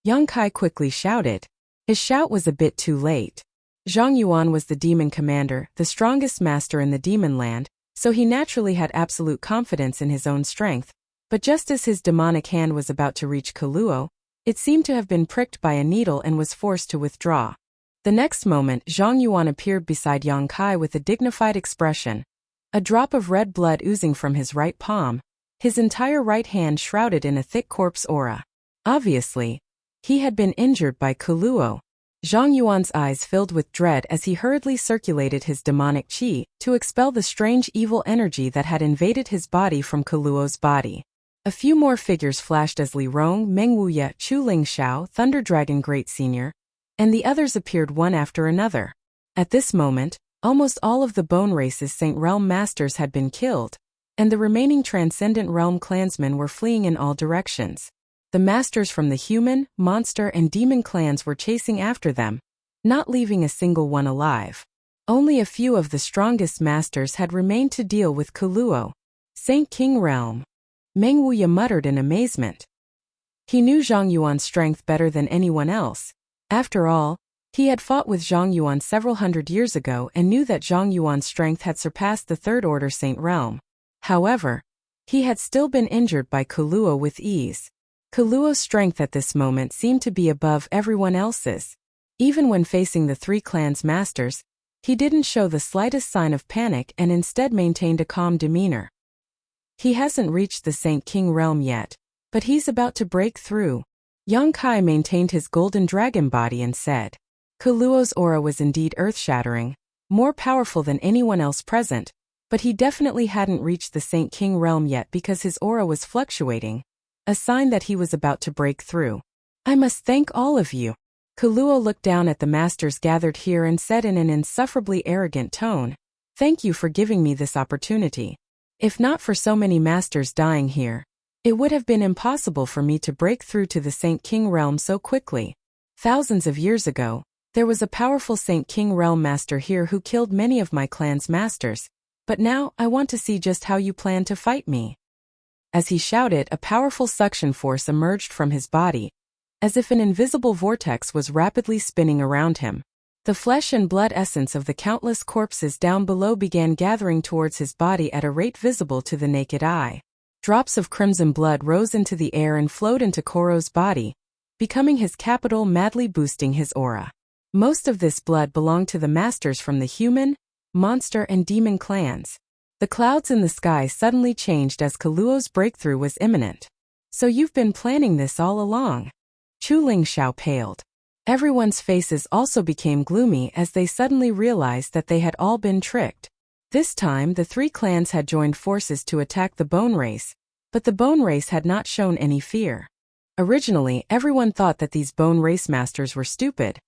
Yang Kai quickly shouted. His shout was a bit too late. Zhang Yuan was the demon commander, the strongest master in the demon land, so he naturally had absolute confidence in his own strength, but just as his demonic hand was about to reach Kaluo, it seemed to have been pricked by a needle and was forced to withdraw. The next moment, Zhang Yuan appeared beside Yang Kai with a dignified expression, a drop of red blood oozing from his right palm, his entire right hand shrouded in a thick corpse aura. Obviously, he had been injured by Kaluo. Zhang Yuan's eyes filled with dread as he hurriedly circulated his demonic qi to expel the strange evil energy that had invaded his body from Kaluo's body. A few more figures flashed as Li Rong, Meng Wuya, Chu Ling Xiao, Thunder Dragon Great Senior, and the others appeared one after another. At this moment, almost all of the Bone Race's Saint Realm Masters had been killed, and the remaining Transcendent Realm clansmen were fleeing in all directions. The masters from the human, monster, and demon clans were chasing after them, not leaving a single one alive. Only a few of the strongest masters had remained to deal with Kaluo. Saint King Realm. Meng Wuya muttered in amazement. He knew Zhang Yuan's strength better than anyone else. After all, he had fought with Zhang Yuan several hundred years ago and knew that Zhang Yuan's strength had surpassed the Third Order Saint Realm. However, he had still been injured by Kaluo with ease. Kaluo's strength at this moment seemed to be above everyone else's. Even when facing the three clans' masters, he didn't show the slightest sign of panic and instead maintained a calm demeanor. He hasn't reached the Saint King realm yet, but he's about to break through. Yang Kai maintained his golden dragon body and said. Kaluo's aura was indeed earth-shattering, more powerful than anyone else present, but he definitely hadn't reached the Saint King realm yet because his aura was fluctuating, a sign that he was about to break through. I must thank all of you. Kaluo looked down at the masters gathered here and said in an insufferably arrogant tone, "Thank you for giving me this opportunity. If not for so many masters dying here, it would have been impossible for me to break through to the Saint King realm so quickly. Thousands of years ago, there was a powerful Saint King realm master here who killed many of my clan's masters, but now I want to see just how you plan to fight me." As he shouted, a powerful suction force emerged from his body, as if an invisible vortex was rapidly spinning around him. The flesh and blood essence of the countless corpses down below began gathering towards his body at a rate visible to the naked eye. Drops of crimson blood rose into the air and flowed into Koro's body, becoming his capital, madly boosting his aura. Most of this blood belonged to the masters from the human, monster, and demon clans. The clouds in the sky suddenly changed as Kaluo's breakthrough was imminent. "So you've been planning this all along." Chu Ling Xiao paled. Everyone's faces also became gloomy as they suddenly realized that they had all been tricked. This time the three clans had joined forces to attack the Bone Race, but the Bone Race had not shown any fear. Originally, everyone thought that these Bone Race masters were stupid,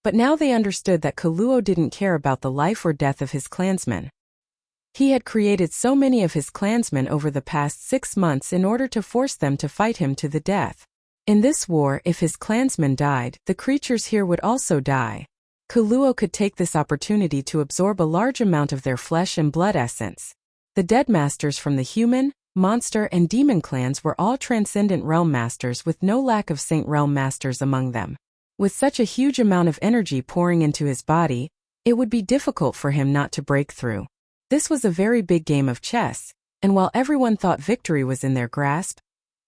but now they understood that Kaluo didn't care about the life or death of his clansmen. He had created so many of his clansmen over the past 6 months in order to force them to fight him to the death. In this war, if his clansmen died, the creatures here would also die. Kaluo could take this opportunity to absorb a large amount of their flesh and blood essence. The dead masters from the human, monster, and demon clans were all Transcendent Realm Masters with no lack of Saint Realm Masters among them. With such a huge amount of energy pouring into his body, it would be difficult for him not to break through. This was a very big game of chess, and while everyone thought victory was in their grasp,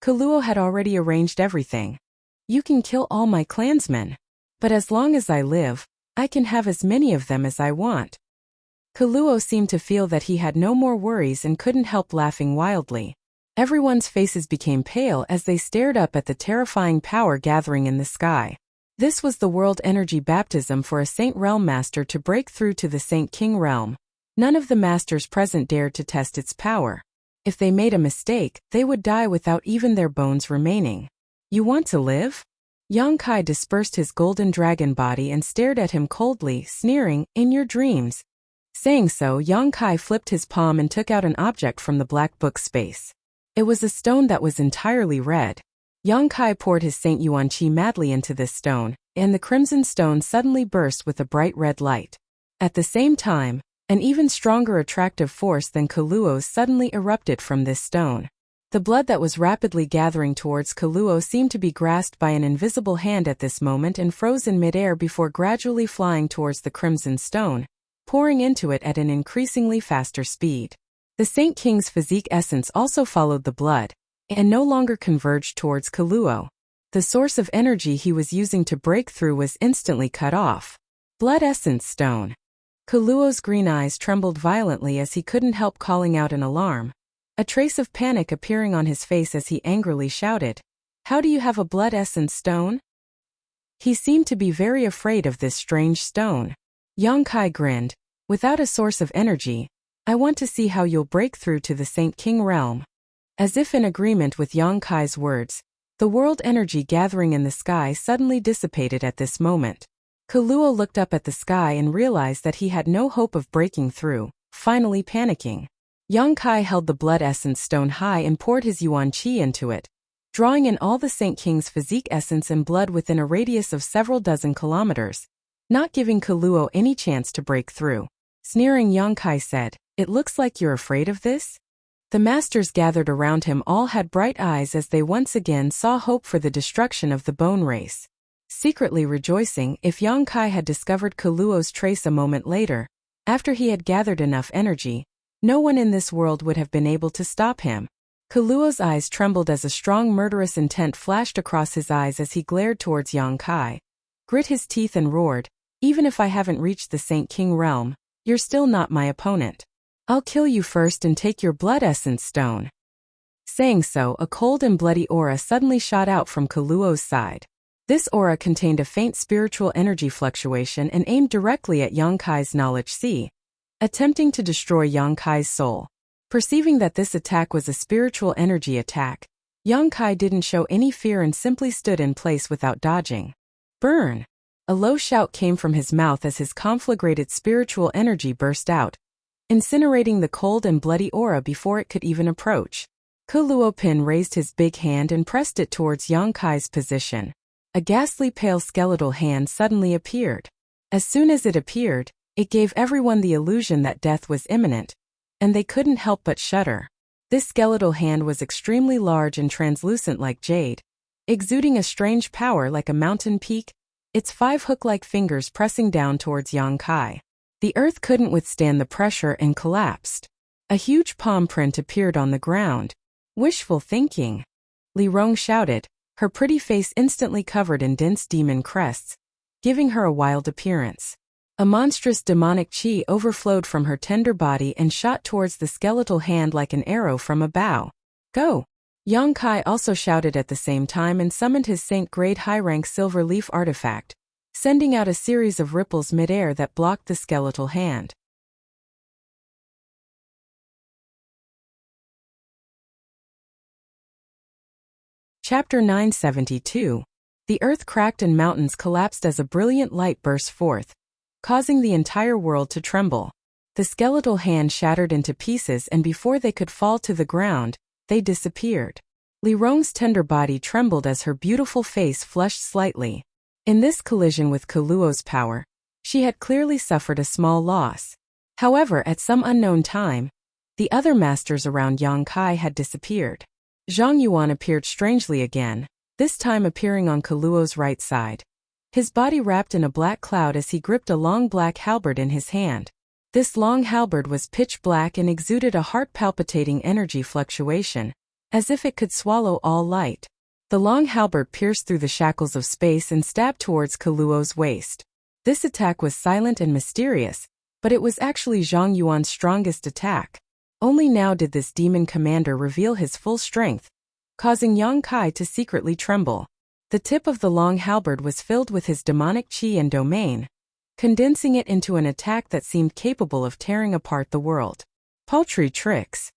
Kaluo had already arranged everything. "You can kill all my clansmen, but as long as I live, I can have as many of them as I want." Kaluo seemed to feel that he had no more worries and couldn't help laughing wildly. Everyone's faces became pale as they stared up at the terrifying power gathering in the sky. This was the world energy baptism for a Saint Realm Master to break through to the Saint King Realm. None of the masters present dared to test its power. If they made a mistake, they would die without even their bones remaining. You want to live? Yang Kai dispersed his golden dragon body and stared at him coldly, sneering, "In your dreams." Saying so, Yang Kai flipped his palm and took out an object from the black book space. It was a stone that was entirely red. Yang Kai poured his Saint Yuan Qi madly into this stone, and the crimson stone suddenly burst with a bright red light. At the same time, an even stronger attractive force than Kaluo's suddenly erupted from this stone. The blood that was rapidly gathering towards Kaluo seemed to be grasped by an invisible hand at this moment and froze in midair before gradually flying towards the crimson stone, pouring into it at an increasingly faster speed. The Saint King's physique essence also followed the blood, and no longer converged towards Kaluo. The source of energy he was using to break through was instantly cut off. Blood essence stone. Kaluo's green eyes trembled violently as he couldn't help calling out an alarm, a trace of panic appearing on his face as he angrily shouted, "How do you have a blood essence stone?" He seemed to be very afraid of this strange stone. Yang Kai grinned, "Without a source of energy, I want to see how you'll break through to the Saint King realm." As if in agreement with Yang Kai's words, the world energy gathering in the sky suddenly dissipated at this moment. Kaluo looked up at the sky and realized that he had no hope of breaking through, finally panicking. Yang Kai held the blood essence stone high and poured his Yuan Qi into it, drawing in all the Saint King's physique essence and blood within a radius of several dozen kilometers, not giving Kaluo any chance to break through. Sneering, Yang Kai said, "It looks like you're afraid of this?" The masters gathered around him all had bright eyes as they once again saw hope for the destruction of the bone race. Secretly rejoicing, if Yang Kai had discovered Kaluo's trace a moment later, after he had gathered enough energy, no one in this world would have been able to stop him. Kaluo's eyes trembled as a strong murderous intent flashed across his eyes as he glared towards Yang Kai, grit his teeth and roared, "Even if I haven't reached the Saint King realm, you're still not my opponent. I'll kill you first and take your blood essence stone." Saying so, a cold and bloody aura suddenly shot out from Kaluo's side. This aura contained a faint spiritual energy fluctuation and aimed directly at Yang Kai's knowledge sea, attempting to destroy Yang Kai's soul. Perceiving that this attack was a spiritual energy attack, Yang Kai didn't show any fear and simply stood in place without dodging. "Burn!" A low shout came from his mouth as his conflagrated spiritual energy burst out, incinerating the cold and bloody aura before it could even approach. Kaluo Pin raised his big hand and pressed it towards Yang Kai's position. A ghastly pale skeletal hand suddenly appeared. As soon as it appeared, it gave everyone the illusion that death was imminent, and they couldn't help but shudder. This skeletal hand was extremely large and translucent like jade, exuding a strange power like a mountain peak, its 5 hook-like fingers pressing down towards Yang Kai. The earth couldn't withstand the pressure and collapsed. A huge palm print appeared on the ground. "Wishful thinking," Li Rong shouted, her pretty face instantly covered in dense demon crests, giving her a wild appearance. A monstrous demonic qi overflowed from her tender body and shot towards the skeletal hand like an arrow from a bow. "Go!" Yang Kai also shouted at the same time and summoned his Saint Grade high-rank silver leaf artifact, sending out a series of ripples mid-air that blocked the skeletal hand. Chapter 972. The earth cracked and mountains collapsed as a brilliant light burst forth, causing the entire world to tremble. The skeletal hand shattered into pieces and before they could fall to the ground, they disappeared. Li Rong's tender body trembled as her beautiful face flushed slightly. In this collision with Kaluo's power, she had clearly suffered a small loss. However, at some unknown time, the other masters around Yang Kai had disappeared. Zhang Yuan appeared strangely again, this time appearing on Kaluo's right side. His body wrapped in a black cloud as he gripped a long black halberd in his hand. This long halberd was pitch black and exuded a heart-palpitating energy fluctuation, as if it could swallow all light. The long halberd pierced through the shackles of space and stabbed towards Kaluo's waist. This attack was silent and mysterious, But it was actually Zhang Yuan's strongest attack. Only now did this demon commander reveal his full strength, causing Yang Kai to secretly tremble. The tip of the long halberd was filled with his demonic qi and domain, condensing it into an attack that seemed capable of tearing apart the world. Paltry tricks.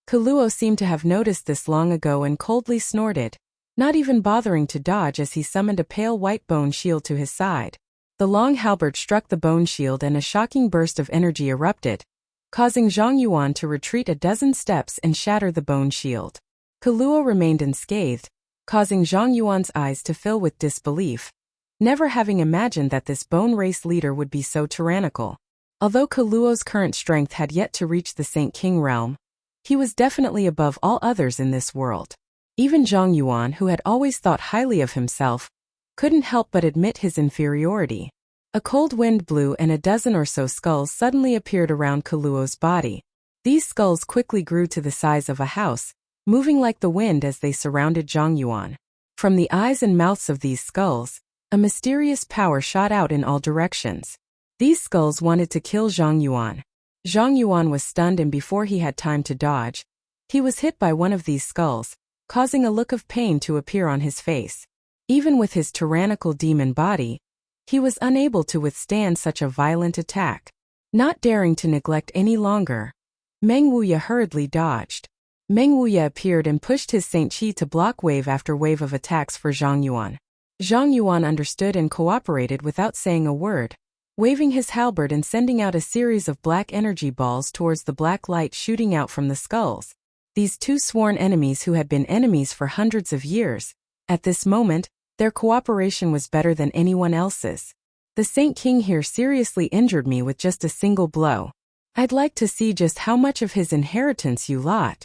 Kaluo seemed to have noticed this long ago and coldly snorted, not even bothering to dodge as he summoned a pale white bone shield to his side. The long halberd struck the bone shield and a shocking burst of energy erupted, causing Zhang Yuan to retreat a dozen steps and shatter the bone shield. Kaluo remained unscathed, causing Zhang Yuan's eyes to fill with disbelief, never having imagined that this bone race leader would be so tyrannical. Although Kaluo's current strength had yet to reach the Saint King realm, he was definitely above all others in this world. Even Zhang Yuan, who had always thought highly of himself, couldn't help but admit his inferiority. A cold wind blew and a dozen or so skulls suddenly appeared around Kaluo's body. These skulls quickly grew to the size of a house, moving like the wind as they surrounded Zhang Yuan. From the eyes and mouths of these skulls, a mysterious power shot out in all directions. These skulls wanted to kill Zhang Yuan. Zhang Yuan was stunned, and before he had time to dodge, he was hit by one of these skulls, causing a look of pain to appear on his face. Even with his tyrannical demon body, he was unable to withstand such a violent attack. Not daring to neglect any longer, Meng Wuya hurriedly dodged. Meng Wuya appeared and pushed his Saint Qi to block wave after wave of attacks for Zhang Yuan. Zhang Yuan understood and cooperated without saying a word, waving his halberd and sending out a series of black energy balls towards the black light shooting out from the skulls. These two sworn enemies who had been enemies for hundreds of years, at this moment, their cooperation was better than anyone else's. The Saint King here seriously injured me with just a single blow. I'd like to see just how much of his inheritance you lot.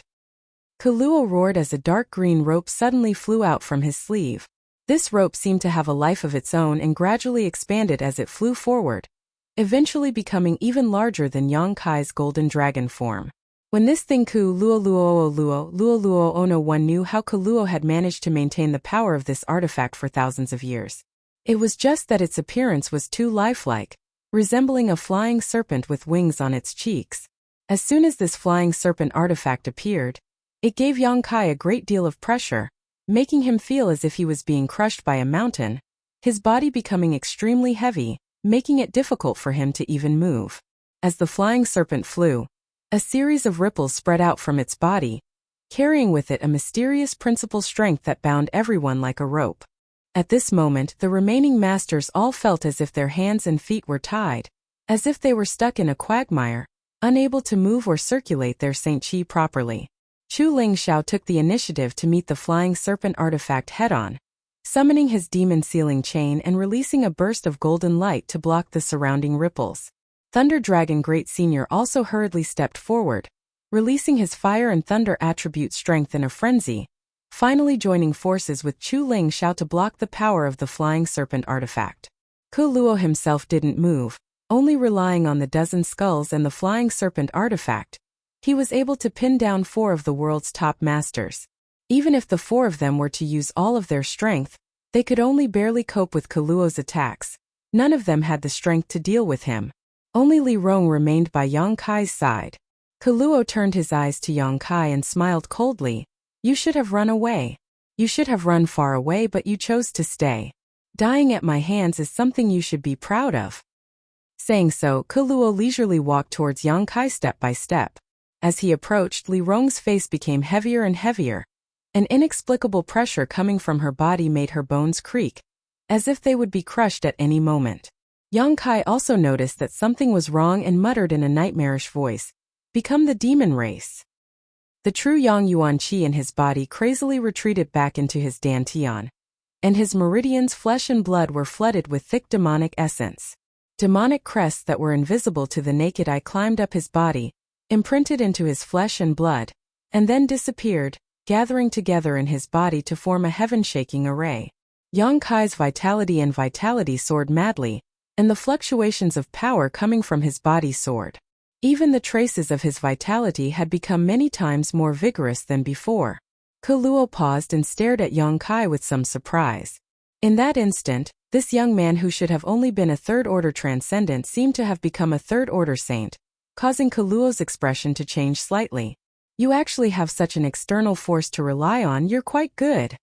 Kaluo roared as a dark green rope suddenly flew out from his sleeve. This rope seemed to have a life of its own and gradually expanded as it flew forward, eventually becoming even larger than Yang Kai's golden dragon form. When this thing Luo no one knew how Kaluo had managed to maintain the power of this artifact for thousands of years. It was just that its appearance was too lifelike, resembling a flying serpent with wings on its cheeks. As soon as this flying serpent artifact appeared, it gave Yang Kai a great deal of pressure, making him feel as if he was being crushed by a mountain, his body becoming extremely heavy, making it difficult for him to even move. As the flying serpent flew, a series of ripples spread out from its body, carrying with it a mysterious principal strength that bound everyone like a rope. At this moment, the remaining masters all felt as if their hands and feet were tied, as if they were stuck in a quagmire, unable to move or circulate their Saint Qi properly. Chu Lingxiao took the initiative to meet the flying serpent artifact head-on, summoning his demon sealing chain and releasing a burst of golden light to block the surrounding ripples. Thunder Dragon Great Senior also hurriedly stepped forward, releasing his fire and thunder attribute strength in a frenzy, finally joining forces with Chu Lingxiao to block the power of the flying serpent artifact. Kaluo himself didn't move, only relying on the dozen skulls and the flying serpent artifact. He was able to pin down 4 of the world's top masters. Even if the 4 of them were to use all of their strength, they could only barely cope with Kaluo's attacks. None of them had the strength to deal with him. Only Li Rong remained by Yang Kai's side. Kaluo turned his eyes to Yang Kai and smiled coldly. You should have run away. You should have run far away, but you chose to stay. Dying at my hands is something you should be proud of. Saying so, Kaluo leisurely walked towards Yang Kai step by step. As he approached, Li Rong's face became heavier and heavier. An inexplicable pressure coming from her body made her bones creak, as if they would be crushed at any moment. Yang Kai also noticed that something was wrong and muttered in a nightmarish voice, "Become the demon race." The true Yang Yuan Qi in his body crazily retreated back into his dantian, and his meridians, flesh and blood were flooded with thick demonic essence. Demonic crests that were invisible to the naked eye climbed up his body, imprinted into his flesh and blood, and then disappeared, gathering together in his body to form a heaven-shaking array. Yang Kai's vitality soared madly, and the fluctuations of power coming from his body soared. Even the traces of his vitality had become many times more vigorous than before. Kaluo paused and stared at Yang Kai with some surprise. In that instant, this young man who should have only been a third-order transcendent seemed to have become a third-order saint, causing Kaluo's expression to change slightly. You actually have such an external force to rely on, you're quite good.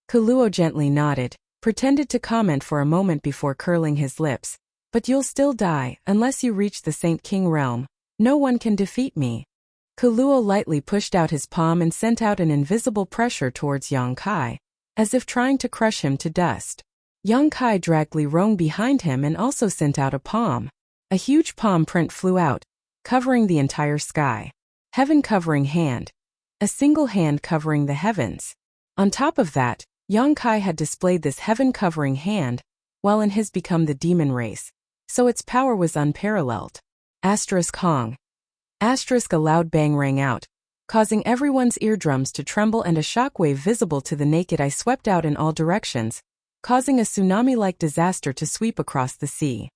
Kaluo gently nodded, pretended to comment for a moment before curling his lips. But you'll still die, unless you reach the Saint King realm. No one can defeat me. Kaluo lightly pushed out his palm and sent out an invisible pressure towards Yang Kai, as if trying to crush him to dust. Yang Kai dragged Li Rong behind him and also sent out a palm. A huge palm print flew out, covering the entire sky. Heaven-covering hand. A single hand covering the heavens. On top of that, Yang Kai had displayed this heaven-covering hand, while in his become the demon race, so its power was unparalleled. Hong. A loud bang rang out, causing everyone's eardrums to tremble, and a shockwave visible to the naked eye swept out in all directions, causing a tsunami-like disaster to sweep across the sea.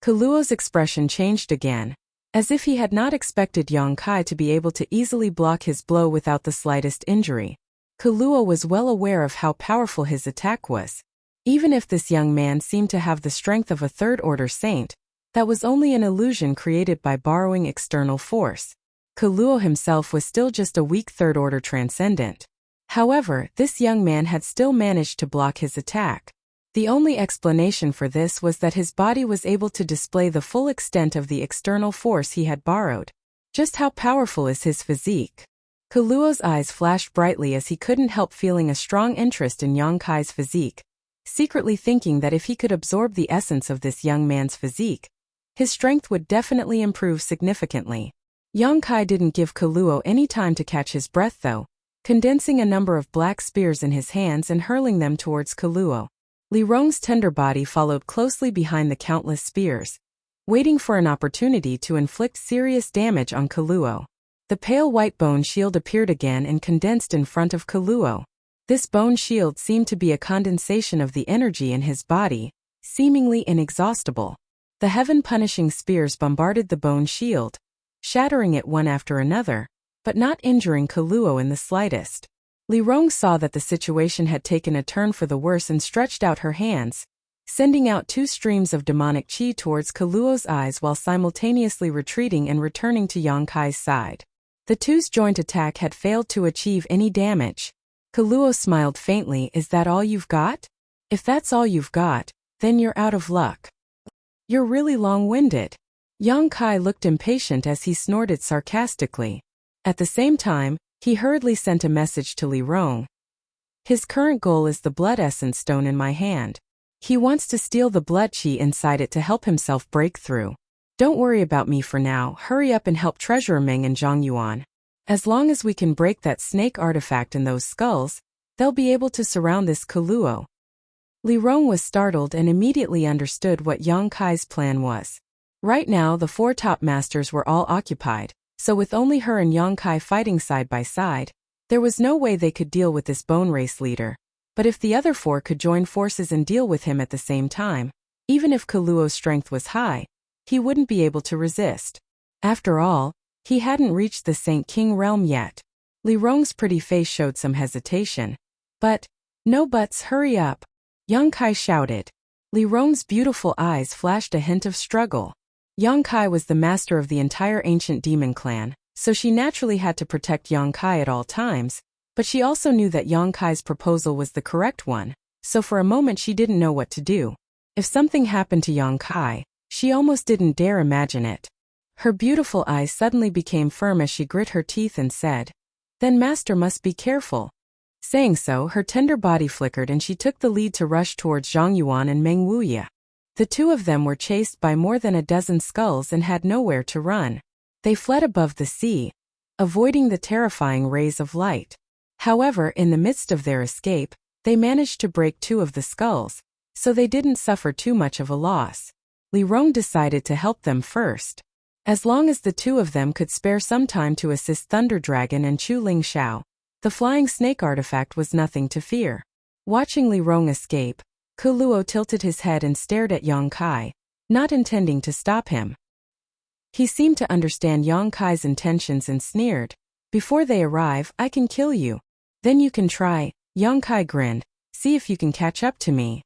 Kaluo's expression changed again, as if he had not expected Yang Kai to be able to easily block his blow without the slightest injury. Kaluo was well aware of how powerful his attack was. Even if this young man seemed to have the strength of a third-order saint, that was only an illusion created by borrowing external force. Kaluo himself was still just a weak third-order transcendent. However, this young man had still managed to block his attack. The only explanation for this was that his body was able to display the full extent of the external force he had borrowed. Just how powerful is his physique? Kaluo's eyes flashed brightly as he couldn't help feeling a strong interest in Yang Kai's physique, secretly thinking that if he could absorb the essence of this young man's physique, his strength would definitely improve significantly. Yang Kai didn't give Kaluo any time to catch his breath though, condensing a number of black spears in his hands and hurling them towards Kaluo. Li Rong's tender body followed closely behind the countless spears, waiting for an opportunity to inflict serious damage on Kaluo. The pale white bone shield appeared again and condensed in front of Kaluo. This bone shield seemed to be a condensation of the energy in his body, seemingly inexhaustible. The heaven-punishing spears bombarded the bone shield, shattering it one after another, but not injuring Kaluo in the slightest. Li Rong saw that the situation had taken a turn for the worse and stretched out her hands, sending out two streams of demonic chi towards Kaluo's eyes while simultaneously retreating and returning to Yang Kai's side. The two's joint attack had failed to achieve any damage. Kaluo smiled faintly. Is that all you've got? If that's all you've got, then you're out of luck. You're really long-winded. Yang Kai looked impatient as he snorted sarcastically. At the same time, he hurriedly sent a message to Li Rong. His current goal is the blood essence stone in my hand. He wants to steal the blood chi inside it to help himself break through. Don't worry about me for now, hurry up and help Treasurer Meng and Zhang Yuan. As long as we can break that snake artifact in those skulls, they'll be able to surround this Kaluo. Li Rong was startled and immediately understood what Yang Kai's plan was. Right now the four top masters were all occupied, so with only her and Yang Kai fighting side by side, there was no way they could deal with this bone race leader. But if the other four could join forces and deal with him at the same time, even if Kaluo's strength was high, he wouldn't be able to resist. After all, he hadn't reached the Saint King realm yet. Li Rong's pretty face showed some hesitation. But, no buts, hurry up, Yang Kai shouted. Li Rong's beautiful eyes flashed a hint of struggle. Yang Kai was the master of the entire ancient demon clan, so she naturally had to protect Yang Kai at all times, but she also knew that Yang Kai's proposal was the correct one, so for a moment she didn't know what to do. If something happened to Yang Kai, she almost didn't dare imagine it. Her beautiful eyes suddenly became firm as she grit her teeth and said, "Then Master must be careful." Saying so, her tender body flickered and she took the lead to rush towards Zhang Yuan and Meng Wuya. The two of them were chased by more than a dozen skulls and had nowhere to run. They fled above the sea, avoiding the terrifying rays of light. However, in the midst of their escape, they managed to break two of the skulls, so they didn't suffer too much of a loss. Li Rong decided to help them first. As long as the two of them could spare some time to assist Thunder Dragon and Chu Ling Xiao, the flying snake artifact was nothing to fear. Watching Li Rong escape, Kaluo tilted his head and stared at Yang Kai, not intending to stop him. He seemed to understand Yang Kai's intentions and sneered, "Before they arrive, I can kill you. Then you can try." Yang Kai grinned, See if you can catch up to me.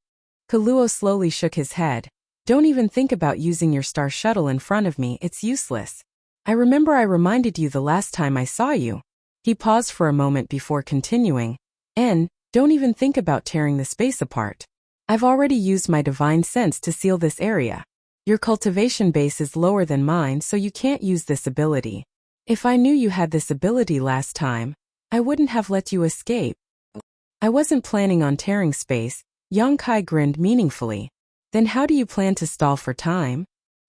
Kaluo slowly shook his head. Don't even think about using your star shuttle in front of me, it's useless. I remember I reminded you the last time I saw you. He paused for a moment before continuing. Don't even think about tearing the space apart. I've already used my divine sense to seal this area. Your cultivation base is lower than mine, so you can't use this ability. If I knew you had this ability last time, I wouldn't have let you escape. I wasn't planning on tearing space, Yang Kai grinned meaningfully. Then how do you plan to stall for time?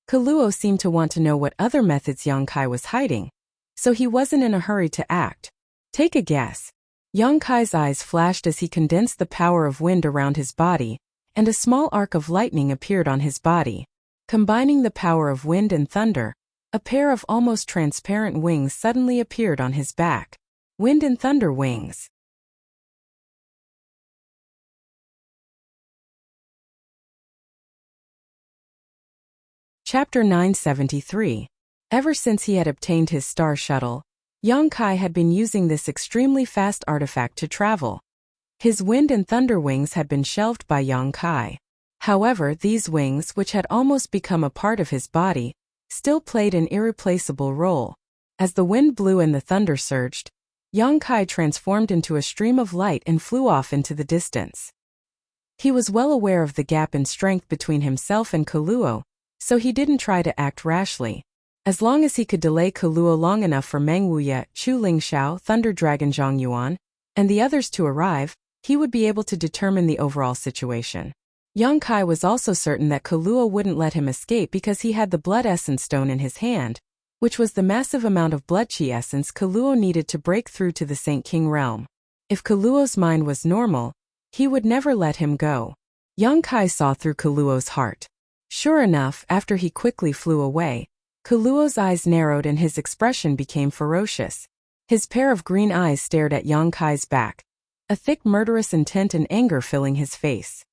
Kaluo seemed to want to know what other methods Yang Kai was hiding, so he wasn't in a hurry to act. Take a guess. Yang Kai's eyes flashed as he condensed the power of wind around his body, and a small arc of lightning appeared on his body. Combining the power of wind and thunder, a pair of almost transparent wings suddenly appeared on his back. Wind and thunder wings. Chapter 973. Ever since he had obtained his star shuttle, Yang Kai had been using this extremely fast artifact to travel. His wind and thunder wings had been shelved by Yang Kai. However, these wings, which had almost become a part of his body, still played an irreplaceable role. As the wind blew and the thunder surged, Yang Kai transformed into a stream of light and flew off into the distance. He was well aware of the gap in strength between himself and Kaluo, so he didn't try to act rashly. As long as he could delay Kaluo long enough for Meng Wuye, Chu Lingxiao, Thunder Dragon Zhang Yuan, and the others to arrive, he would be able to determine the overall situation. Yang Kai was also certain that Kaluo wouldn't let him escape because he had the Blood Essence Stone in his hand, which was the massive amount of blood chi essence Kaluo needed to break through to the Saint King realm. If Kaluo's mind was normal, he would never let him go. Yang Kai saw through Kaluo's heart. Sure enough, after he quickly flew away, Kaluo's eyes narrowed and his expression became ferocious. His pair of green eyes stared at Yang Kai's back, a thick murderous intent and anger filling his face.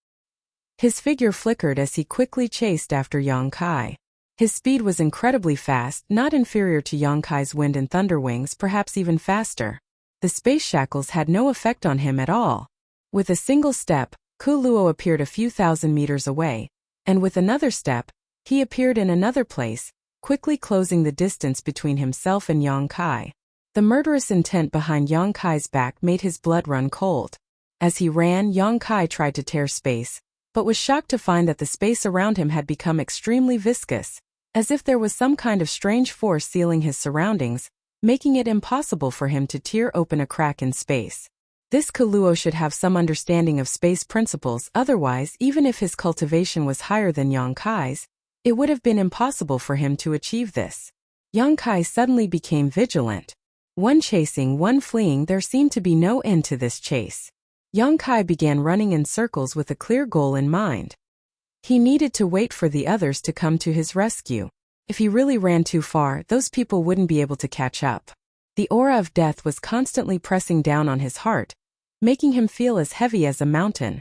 His figure flickered as he quickly chased after Yang Kai. His speed was incredibly fast, not inferior to Yang Kai's wind and thunder wings, perhaps even faster. The space shackles had no effect on him at all. With a single step, Kaluo appeared a few thousand meters away, and with another step, he appeared in another place, quickly closing the distance between himself and Yang Kai. The murderous intent behind Yang Kai's back made his blood run cold. As he ran, Yang Kai tried to tear space, but was shocked to find that the space around him had become extremely viscous, as if there was some kind of strange force sealing his surroundings, making it impossible for him to tear open a crack in space. This Kaluo should have some understanding of space principles, otherwise, even if his cultivation was higher than Yang Kai's, it would have been impossible for him to achieve this. Yang Kai suddenly became vigilant. One chasing, one fleeing, there seemed to be no end to this chase. Yang Kai began running in circles with a clear goal in mind. He needed to wait for the others to come to his rescue. If he really ran too far, those people wouldn't be able to catch up. The aura of death was constantly pressing down on his heart, making him feel as heavy as a mountain.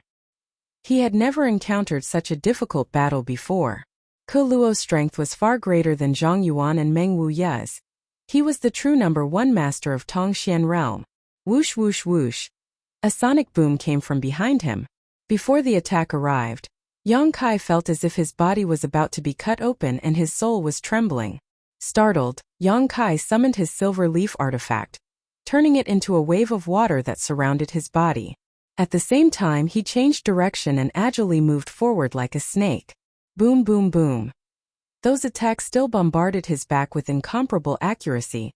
He had never encountered such a difficult battle before. Kaluo's strength was far greater than Zhang Yuan and Meng Wuye's. He was the true #1 master of Tongxian realm. Whoosh whoosh whoosh. A sonic boom came from behind him. Before the attack arrived, Yang Kai felt as if his body was about to be cut open and his soul was trembling. Startled, Yang Kai summoned his silver leaf artifact, turning it into a wave of water that surrounded his body. At the same time, he changed direction and agilely moved forward like a snake. Boom boom boom. Those attacks still bombarded his back with incomparable accuracy,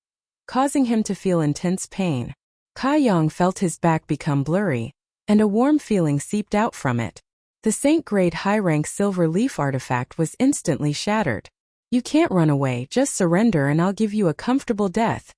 causing him to feel intense pain. Kai Yang felt his back become blurry, and a warm feeling seeped out from it. The Saint-grade high-rank silver leaf artifact was instantly shattered. You can't run away, just surrender and I'll give you a comfortable death.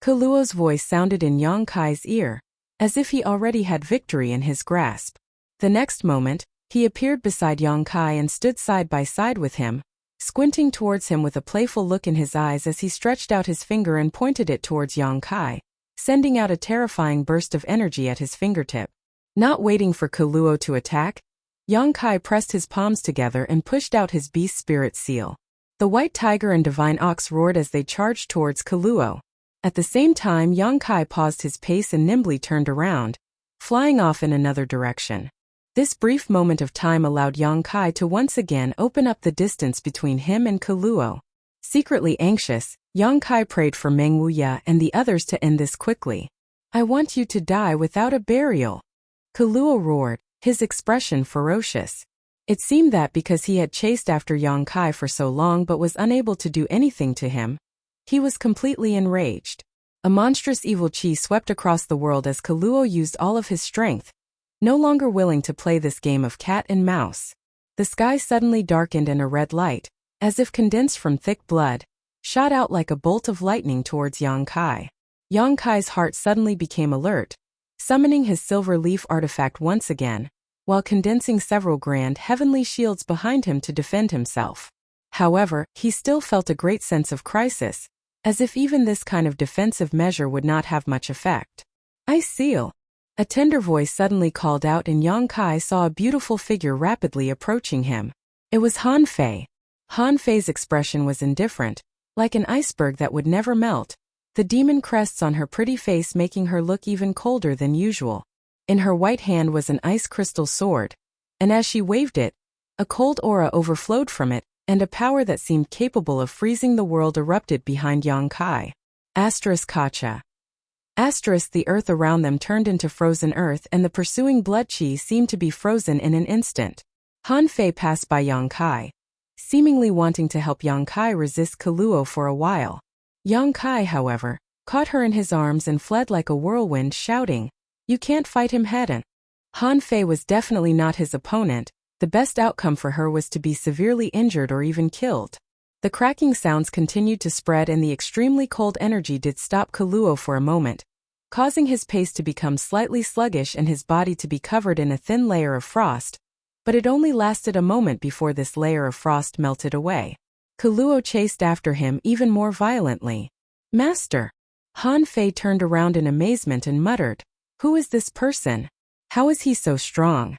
Kaluo's voice sounded in Yang Kai's ear, as if he already had victory in his grasp. The next moment, he appeared beside Yang Kai and stood side by side with him, squinting towards him with a playful look in his eyes as he stretched out his finger and pointed it towards Yang Kai, sending out a terrifying burst of energy at his fingertip. Not waiting for Kaluo to attack, Yang Kai pressed his palms together and pushed out his beast spirit seal. The white tiger and divine ox roared as they charged towards Kaluo. At the same time, Yang Kai paused his pace and nimbly turned around, flying off in another direction. This brief moment of time allowed Yang Kai to once again open up the distance between him and Kaluo. Secretly anxious, Yang Kai prayed for Meng Wuya and the others to end this quickly. "I want you to die without a burial," Kaluo roared, his expression ferocious. It seemed that because he had chased after Yang Kai for so long but was unable to do anything to him, he was completely enraged. A monstrous evil chi swept across the world as Kaluo used all of his strength, no longer willing to play this game of cat and mouse. The sky suddenly darkened and a red light, as if condensed from thick blood, shot out like a bolt of lightning towards Yang Kai. Yang Kai's heart suddenly became alert, summoning his silver leaf artifact once again, while condensing several grand heavenly shields behind him to defend himself. However, he still felt a great sense of crisis, as if even this kind of defensive measure would not have much effect. "I seal," a tender voice suddenly called out, and Yang Kai saw a beautiful figure rapidly approaching him. It was Han Fei. Han Fei's expression was indifferent, like an iceberg that would never melt, the demon crests on her pretty face making her look even colder than usual. In her white hand was an ice crystal sword, and as she waved it, a cold aura overflowed from it, and a power that seemed capable of freezing the world erupted behind Yang Kai. Kacha. The earth around them turned into frozen earth and the pursuing blood chi seemed to be frozen in an instant. Han Fei passed by Yang Kai, seemingly wanting to help Yang Kai resist Kaluo for a while. Yang Kai, however, caught her in his arms and fled like a whirlwind, shouting, "You can't fight him head-on." Han Fei was definitely not his opponent. The best outcome for her was to be severely injured or even killed. The cracking sounds continued to spread and the extremely cold energy did stop Kaluo for a moment, causing his pace to become slightly sluggish and his body to be covered in a thin layer of frost, but it only lasted a moment before this layer of frost melted away. Kaluo chased after him even more violently. "Master!" Han Fei turned around in amazement and muttered, "Who is this person? How is he so strong?"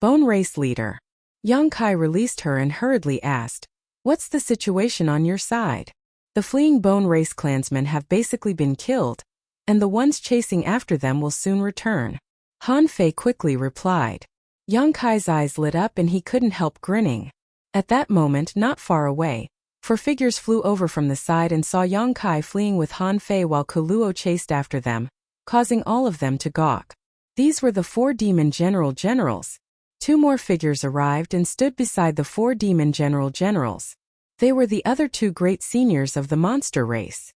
"Bone Race Leader." Yang Kai released her and hurriedly asked, "What's the situation on your side?" "The fleeing Bone Race clansmen have basically been killed, and the ones chasing after them will soon return," Han Fei quickly replied. Yang Kai's eyes lit up and he couldn't help grinning. At that moment, not far away, 4 figures flew over from the side and saw Yang Kai fleeing with Han Fei while Kaluo chased after them, causing all of them to gawk. These were the 4 demon generals. 2 more figures arrived and stood beside the 4 demon generals. They were the other 2 great seniors of the monster race.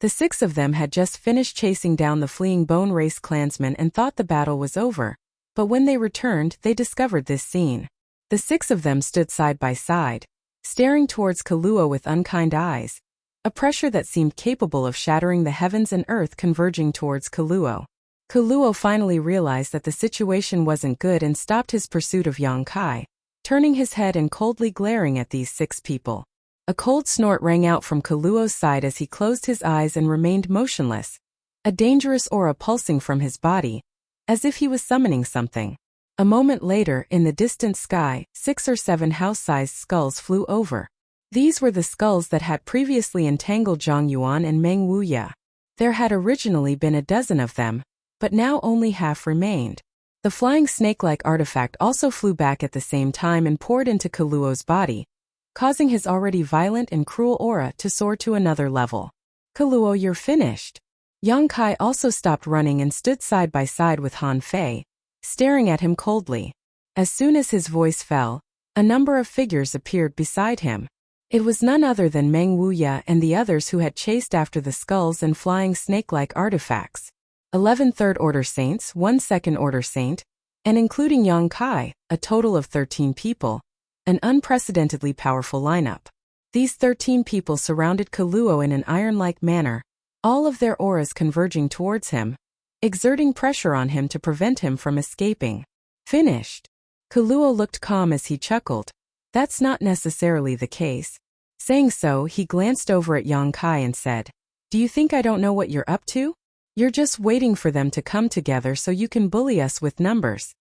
The 6 of them had just finished chasing down the fleeing Bone Race clansmen and thought the battle was over, but when they returned they discovered this scene. The 6 of them stood side by side, staring towards Kaluo with unkind eyes, a pressure that seemed capable of shattering the heavens and earth converging towards Kaluo. Kaluo finally realized that the situation wasn't good and stopped his pursuit of Yang Kai, turning his head and coldly glaring at these 6 people. A cold snort rang out from Kaluo's side as he closed his eyes and remained motionless, a dangerous aura pulsing from his body, as if he was summoning something. A moment later, in the distant sky, 6 or 7 house-sized skulls flew over. These were the skulls that had previously entangled Zhang Yuan and Meng Wuya. There had originally been a dozen of them, but now only half remained. The flying snake-like artifact also flew back at the same time and poured into Kaluo's body, causing his already violent and cruel aura to soar to another level. "Kaluo, you're finished." Yang Kai also stopped running and stood side by side with Han Fei, staring at him coldly. As soon as his voice fell, a number of figures appeared beside him. It was none other than Meng Wuya and the others who had chased after the skulls and flying snake-like artifacts. 11 third-order saints, 1 second-order saint, and including Yang Kai, a total of 13 people. An unprecedentedly powerful lineup. These 13 people surrounded Kaluo in an iron-like manner, all of their auras converging towards him, exerting pressure on him to prevent him from escaping. "Finished." Kaluo looked calm as he chuckled. "That's not necessarily the case." Saying so, he glanced over at Yang Kai and said, "Do you think I don't know what you're up to? You're just waiting for them to come together so you can bully us with numbers."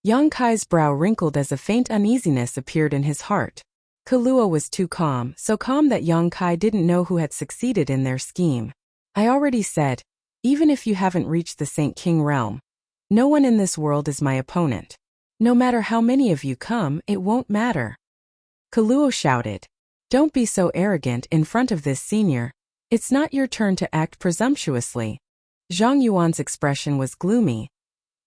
Yang Kai's brow wrinkled as a faint uneasiness appeared in his heart. Kaluo was too calm, so calm that Yang Kai didn't know who had succeeded in their scheme. "I already said, even if you haven't reached the Saint King realm, no one in this world is my opponent. No matter how many of you come, it won't matter. Kaluo shouted. Don't be so arrogant in front of this senior. It's not your turn to act presumptuously. Zhang Yuan's expression was gloomy.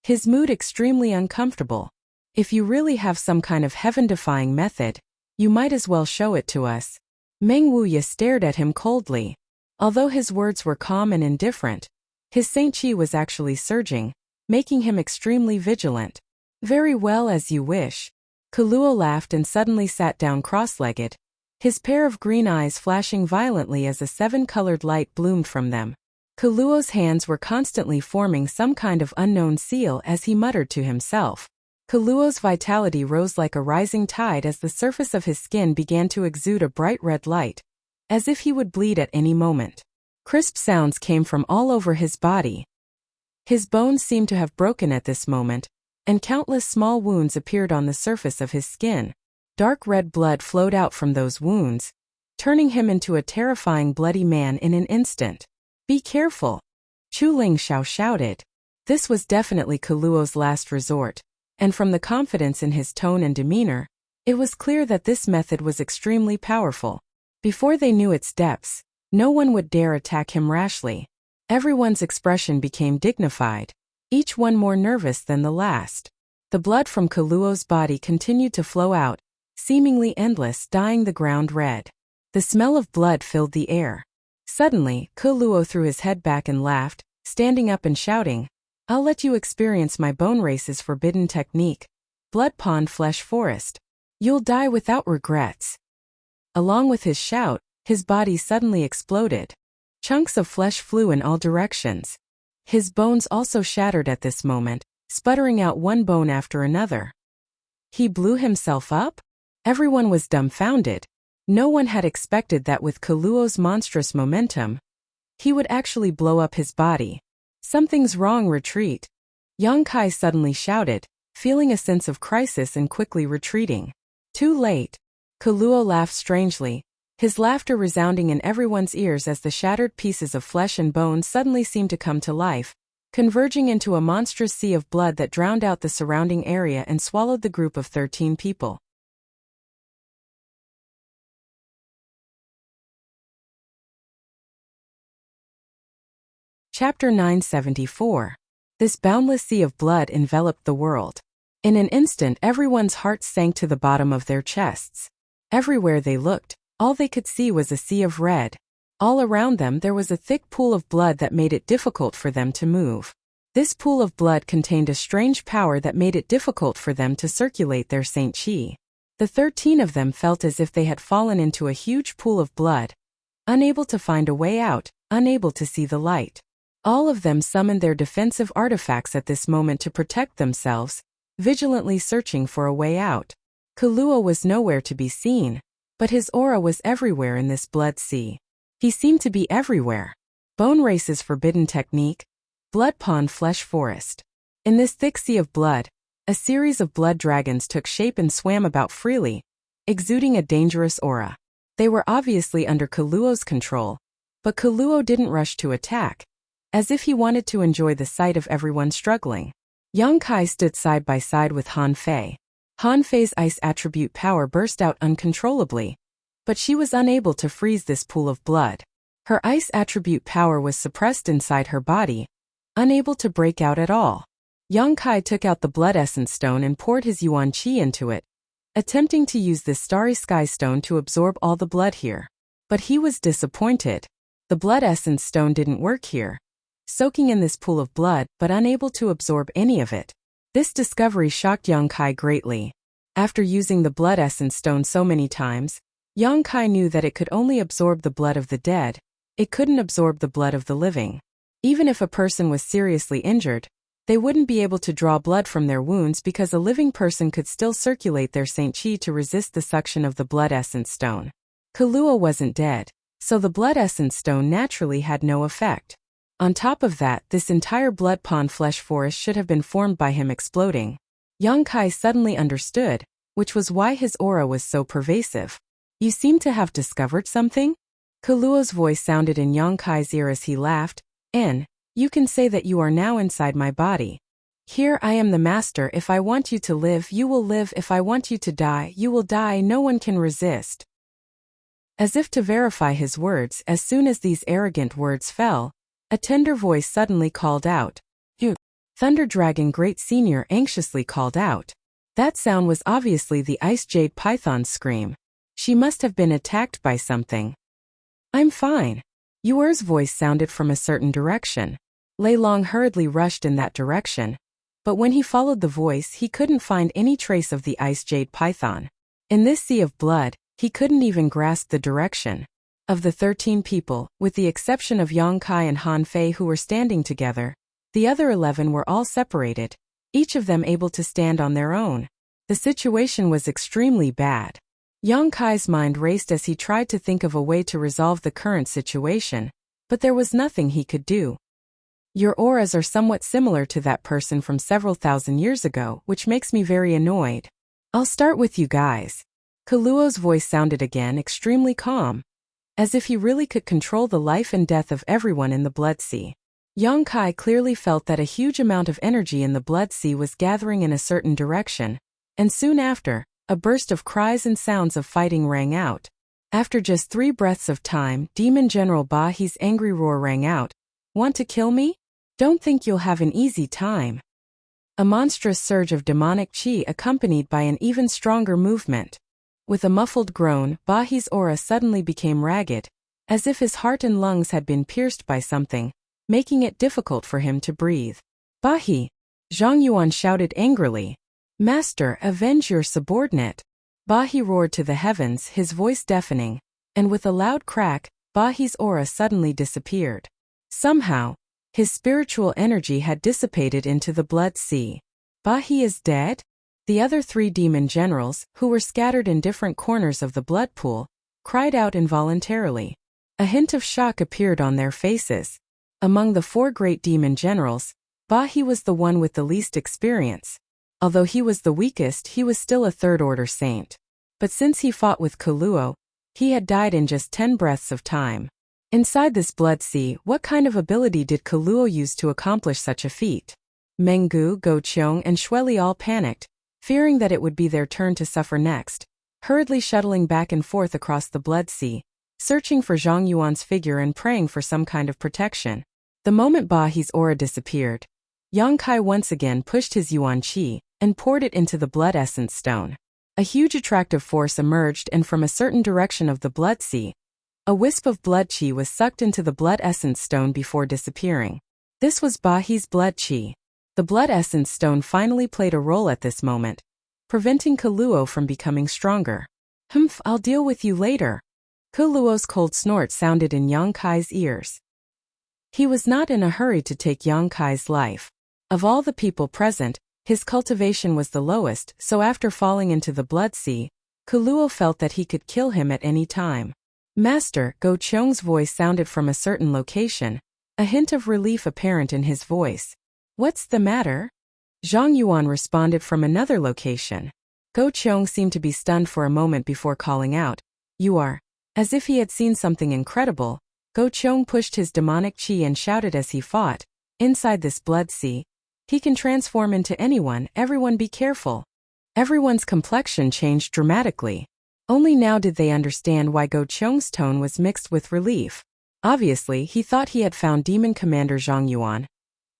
His mood extremely uncomfortable. If you really have some kind of heaven-defying method, you might as well show it to us. Meng Wuya stared at him coldly. Although his words were calm and indifferent, his Saint Qi was actually surging, making him extremely vigilant. Very well, as you wish. Kaluo laughed and suddenly sat down cross-legged, his pair of green eyes flashing violently as a seven-colored light bloomed from them. Kaluo's hands were constantly forming some kind of unknown seal as he muttered to himself. Kaluo's vitality rose like a rising tide as the surface of his skin began to exude a bright red light, as if he would bleed at any moment. Crisp sounds came from all over his body. His bones seemed to have broken at this moment, and countless small wounds appeared on the surface of his skin. Dark red blood flowed out from those wounds, turning him into a terrifying bloody man in an instant. Be careful! Chu Lingxiao shouted. This was definitely Kaluo's last resort, and from the confidence in his tone and demeanor, it was clear that this method was extremely powerful. Before they knew its depths, no one would dare attack him rashly. Everyone's expression became dignified, each one more nervous than the last. The blood from Kaluo's body continued to flow out, seemingly endless, dyeing the ground red. The smell of blood filled the air. Suddenly, Kaluo threw his head back and laughed, standing up and shouting, I'll let you experience my bone race's forbidden technique. Blood Pond Flesh Forest. You'll die without regrets. Along with his shout, his body suddenly exploded. Chunks of flesh flew in all directions. His bones also shattered at this moment, sputtering out one bone after another. He blew himself up? Everyone was dumbfounded. No one had expected that with Kaluo's monstrous momentum, he would actually blow up his body. Something's wrong, retreat. Yang Kai suddenly shouted, feeling a sense of crisis and quickly retreating. Too late. Kaluo laughed strangely, his laughter resounding in everyone's ears as the shattered pieces of flesh and bone suddenly seemed to come to life, converging into a monstrous sea of blood that drowned out the surrounding area and swallowed the group of 13 people. Chapter 974. This boundless sea of blood enveloped the world. In an instant, everyone's hearts sank to the bottom of their chests. Everywhere they looked, all they could see was a sea of red. All around them there was a thick pool of blood that made it difficult for them to move. This pool of blood contained a strange power that made it difficult for them to circulate their Saint Qi. The 13 of them felt as if they had fallen into a huge pool of blood, unable to find a way out, unable to see the light. All of them summoned their defensive artifacts at this moment to protect themselves, vigilantly searching for a way out. Kaluo was nowhere to be seen, but his aura was everywhere in this blood sea. He seemed to be everywhere. Bone Race's forbidden technique, Blood Pond Flesh Forest. In this thick sea of blood, a series of blood dragons took shape and swam about freely, exuding a dangerous aura. They were obviously under Kaluo's control, but Kaluo didn't rush to attack, as if he wanted to enjoy the sight of everyone struggling. Yang Kai stood side by side with Han Fei. Han Fei's ice attribute power burst out uncontrollably, but she was unable to freeze this pool of blood. Her ice attribute power was suppressed inside her body, unable to break out at all. Yang Kai took out the blood essence stone and poured his Yuan Qi into it, attempting to use this starry sky stone to absorb all the blood here. But he was disappointed. The blood essence stone didn't work here, soaking in this pool of blood but unable to absorb any of it. This discovery shocked Yang Kai greatly. After using the blood essence stone so many times, Yang Kai knew that it could only absorb the blood of the dead. It couldn't absorb the blood of the living. Even if a person was seriously injured, they wouldn't be able to draw blood from their wounds because a living person could still circulate their Saint Qi to resist the suction of the blood essence stone. Kaluo wasn't dead, so the blood essence stone naturally had no effect. On top of that, this entire Blood Pond Flesh Forest should have been formed by him exploding. Yang Kai suddenly understood, which was why his aura was so pervasive. You seem to have discovered something? Kaluo's voice sounded in Yang Kai's ear as he laughed. You can say that you are now inside my body. Here I am the master. If I want you to live, you will live. If I want you to die, you will die. No one can resist. As if to verify his words, as soon as these arrogant words fell, a tender voice suddenly called out. You. Thunder Dragon Great Senior anxiously called out. That sound was obviously the Ice Jade Python's scream. She must have been attacked by something. I'm fine. Yuer's voice sounded from a certain direction. Lei Long hurriedly rushed in that direction. But when he followed the voice, he couldn't find any trace of the Ice Jade Python. In this sea of blood, he couldn't even grasp the direction. Of the 13 people, with the exception of Yang Kai and Han Fei who were standing together, the other 11 were all separated, each of them able to stand on their own. The situation was extremely bad. Yang Kai's mind raced as he tried to think of a way to resolve the current situation, but there was nothing he could do. Your auras are somewhat similar to that person from several thousand years ago, which makes me very annoyed. I'll start with you guys. Kaluo's voice sounded again extremely calm, as if he really could control the life and death of everyone in the Blood Sea. Yang Kai clearly felt that a huge amount of energy in the Blood Sea was gathering in a certain direction, and soon after, a burst of cries and sounds of fighting rang out. After just 3 breaths of time, Demon General Ba He's angry roar rang out. Want to kill me? Don't think you'll have an easy time. A monstrous surge of demonic chi accompanied by an even stronger movement. With a muffled groan, Ba He's aura suddenly became ragged, as if his heart and lungs had been pierced by something, making it difficult for him to breathe. Ba He! Zhang Yuan shouted angrily. Master, avenge your subordinate. Ba He roared to the heavens, his voice deafening, and with a loud crack, Ba He's aura suddenly disappeared. Somehow, his spiritual energy had dissipated into the Blood Sea. Ba He is dead? The other 3 demon generals, who were scattered in different corners of the blood pool, cried out involuntarily. A hint of shock appeared on their faces. Among the 4 great demon generals, Ba He was the one with the least experience. Although he was the weakest, he was still a third-order saint. But since he fought with Kaluo, he had died in just 10 breaths of time. Inside this Blood Sea, what kind of ability did Kaluo use to accomplish such a feat? Menggu, Go Qiong, and Xueli all panicked, fearing that it would be their turn to suffer next, hurriedly shuttling back and forth across the Blood Sea, searching for Zhang Yuan's figure and praying for some kind of protection. The moment Ba He's aura disappeared, Yang Kai once again pushed his Yuan Qi and poured it into the Blood Essence Stone. A huge attractive force emerged, and from a certain direction of the Blood Sea, a wisp of blood chi was sucked into the Blood Essence Stone before disappearing. This was Ba He's blood chi. The Blood Essence Stone finally played a role at this moment, preventing Kaluo from becoming stronger. I'll deal with you later. Kaluo's cold snort sounded in Yang Kai's ears. He was not in a hurry to take Yang Kai's life. Of all the people present, his cultivation was the lowest, so after falling into the Blood Sea, Kaluo felt that he could kill him at any time. Master, Go Qiong's voice sounded from a certain location, a hint of relief apparent in his voice. What's the matter? Zhang Yuan responded from another location. Go Qiong seemed to be stunned for a moment before calling out, You are. As if he had seen something incredible, Go Qiong pushed his demonic chi and shouted as he fought, Inside this Blood Sea, he can transform into anyone, everyone be careful. Everyone's complexion changed dramatically. Only now did they understand why Go Qiong's tone was mixed with relief. Obviously, he thought he had found Demon Commander Zhang Yuan.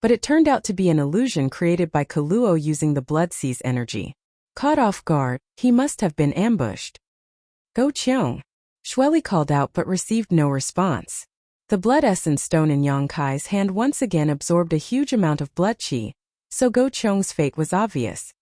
But it turned out to be an illusion created by Kaluo using the Blood Sea's energy. Caught off guard, he must have been ambushed. Go Qiong. Xueli called out but received no response. The Blood Essence Stone in Yang Kai's hand once again absorbed a huge amount of blood chi, so Go Qiong's fate was obvious.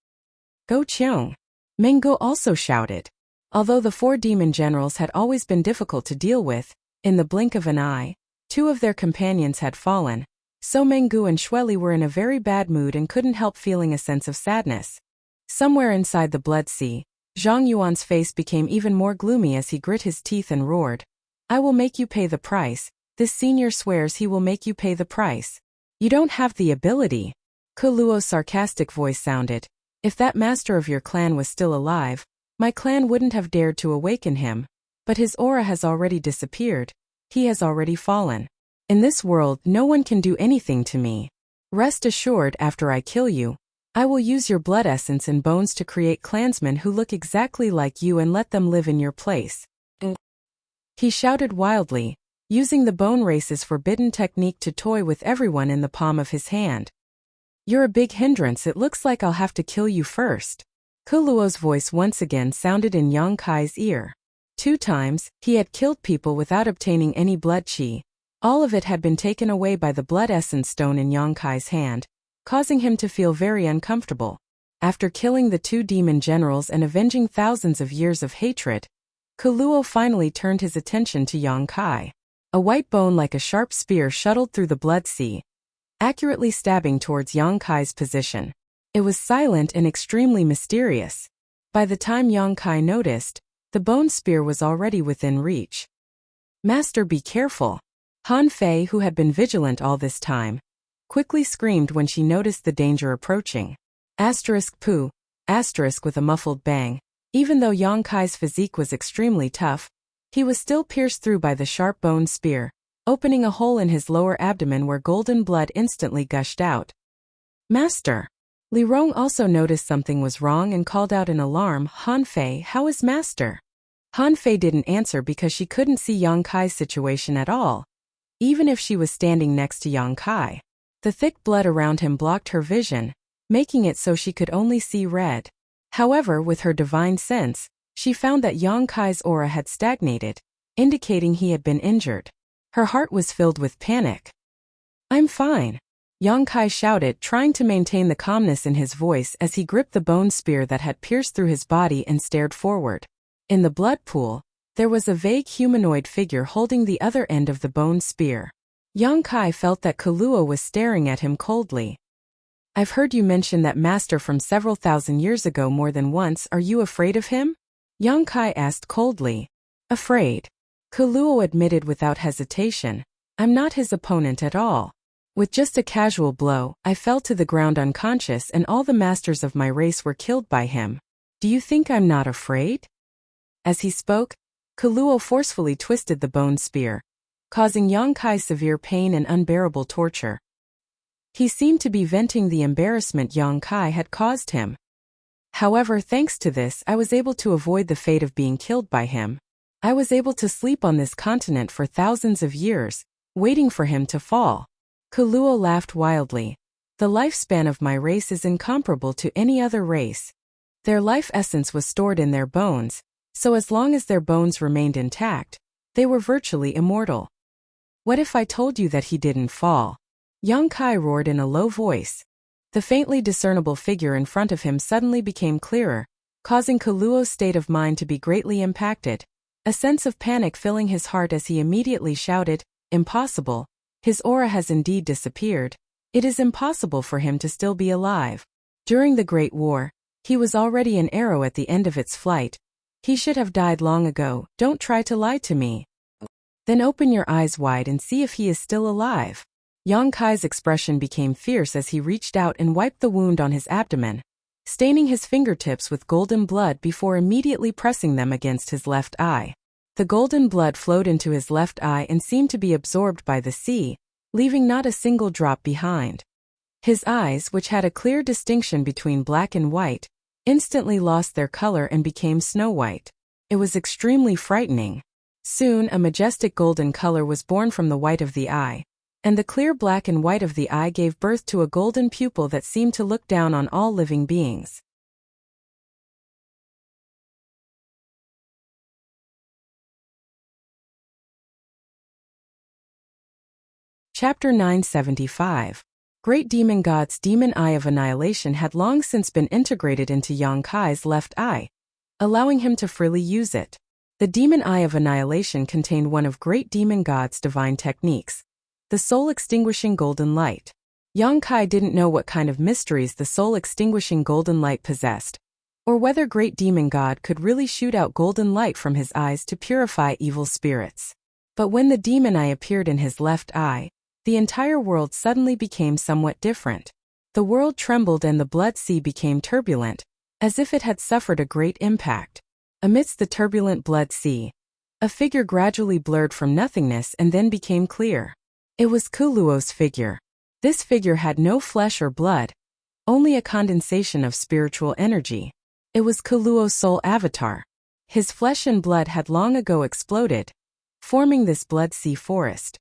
Go Qiong. Menggu also shouted. Although the 4 demon generals had always been difficult to deal with, in the blink of an eye, 2 of their companions had fallen, so Menggu and Xueli were in a very bad mood and couldn't help feeling a sense of sadness. Somewhere inside the Blood Sea, Zhang Yuan's face became even more gloomy as he grit his teeth and roared. I will make you pay the price. This senior swears he will make you pay the price. You don't have the ability. Kaluo's sarcastic voice sounded. If that master of your clan was still alive, my clan wouldn't have dared to awaken him. But his aura has already disappeared. He has already fallen. In this world, no one can do anything to me. Rest assured, after I kill you, I will use your blood essence and bones to create clansmen who look exactly like you and let them live in your place. He shouted wildly, using the bone race's forbidden technique to toy with everyone in the palm of his hand. You're a big hindrance, it looks like I'll have to kill you first. Kuluo's voice once again sounded in Yang Kai's ear. 2 times, he had killed people without obtaining any blood chi. All of it had been taken away by the blood essence stone in Yang Kai's hand, causing him to feel very uncomfortable. After killing the 2 demon generals and avenging thousands of years of hatred, Kuluo finally turned his attention to Yang Kai. A white bone like a sharp spear shuttled through the blood sea, accurately stabbing towards Yang Kai's position. It was silent and extremely mysterious. By the time Yang Kai noticed, the bone spear was already within reach. Master, be careful. Han Fei, who had been vigilant all this time, quickly screamed when she noticed the danger approaching. Pooh. With a muffled bang. Even though Yang Kai's physique was extremely tough, he was still pierced through by the sharp bone spear, opening a hole in his lower abdomen where golden blood instantly gushed out. Master! Li Rong also noticed something was wrong and called out in alarm, Han Fei, how is Master? Han Fei didn't answer because she couldn't see Yang Kai's situation at all, even if she was standing next to Yang Kai. The thick blood around him blocked her vision, making it so she could only see red. However, with her divine sense, she found that Yang Kai's aura had stagnated, indicating he had been injured. Her heart was filled with panic. I'm fine. Yang Kai shouted, trying to maintain the calmness in his voice as he gripped the bone spear that had pierced through his body and stared forward. In the blood pool, there was a vague humanoid figure holding the other end of the bone spear. Yang Kai felt that Kuluo was staring at him coldly. I've heard you mention that master from several thousand years ago more than once. Are you afraid of him? Yang Kai asked coldly. Afraid? Kuluo admitted without hesitation. I'm not his opponent at all. With just a casual blow, I fell to the ground unconscious and all the masters of my race were killed by him. Do you think I'm not afraid? As he spoke, Kuluo forcefully twisted the bone spear, causing Yang Kai severe pain and unbearable torture. He seemed to be venting the embarrassment Yang Kai had caused him. However, thanks to this, I was able to avoid the fate of being killed by him. I was able to sleep on this continent for thousands of years, waiting for him to fall. Kuluo laughed wildly. The lifespan of my race is incomparable to any other race. Their life essence was stored in their bones, so as long as their bones remained intact, they were virtually immortal. What if I told you that he didn't fall? Yang Kai roared in a low voice. The faintly discernible figure in front of him suddenly became clearer, causing Kuluo's state of mind to be greatly impacted, a sense of panic filling his heart as he immediately shouted, Impossible. His aura has indeed disappeared. It is impossible for him to still be alive. During the Great War, he was already an arrow at the end of its flight. He should have died long ago. Don't try to lie to me. Then open your eyes wide and see if he is still alive. Yang Kai's expression became fierce as he reached out and wiped the wound on his abdomen, staining his fingertips with golden blood before immediately pressing them against his left eye. The golden blood flowed into his left eye and seemed to be absorbed by the sea, leaving not a single drop behind. His eyes, which had a clear distinction between black and white, instantly lost their color and became snow-white. It was extremely frightening. Soon, a majestic golden color was born from the white of the eye, and the clear black and white of the eye gave birth to a golden pupil that seemed to look down on all living beings. Chapter 975. Great Demon God's Demon Eye of Annihilation had long since been integrated into Yang Kai's left eye, allowing him to freely use it. The Demon Eye of Annihilation contained one of Great Demon God's divine techniques, the soul-extinguishing golden light. Yang Kai didn't know what kind of mysteries the soul-extinguishing golden light possessed, or whether Great Demon God could really shoot out golden light from his eyes to purify evil spirits. But when the demon eye appeared in his left eye, the entire world suddenly became somewhat different. The world trembled and the blood sea became turbulent, as if it had suffered a great impact. Amidst the turbulent blood sea, a figure gradually blurred from nothingness and then became clear. It was Kuluo's figure. This figure had no flesh or blood, only a condensation of spiritual energy. It was Kuluo's soul avatar. His flesh and blood had long ago exploded, forming this blood sea forest.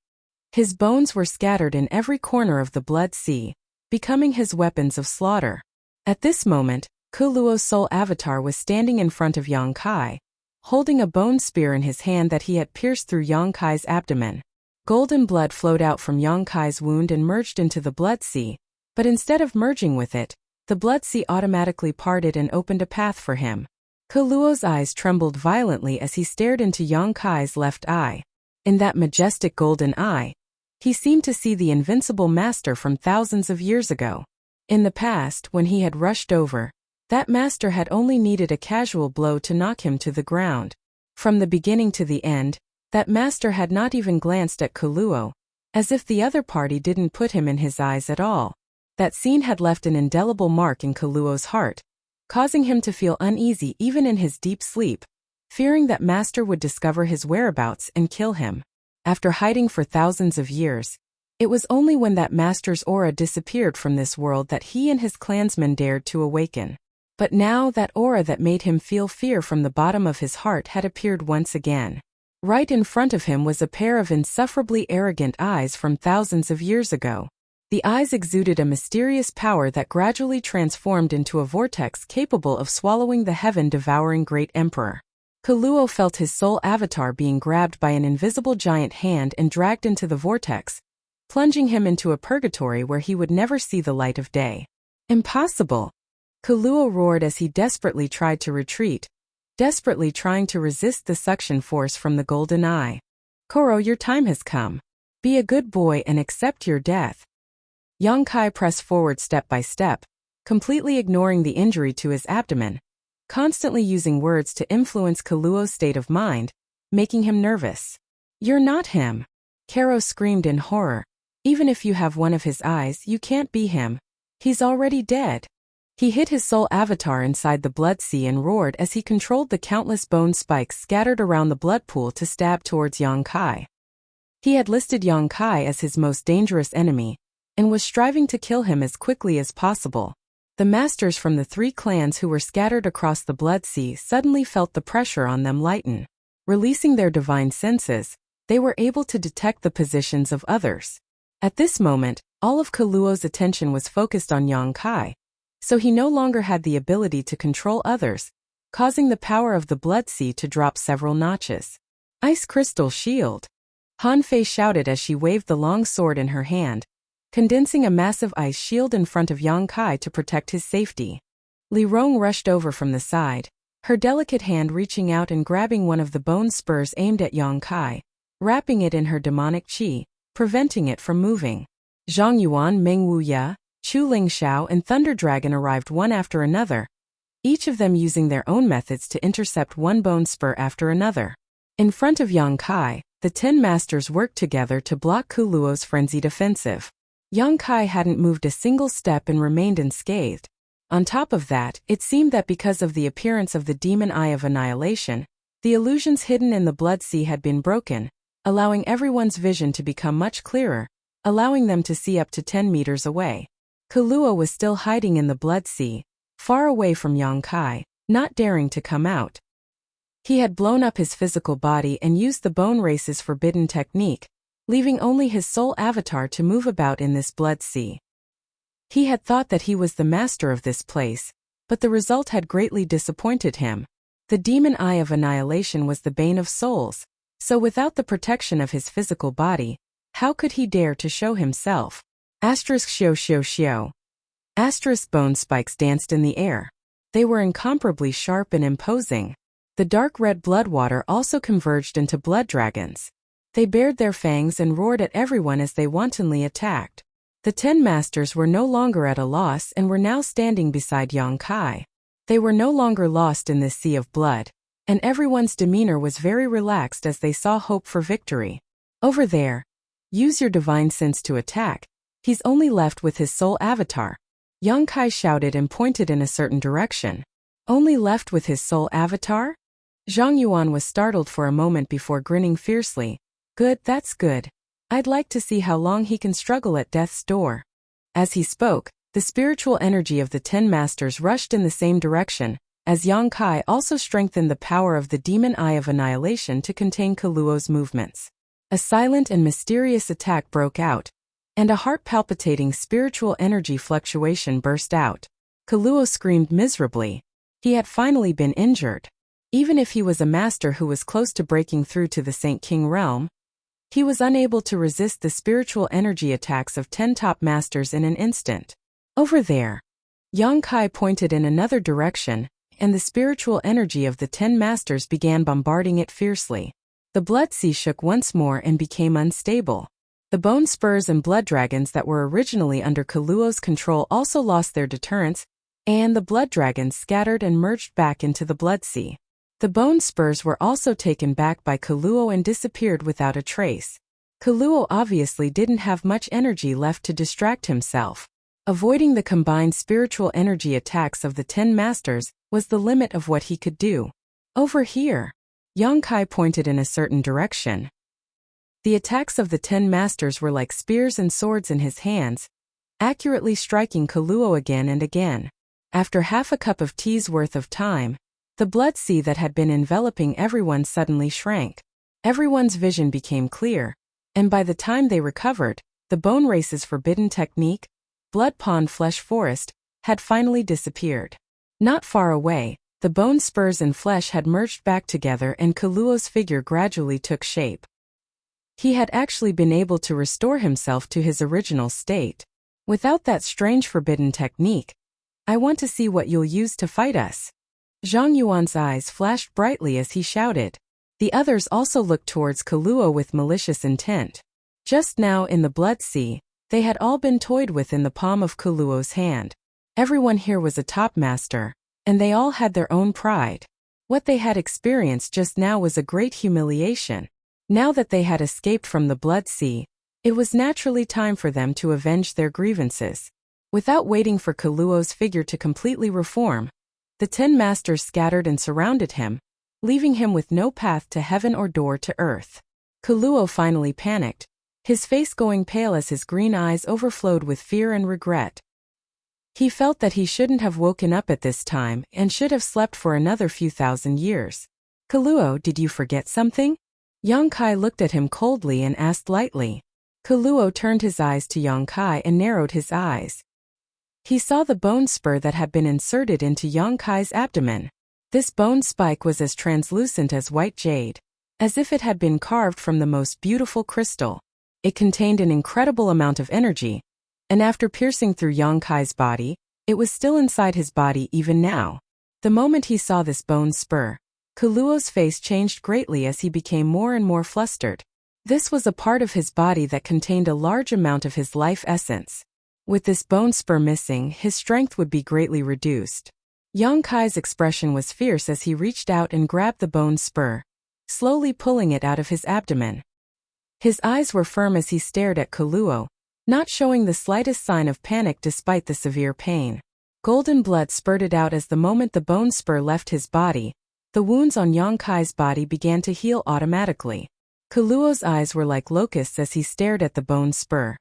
His bones were scattered in every corner of the blood sea, becoming his weapons of slaughter. At this moment, Kuluo's soul avatar was standing in front of Yang Kai, holding a bone spear in his hand that he had pierced through Yang Kai's abdomen. Golden blood flowed out from Yang Kai's wound and merged into the blood sea, but instead of merging with it, the blood sea automatically parted and opened a path for him. Kuluo's eyes trembled violently as he stared into Yang Kai's left eye. In that majestic golden eye, he seemed to see the invincible master from thousands of years ago. In the past, when he had rushed over, that master had only needed a casual blow to knock him to the ground. From the beginning to the end, that master had not even glanced at Kuluo, as if the other party didn't put him in his eyes at all. That scene had left an indelible mark in Kuluo's heart, causing him to feel uneasy even in his deep sleep, fearing that master would discover his whereabouts and kill him. After hiding for thousands of years, it was only when that master's aura disappeared from this world that he and his clansmen dared to awaken. But now that aura that made him feel fear from the bottom of his heart had appeared once again. Right in front of him was a pair of insufferably arrogant eyes from thousands of years ago. The eyes exuded a mysterious power that gradually transformed into a vortex capable of swallowing the heaven-devouring great emperor. Kuluo felt his soul avatar being grabbed by an invisible giant hand and dragged into the vortex, plunging him into a purgatory where he would never see the light of day. Impossible! Kuluo roared as he desperately tried to retreat, desperately trying to resist the suction force from the golden eye. Koro, your time has come. Be a good boy and accept your death. Yang Kai pressed forward step by step, completely ignoring the injury to his abdomen, constantly using words to influence Kuluo's state of mind, making him nervous. You're not him. Karo screamed in horror. Even if you have one of his eyes, you can't be him. He's already dead. He hid his soul avatar inside the blood sea and roared as he controlled the countless bone spikes scattered around the blood pool to stab towards Yang Kai. He had listed Yang Kai as his most dangerous enemy, and was striving to kill him as quickly as possible. The masters from the 3 clans who were scattered across the blood sea suddenly felt the pressure on them lighten. Releasing their divine senses, they were able to detect the positions of others. At this moment, all of Kuluo's attention was focused on Yang Kai, so he no longer had the ability to control others, causing the power of the blood sea to drop several notches. Ice crystal shield! Han Fei shouted as she waved the long sword in her hand, condensing a massive ice shield in front of Yang Kai to protect his safety. Li Rong rushed over from the side, her delicate hand reaching out and grabbing one of the bone spurs aimed at Yang Kai, wrapping it in her demonic qi, preventing it from moving. Zhang Yuan, Meng Wuya, Chu Lingxiao and Thunder Dragon arrived one after another, each of them using their own methods to intercept one bone spur after another. In front of Yang Kai, the 10 masters worked together to block Kuluo's frenzied offensive. Yang Kai hadn't moved a single step and remained unscathed. On top of that, it seemed that because of the appearance of the demon eye of annihilation, the illusions hidden in the blood sea had been broken, allowing everyone's vision to become much clearer, allowing them to see up to 10 meters away. Kuluo was still hiding in the blood sea, far away from Yang Kai, not daring to come out. He had blown up his physical body and used the bone race's forbidden technique, leaving only his soul avatar to move about in this blood sea. He had thought that he was the master of this place, but the result had greatly disappointed him. The demon eye of annihilation was the bane of souls, so without the protection of his physical body, how could he dare to show himself? ****. Bone spikes danced in the air. They were incomparably sharp and imposing. The dark red blood water also converged into blood dragons. They bared their fangs and roared at everyone as they wantonly attacked. The 10 masters were no longer at a loss and were now standing beside Yang Kai. They were no longer lost in this sea of blood, and everyone's demeanor was very relaxed as they saw hope for victory. Over there, use your divine sense to attack. He's only left with his soul avatar. Yang Kai shouted and pointed in a certain direction. Only left with his soul avatar? Zhang Yuan was startled for a moment before grinning fiercely. Good, that's good. I'd like to see how long he can struggle at death's door." As he spoke, the spiritual energy of the 10 masters rushed in the same direction, as Yang Kai also strengthened the power of the demon eye of annihilation to contain Kaluo's movements. A silent and mysterious attack broke out, and a heart-palpitating spiritual energy fluctuation burst out. Kaluo screamed miserably. He had finally been injured. Even if he was a master who was close to breaking through to the Saint King realm, he was unable to resist the spiritual energy attacks of 10 top masters in an instant. Over there. Yang Kai pointed in another direction, and the spiritual energy of the 10 masters began bombarding it fiercely. The blood sea shook once more and became unstable. The bone spurs and blood dragons that were originally under Kaluo's control also lost their deterrence, and the blood dragons scattered and merged back into the blood sea. The bone spurs were also taken back by Kaluo and disappeared without a trace. Kaluo obviously didn't have much energy left to distract himself. Avoiding the combined spiritual energy attacks of the 10 masters was the limit of what he could do. Over here. Yang Kai pointed in a certain direction. The attacks of the 10 masters were like spears and swords in his hands, accurately striking Kaluo again and again. After half a cup of tea's worth of time, the blood sea that had been enveloping everyone suddenly shrank. Everyone's vision became clear, and by the time they recovered, the Bone Race's forbidden technique, Blood Pond Flesh Forest, had finally disappeared. Not far away, the bone spurs and flesh had merged back together and Kaluo's figure gradually took shape. He had actually been able to restore himself to his original state. Without that strange forbidden technique, I want to see what you'll use to fight us. Zhang Yuan's eyes flashed brightly as he shouted. The others also looked towards Kaluo with malicious intent. Just now in the blood sea, they had all been toyed with in the palm of Kaluo's hand. Everyone here was a top master, and they all had their own pride. What they had experienced just now was a great humiliation. Now that they had escaped from the blood sea, it was naturally time for them to avenge their grievances. Without waiting for Kaluo's figure to completely reform, the 10 masters scattered and surrounded him, leaving him with no path to heaven or door to earth. Kaluo finally panicked, his face going pale as his green eyes overflowed with fear and regret. He felt that he shouldn't have woken up at this time and should have slept for another few thousand years. Kaluo, did you forget something? Yang Kai looked at him coldly and asked lightly. Kaluo turned his eyes to Yang Kai and narrowed his eyes. He saw the bone spur that had been inserted into Yang Kai's abdomen. This bone spike was as translucent as white jade, as if it had been carved from the most beautiful crystal. It contained an incredible amount of energy, and after piercing through Yang Kai's body, it was still inside his body even now. The moment he saw this bone spur, Kaluo's face changed greatly as he became more and more flustered. This was a part of his body that contained a large amount of his life essence. With this bone spur missing, his strength would be greatly reduced. Yang Kai's expression was fierce as he reached out and grabbed the bone spur, slowly pulling it out of his abdomen. His eyes were firm as he stared at Kaluo, not showing the slightest sign of panic despite the severe pain. Golden blood spurted out as the moment the bone spur left his body. The wounds on Yang Kai's body began to heal automatically. Kaluo's eyes were like locusts as he stared at the bone spur,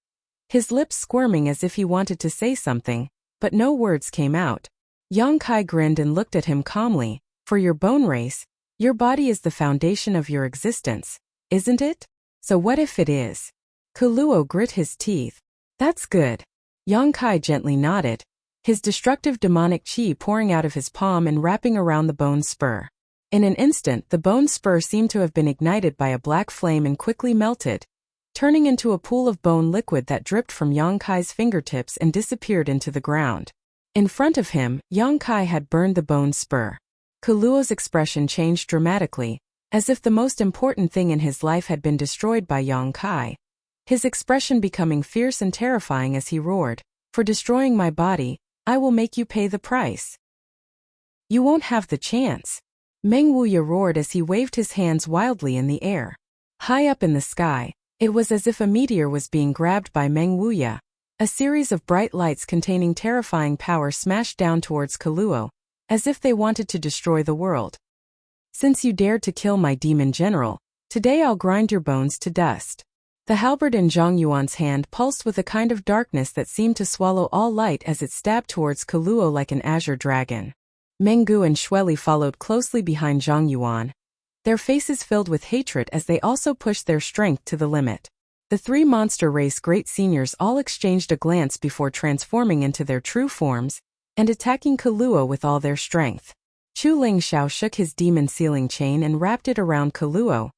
his lips squirming as if he wanted to say something, but no words came out. Yang Kai grinned and looked at him calmly. For your bone race, your body is the foundation of your existence, isn't it? So what if it is? Kaluo grit his teeth. That's good. Yang Kai gently nodded, his destructive demonic chi pouring out of his palm and wrapping around the bone spur. In an instant, the bone spur seemed to have been ignited by a black flame and quickly melted, turning into a pool of bone liquid that dripped from Yang Kai's fingertips and disappeared into the ground. In front of him, Yang Kai had burned the bone spur. Kaluo's expression changed dramatically, as if the most important thing in his life had been destroyed by Yang Kai, his expression becoming fierce and terrifying as he roared, "For destroying my body, I will make you pay the price." You won't have the chance. Meng Wuya roared as he waved his hands wildly in the air. High up in the sky, it was as if a meteor was being grabbed by Meng Wuya. A series of bright lights containing terrifying power smashed down towards Kaluo, as if they wanted to destroy the world. Since you dared to kill my demon general, today I'll grind your bones to dust. The halberd in Zhang Yuan's hand pulsed with a kind of darkness that seemed to swallow all light as it stabbed towards Kaluo like an azure dragon. Menggu and Shueli followed closely behind Zhang Yuan, their faces filled with hatred as they also pushed their strength to the limit. The three monster race great seniors all exchanged a glance before transforming into their true forms and attacking Kaluo with all their strength. Chu Lingxiao shook his demon sealing chain and wrapped it around Kaluo,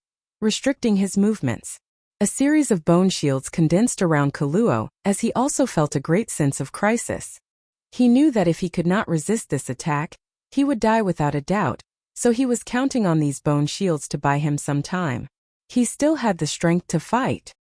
restricting his movements. A series of bone shields condensed around Kaluo, as he also felt a great sense of crisis. He knew that if he could not resist this attack, he would die without a doubt, so he was counting on these bone shields to buy him some time. He still had the strength to fight.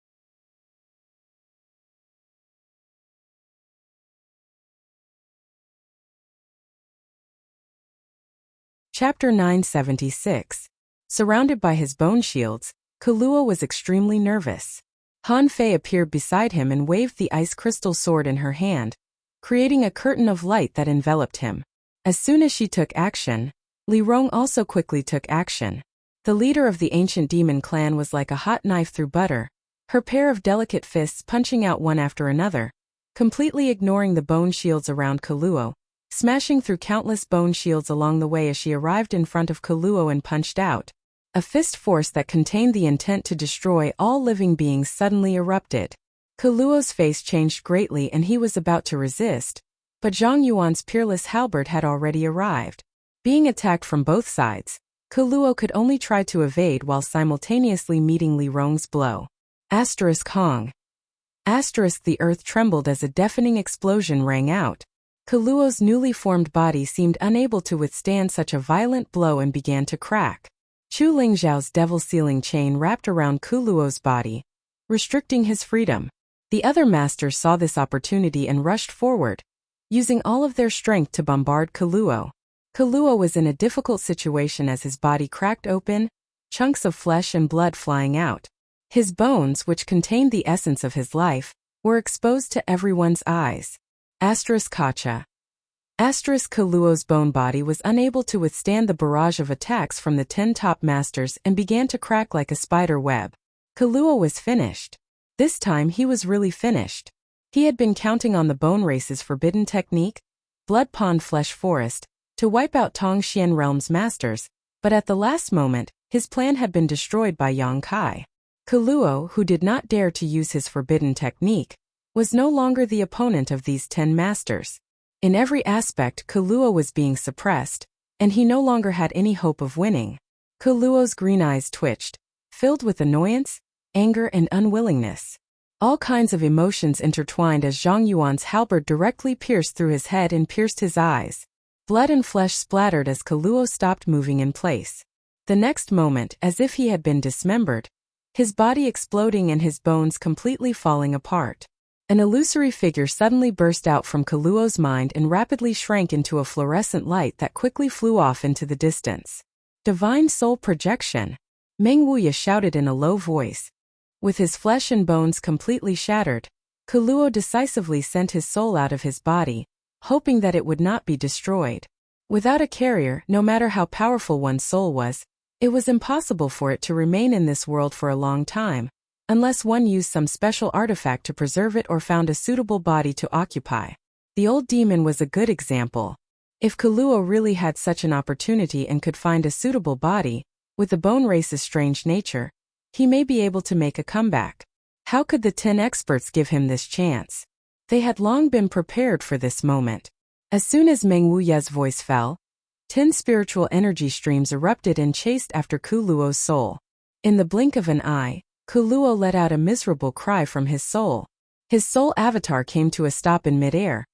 Chapter 976. Surrounded by his bone shields, Kaluo was extremely nervous. Han Fei appeared beside him and waved the ice crystal sword in her hand, creating a curtain of light that enveloped him. As soon as she took action, Li Rong also quickly took action. The leader of the ancient demon clan was like a hot knife through butter, her pair of delicate fists punching out one after another, completely ignoring the bone shields around Kaluo, smashing through countless bone shields along the way as she arrived in front of Kaluo and punched out. A fist force that contained the intent to destroy all living beings suddenly erupted. Kaluo's face changed greatly and he was about to resist, but Zhang Yuan's peerless halberd had already arrived. Being attacked from both sides, Kaluo could only try to evade while simultaneously meeting Li Rong's blow. Hong. The earth trembled as a deafening explosion rang out. Kaluo's newly formed body seemed unable to withstand such a violent blow and began to crack. Chu Lingxiao's devil sealing chain wrapped around Kaluo's body, restricting his freedom. The other masters saw this opportunity and rushed forward, using all of their strength to bombard Kaluo. Kaluo was in a difficult situation as his body cracked open, chunks of flesh and blood flying out. His bones, which contained the essence of his life, were exposed to everyone's eyes. Kaluo's bone body was unable to withstand the barrage of attacks from the 10 top masters and began to crack like a spider web. Kaluo was finished. This time he was really finished. He had been counting on the bone race's forbidden technique, Blood Pond Flesh Forest, to wipe out Tongxian Realm's masters, but at the last moment, his plan had been destroyed by Yang Kai. Kaluo, who did not dare to use his forbidden technique, was no longer the opponent of these 10 masters. In every aspect, Kaluo was being suppressed, and he no longer had any hope of winning. Kaluo's green eyes twitched, filled with annoyance, anger and unwillingness. All kinds of emotions intertwined as Zhang Yuan's halberd directly pierced through his head and pierced his eyes. Blood and flesh splattered as Kaluo stopped moving in place. The next moment, as if he had been dismembered, his body exploding and his bones completely falling apart. An illusory figure suddenly burst out from Kaluo's mind and rapidly shrank into a fluorescent light that quickly flew off into the distance. Divine soul projection, Meng Wuya shouted in a low voice. With his flesh and bones completely shattered, Kaluo decisively sent his soul out of his body, hoping that it would not be destroyed. Without a carrier, no matter how powerful one's soul was, it was impossible for it to remain in this world for a long time, unless one used some special artifact to preserve it or found a suitable body to occupy. The old demon was a good example. If Kaluo really had such an opportunity and could find a suitable body, with the bone race's strange nature, he may be able to make a comeback. How could the 10 experts give him this chance? They had long been prepared for this moment. As soon as Meng Wuya's voice fell, 10 spiritual energy streams erupted and chased after Kaluo's soul. In the blink of an eye, Kaluo let out a miserable cry from his soul. His soul avatar came to a stop in midair,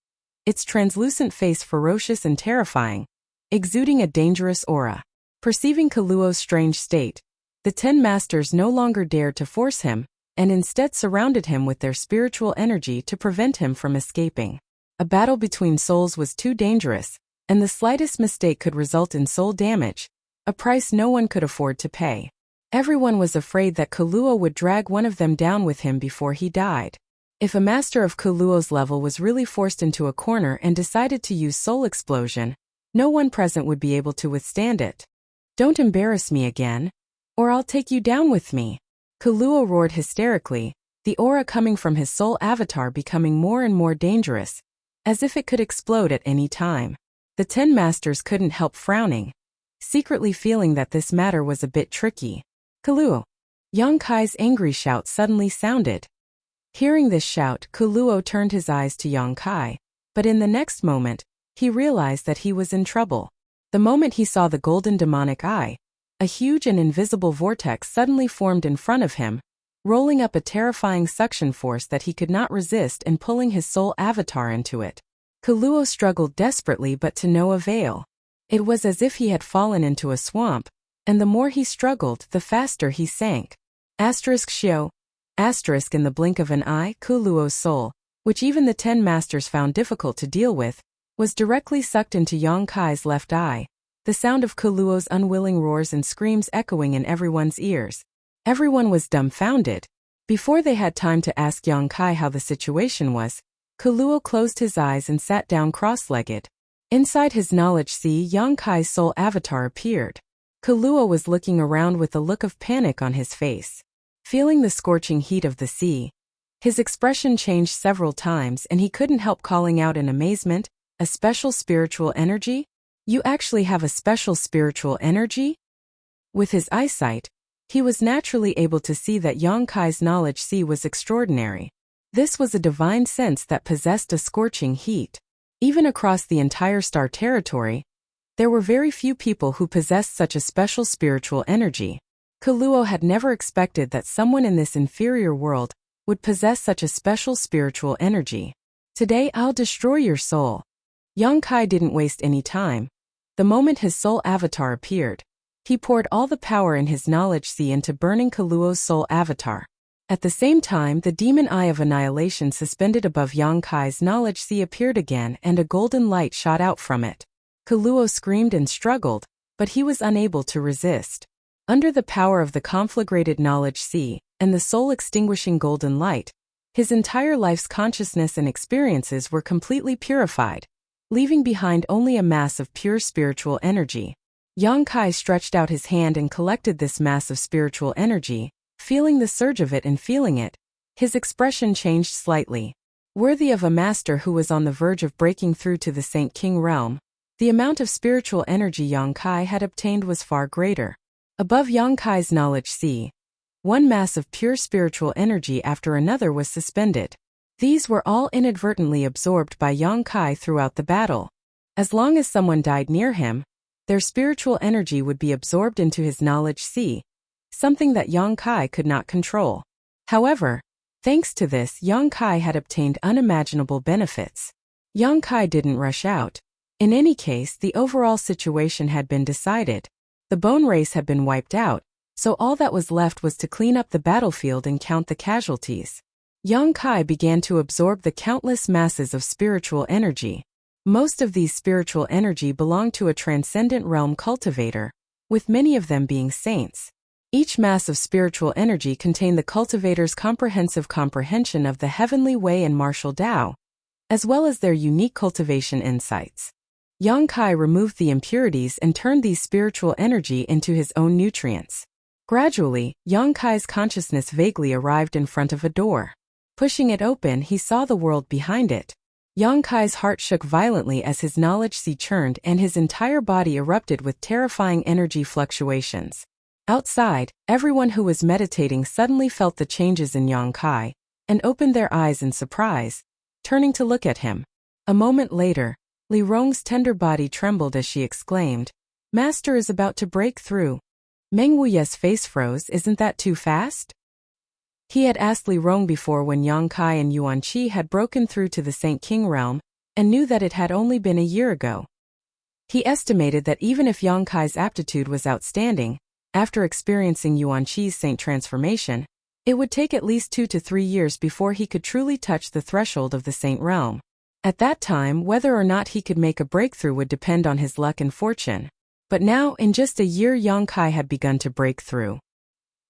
its translucent face ferocious and terrifying, exuding a dangerous aura. Perceiving Kaluo's strange state, the 10 masters no longer dared to force him, and instead surrounded him with their spiritual energy to prevent him from escaping. A battle between souls was too dangerous, and the slightest mistake could result in soul damage, a price no one could afford to pay. Everyone was afraid that Kaluo would drag one of them down with him before he died. If a master of Kaluo's level was really forced into a corner and decided to use soul explosion, no one present would be able to withstand it. "Don't embarrass me again, or I'll take you down with me," Kaluo roared hysterically, the aura coming from his soul avatar becoming more and more dangerous, as if it could explode at any time. The 10 masters couldn't help frowning, secretly feeling that this matter was a bit tricky. Kuluo! Yang Kai's angry shout suddenly sounded. Hearing this shout, Kuluo turned his eyes to Yang Kai, but in the next moment, he realized that he was in trouble. The moment he saw the golden demonic eye, a huge and invisible vortex suddenly formed in front of him, rolling up a terrifying suction force that he could not resist and pulling his soul avatar into it. Kuluo struggled desperately but to no avail. It was as if he had fallen into a swamp, and the more he struggled, the faster he sank. Shio. In the blink of an eye, Kuluo's soul, which even the 10 masters found difficult to deal with, was directly sucked into Yang Kai's left eye, the sound of Kuluo's unwilling roars and screams echoing in everyone's ears. Everyone was dumbfounded. Before they had time to ask Yang Kai how the situation was, Kuluo closed his eyes and sat down cross-legged. Inside his knowledge sea, Yang Kai's soul avatar appeared. Kuluo was looking around with a look of panic on his face. Feeling the scorching heat of the sea, his expression changed several times and he couldn't help calling out in amazement, "A special spiritual energy? You actually have a special spiritual energy?" With his eyesight, he was naturally able to see that Yang Kai's knowledge sea was extraordinary. This was a divine sense that possessed a scorching heat. Even across the entire star territory, there were very few people who possessed such a special spiritual energy. Kuluo had never expected that someone in this inferior world would possess such a special spiritual energy. "Today I'll destroy your soul." Yang Kai didn't waste any time. The moment his soul avatar appeared, he poured all the power in his knowledge sea into burning Kuluo's soul avatar. At the same time, the demon eye of annihilation suspended above Yang Kai's knowledge sea appeared again and a golden light shot out from it. Kuluo screamed and struggled, but he was unable to resist. Under the power of the conflagrated knowledge sea and the soul-extinguishing golden light, his entire life's consciousness and experiences were completely purified, leaving behind only a mass of pure spiritual energy. Yang Kai stretched out his hand and collected this mass of spiritual energy, feeling the surge of it and feeling it. His expression changed slightly. Worthy of a master who was on the verge of breaking through to the Saint King realm, the amount of spiritual energy Yang Kai had obtained was far greater. Above Yang Kai's knowledge sea, one mass of pure spiritual energy after another was suspended. These were all inadvertently absorbed by Yang Kai throughout the battle. As long as someone died near him, their spiritual energy would be absorbed into his knowledge sea, something that Yang Kai could not control. However, thanks to this, Yang Kai had obtained unimaginable benefits. Yang Kai didn't rush out. In any case, the overall situation had been decided. The bone race had been wiped out, so all that was left was to clean up the battlefield and count the casualties. Yang Kai began to absorb the countless masses of spiritual energy. Most of these spiritual energy belonged to a transcendent realm cultivator, with many of them being saints. Each mass of spiritual energy contained the cultivator's comprehensive comprehension of the heavenly way and martial Tao, as well as their unique cultivation insights. Yang Kai removed the impurities and turned these spiritual energy into his own nutrients. Gradually, Yang Kai's consciousness vaguely arrived in front of a door. Pushing it open, he saw the world behind it. Yang Kai's heart shook violently as his knowledge sea churned and his entire body erupted with terrifying energy fluctuations. Outside, everyone who was meditating suddenly felt the changes in Yang Kai and opened their eyes in surprise, turning to look at him. A moment later, Li Rong's tender body trembled as she exclaimed, "Master is about to break through." Meng Wuye's face froze. "Isn't that too fast?" He had asked Li Rong before when Yang Kai and Yuan Qi had broken through to the Saint King realm, and knew that it had only been a year ago. He estimated that even if Yang Kai's aptitude was outstanding, after experiencing Yuan Qi's saint transformation, it would take at least 2 to 3 years before he could truly touch the threshold of the saint realm. At that time, whether or not he could make a breakthrough would depend on his luck and fortune. But now, in just a year, Yang Kai had begun to break through.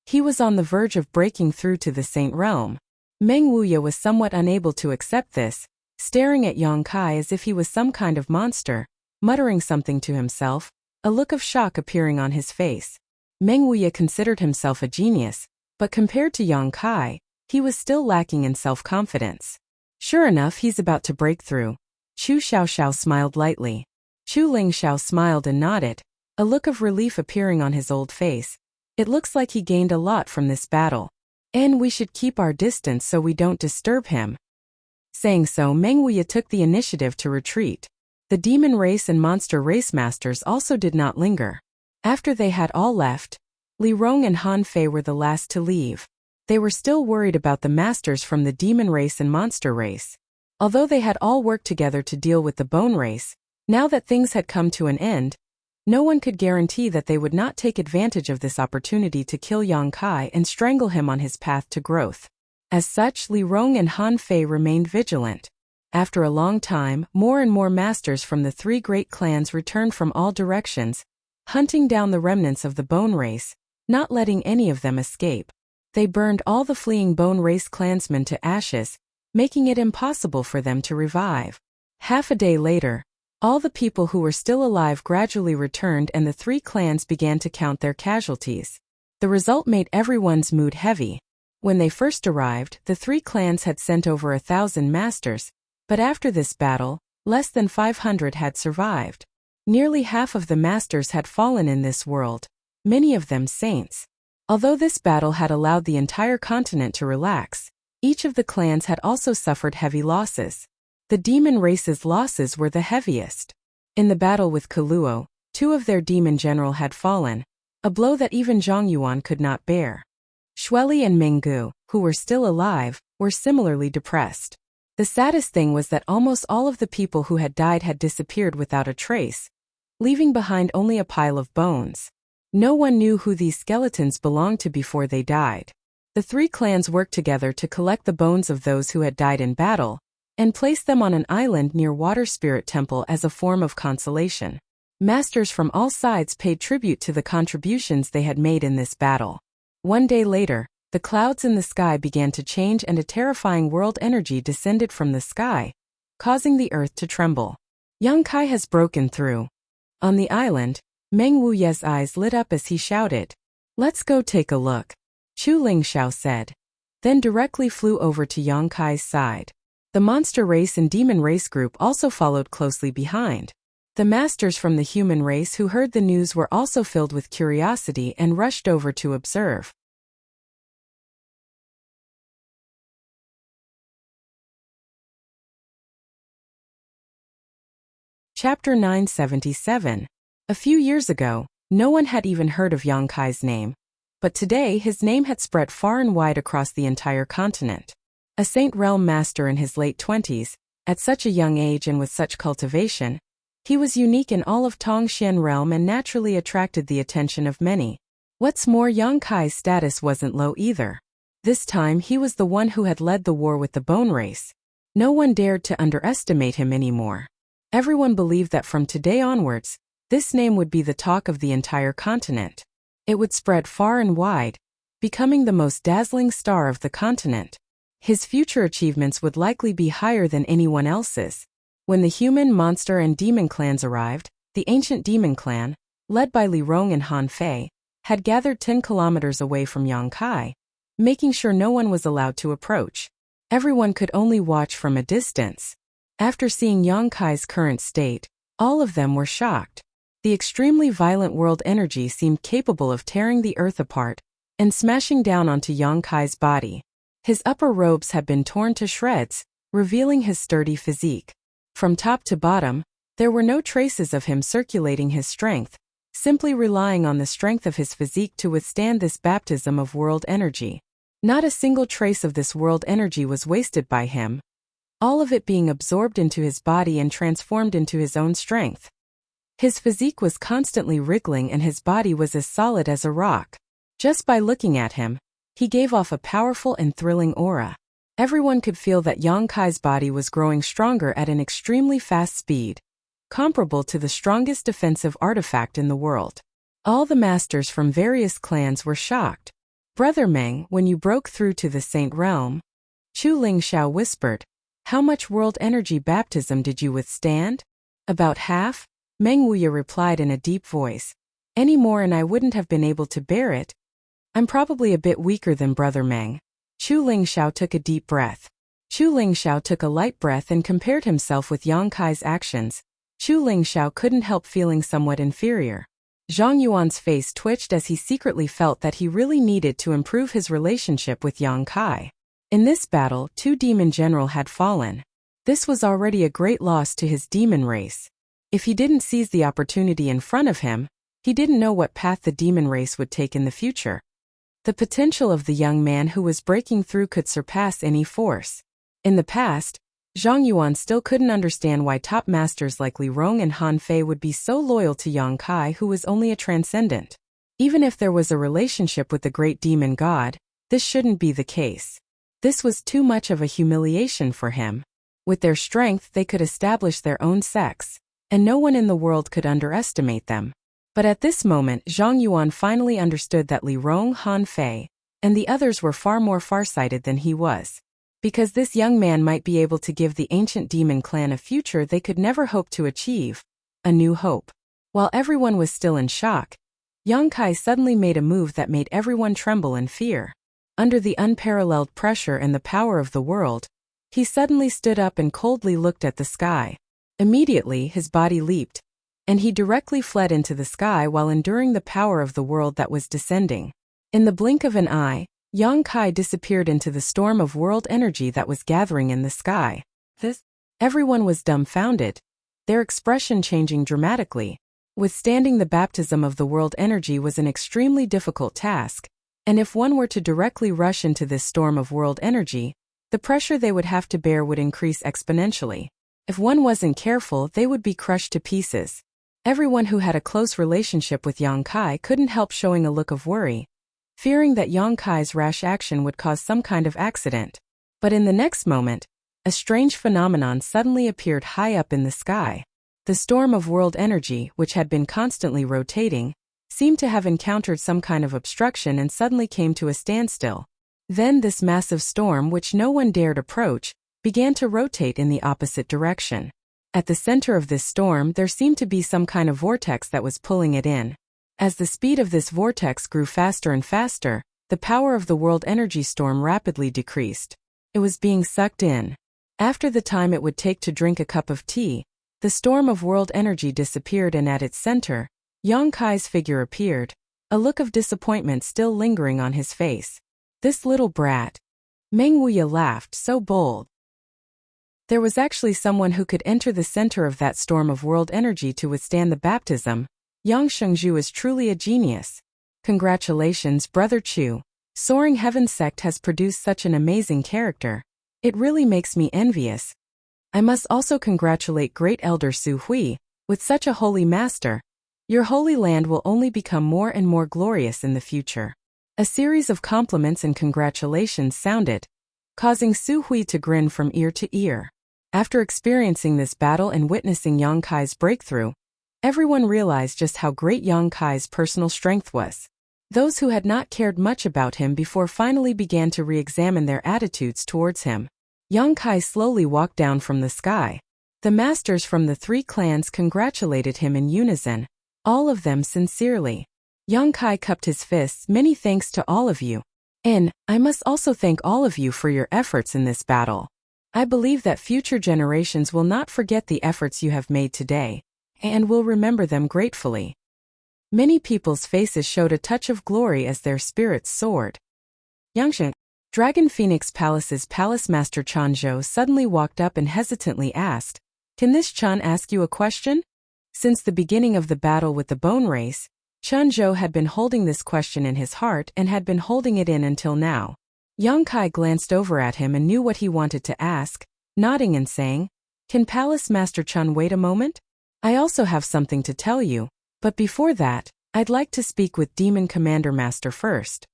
He was on the verge of breaking through to the saint realm. Meng Wuye was somewhat unable to accept this, staring at Yang Kai as if he was some kind of monster, muttering something to himself, a look of shock appearing on his face. Meng Wuye considered himself a genius, but compared to Yang Kai, he was still lacking in self-confidence. Sure enough, he's about to break through. Chu Xiaoxiao smiled lightly. Chu Lingxiao smiled and nodded, a look of relief appearing on his old face. It looks like he gained a lot from this battle. And we should keep our distance so we don't disturb him. Saying so, Meng Wuya took the initiative to retreat. The demon race and monster race masters also did not linger. After they had all left, Li Rong and Han Fei were the last to leave. They were still worried about the masters from the demon race and monster race. Although they had all worked together to deal with the bone race, now that things had come to an end, no one could guarantee that they would not take advantage of this opportunity to kill Yang Kai and strangle him on his path to growth. As such, Li Rong and Han Fei remained vigilant. After a long time, more and more masters from the three great clans returned from all directions, hunting down the remnants of the bone race, not letting any of them escape. They burned all the fleeing bone race clansmen to ashes, making it impossible for them to revive. Half a day later, all the people who were still alive gradually returned and the three clans began to count their casualties. The result made everyone's mood heavy. When they first arrived, the three clans had sent over 1,000 masters, but after this battle, less than 500 had survived. Nearly half of the masters had fallen in this world, many of them saints. Although this battle had allowed the entire continent to relax, each of the clans had also suffered heavy losses. The demon race's losses were the heaviest. In the battle with Kaluo, 2 of their demon general had fallen, a blow that even Zhang Yuan could not bear. Xueli and Minggu, who were still alive, were similarly depressed. The saddest thing was that almost all of the people who had died had disappeared without a trace, leaving behind only a pile of bones. No one knew who these skeletons belonged to before they died. The three clans worked together to collect the bones of those who had died in battle, and place them on an island near Water Spirit Temple as a form of consolation. Masters from all sides paid tribute to the contributions they had made in this battle. One day later, the clouds in the sky began to change and a terrifying world energy descended from the sky, causing the earth to tremble. Yang Kai has broken through. On the island, Meng Wuye's eyes lit up as he shouted, "Let's go take a look," Chu Lingxiao said. Then directly flew over to Yang Kai's side. The monster race and demon race group also followed closely behind. The masters from the human race who heard the news were also filled with curiosity and rushed over to observe. Chapter 977. A few years ago, no one had even heard of Yang Kai's name, but today his name had spread far and wide across the entire continent. A Saint Realm master in his late 20s, at such a young age and with such cultivation, he was unique in all of Tongxian Realm and naturally attracted the attention of many. What's more, Yang Kai's status wasn't low either. This time he was the one who had led the war with the bone race. No one dared to underestimate him anymore. Everyone believed that from today onwards, this name would be the talk of the entire continent. It would spread far and wide, becoming the most dazzling star of the continent. His future achievements would likely be higher than anyone else's. When the human, monster, and demon clans arrived, the ancient demon clan, led by Li Rong and Han Fei, had gathered 10 kilometers away from Yang Kai, making sure no one was allowed to approach. Everyone could only watch from a distance. After seeing Yang Kai's current state, all of them were shocked. The extremely violent world energy seemed capable of tearing the earth apart and smashing down onto Yang Kai's body. His upper robes had been torn to shreds, revealing his sturdy physique. From top to bottom, there were no traces of him circulating his strength, simply relying on the strength of his physique to withstand this baptism of world energy. Not a single trace of this world energy was wasted by him, all of it being absorbed into his body and transformed into his own strength. His physique was constantly wriggling and his body was as solid as a rock. Just by looking at him, he gave off a powerful and thrilling aura. Everyone could feel that Yang Kai's body was growing stronger at an extremely fast speed, comparable to the strongest defensive artifact in the world. All the masters from various clans were shocked. "Brother Meng, when you broke through to the Saint Realm," Chu Lingxiao whispered, "how much world energy baptism did you withstand?" "About half," Meng Wuya replied in a deep voice. "Any more and I wouldn't have been able to bear it. I'm probably a bit weaker than Brother Meng," Chu Lingxiao took a deep breath. Chu Lingxiao took a light breath and compared himself with Yang Kai's actions. Chu Lingxiao couldn't help feeling somewhat inferior. Zhang Yuan's face twitched as he secretly felt that he really needed to improve his relationship with Yang Kai. In this battle, 2 demon general had fallen. This was already a great loss to his demon race. If he didn't seize the opportunity in front of him, he didn't know what path the demon race would take in the future. The potential of the young man who was breaking through could surpass any force. In the past, Zhang Yuan still couldn't understand why top masters like Li Rong and Han Fei would be so loyal to Yang Kai, who was only a transcendent. Even if there was a relationship with the great demon god, this shouldn't be the case. This was too much of a humiliation for him. With their strength they could establish their own sex, and no one in the world could underestimate them. But at this moment Zhang Yuan finally understood that Li Rong, Han Fei, and the others were far more farsighted than he was. Because this young man might be able to give the ancient demon clan a future they could never hope to achieve, a new hope. While everyone was still in shock, Yang Kai suddenly made a move that made everyone tremble in fear. Under the unparalleled pressure and the power of the world, he suddenly stood up and coldly looked at the sky. Immediately his body leaped, and he directly fled into the sky while enduring the power of the world that was descending. In the blink of an eye, Yang Kai disappeared into the storm of world energy that was gathering in the sky. Everyone was dumbfounded, their expression changing dramatically. Withstanding the baptism of the world energy was an extremely difficult task, and if one were to directly rush into this storm of world energy, the pressure they would have to bear would increase exponentially. If one wasn't careful, they would be crushed to pieces. Everyone who had a close relationship with Yang Kai couldn't help showing a look of worry, fearing that Yang Kai's rash action would cause some kind of accident. But in the next moment, a strange phenomenon suddenly appeared high up in the sky. The storm of world energy, which had been constantly rotating, seemed to have encountered some kind of obstruction and suddenly came to a standstill. Then this massive storm, which no one dared approach, began to rotate in the opposite direction. At the center of this storm there seemed to be some kind of vortex that was pulling it in. As the speed of this vortex grew faster and faster, the power of the world energy storm rapidly decreased. It was being sucked in. After the time it would take to drink a cup of tea, the storm of world energy disappeared, and at its center, Yang Kai's figure appeared, a look of disappointment still lingering on his face. This little brat. Meng Wuya laughed, so bold. There was actually someone who could enter the center of that storm of world energy to withstand the baptism. Yang Shengzhu is truly a genius. Congratulations, Brother Chu. Soaring Heaven sect has produced such an amazing character. It really makes me envious. I must also congratulate Great Elder Su Hui, with such a holy master. Your holy land will only become more and more glorious in the future. A series of compliments and congratulations sounded, causing Su Hui to grin from ear to ear. After experiencing this battle and witnessing Yang Kai's breakthrough, everyone realized just how great Yang Kai's personal strength was. Those who had not cared much about him before finally began to re-examine their attitudes towards him. Yang Kai slowly walked down from the sky. The masters from the 3 clans congratulated him in unison, all of them sincerely. Yang Kai cupped his fists. Many thanks to all of you. And I must also thank all of you for your efforts in this battle. I believe that future generations will not forget the efforts you have made today, and will remember them gratefully. Many people's faces showed a touch of glory as their spirits soared. Yangshan, Dragon Phoenix Palace's Palace Master Chanzhou suddenly walked up and hesitantly asked, "Can this Chan ask you a question?" Since the beginning of the battle with the bone race, Chanzhou had been holding this question in his heart and had been holding it in until now. Yang Kai glanced over at him and knew what he wanted to ask, nodding and saying, "Can Palace Master Chun wait a moment? I also have something to tell you, but before that, I'd like to speak with Demon Commander Master first."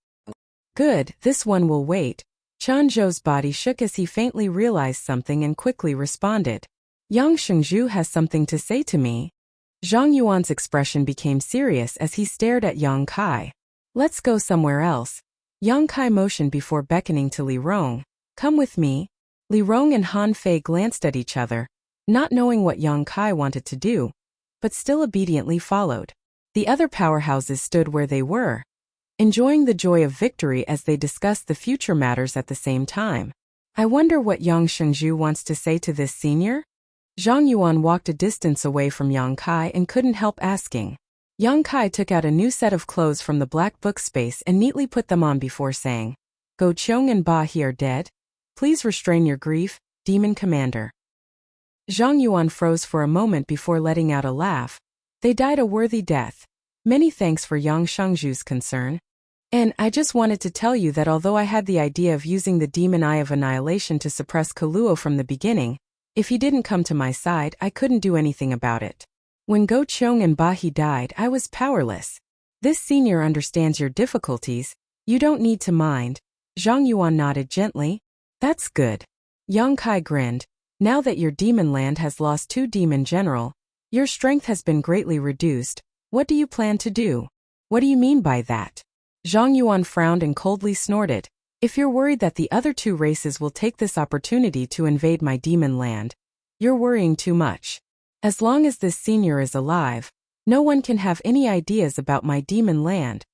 "Good, this one will wait." Chanzhou's body shook as he faintly realized something and quickly responded. "Yang Shengzhu has something to say to me." Zhang Yuan's expression became serious as he stared at Yang Kai. "Let's go somewhere else." Yang Kai motioned before beckoning to Li Rong. "Come with me." Li Rong and Han Fei glanced at each other, not knowing what Yang Kai wanted to do, but still obediently followed. The other powerhouses stood where they were. enjoying the joy of victory as they discussed the future matters at the same time. I wonder what Yang Shengzhu wants to say to this senior? Zhang Yuan walked a distance away from Yang Kai and couldn't help asking. Yang Kai took out a new set of clothes from the black book space and neatly put them on before saying, Go Qiong and Ba He are dead. Please restrain your grief, Demon Commander. Zhang Yuan froze for a moment before letting out a laugh. They died a worthy death. Many thanks for Yang Shengzhu's concern. And I just wanted to tell you that although I had the idea of using the Demon Eye of Annihilation to suppress Kaluo from the beginning, if he didn't come to my side, I couldn't do anything about it. When Go Qiong and Ba He died, I was powerless. This senior understands your difficulties. You don't need to mind. Zhang Yuan nodded gently. That's good. Yang Kai grinned. Now that your demon land has lost 2 demon general, your strength has been greatly reduced. What do you plan to do? What do you mean by that? Zhang Yuan frowned and coldly snorted. If you're worried that the other 2 races will take this opportunity to invade my demon land, you're worrying too much. As long as this senior is alive, no one can have any ideas about my demon land.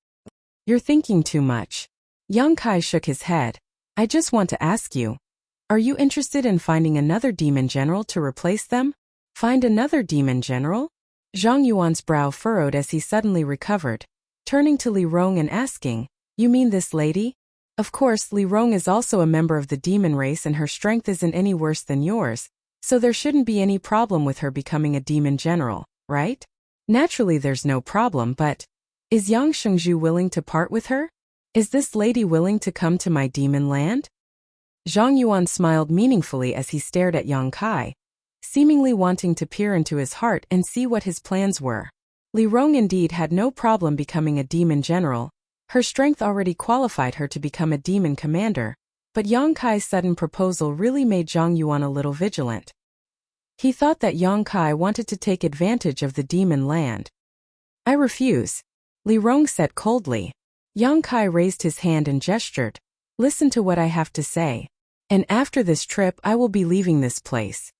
You're thinking too much. Yang Kai shook his head. I just want to ask you, are you interested in finding another demon general to replace them? Find another demon general? Zhang Yuan's brow furrowed as he suddenly recovered, turning to Li Rong and asking, You mean this lady? Of course, Li Rong is also a member of the demon race and her strength isn't any worse than yours, so there shouldn't be any problem with her becoming a demon general, right? Naturally there's no problem, but is Yang Shengzhu willing to part with her? Is this lady willing to come to my demon land? Zhang Yuan smiled meaningfully as he stared at Yang Kai, seemingly wanting to peer into his heart and see what his plans were. Li Rong indeed had no problem becoming a demon general. Her strength already qualified her to become a demon commander, but Yang Kai's sudden proposal really made Zhang Yuan a little vigilant. He thought that Yang Kai wanted to take advantage of the demon land. I refuse, Li Rong said coldly. Yang Kai raised his hand and gestured. Listen to what I have to say. And after this trip I will be leaving this place.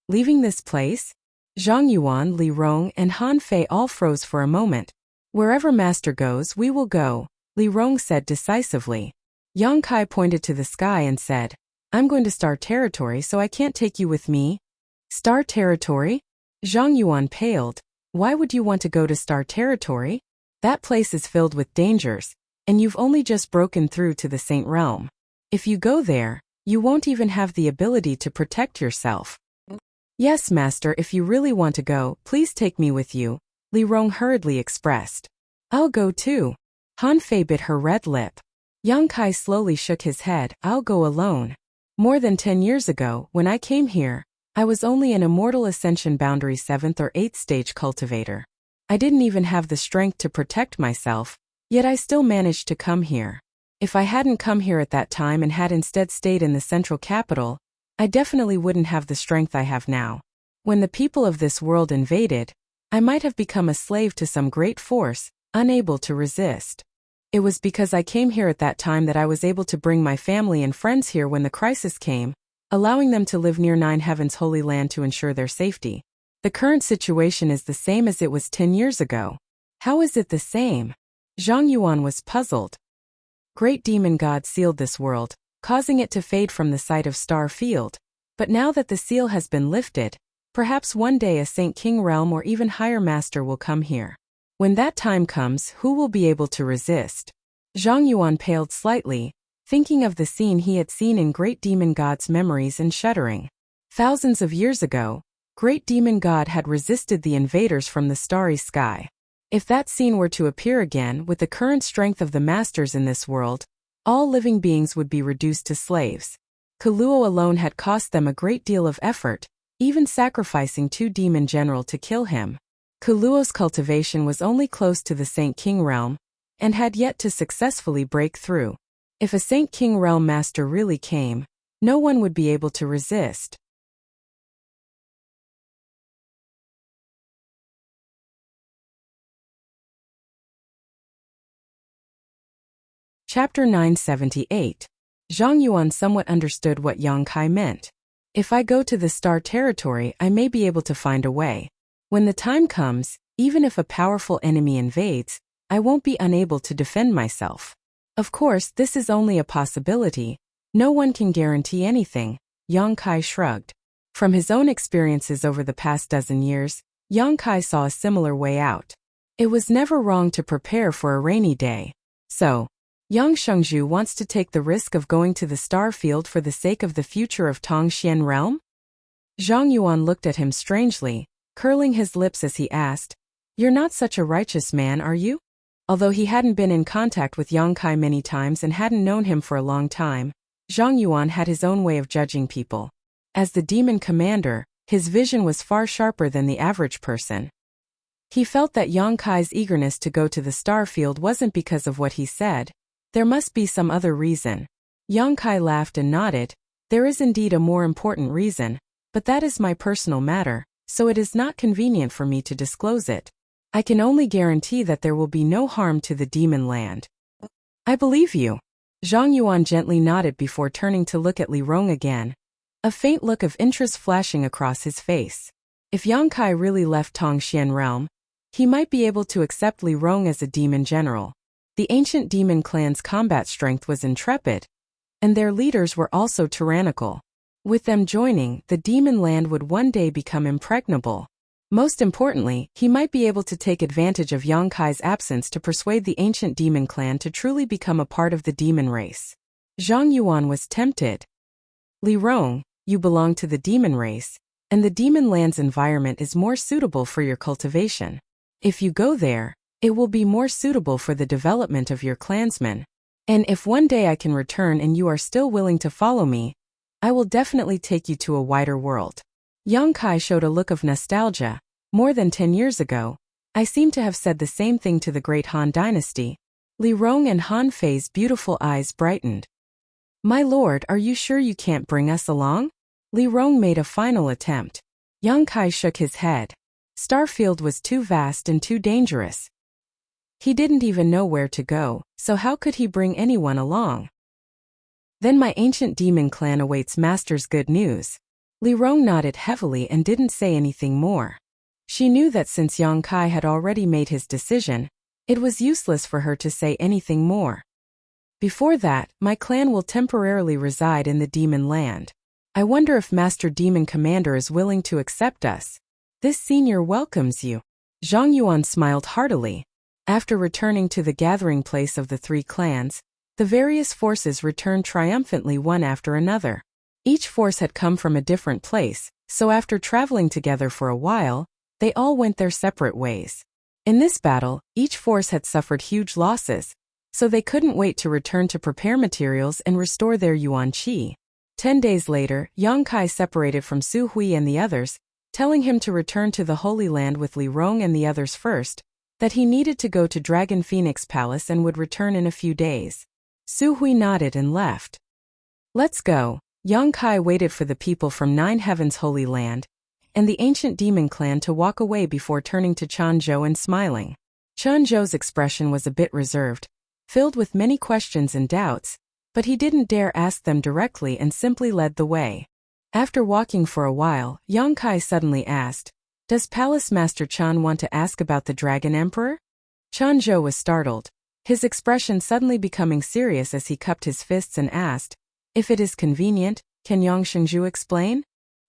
Leaving this place? Zhang Yuan, Li Rong, and Han Fei all froze for a moment. Wherever master goes, we will go, Li Rong said decisively. Yang Kai pointed to the sky and said, I'm going to Star Territory, so I can't take you with me. Star Territory? Zhang Yuan paled. Why would you want to go to Star Territory? That place is filled with dangers, and you've only just broken through to the Saint Realm. If you go there, you won't even have the ability to protect yourself. Yes, master, if you really want to go, please take me with you, Li Rong hurriedly expressed. I'll go too. Han Fei bit her red lip. Yang Kai slowly shook his head. I'll go alone. More than 10 years ago, when I came here, I was only an immortal ascension boundary 7th or 8th stage cultivator. I didn't even have the strength to protect myself, yet I still managed to come here. If I hadn't come here at that time and had instead stayed in the central capital, I definitely wouldn't have the strength I have now. When the people of this world invaded, I might have become a slave to some great force, unable to resist. It was because I came here at that time that I was able to bring my family and friends here when the crisis came, allowing them to live near Nine Heaven's Holy Land to ensure their safety. The current situation is the same as it was 10 years ago. How is it the same? Zhang Yuan was puzzled. Great demon god sealed this world, causing it to fade from the sight of Star Field. But now that the seal has been lifted, perhaps one day a Saint King realm or even higher master will come here. When that time comes, who will be able to resist? Zhang Yuan paled slightly, thinking of the scene he had seen in Great Demon God's memories and shuddering. Thousands of years ago, Great Demon God had resisted the invaders from the starry sky. If that scene were to appear again with the current strength of the masters in this world, all living beings would be reduced to slaves. Kaluo alone had cost them a great deal of effort, even sacrificing 2 demon general to kill him. Kaluo's cultivation was only close to the Saint King realm, and had yet to successfully break through. If a Saint King realm master really came, no one would be able to resist. Chapter 978. Zhang Yuan somewhat understood what Yang Kai meant. If I go to the Star Territory, I may be able to find a way. When the time comes, even if a powerful enemy invades, I won't be unable to defend myself. Of course, this is only a possibility. No one can guarantee anything, Yang Kai shrugged. From his own experiences over the past dozen years, Yang Kai saw a similar way out. It was never wrong to prepare for a rainy day. So, Yang Shengzhu wants to take the risk of going to the star field for the sake of the future of Tongxian realm? Zhang Yuan looked at him strangely, curling his lips as he asked, "You're not such a righteous man, are you?" Although he hadn't been in contact with Yang Kai many times and hadn't known him for a long time, Zhang Yuan had his own way of judging people. As the demon commander, his vision was far sharper than the average person. He felt that Yang Kai's eagerness to go to the star field wasn't because of what he said. There must be some other reason. Yang Kai laughed and nodded. There is indeed a more important reason, but that is my personal matter, so it is not convenient for me to disclose it. I can only guarantee that there will be no harm to the demon land. I believe you. Zhang Yuan gently nodded before turning to look at Li Rong again, a faint look of interest flashing across his face. If Yang Kai really left Tongxian realm, he might be able to accept Li Rong as a demon general. The ancient demon clan's combat strength was intrepid, and their leaders were also tyrannical. With them joining, the demon land would one day become impregnable. Most importantly, he might be able to take advantage of Yang Kai's absence to persuade the ancient demon clan to truly become a part of the demon race. Zhang Yuan was tempted. Li Rong, you belong to the demon race, and the demon land's environment is more suitable for your cultivation. If you go there, it will be more suitable for the development of your clansmen. And if one day I can return and you are still willing to follow me, I will definitely take you to a wider world. Yang Kai showed a look of nostalgia. More than 10 years ago, I seem to have said the same thing to the great Han dynasty. Li Rong and Han Fei's beautiful eyes brightened. My lord, are you sure you can't bring us along? Li Rong made a final attempt. Yang Kai shook his head. Starfield was too vast and too dangerous. He didn't even know where to go, so how could he bring anyone along? Then my ancient demon clan awaits master's good news. Li Rong nodded heavily and didn't say anything more. She knew that since Yang Kai had already made his decision, it was useless for her to say anything more. Before that, my clan will temporarily reside in the demon land. I wonder if Master Demon Commander is willing to accept us. This senior welcomes you. Zhang Yuan smiled heartily. After returning to the gathering place of the three clans, the various forces returned triumphantly one after another. Each force had come from a different place, so after traveling together for a while, they all went their separate ways. In this battle, each force had suffered huge losses, so they couldn't wait to return to prepare materials and restore their yuan qi. 10 days later, Yang Kai separated from Su Hui and the others, telling him to return to the Holy Land with Li Rong and the others first, that he needed to go to Dragon Phoenix Palace and would return in a few days. Su Hui nodded and left. Let's go. Yang Kai waited for the people from Nine Heavens Holy Land and the ancient demon clan to walk away before turning to Chan Zhou and smiling. Chan Zhou's expression was a bit reserved, filled with many questions and doubts, but he didn't dare ask them directly and simply led the way. After walking for a while, Yang Kai suddenly asked, "Does Palace Master Chan want to ask about the Dragon Emperor?" Chan Zhou was startled, his expression suddenly becoming serious as he cupped his fists and asked, "If it is convenient, can Yang Shengzhu explain?"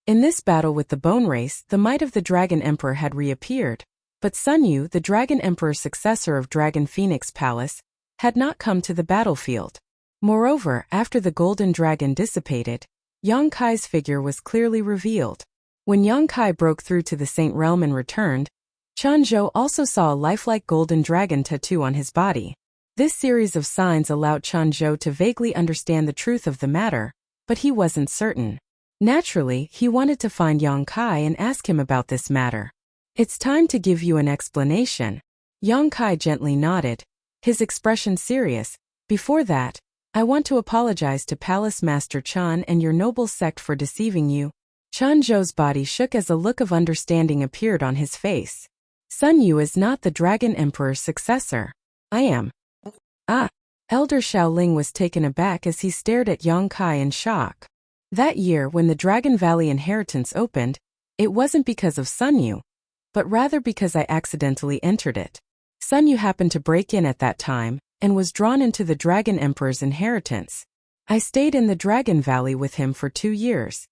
In this battle with the Bone Race, the might of the Dragon Emperor had reappeared, but Sun Yu, the Dragon Emperor's successor of Dragon Phoenix Palace, had not come to the battlefield. Moreover, after the Golden Dragon dissipated, Yang Kai's figure was clearly revealed. When Yang Kai broke through to the Saint Realm and returned, Chan Zhou also saw a lifelike golden dragon tattoo on his body. This series of signs allowed Chan Zhou to vaguely understand the truth of the matter, but he wasn't certain. Naturally, he wanted to find Yang Kai and ask him about this matter. "It's time to give you an explanation." Yang Kai gently nodded, his expression serious. "Before that, I want to apologize to Palace Master Chan and your noble sect for deceiving you." Chan Zhou's body shook as a look of understanding appeared on his face. "Sun Yu is not the Dragon Emperor's successor. I am." "Ah." Elder Xiaoling was taken aback as he stared at Yang Kai in shock. That year when the Dragon Valley inheritance opened, it wasn't because of Sun Yu, but rather because I accidentally entered it. Sun Yu happened to break in at that time, and was drawn into the Dragon Emperor's inheritance. I stayed in the Dragon Valley with him for 2 years.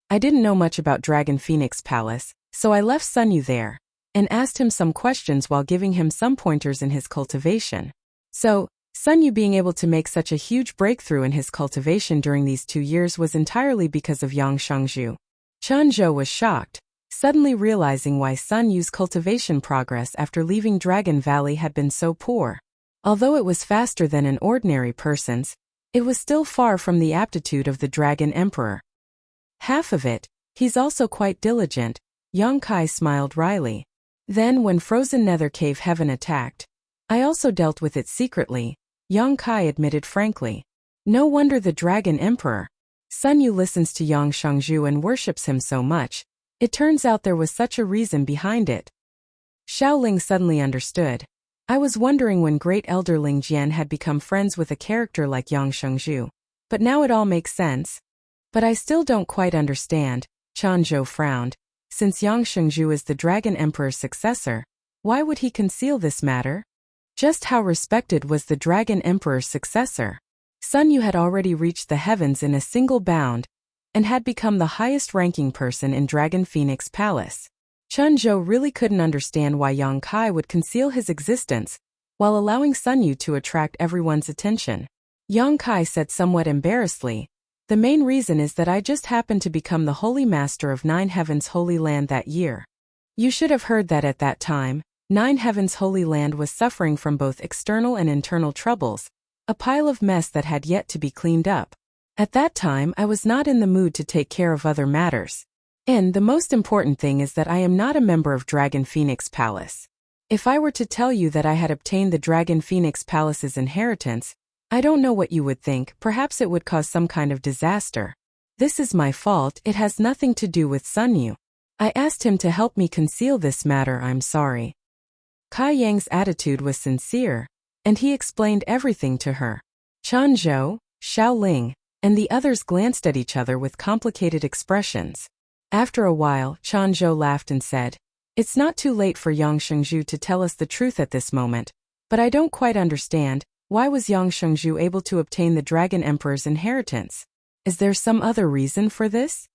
I didn't know much about Dragon Phoenix Palace, so I left Sun Yu there, and asked him some questions while giving him some pointers in his cultivation. So, Sun Yu being able to make such a huge breakthrough in his cultivation during these 2 years was entirely because of Yang Shengzhu. Chen Zhou was shocked, suddenly realizing why Sun Yu's cultivation progress after leaving Dragon Valley had been so poor. Although it was faster than an ordinary person's, it was still far from the aptitude of the Dragon Emperor. Half of it, he's also quite diligent, Yang Kai smiled wryly. Then when Frozen Nether Cave Heaven attacked, I also dealt with it secretly, Yang Kai admitted frankly. No wonder the Dragon Emperor. Sun Yu listens to Yang Shengzhu and worships him so much. It turns out there was such a reason behind it. Xiaoling suddenly understood. I was wondering when Great Elder Ling Jian had become friends with a character like Yang Shengzhu. But now it all makes sense. But I still don't quite understand, Chen Zhou frowned. Since Yang Shengzhu is the Dragon Emperor's successor, why would he conceal this matter? Just how respected was the Dragon Emperor's successor? Sun Yu had already reached the heavens in a single bound, and had become the highest-ranking person in Dragon Phoenix Palace. Chen Zhou really couldn't understand why Yang Kai would conceal his existence, while allowing Sun Yu to attract everyone's attention. Yang Kai said somewhat embarrassedly, "The main reason is that I just happened to become the Holy Master of Nine Heavens Holy Land that year. You should have heard that at that time, Nine Heavens Holy Land was suffering from both external and internal troubles, a pile of mess that had yet to be cleaned up. At that time I was not in the mood to take care of other matters. And the most important thing is that I am not a member of Dragon Phoenix Palace. If I were to tell you that I had obtained the Dragon Phoenix Palace's inheritance, I don't know what you would think, perhaps it would cause some kind of disaster. This is my fault, it has nothing to do with Sun Yu. I asked him to help me conceal this matter, I'm sorry." Kai Yang's attitude was sincere, and he explained everything to her. Chen Zhou, Xiaoling, and the others glanced at each other with complicated expressions. After a while, Chen Zhou laughed and said, "It's not too late for Yang Shengzhu to tell us the truth at this moment, but I don't quite understand, why was Yang Shengzhu able to obtain the Dragon Emperor's inheritance? Is there some other reason for this?"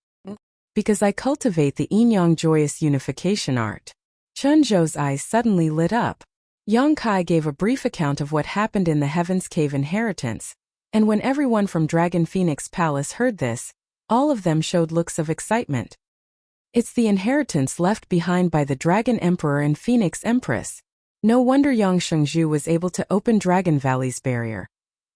"Because I cultivate the yin-yang joyous unification art." Chen Zhou's eyes suddenly lit up. Yang Kai gave a brief account of what happened in the Heaven's Cave inheritance, and when everyone from Dragon Phoenix Palace heard this, all of them showed looks of excitement. It's the inheritance left behind by the Dragon Emperor and Phoenix Empress. No wonder Yang Shengzhu was able to open Dragon Valley's barrier.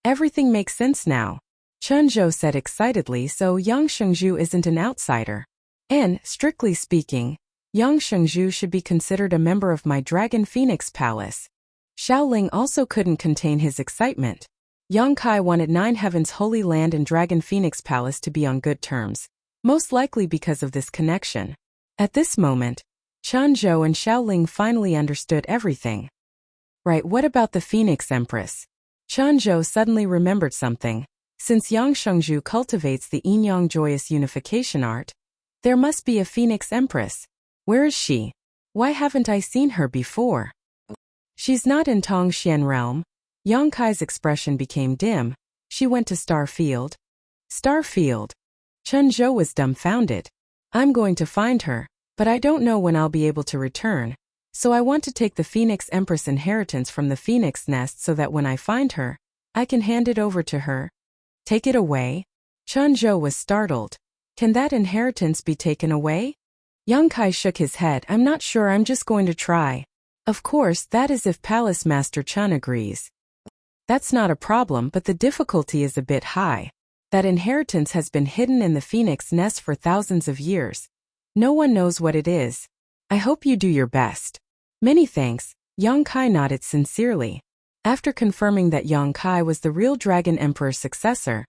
Everything makes sense now. Chen Zhou said excitedly, so Yang Shengzhu isn't an outsider. And, strictly speaking, Yang Shengzhu should be considered a member of my Dragon Phoenix Palace. Xiaoling also couldn't contain his excitement. Yang Kai wanted Nine Heavens Holy Land and Dragon Phoenix Palace to be on good terms, most likely because of this connection. At this moment, Chen Zhou and Xiaoling finally understood everything. Right, what about the Phoenix Empress? Chen Zhou suddenly remembered something. Since Yang Shengzhu cultivates the yin-yang joyous unification art, there must be a Phoenix Empress. Where is she? Why haven't I seen her before? She's not in Tongxian realm. Yang Kai's expression became dim. She went to Starfield. Starfield? Chen Zhou was dumbfounded. I'm going to find her, but I don't know when I'll be able to return. So I want to take the Phoenix Empress inheritance from the Phoenix Nest so that when I find her, I can hand it over to her. Take it away? Chen Zhou was startled. Can that inheritance be taken away? Yang Kai shook his head. I'm not sure, I'm just going to try. Of course, that is if Palace Master Chen agrees. That's not a problem, but the difficulty is a bit high. That inheritance has been hidden in the Phoenix Nest for thousands of years. No one knows what it is. I hope you do your best. Many thanks, Yang Kai nodded sincerely. After confirming that Yang Kai was the real Dragon Emperor's successor,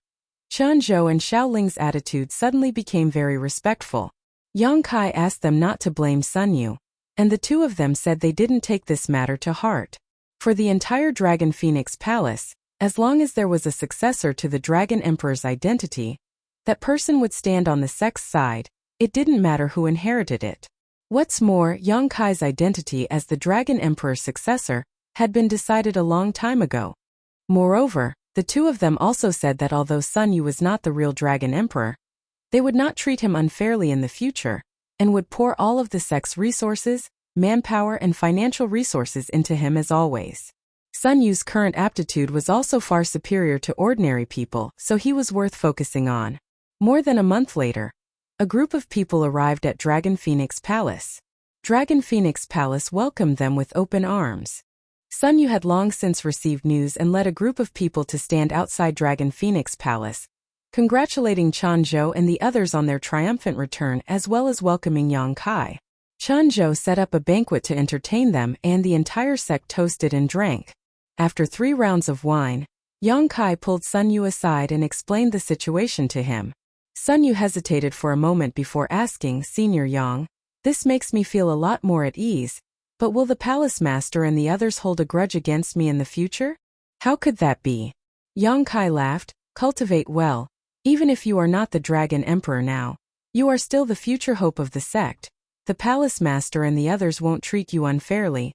Chen Zhou and Xiaoling's attitude suddenly became very respectful. Yang Kai asked them not to blame Sun Yu, and the two of them said they didn't take this matter to heart. For the entire Dragon Phoenix Palace, as long as there was a successor to the Dragon Emperor's identity, that person would stand on the sex side, it didn't matter who inherited it. What's more, Yang Kai's identity as the Dragon Emperor's successor had been decided a long time ago. Moreover, the two of them also said that although Sun Yu was not the real Dragon Emperor, they would not treat him unfairly in the future, and would pour all of the sect's resources, manpower and financial resources into him as always. Sun Yu's current aptitude was also far superior to ordinary people, so he was worth focusing on. More than a month later, a group of people arrived at Dragon Phoenix Palace. Dragon Phoenix Palace welcomed them with open arms. Sun Yu had long since received news and led a group of people to stand outside Dragon Phoenix Palace, congratulating Chen Zhou and the others on their triumphant return as well as welcoming Yang Kai. Chen Zhou set up a banquet to entertain them and the entire sect toasted and drank. After 3 rounds of wine, Yang Kai pulled Sun Yu aside and explained the situation to him. Sun Yu hesitated for a moment before asking, "Senior Yang, this makes me feel a lot more at ease, but will the palace master and the others hold a grudge against me in the future?" "How could that be?" Yang Kai laughed. "Cultivate well. Even if you are not the Dragon Emperor now, you are still the future hope of the sect. The palace master and the others won't treat you unfairly."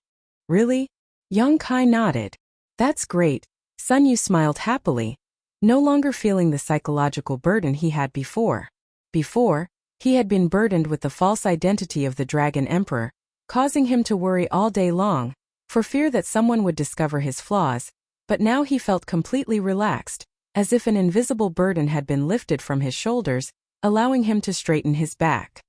"Really?" Yang Kai nodded. "That's great." Sun Yu smiled happily, no longer feeling the psychological burden he had before. Before, he had been burdened with the false identity of the Dragon Emperor, causing him to worry all day long, for fear that someone would discover his flaws, but now he felt completely relaxed, as if an invisible burden had been lifted from his shoulders, allowing him to straighten his back.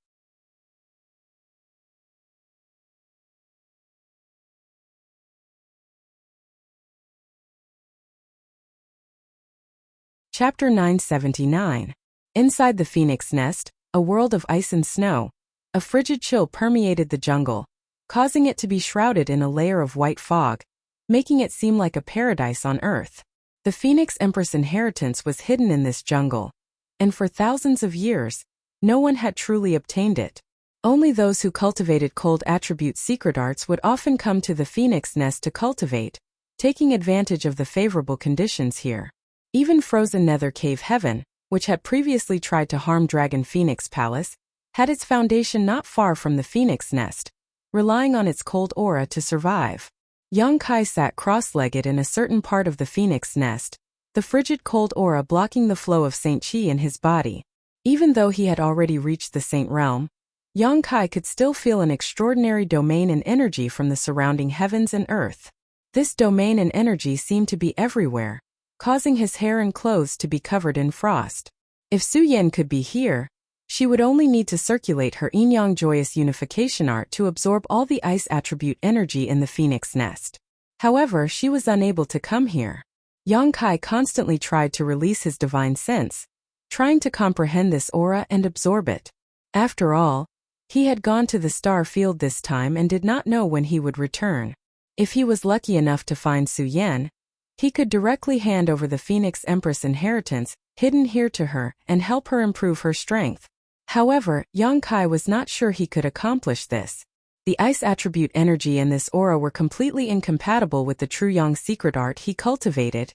Chapter 979. Inside the Phoenix Nest, a world of ice and snow, a frigid chill permeated the jungle, causing it to be shrouded in a layer of white fog, making it seem like a paradise on Earth. The Phoenix Empress inheritance was hidden in this jungle, and for thousands of years, no one had truly obtained it. Only those who cultivated cold attribute secret arts would often come to the Phoenix Nest to cultivate, taking advantage of the favorable conditions here. Even frozen Nether Cave Heaven, which had previously tried to harm Dragon Phoenix Palace, had its foundation not far from the Phoenix Nest, relying on its cold aura to survive. Yang Kai sat cross-legged in a certain part of the Phoenix Nest, the frigid cold aura blocking the flow of Saint Qi in his body. Even though he had already reached the Saint Realm, Yang Kai could still feel an extraordinary domain and energy from the surrounding heavens and earth. This domain and energy seemed to be everywhere, causing his hair and clothes to be covered in frost. If Su Yan could be here, she would only need to circulate her yin-yang joyous unification art to absorb all the ice attribute energy in the Phoenix Nest. However, she was unable to come here. Yang Kai constantly tried to release his divine sense, trying to comprehend this aura and absorb it. After all, he had gone to the star field this time and did not know when he would return. If he was lucky enough to find Su Yan, he could directly hand over the Phoenix Empress inheritance, hidden here to her, and help her improve her strength. However, Yang Kai was not sure he could accomplish this. The ice attribute energy and this aura were completely incompatible with the true Yang secret art he cultivated,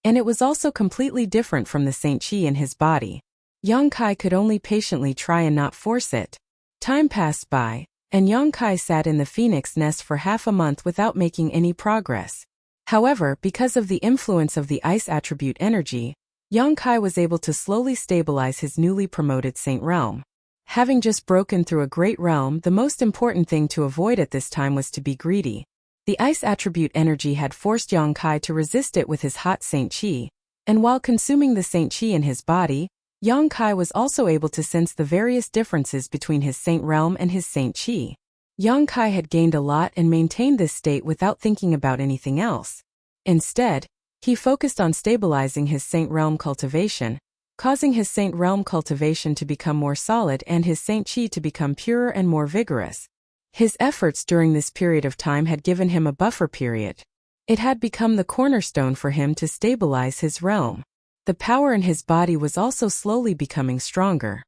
and it was also completely different from the Saint Qi in his body. Yang Kai could only patiently try and not force it. Time passed by, and Yang Kai sat in the Phoenix Nest for half a month without making any progress. However, because of the influence of the ice attribute energy, Yang Kai was able to slowly stabilize his newly promoted Saint Realm. Having just broken through a great realm, the most important thing to avoid at this time was to be greedy. The ice attribute energy had forced Yang Kai to resist it with his hot Saint Qi, and while consuming the Saint Qi in his body, Yang Kai was also able to sense the various differences between his Saint Realm and his Saint Qi. Yang Kai had gained a lot and maintained this state without thinking about anything else. Instead, he focused on stabilizing his Saint Realm cultivation, causing his Saint Realm cultivation to become more solid and his Saint Qi to become purer and more vigorous. His efforts during this period of time had given him a buffer period. It had become the cornerstone for him to stabilize his realm. The power in his body was also slowly becoming stronger.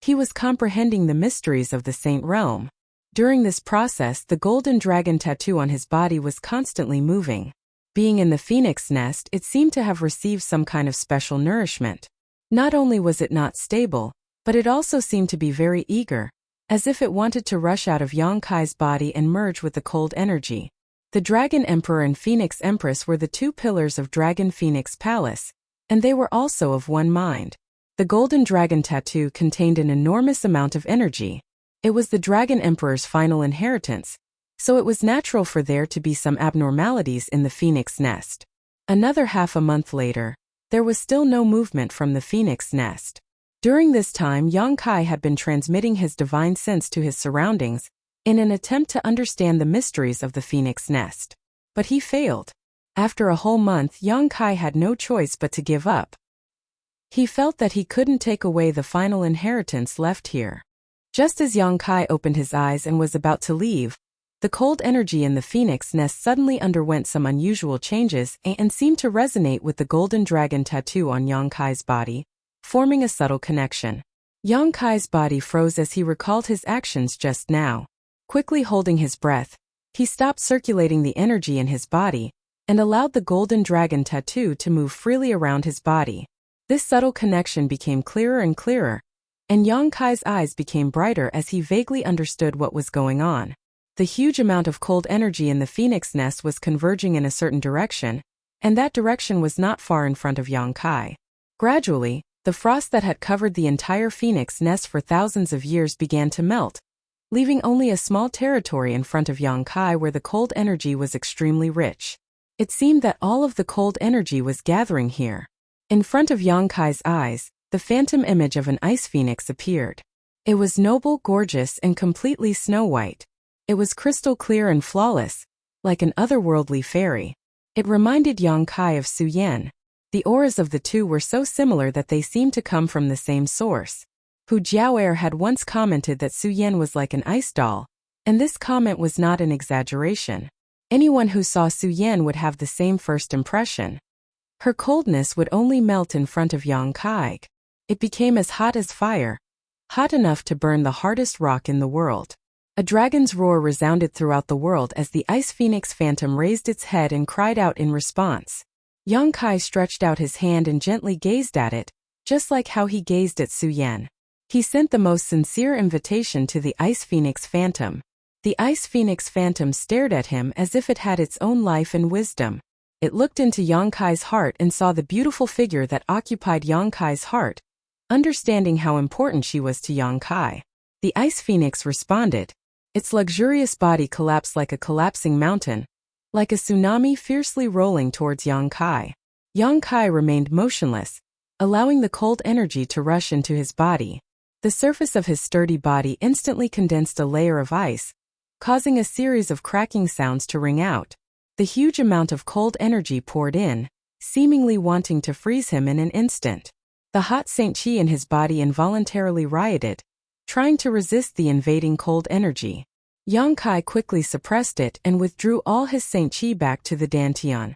He was comprehending the mysteries of the Saint Realm. During this process, the golden dragon tattoo on his body was constantly moving. Being in the Phoenix Nest, it seemed to have received some kind of special nourishment. Not only was it not stable, but it also seemed to be very eager, as if it wanted to rush out of Yang Kai's body and merge with the cold energy. The Dragon Emperor and Phoenix Empress were the two pillars of Dragon Phoenix Palace, and they were also of one mind. The golden dragon tattoo contained an enormous amount of energy. It was the Dragon Emperor's final inheritance, so it was natural for there to be some abnormalities in the phoenix nest. Another half a month later, there was still no movement from the phoenix nest. During this time, Yang Kai had been transmitting his divine sense to his surroundings in an attempt to understand the mysteries of the phoenix nest. But he failed. After a whole month, Yang Kai had no choice but to give up. He felt that he couldn't take away the final inheritance left here. Just as Yang Kai opened his eyes and was about to leave, the cold energy in the phoenix nest suddenly underwent some unusual changes and seemed to resonate with the golden dragon tattoo on Yang Kai's body, forming a subtle connection. Yang Kai's body froze as he recalled his actions just now. Quickly holding his breath, he stopped circulating the energy in his body and allowed the golden dragon tattoo to move freely around his body. This subtle connection became clearer and clearer, and Yang Kai's eyes became brighter as he vaguely understood what was going on. The huge amount of cold energy in the phoenix nest was converging in a certain direction, and that direction was not far in front of Yang Kai. Gradually, the frost that had covered the entire phoenix nest for thousands of years began to melt, leaving only a small territory in front of Yang Kai where the cold energy was extremely rich. It seemed that all of the cold energy was gathering here. In front of Yang Kai's eyes, the phantom image of an ice phoenix appeared. It was noble, gorgeous, and completely snow-white. It was crystal clear and flawless, like an otherworldly fairy. It reminded Yang Kai of Su Yan. The auras of the two were so similar that they seemed to come from the same source. Hu Jiaoer had once commented that Su Yan was like an ice doll, and this comment was not an exaggeration. Anyone who saw Su Yan would have the same first impression. Her coldness would only melt in front of Yang Kai. It became as hot as fire, hot enough to burn the hardest rock in the world. A dragon's roar resounded throughout the world as the ice phoenix phantom raised its head and cried out in response. Yang Kai stretched out his hand and gently gazed at it, just like how he gazed at Su Yan. He sent the most sincere invitation to the ice phoenix phantom. The ice phoenix phantom stared at him as if it had its own life and wisdom. It looked into Yang Kai's heart and saw the beautiful figure that occupied Yang Kai's heart, understanding how important she was to Yang Kai. The ice phoenix responded. Its luxurious body collapsed like a collapsing mountain, like a tsunami fiercely rolling towards Yang Kai. Yang Kai remained motionless, allowing the cold energy to rush into his body. The surface of his sturdy body instantly condensed a layer of ice, causing a series of cracking sounds to ring out. The huge amount of cold energy poured in, seemingly wanting to freeze him in an instant. The hot Saint Qi in his body involuntarily rioted, trying to resist the invading cold energy. Yang Kai quickly suppressed it and withdrew all his Saint Qi back to the dantian.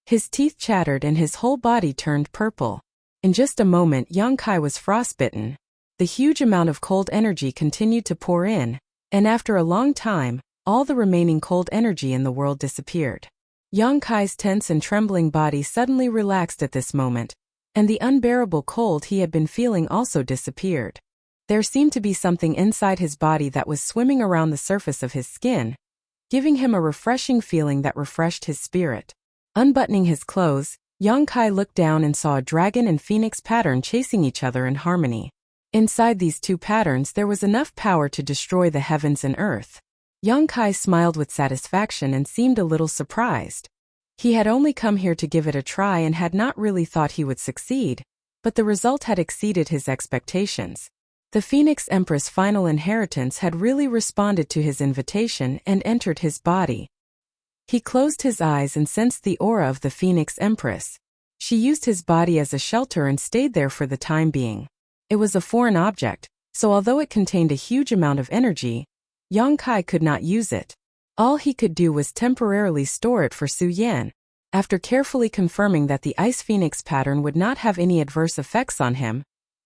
His teeth chattered and his whole body turned purple. In just a moment, Yang Kai was frostbitten. The huge amount of cold energy continued to pour in, and after a long time, all the remaining cold energy in the world disappeared. Yang Kai's tense and trembling body suddenly relaxed at this moment, and the unbearable cold he had been feeling also disappeared. There seemed to be something inside his body that was swimming around the surface of his skin, giving him a refreshing feeling that refreshed his spirit. Unbuttoning his clothes, Yang Kai looked down and saw a dragon and phoenix pattern chasing each other in harmony. Inside these two patterns there was enough power to destroy the heavens and earth. Yang Kai smiled with satisfaction and seemed a little surprised. He had only come here to give it a try and had not really thought he would succeed, but the result had exceeded his expectations. The Phoenix Empress' final inheritance had really responded to his invitation and entered his body. He closed his eyes and sensed the aura of the Phoenix Empress. She used his body as a shelter and stayed there for the time being. It was a foreign object, so although it contained a huge amount of energy, Yang Kai could not use it. All he could do was temporarily store it for Su Yan. After carefully confirming that the ice phoenix pattern would not have any adverse effects on him,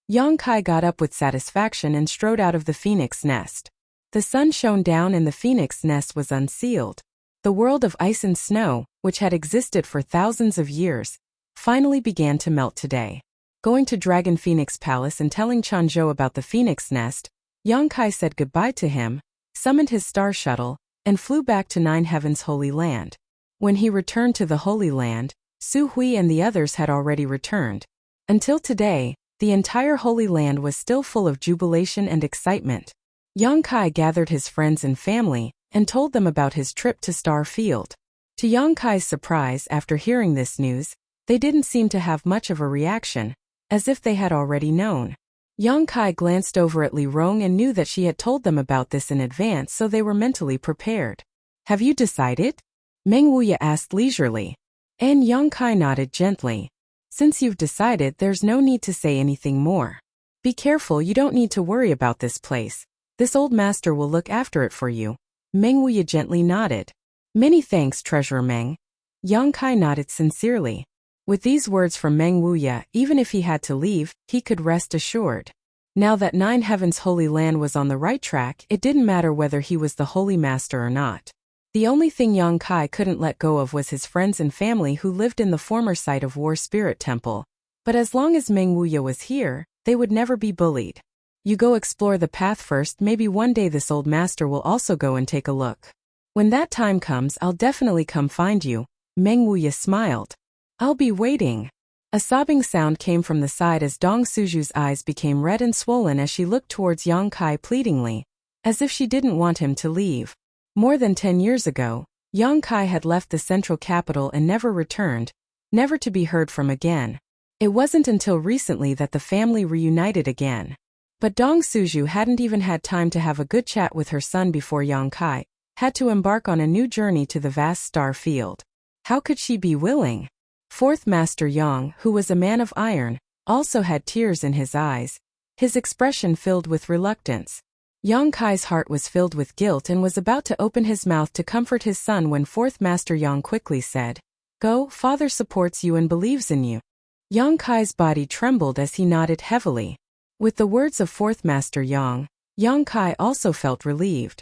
Yang Kai got up with satisfaction and strode out of the phoenix nest. The sun shone down and the phoenix nest was unsealed. The world of ice and snow, which had existed for thousands of years, finally began to melt today. Going to Dragon Phoenix Palace and telling Changzhou about the phoenix nest, Yang Kai said goodbye to him, summoned his star shuttle, and flew back to Nine Heavens' Holy Land. When he returned to the Holy Land, Su Hui and the others had already returned. Until today, the entire Holy Land was still full of jubilation and excitement. Yang Kai gathered his friends and family and told them about his trip to Star Field. To Yang Kai's surprise, after hearing this news, they didn't seem to have much of a reaction, as if they had already known. Yang Kai glanced over at Li Rong and knew that she had told them about this in advance, so they were mentally prepared. Have you decided? Meng Wuya asked leisurely. And Yang Kai nodded gently. Since you've decided, there's no need to say anything more. Be careful, you don't need to worry about this place. This old master will look after it for you. Meng Wuya gently nodded. Many thanks, Treasurer Meng. Yang Kai nodded sincerely. With these words from Meng Wuya, even if he had to leave, he could rest assured. Now that Nine Heavens' Holy Land was on the right track, it didn't matter whether he was the Holy Master or not. The only thing Yang Kai couldn't let go of was his friends and family who lived in the former site of War Spirit Temple. But as long as Meng Wuya was here, they would never be bullied. You go explore the path first, maybe one day this old master will also go and take a look. When that time comes, I'll definitely come find you. Meng Wuya smiled. I'll be waiting. A sobbing sound came from the side as Dong Suju's eyes became red and swollen as she looked towards Yang Kai pleadingly, as if she didn't want him to leave. More than 10 years ago, Yang Kai had left the central capital and never returned, never to be heard from again. It wasn't until recently that the family reunited again. But Dong Suju hadn't even had time to have a good chat with her son before Yang Kai had to embark on a new journey to the vast star field. How could she be willing? Fourth Master Yang, who was a man of iron, also had tears in his eyes, his expression filled with reluctance. Yang Kai's heart was filled with guilt and was about to open his mouth to comfort his son when Fourth Master Yang quickly said, Go, father supports you and believes in you. Yang Kai's body trembled as he nodded heavily. With the words of Fourth Master Yang, Yang Kai also felt relieved.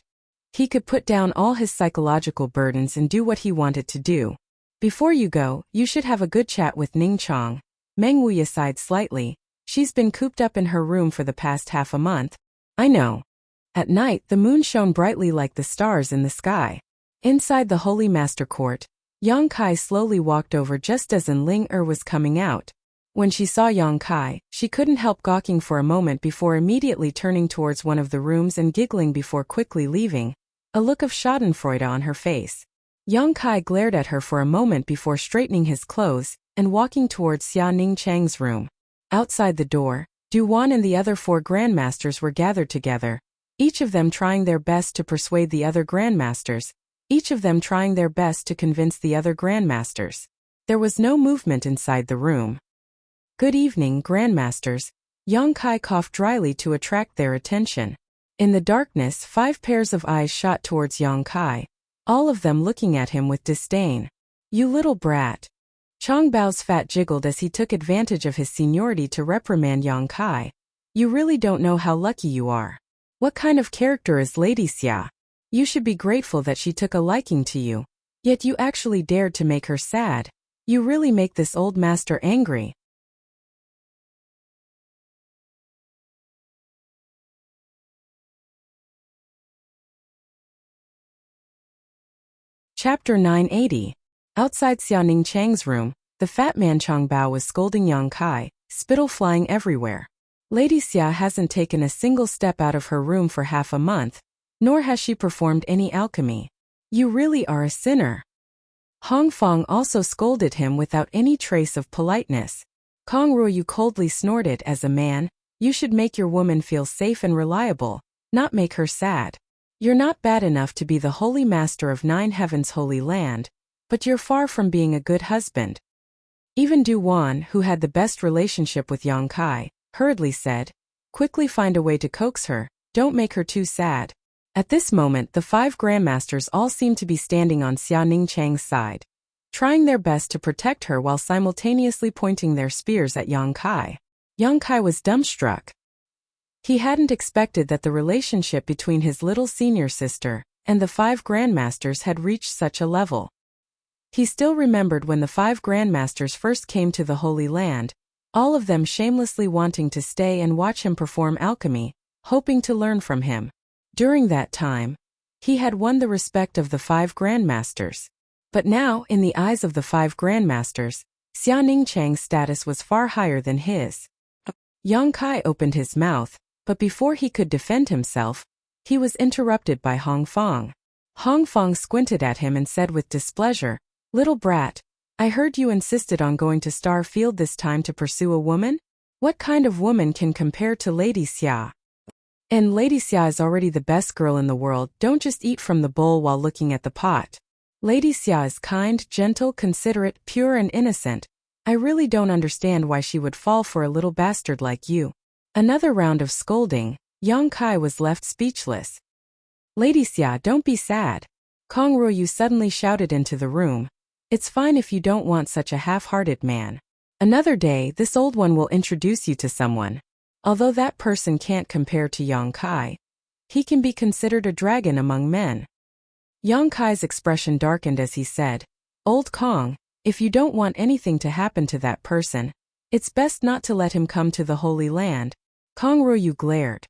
He could put down all his psychological burdens and do what he wanted to do. Before you go, you should have a good chat with Ning Chong. Meng Wuya sighed slightly. She's been cooped up in her room for the past half a month. I know. At night, the moon shone brightly like the stars in the sky. Inside the Holy Master Court, Yang Kai slowly walked over just as Ling was coming out. When she saw Yang Kai, she couldn't help gawking for a moment before immediately turning towards one of the rooms and giggling before quickly leaving, a look of schadenfreude on her face. Yang Kai glared at her for a moment before straightening his clothes and walking towards Xia Ning Chang's room. Outside the door, Du Wan and the other 4 grandmasters were gathered together, each of them trying their best to persuade the other grandmasters, each of them trying their best to convince the other grandmasters. There was no movement inside the room. Good evening, grandmasters. Yang Kai coughed dryly to attract their attention. In the darkness, 5 pairs of eyes shot towards Yang Kai, all of them looking at him with disdain. You little brat. Chong Bao's fat jiggled as he took advantage of his seniority to reprimand Yang Kai. You really don't know how lucky you are. What kind of character is Lady Xia? You should be grateful that she took a liking to you. Yet you actually dared to make her sad. You really make this old master angry. Chapter 980. Outside Xiaoning Chang's room, the fat man Chong Bao was scolding Yang Kai, spittle flying everywhere. Lady Xia hasn't taken a single step out of her room for half a month, nor has she performed any alchemy. You really are a sinner. Hong Fong also scolded him without any trace of politeness. Kong Ruoyu coldly snorted, as a man, you should make your woman feel safe and reliable, not make her sad. You're not bad enough to be the Holy Master of Nine Heavens' Holy Land, but you're far from being a good husband. Even Du Wan, who had the best relationship with Yang Kai, hurriedly said, quickly find a way to coax her, don't make her too sad. At this moment the 5 grandmasters all seemed to be standing on Xia Ning Chang's side, trying their best to protect her while simultaneously pointing their spears at Yang Kai. Yang Kai was dumbstruck. He hadn't expected that the relationship between his little senior sister and the 5 grandmasters had reached such a level. He still remembered when the 5 grandmasters first came to the Holy Land, all of them shamelessly wanting to stay and watch him perform alchemy, hoping to learn from him. During that time, He had won the respect of the 5 grandmasters. But now, in the eyes of the 5 grandmasters, Xia Ningchang's status was far higher than his. Yang Kai opened his mouth, but before he could defend himself, he was interrupted by Hong Fong. Hong Fong squinted at him and said with displeasure, "Little brat, I heard you insisted on going to Star Field this time to pursue a woman? What kind of woman can compare to Lady Xia? And Lady Xia is already the best girl in the world. Don't just eat from the bowl while looking at the pot. Lady Xia is kind, gentle, considerate, pure and innocent. I really don't understand why she would fall for a little bastard like you." Another round of scolding. Yang Kai was left speechless. "Lady Xia, don't be sad." Kong Ruoyu suddenly shouted into the room. "It's fine if you don't want such a half-hearted man. Another day, this old one will introduce you to someone. Although that person can't compare to Yang Kai, he can be considered a dragon among men." Yang Kai's expression darkened as he said, "Old Kong, if you don't want anything to happen to that person, it's best not to let him come to the Holy Land." Kong Ruoyu glared.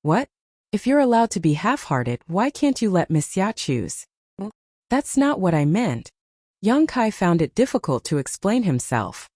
"What? If you're allowed to be half-hearted, why can't you let Miss Xia choose?" "That's not what I meant." Yang Kai found it difficult to explain himself.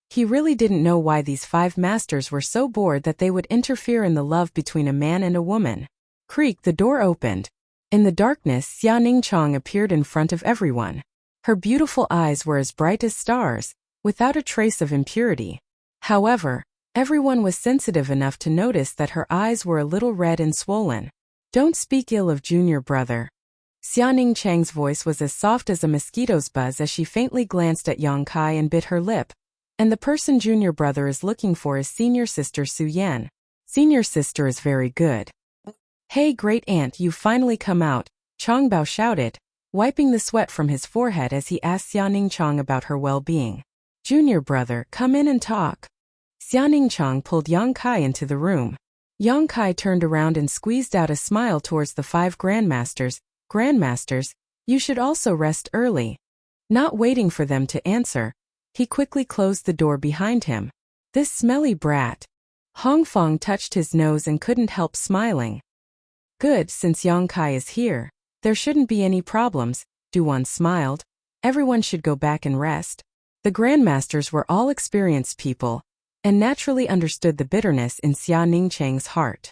He really didn't know why these 5 masters were so bored that they would interfere in the love between a man and a woman. Creak, the door opened. In the darkness, Xia Ningchang appeared in front of everyone. Her beautiful eyes were as bright as stars, without a trace of impurity. However, everyone was sensitive enough to notice that her eyes were a little red and swollen. "Don't speak ill of junior brother." Xia Ningchang's voice was as soft as a mosquito's buzz as she faintly glanced at Yang Kai and bit her lip. "And the person junior brother is looking for is senior sister Su Yan. Senior sister is very good." "Hey great aunt, you've finally come out," Chang Bao shouted, wiping the sweat from his forehead as he asked Xia Ningchang about her well-being. "Junior brother, come in and talk." Xia Ningchang pulled Yang Kai into the room. Yang Kai turned around and squeezed out a smile towards the 5 grandmasters. "Grandmasters, you should also rest early." Not waiting for them to answer, he quickly closed the door behind him. "This smelly brat." Hong Fong touched his nose and couldn't help smiling. "Good, since Yang Kai is here, there shouldn't be any problems," Duan smiled. "Everyone should go back and rest." The grandmasters were all experienced people, and naturally understood the bitterness in Xia Ningchang's heart.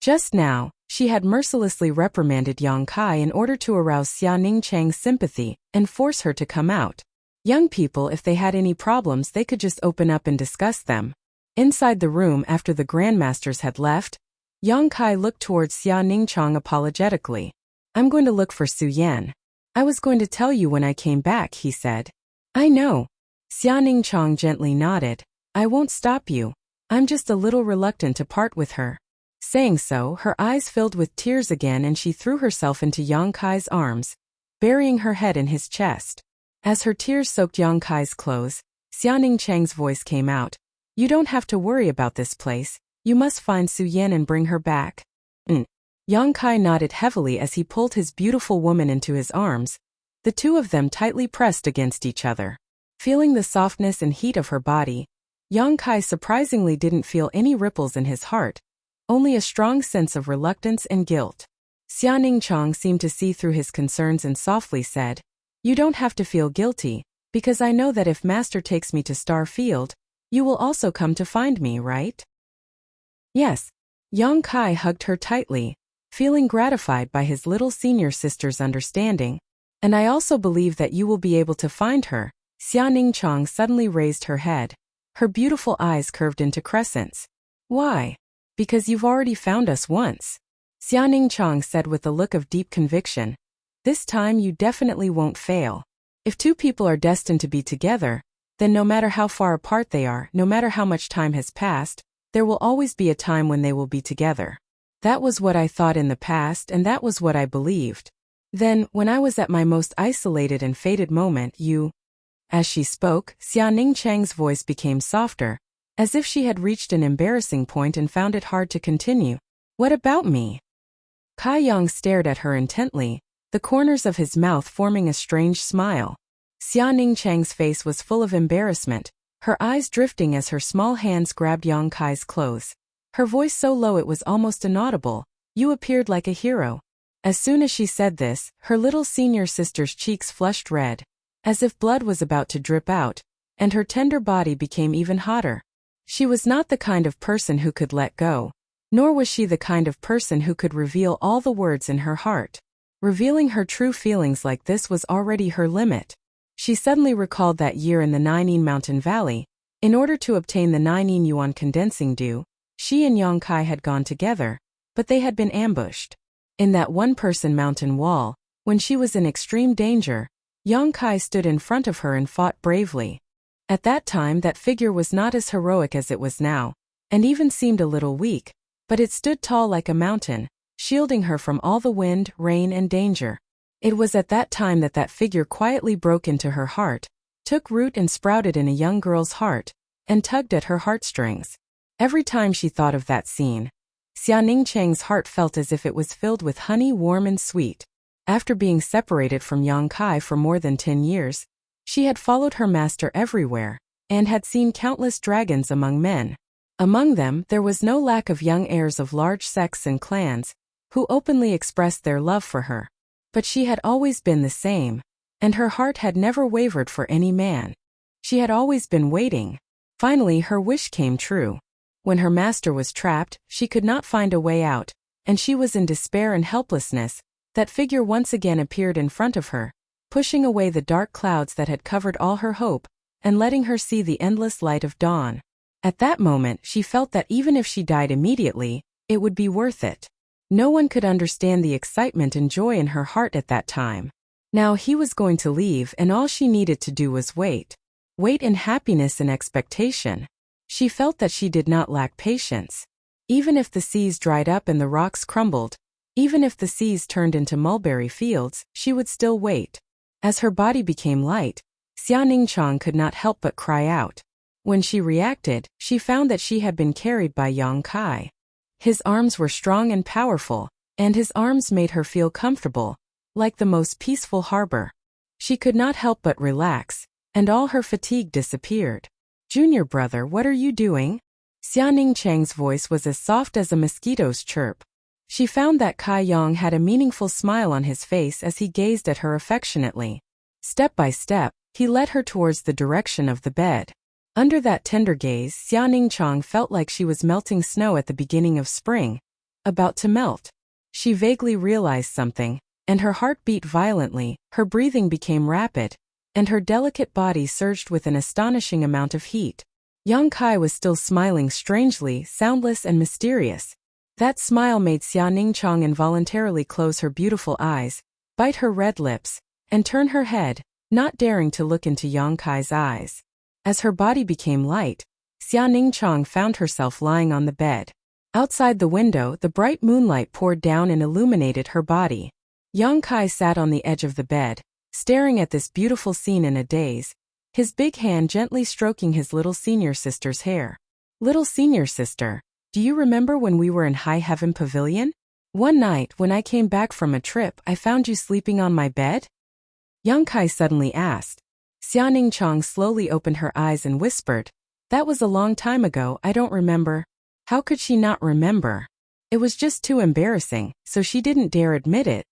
Just now, she had mercilessly reprimanded Yang Kai in order to arouse Xia Ningchang's sympathy and force her to come out. Young people, if they had any problems, they could just open up and discuss them. Inside the room after the grandmasters had left, Yang Kai looked towards Xia Ningchang apologetically. "I'm going to look for Su Yan. I was going to tell you when I came back," he said. "I know." Xia Ningchang gently nodded. "I won't stop you. I'm just a little reluctant to part with her." Saying so, her eyes filled with tears again and she threw herself into Yang Kai's arms, burying her head in his chest. As her tears soaked Yang Kai's clothes, Xia Ningchang's voice came out. "You don't have to worry about this place. You must find Su Yan and bring her back." Yang Kai nodded heavily as he pulled his beautiful woman into his arms. The two of them tightly pressed against each other. Feeling the softness and heat of her body, Yang Kai surprisingly didn't feel any ripples in his heart, only a strong sense of reluctance and guilt. Xia Ningchang seemed to see through his concerns and softly said, "You don't have to feel guilty, because I know that if Master takes me to Star Field, you will also come to find me, right?" "Yes." Yang Kai hugged her tightly, feeling gratified by his little senior sister's understanding. "And I also believe that you will be able to find her." Xia Ningchang suddenly raised her head. Her beautiful eyes curved into crescents. "Why?" "Because you've already found us once," Xia Ningchang said with a look of deep conviction. "This time you definitely won't fail. If two people are destined to be together, then no matter how far apart they are, no matter how much time has passed, there will always be a time when they will be together. That was what I thought in the past and that was what I believed. Then, when I was at my most isolated and fated moment, you—" As she spoke, Xia Ningchang's voice became softer, as if she had reached an embarrassing point and found it hard to continue. "What about me?" Kai Yang stared at her intently, the corners of his mouth forming a strange smile. Xia Ningchang's face was full of embarrassment, her eyes drifting as her small hands grabbed Yang Kai's clothes. Her voice so low it was almost inaudible. "You appeared like a hero. As soon as she said this, her little senior sister's cheeks flushed red, as if blood was about to drip out, and her tender body became even hotter. She was not the kind of person who could let go, nor was she the kind of person who could reveal all the words in her heart. Revealing her true feelings like this was already her limit. She suddenly recalled that year in the Nining Mountain Valley. In order to obtain the Nining Yuan condensing dew, she and Yang Kai had gone together, but they had been ambushed. In that one-person mountain wall, when she was in extreme danger, Yang Kai stood in front of her and fought bravely. At that time that figure was not as heroic as it was now, and even seemed a little weak, but it stood tall like a mountain, shielding her from all the wind, rain and danger. It was at that time that that figure quietly broke into her heart, took root and sprouted in a young girl's heart, and tugged at her heartstrings. Every time she thought of that scene, Xia Ningchang's heart felt as if it was filled with honey, warm and sweet. After being separated from Yang Kai for more than 10 years, she had followed her master everywhere, and had seen countless dragons among men. Among them there was no lack of young heirs of large sects and clans, who openly expressed their love for her. But she had always been the same, and her heart had never wavered for any man. She had always been waiting. Finally her wish came true. When her master was trapped, she could not find a way out, and she was in despair and helplessness. That figure once again appeared in front of her, pushing away the dark clouds that had covered all her hope, and letting her see the endless light of dawn. At that moment she felt that even if she died immediately, it would be worth it. No one could understand the excitement and joy in her heart at that time. Now he was going to leave and all she needed to do was wait. Wait in happiness and expectation. She felt that she did not lack patience. Even if the seas dried up and the rocks crumbled, even if the seas turned into mulberry fields, she would still wait. As her body became light, Xia Ningchang could not help but cry out. When she reacted, she found that she had been carried by Yang Kai. His arms were strong and powerful, and his arms made her feel comfortable, like the most peaceful harbor. She could not help but relax, and all her fatigue disappeared. "Junior brother, what are you doing?" Xia Ningchang's voice was as soft as a mosquito's chirp. She found that Kai Yang had a meaningful smile on his face as he gazed at her affectionately. Step by step, he led her towards the direction of the bed. Under that tender gaze, Xia Ningchang felt like she was melting snow at the beginning of spring, about to melt. She vaguely realized something, and her heart beat violently, her breathing became rapid, and her delicate body surged with an astonishing amount of heat. Yang Kai was still smiling strangely, soundless and mysterious. That smile made Xia Ningchang involuntarily close her beautiful eyes, bite her red lips, and turn her head, not daring to look into Yang Kai's eyes. As her body became light, Xia Ningchang found herself lying on the bed. Outside the window, the bright moonlight poured down and illuminated her body. Yang Kai sat on the edge of the bed, staring at this beautiful scene in a daze, his big hand gently stroking his little senior sister's hair. "Little senior sister, do you remember when we were in High Heaven Pavilion? One night, when I came back from a trip, I found you sleeping on my bed?" Yang Kai suddenly asked. Xia Ningchang slowly opened her eyes and whispered, "That was a long time ago, I don't remember." How could she not remember? It was just too embarrassing, so she didn't dare admit it.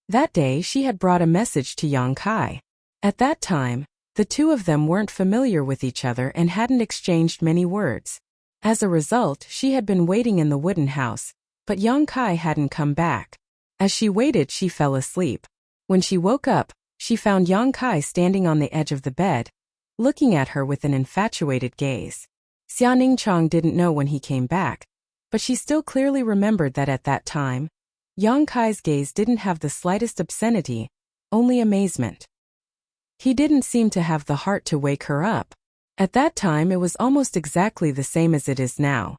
That day she had brought a message to Yang Kai. At that time, the two of them weren't familiar with each other and hadn't exchanged many words. As a result, she had been waiting in the wooden house, but Yang Kai hadn't come back. As she waited, she fell asleep. When she woke up, she found Yang Kai standing on the edge of the bed, looking at her with an infatuated gaze. Xia Ningchang didn't know when he came back, but she still clearly remembered that at that time, Yang Kai's gaze didn't have the slightest obscenity, only amazement. He didn't seem to have the heart to wake her up. At that time it was almost exactly the same as it is now.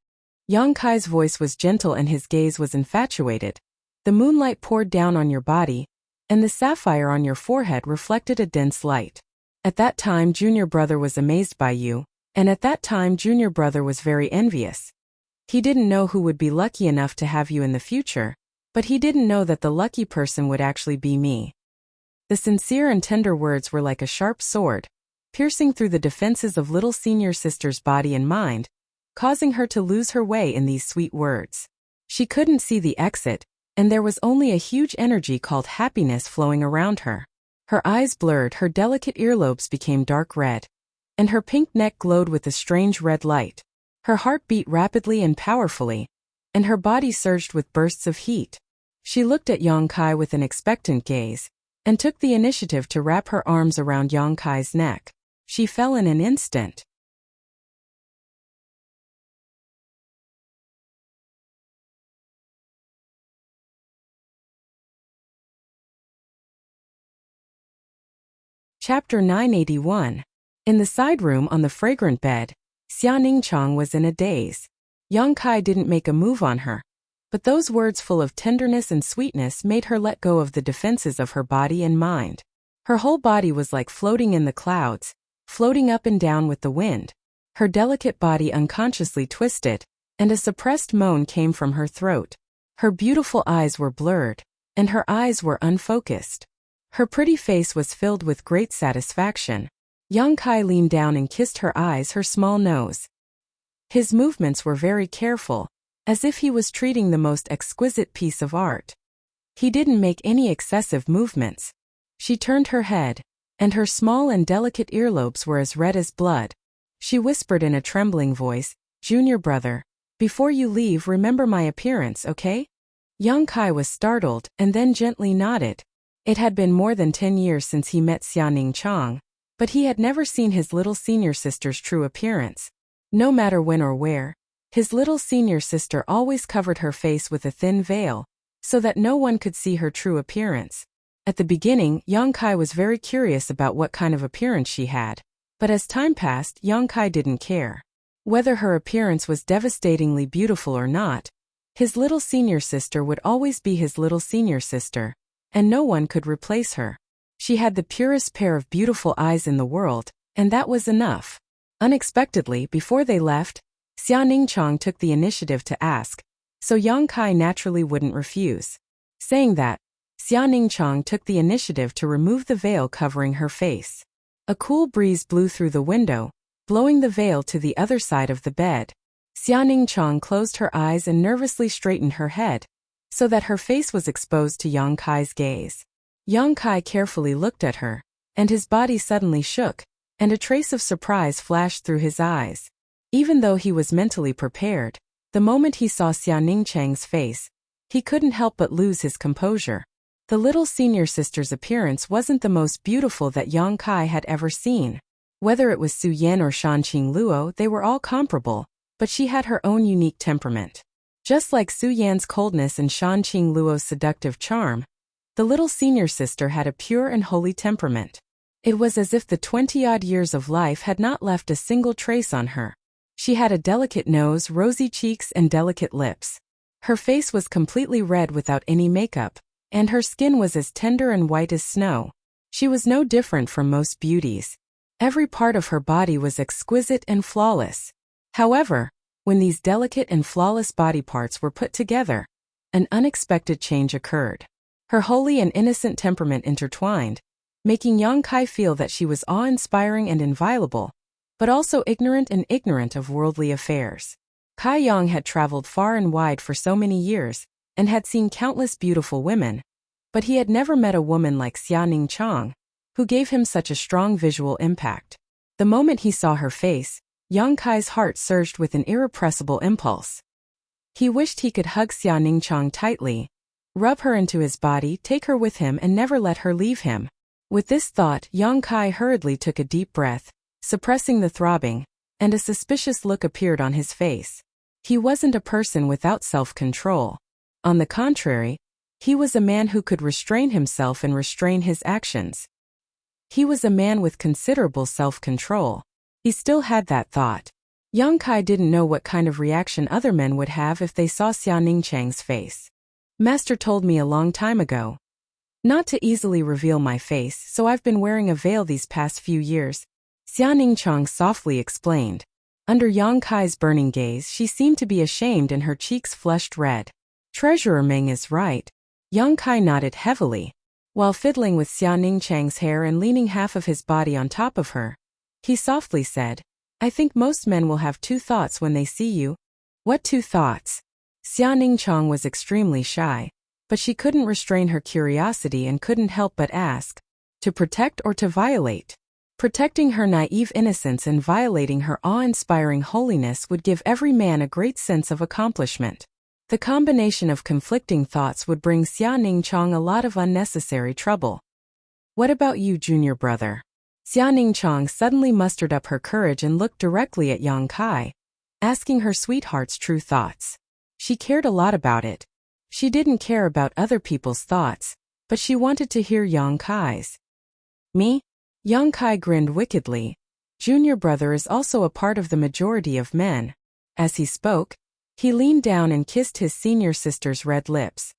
Yang Kai's voice was gentle and his gaze was infatuated. The moonlight poured down on your body, and the sapphire on your forehead reflected a dense light. At that time junior brother was amazed by you, and at that time junior brother was very envious. He didn't know who would be lucky enough to have you in the future, but he didn't know that the lucky person would actually be me. The sincere and tender words were like a sharp sword, piercing through the defenses of little senior sister's body and mind, causing her to lose her way in these sweet words. She couldn't see the exit, and there was only a huge energy called happiness flowing around her. Her eyes blurred, her delicate earlobes became dark red, and her pink neck glowed with a strange red light. Her heart beat rapidly and powerfully, and her body surged with bursts of heat. She looked at Yang Kai with an expectant gaze, and took the initiative to wrap her arms around Yang Kai's neck. She fell in an instant. Chapter 981. In the side room on the fragrant bed, Xia Ningchang was in a daze. Yang Kai didn't make a move on her, but those words full of tenderness and sweetness made her let go of the defenses of her body and mind. Her whole body was like floating in the clouds, floating up and down with the wind. Her delicate body unconsciously twisted, and a suppressed moan came from her throat. Her beautiful eyes were blurred, and her eyes were unfocused. Her pretty face was filled with great satisfaction. Yang Kai leaned down and kissed her eyes, her small nose. His movements were very careful, as if he was treating the most exquisite piece of art. He didn't make any excessive movements. She turned her head, and her small and delicate earlobes were as red as blood. She whispered in a trembling voice, "Junior brother, before you leave, remember my appearance, okay?" Yang Kai was startled and then gently nodded. It had been more than 10 years since he met Xia Ningchang, but he had never seen his little senior sister's true appearance. No matter when or where, his little senior sister always covered her face with a thin veil, so that no one could see her true appearance. At the beginning, Yang Kai was very curious about what kind of appearance she had, but as time passed, Yang Kai didn't care. Whether her appearance was devastatingly beautiful or not, his little senior sister would always be his little senior sister, and no one could replace her. She had the purest pair of beautiful eyes in the world, and that was enough. Unexpectedly, before they left, Xia Ningchang took the initiative to ask, so Yang Kai naturally wouldn't refuse. Saying that, Xia Ningchang took the initiative to remove the veil covering her face. A cool breeze blew through the window, blowing the veil to the other side of the bed. Xia Ningchang closed her eyes and nervously straightened her head, so that her face was exposed to Yang Kai's gaze. Yang Kai carefully looked at her, and his body suddenly shook, and a trace of surprise flashed through his eyes. Even though he was mentally prepared, the moment he saw Xia Ningchang's face, he couldn't help but lose his composure. The little senior sister's appearance wasn't the most beautiful that Yang Kai had ever seen. Whether it was Su Yan or Shanqing Luo, they were all comparable, but she had her own unique temperament. Just like Su Yan's coldness and Shanqing Luo's seductive charm, the little senior sister had a pure and holy temperament. It was as if the 20-odd years of life had not left a single trace on her. She had a delicate nose, rosy cheeks, and delicate lips. Her face was completely red without any makeup, and her skin was as tender and white as snow. She was no different from most beauties. Every part of her body was exquisite and flawless. However, when these delicate and flawless body parts were put together, an unexpected change occurred. Her holy and innocent temperament intertwined, making Yang Kai feel that she was awe-inspiring and inviolable, but also ignorant of worldly affairs. Kai Yang had traveled far and wide for so many years, and had seen countless beautiful women, but he had never met a woman like Xia Ningchang, who gave him such a strong visual impact. The moment he saw her face, Yang Kai's heart surged with an irrepressible impulse. He wished he could hug Xia Ningchang tightly, rub her into his body, take her with him, and never let her leave him. With this thought, Yang Kai hurriedly took a deep breath, suppressing the throbbing, and a suspicious look appeared on his face. He wasn't a person without self-control. On the contrary, he was a man who could restrain himself and restrain his actions. He was a man with considerable self-control. He still had that thought. Yang Kai didn't know what kind of reaction other men would have if they saw Xia Ningchang's face. Master told me a long time ago not to easily reveal my face, so I've been wearing a veil these past few years, Xia Ningchang softly explained. Under Yang Kai's burning gaze, she seemed to be ashamed and her cheeks flushed red. Treasurer Meng is right. Yang Kai nodded heavily. While fiddling with Xia Ningchang's hair and leaning half of his body on top of her, he softly said, I think most men will have two thoughts when they see you. What two thoughts? Xia Ningchang was extremely shy, but she couldn't restrain her curiosity and couldn't help but ask, to protect or to violate? Protecting her naive innocence and violating her awe-inspiring holiness would give every man a great sense of accomplishment. The combination of conflicting thoughts would bring Xia Ningchong a lot of unnecessary trouble. What about you, junior brother? Xia Ningchong suddenly mustered up her courage and looked directly at Yang Kai, asking her sweetheart's true thoughts. She cared a lot about it. She didn't care about other people's thoughts, but she wanted to hear Yang Kai's. Me? Yang Kai grinned wickedly. Junior brother is also a part of the majority of men. As he spoke, he leaned down and kissed his senior sister's red lips.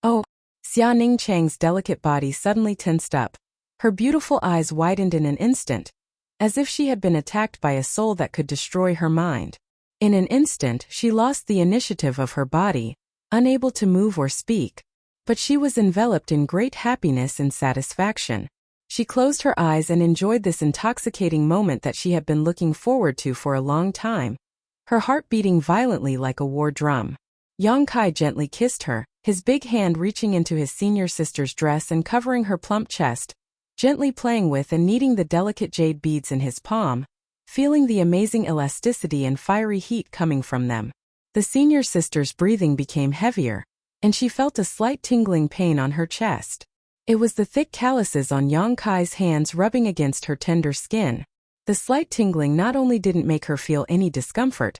Oh! Xia Ningchang's delicate body suddenly tensed up. Her beautiful eyes widened in an instant, as if she had been attacked by a soul that could destroy her mind. In an instant, she lost the initiative of her body, unable to move or speak, but she was enveloped in great happiness and satisfaction. She closed her eyes and enjoyed this intoxicating moment that she had been looking forward to for a long time, her heart beating violently like a war drum. Yang Kai gently kissed her, his big hand reaching into his senior sister's dress and covering her plump chest, gently playing with and kneading the delicate jade beads in his palm, feeling the amazing elasticity and fiery heat coming from them. The senior sister's breathing became heavier, and she felt a slight tingling pain on her chest. It was the thick calluses on Yang Kai's hands rubbing against her tender skin. The slight tingling not only didn't make her feel any discomfort,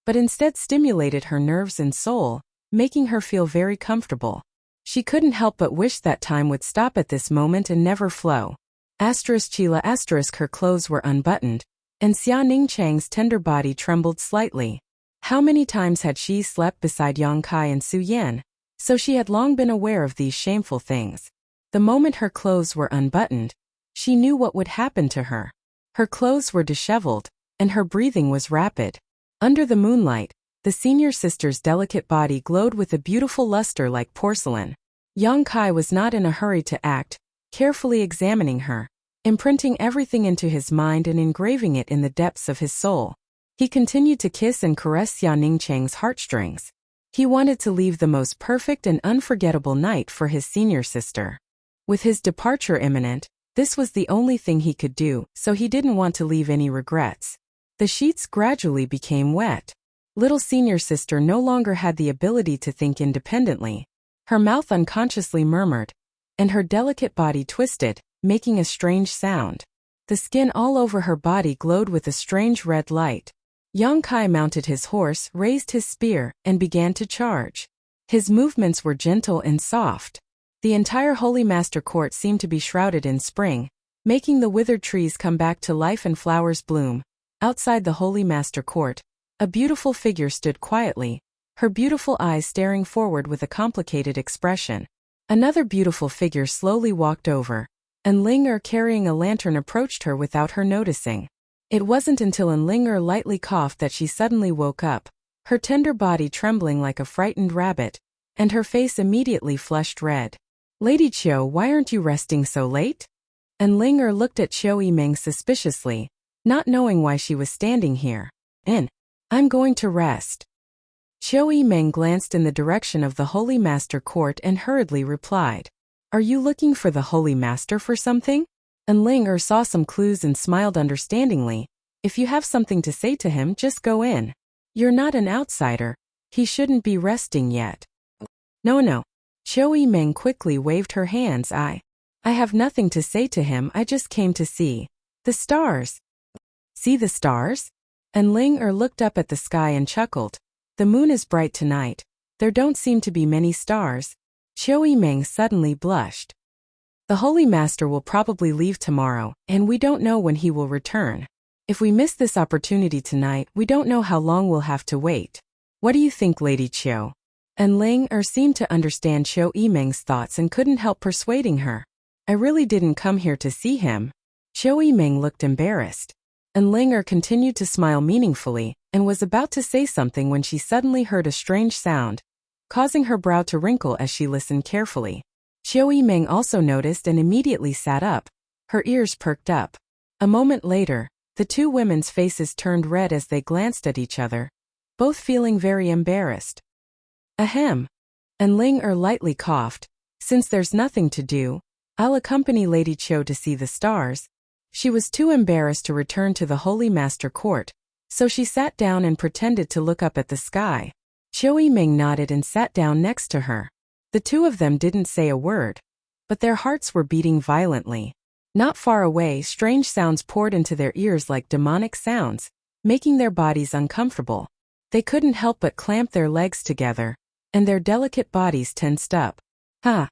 but instead stimulated her nerves and soul, making her feel very comfortable. She couldn't help but wish that time would stop at this moment and never flow. Chila her clothes were unbuttoned, and Xia Ningchang's tender body trembled slightly. How many times had she slept beside Yang Kai and Su Yan? So she had long been aware of these shameful things. The moment her clothes were unbuttoned, she knew what would happen to her. Her clothes were disheveled, and her breathing was rapid. Under the moonlight, the senior sister's delicate body glowed with a beautiful luster like porcelain. Yang Kai was not in a hurry to act, carefully examining her, imprinting everything into his mind and engraving it in the depths of his soul. He continued to kiss and caress Xia Ningchang's heartstrings. He wanted to leave the most perfect and unforgettable night for his senior sister. With his departure imminent, this was the only thing he could do, so he didn't want to leave any regrets. The sheets gradually became wet. Little senior sister no longer had the ability to think independently. Her mouth unconsciously murmured, and her delicate body twisted, making a strange sound. The skin all over her body glowed with a strange red light. Yang Kai mounted his horse, raised his spear, and began to charge. His movements were gentle and soft. The entire Holy Master Court seemed to be shrouded in spring, making the withered trees come back to life and flowers bloom. Outside the Holy Master Court, a beautiful figure stood quietly, her beautiful eyes staring forward with a complicated expression. Another beautiful figure slowly walked over, and Ling carrying a lantern approached her without her noticing. It wasn't until Ling lightly coughed that she suddenly woke up, her tender body trembling like a frightened rabbit, and her face immediately flushed red. Lady Qiu, why aren't you resting so late? And Ling looked at Qiu Yimeng suspiciously, not knowing why she was standing here. I'm going to rest. Qiu Yimeng glanced in the direction of the Holy Master Court and hurriedly replied, Are you looking for the Holy Master for something? And Ling saw some clues and smiled understandingly. If you have something to say to him, just go in. You're not an outsider. He shouldn't be resting yet. No. Qiu Yimeng quickly waved her hands. I have nothing to say to him, I just came to see the stars. See the stars? And Ling looked up at the sky and chuckled. The moon is bright tonight. There don't seem to be many stars. Qiu Yimeng suddenly blushed. The Holy Master will probably leave tomorrow, and we don't know when he will return. If we miss this opportunity tonight, we don't know how long we'll have to wait. What do you think, Lady Qiu? And Ling seemed to understand Qiu Yimeng's thoughts and couldn't help persuading her. I really didn't come here to see him. Qiu Yimeng looked embarrassed. And Ling continued to smile meaningfully, and was about to say something when she suddenly heard a strange sound, causing her brow to wrinkle as she listened carefully. Qiu Yimeng also noticed and immediately sat up. Her ears perked up. A moment later, the two women's faces turned red as they glanced at each other, both feeling very embarrassed. Ahem. And Ling lightly coughed. Since there's nothing to do, I'll accompany Lady Chiu to see the stars. She was too embarrassed to return to the Holy Master Court, so she sat down and pretended to look up at the sky. Chiu Yiming nodded and sat down next to her. The two of them didn't say a word, but their hearts were beating violently. Not far away, strange sounds poured into their ears like demonic sounds, making their bodies uncomfortable. They couldn't help but clamp their legs together, and their delicate bodies tensed up. "Huh.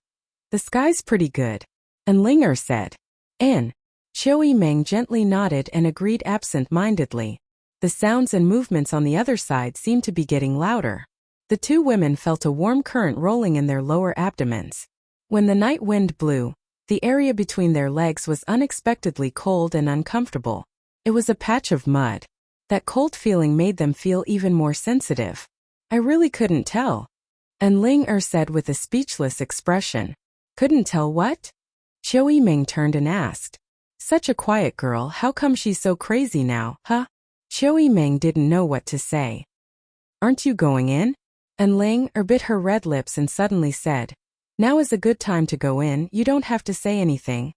The sky's pretty good," and Ling said. "And?" Chiu Yiming gently nodded and agreed absent-mindedly. The sounds and movements on the other side seemed to be getting louder. The two women felt a warm current rolling in their lower abdomens. When the night wind blew, the area between their legs was unexpectedly cold and uncomfortable. It was a patch of mud. That cold feeling made them feel even more sensitive. "I really couldn't tell." And Ling said with a speechless expression. "Couldn't tell what?" Chiu Yiming turned and asked. "Such a quiet girl, how come she's so crazy now, huh?" Chiu Yiming didn't know what to say. "Aren't you going in?" And Ling bit her red lips and suddenly said, "Now is a good time to go in, you don't have to say anything."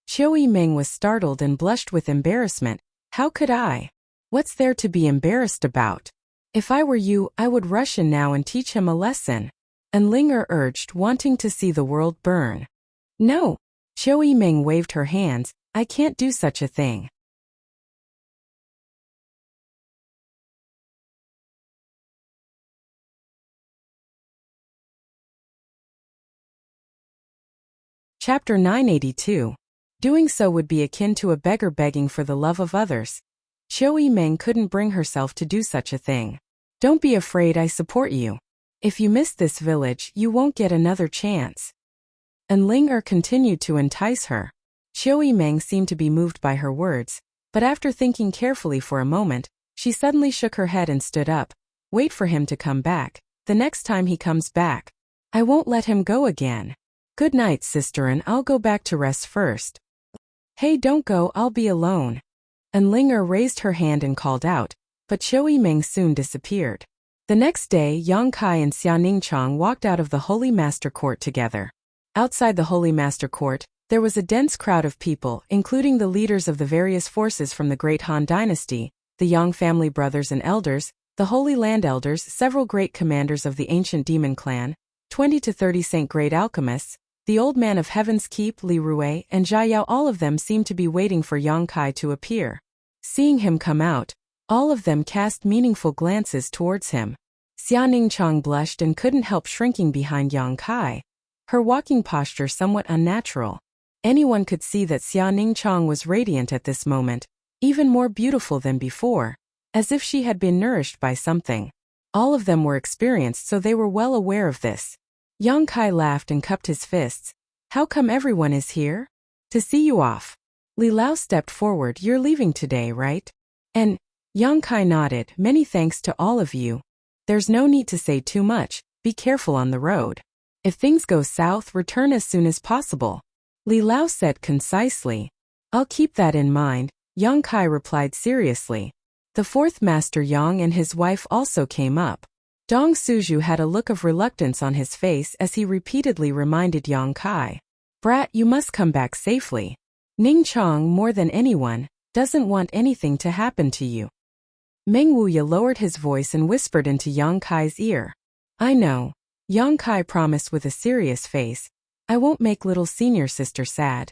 Chiu Yiming was startled and blushed with embarrassment. "How could I? What's there to be embarrassed about? If I were you, I would rush in now and teach him a lesson." And Ling urged, wanting to see the world burn. "No." Chiu Yiming waved her hands. "I can't do such a thing." Chapter 982. Doing so would be akin to a beggar begging for the love of others. Chiu Yiming couldn't bring herself to do such a thing. "Don't be afraid, I support you. If you miss this village, you won't get another chance." And Ling continued to entice her. Chiu Yiming seemed to be moved by her words, but after thinking carefully for a moment, she suddenly shook her head and stood up. "Wait for him to come back. The next time he comes back, I won't let him go again. Good night, sister, and I'll go back to rest first." "Hey, don't go, I'll be alone." And Ling raised her hand and called out, but Chiu Yiming soon disappeared. The next day, Yang Kai and Xia Ningchang walked out of the Holy Master Court together. Outside the Holy Master Court, there was a dense crowd of people, including the leaders of the various forces from the Great Han Dynasty, the Yang family brothers and elders, the Holy Land elders, several great commanders of the ancient demon clan, 20 to 30 saint-grade alchemists, the old man of Heaven's Keep, Li Rui, and Jia Yao. All of them seemed to be waiting for Yang Kai to appear. Seeing him come out, all of them cast meaningful glances towards him. Xia Ningchang blushed and couldn't help shrinking behind Yang Kai, her walking posture somewhat unnatural. Anyone could see that Xia Ningchang was radiant at this moment, even more beautiful than before, as if she had been nourished by something. All of them were experienced, so they were well aware of this. Yang Kai laughed and cupped his fists. "How come everyone is here?" "To see you off." Li Lao stepped forward. "You're leaving today, right?" And Yang Kai nodded. "Many thanks to all of you. There's no need to say too much. Be careful on the road. If things go south, return as soon as possible." Li Lao said concisely. "I'll keep that in mind," Yang Kai replied seriously. The fourth master Yang and his wife also came up. Dong Suju had a look of reluctance on his face as he repeatedly reminded Yang Kai, "Brat, you must come back safely. Ning Chong, more than anyone, doesn't want anything to happen to you." Meng Wuya lowered his voice and whispered into Yang Kai's ear. "I know," Yang Kai promised with a serious face. "I won't make little senior sister sad."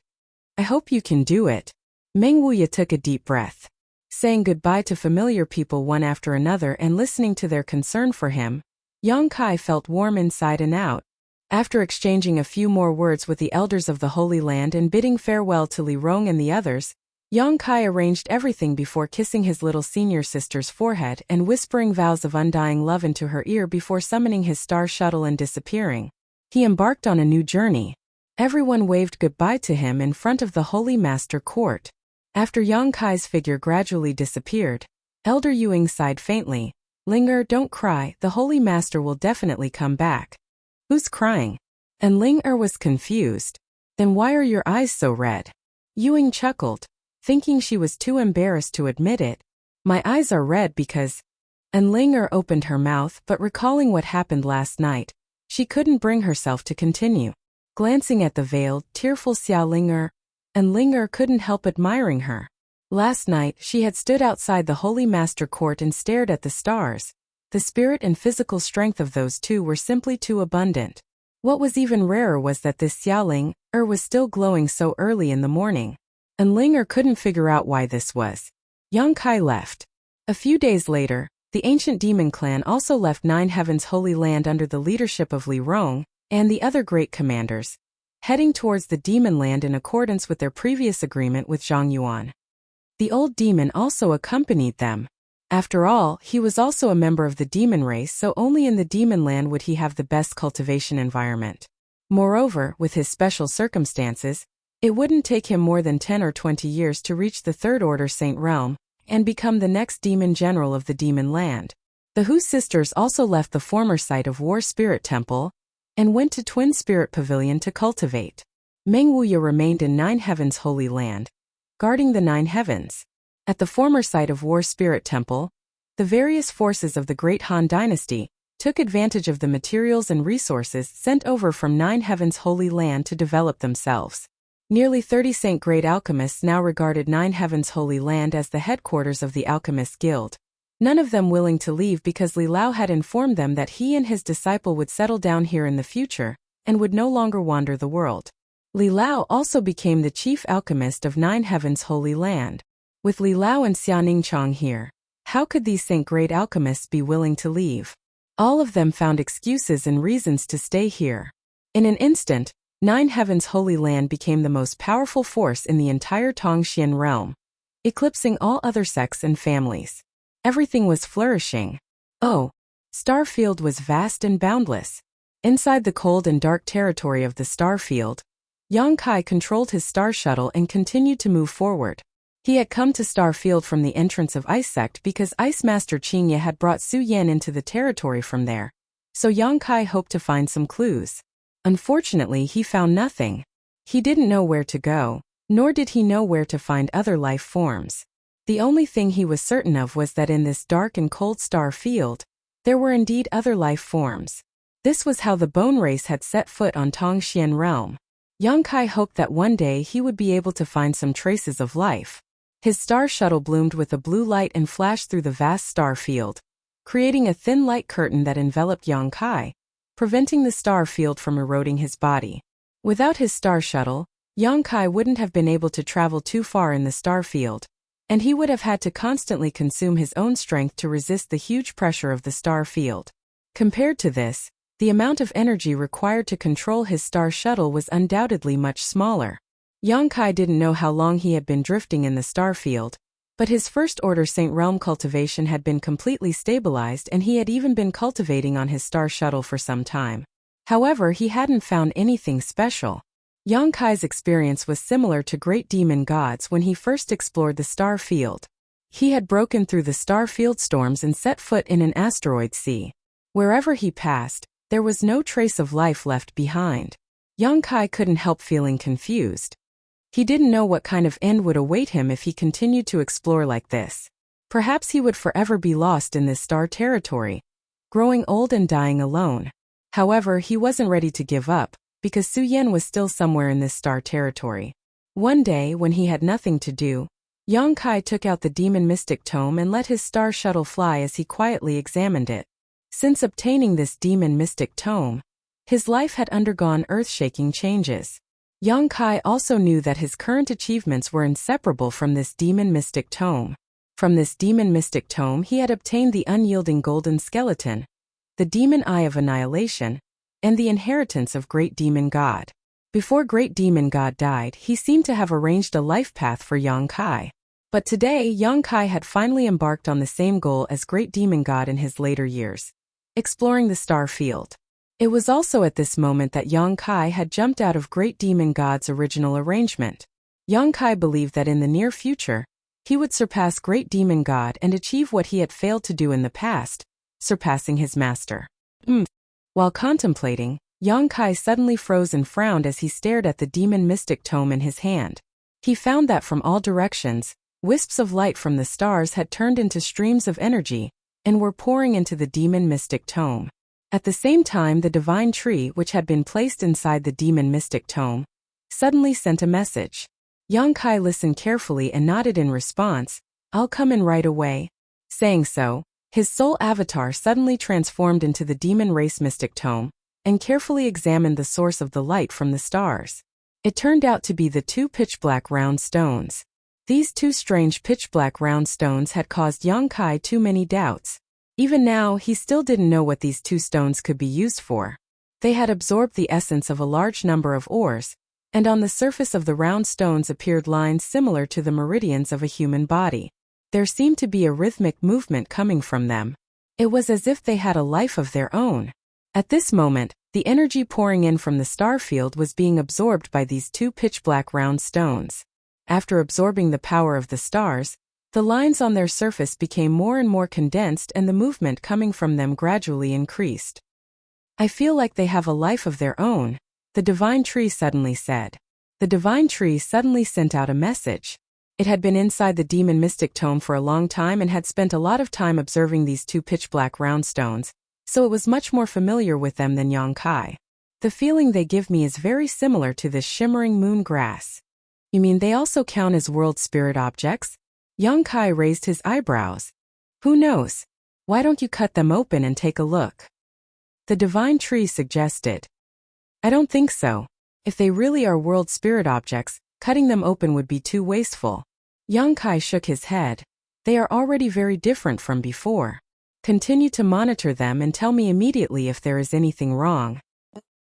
"I hope you can do it." Meng Wuya took a deep breath. Saying goodbye to familiar people one after another and listening to their concern for him, Yang Kai felt warm inside and out. After exchanging a few more words with the elders of the Holy Land and bidding farewell to Li Rong and the others, Yang Kai arranged everything before kissing his little senior sister's forehead and whispering vows of undying love into her ear before summoning his star shuttle and disappearing. He embarked on a new journey. Everyone waved goodbye to him in front of the Holy Master Court. After Yang Kai's figure gradually disappeared, Elder Yuing sighed faintly. "Ling don't cry, the Holy Master will definitely come back." "Who's crying?" And Ling was confused. "Then why are your eyes so red?" Yuing chuckled, thinking she was too embarrassed to admit it. "My eyes are red because..." And Ling opened her mouth, but recalling what happened last night, She couldn't bring herself to continue. Glancing at the veiled, tearful Xia Ling'er, and Ling'er couldn't help admiring her. Last night, she had stood outside the Holy Master Court and stared at the stars. The spirit and physical strength of those two were simply too abundant. What was even rarer was that this Xia Ling'er was still glowing so early in the morning. And Ling'er couldn't figure out why this was. Yang Kai left. A few days later, the ancient demon clan also left Nine Heavens' Holy Land under the leadership of Li Rong and the other great commanders, heading towards the demon land in accordance with their previous agreement with Zhang Yuan. The old demon also accompanied them. After all, he was also a member of the demon race, so only in the demon land would he have the best cultivation environment. Moreover, with his special circumstances, it wouldn't take him more than 10 or 20 years to reach the Third Order Saint Realm and become the next demon general of the demon land. The Hu sisters also left the former site of War Spirit Temple and went to Twin Spirit Pavilion to cultivate. Meng Wuya remained in Nine Heavens' Holy Land, guarding the Nine Heavens. At the former site of War Spirit Temple, the various forces of the Great Han Dynasty took advantage of the materials and resources sent over from Nine Heavens' Holy Land to develop themselves. Nearly 30 Saint-grade alchemists now regarded Nine Heavens' Holy Land as the headquarters of the Alchemist Guild, none of them willing to leave because Li Lao had informed them that he and his disciple would settle down here in the future and would no longer wander the world. Li Lao also became the chief alchemist of Nine Heavens' Holy Land. With Li Lao and Xianing Chong here, how could these Saint-grade alchemists be willing to leave? All of them found excuses and reasons to stay here. In an instant, Nine Heavens' Holy Land became the most powerful force in the entire Tongxian realm, eclipsing all other sects and families. Everything was flourishing. Oh, Starfield was vast and boundless. Inside the cold and dark territory of the Starfield, Yang Kai controlled his star shuttle and continued to move forward. He had come to Starfield from the entrance of Ice Sect because Ice Master Qingye had brought Su Yan into the territory from there, so Yang Kai hoped to find some clues. Unfortunately, he found nothing. He didn't know where to go, nor did he know where to find other life forms. The only thing he was certain of was that in this dark and cold star field, there were indeed other life forms. This was how the Bone Race had set foot on Tongxian realm. Yang Kai hoped that one day he would be able to find some traces of life. His star shuttle bloomed with a blue light and flashed through the vast star field, creating a thin light curtain that enveloped Yang Kai, preventing the star field from eroding his body. Without his star shuttle, Yang Kai wouldn't have been able to travel too far in the star field, and he would have had to constantly consume his own strength to resist the huge pressure of the star field. Compared to this, the amount of energy required to control his star shuttle was undoubtedly much smaller. Yang Kai didn't know how long he had been drifting in the star field, but his First Order Saint Realm cultivation had been completely stabilized and he had even been cultivating on his star shuttle for some time. However, he hadn't found anything special. Yang Kai's experience was similar to great demon gods when he first explored the star field. He had broken through the star field storms and set foot in an asteroid sea. Wherever he passed, there was no trace of life left behind. Yang Kai couldn't help feeling confused. He didn't know what kind of end would await him if he continued to explore like this. Perhaps he would forever be lost in this star territory, growing old and dying alone. However, he wasn't ready to give up, because Su Yan was still somewhere in this star territory. One day, when he had nothing to do, Yang Kai took out the Demon Mystic Tome and let his star shuttle fly as he quietly examined it. Since obtaining this Demon Mystic Tome, his life had undergone earth-shaking changes. Yang Kai also knew that his current achievements were inseparable from this Demon Mystic Tome. From this Demon Mystic Tome he had obtained the unyielding golden skeleton, the Demon Eye of Annihilation, and the inheritance of Great Demon God. Before Great Demon God died, he seemed to have arranged a life path for Yang Kai. But today, Yang Kai had finally embarked on the same goal as Great Demon God in his later years, exploring the star field. It was also at this moment that Yang Kai had jumped out of Great Demon God's original arrangement. Yang Kai believed that in the near future, he would surpass Great Demon God and achieve what he had failed to do in the past, surpassing his master. While contemplating, Yang Kai suddenly froze and frowned as he stared at the Demon Mystic Tome in his hand. He found that from all directions, wisps of light from the stars had turned into streams of energy and were pouring into the Demon Mystic Tome. At the same time, the divine tree, which had been placed inside the demon mystic tome, suddenly sent a message. Yang Kai listened carefully and nodded in response. "I'll come in right away." Saying so, his soul avatar suddenly transformed into the demon race mystic tome and carefully examined the source of the light from the stars. It turned out to be the two pitch-black round stones. These two strange pitch-black round stones had caused Yang Kai too many doubts. Even now, he still didn't know what these two stones could be used for. They had absorbed the essence of a large number of ores, and on the surface of the round stones appeared lines similar to the meridians of a human body. There seemed to be a rhythmic movement coming from them. It was as if they had a life of their own. At this moment, the energy pouring in from the star field was being absorbed by these two pitch-black round stones. After absorbing the power of the stars, the lines on their surface became more and more condensed and the movement coming from them gradually increased. "I feel like they have a life of their own," the divine tree suddenly said. The divine tree suddenly sent out a message. It had been inside the demon mystic tome for a long time and had spent a lot of time observing these two pitch-black round stones, so it was much more familiar with them than Yang Kai. "The feeling they give me is very similar to this shimmering moon grass." "You mean they also count as world spirit objects?" Yang Kai raised his eyebrows. "Who knows? Why don't you cut them open and take a look?" The divine tree suggested. "I don't think so. If they really are world spirit objects, cutting them open would be too wasteful." Yang Kai shook his head. "They are already very different from before. Continue to monitor them and tell me immediately if there is anything wrong."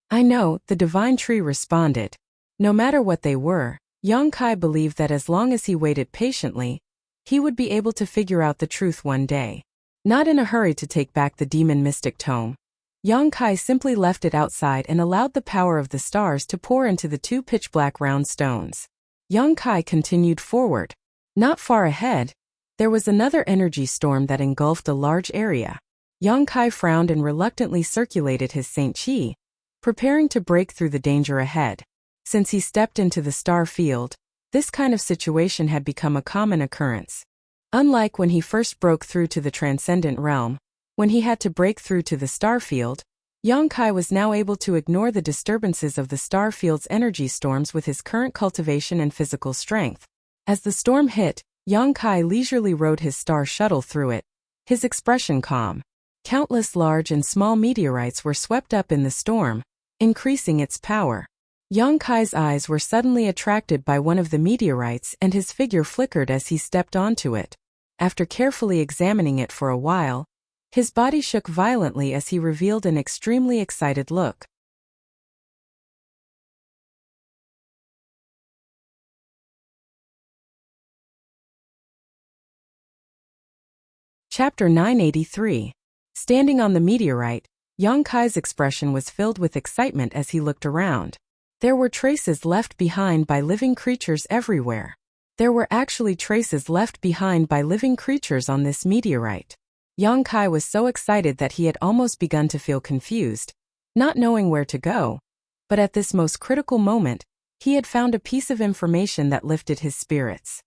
"I know," the divine tree responded. No matter what they were, Yang Kai believed that as long as he waited patiently, he would be able to figure out the truth one day. Not in a hurry to take back the demon mystic tome, Yang Kai simply left it outside and allowed the power of the stars to pour into the two pitch-black round stones. Yang Kai continued forward. Not far ahead, there was another energy storm that engulfed a large area. Yang Kai frowned and reluctantly circulated his Saint Qi, preparing to break through the danger ahead. Since he stepped into the star field, this kind of situation had become a common occurrence. Unlike when he first broke through to the transcendent realm, when he had to break through to the star field, Yang Kai was now able to ignore the disturbances of the star field's energy storms with his current cultivation and physical strength. As the storm hit, Yang Kai leisurely rode his star shuttle through it, his expression calm. Countless large and small meteorites were swept up in the storm, increasing its power. Yang Kai's eyes were suddenly attracted by one of the meteorites and his figure flickered as he stepped onto it. After carefully examining it for a while, his body shook violently as he revealed an extremely excited look. Chapter 983. Standing on the meteorite, Yang Kai's expression was filled with excitement as he looked around. There were traces left behind by living creatures everywhere. There were actually traces left behind by living creatures on this meteorite. Yang Kai was so excited that he had almost begun to feel confused, not knowing where to go. But at this most critical moment, he had found a piece of information that lifted his spirits.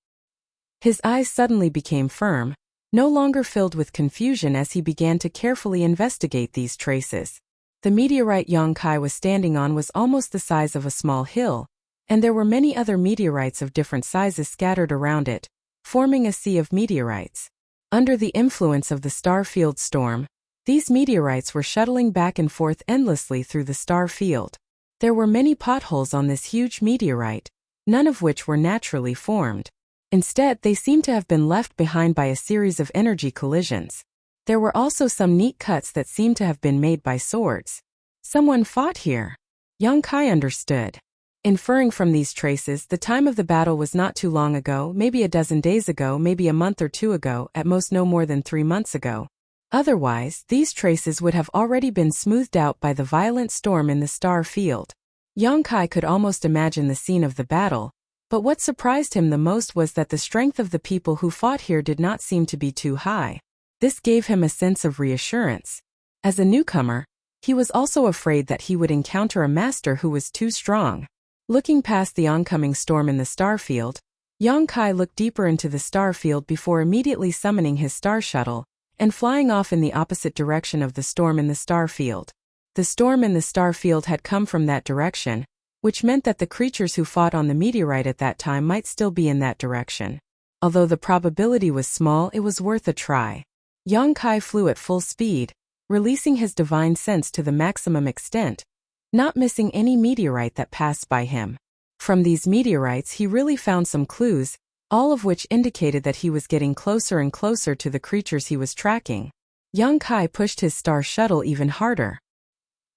His eyes suddenly became firm, no longer filled with confusion as he began to carefully investigate these traces. The meteorite Yang Kai was standing on was almost the size of a small hill, and there were many other meteorites of different sizes scattered around it, forming a sea of meteorites. Under the influence of the star field storm, these meteorites were shuttling back and forth endlessly through the star field. There were many potholes on this huge meteorite, none of which were naturally formed. Instead, they seemed to have been left behind by a series of energy collisions. There were also some neat cuts that seemed to have been made by swords. Someone fought here. Yang Kai understood. Inferring from these traces, the time of the battle was not too long ago, maybe a dozen days ago, maybe a month or two ago, at most no more than 3 months ago. Otherwise, these traces would have already been smoothed out by the violent storm in the star field. Yang Kai could almost imagine the scene of the battle, but what surprised him the most was that the strength of the people who fought here did not seem to be too high. This gave him a sense of reassurance. As a newcomer, he was also afraid that he would encounter a master who was too strong. Looking past the oncoming storm in the star field, Yang Kai looked deeper into the star field before immediately summoning his star shuttle and flying off in the opposite direction of the storm in the star field. The storm in the star field had come from that direction, which meant that the creatures who fought on the meteorite at that time might still be in that direction. Although the probability was small, it was worth a try. Yang Kai flew at full speed, releasing his divine sense to the maximum extent, not missing any meteorite that passed by him. From these meteorites he really found some clues, all of which indicated that he was getting closer and closer to the creatures he was tracking. Yang Kai pushed his star shuttle even harder.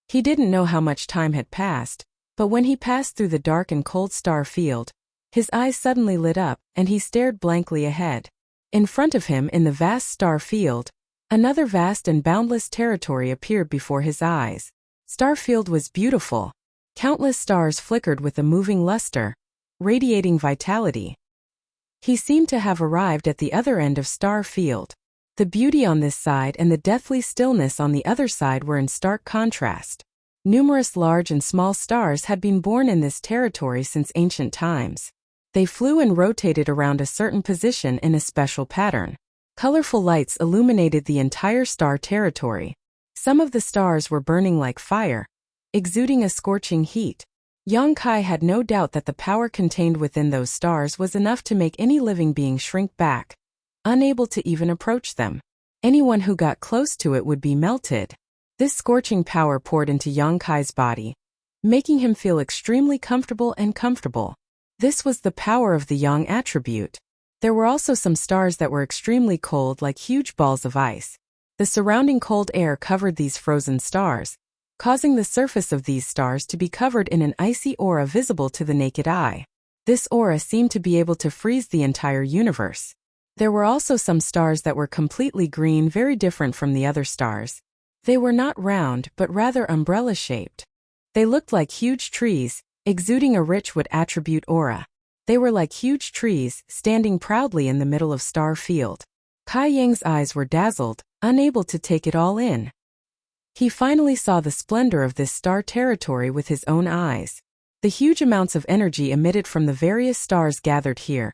He didn't know how much time had passed, but when he passed through the dark and cold star field, his eyes suddenly lit up, and he stared blankly ahead. In front of him in the vast star field, another vast and boundless territory appeared before his eyes. Starfield was beautiful. Countless stars flickered with a moving luster, radiating vitality. He seemed to have arrived at the other end of Starfield. The beauty on this side and the deathly stillness on the other side were in stark contrast. Numerous large and small stars had been born in this territory since ancient times. They flew and rotated around a certain position in a special pattern. Colorful lights illuminated the entire star territory. Some of the stars were burning like fire, exuding a scorching heat. Yang Kai had no doubt that the power contained within those stars was enough to make any living being shrink back, unable to even approach them. Anyone who got close to it would be melted. This scorching power poured into Yang Kai's body, making him feel extremely comfortable and comfortable. This was the power of the Yang attribute. There were also some stars that were extremely cold, like huge balls of ice. The surrounding cold air covered these frozen stars, causing the surface of these stars to be covered in an icy aura visible to the naked eye. This aura seemed to be able to freeze the entire universe. There were also some stars that were completely green, very different from the other stars. They were not round, but rather umbrella-shaped. They looked like huge trees, exuding a rich wood attribute aura. They were like huge trees, standing proudly in the middle of Star Field. Kai Yang's eyes were dazzled, unable to take it all in. He finally saw the splendor of this star territory with his own eyes. The huge amounts of energy emitted from the various stars gathered here,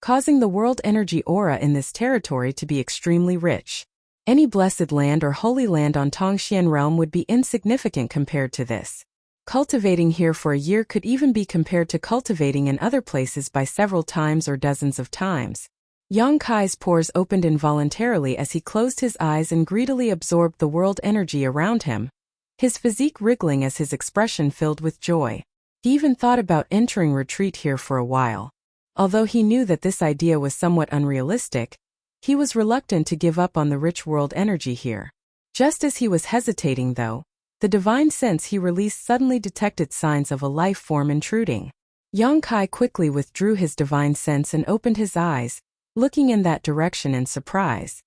causing the world energy aura in this territory to be extremely rich. Any blessed land or holy land on Tongxian realm would be insignificant compared to this. Cultivating here for a year could even be compared to cultivating in other places by several times or dozens of times. Yang Kai's pores opened involuntarily as he closed his eyes and greedily absorbed the world energy around him, his physique wriggling as his expression filled with joy. He even thought about entering retreat here for a while. Although he knew that this idea was somewhat unrealistic, he was reluctant to give up on the rich world energy here. Just as he was hesitating though, the divine sense he released suddenly detected signs of a life form intruding. Yang Kai quickly withdrew his divine sense and opened his eyes, looking in that direction in surprise.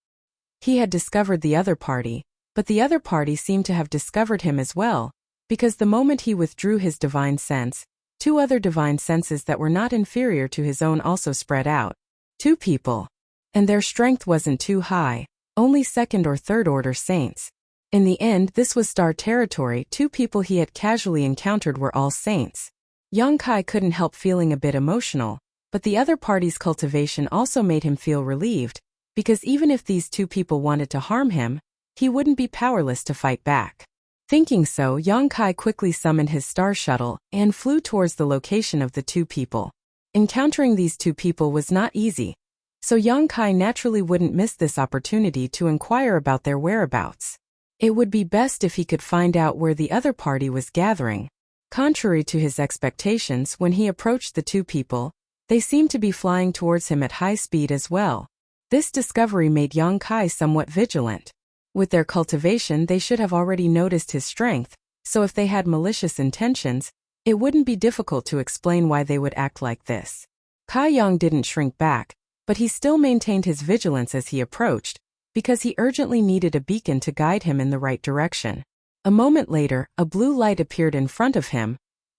He had discovered the other party, but the other party seemed to have discovered him as well, because the moment he withdrew his divine sense, two other divine senses that were not inferior to his own also spread out. Two people. And their strength wasn't too high, only second or third order saints. In the end, this was star territory. Two people he had casually encountered were all saints. Yang Kai couldn't help feeling a bit emotional, but the other party's cultivation also made him feel relieved, because even if these two people wanted to harm him, he wouldn't be powerless to fight back. Thinking so, Yang Kai quickly summoned his star shuttle and flew towards the location of the two people. Encountering these two people was not easy, so Yang Kai naturally wouldn't miss this opportunity to inquire about their whereabouts. It would be best if he could find out where the other party was gathering. Contrary to his expectations, when he approached the two people, they seemed to be flying towards him at high speed as well. This discovery made Yang Kai somewhat vigilant. With their cultivation, they should have already noticed his strength, so if they had malicious intentions, it wouldn't be difficult to explain why they would act like this. Kai Yang didn't shrink back, but he still maintained his vigilance as he approached, because he urgently needed a beacon to guide him in the right direction. A moment later, a blue light appeared in front of him,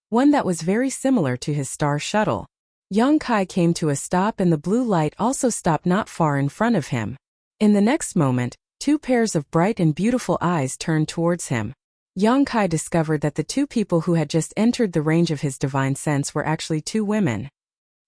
one that was very similar to his star shuttle. Yang Kai came to a stop and the blue light also stopped not far in front of him. In the next moment, two pairs of bright and beautiful eyes turned towards him. Yang Kai discovered that the two people who had just entered the range of his divine sense were actually two women.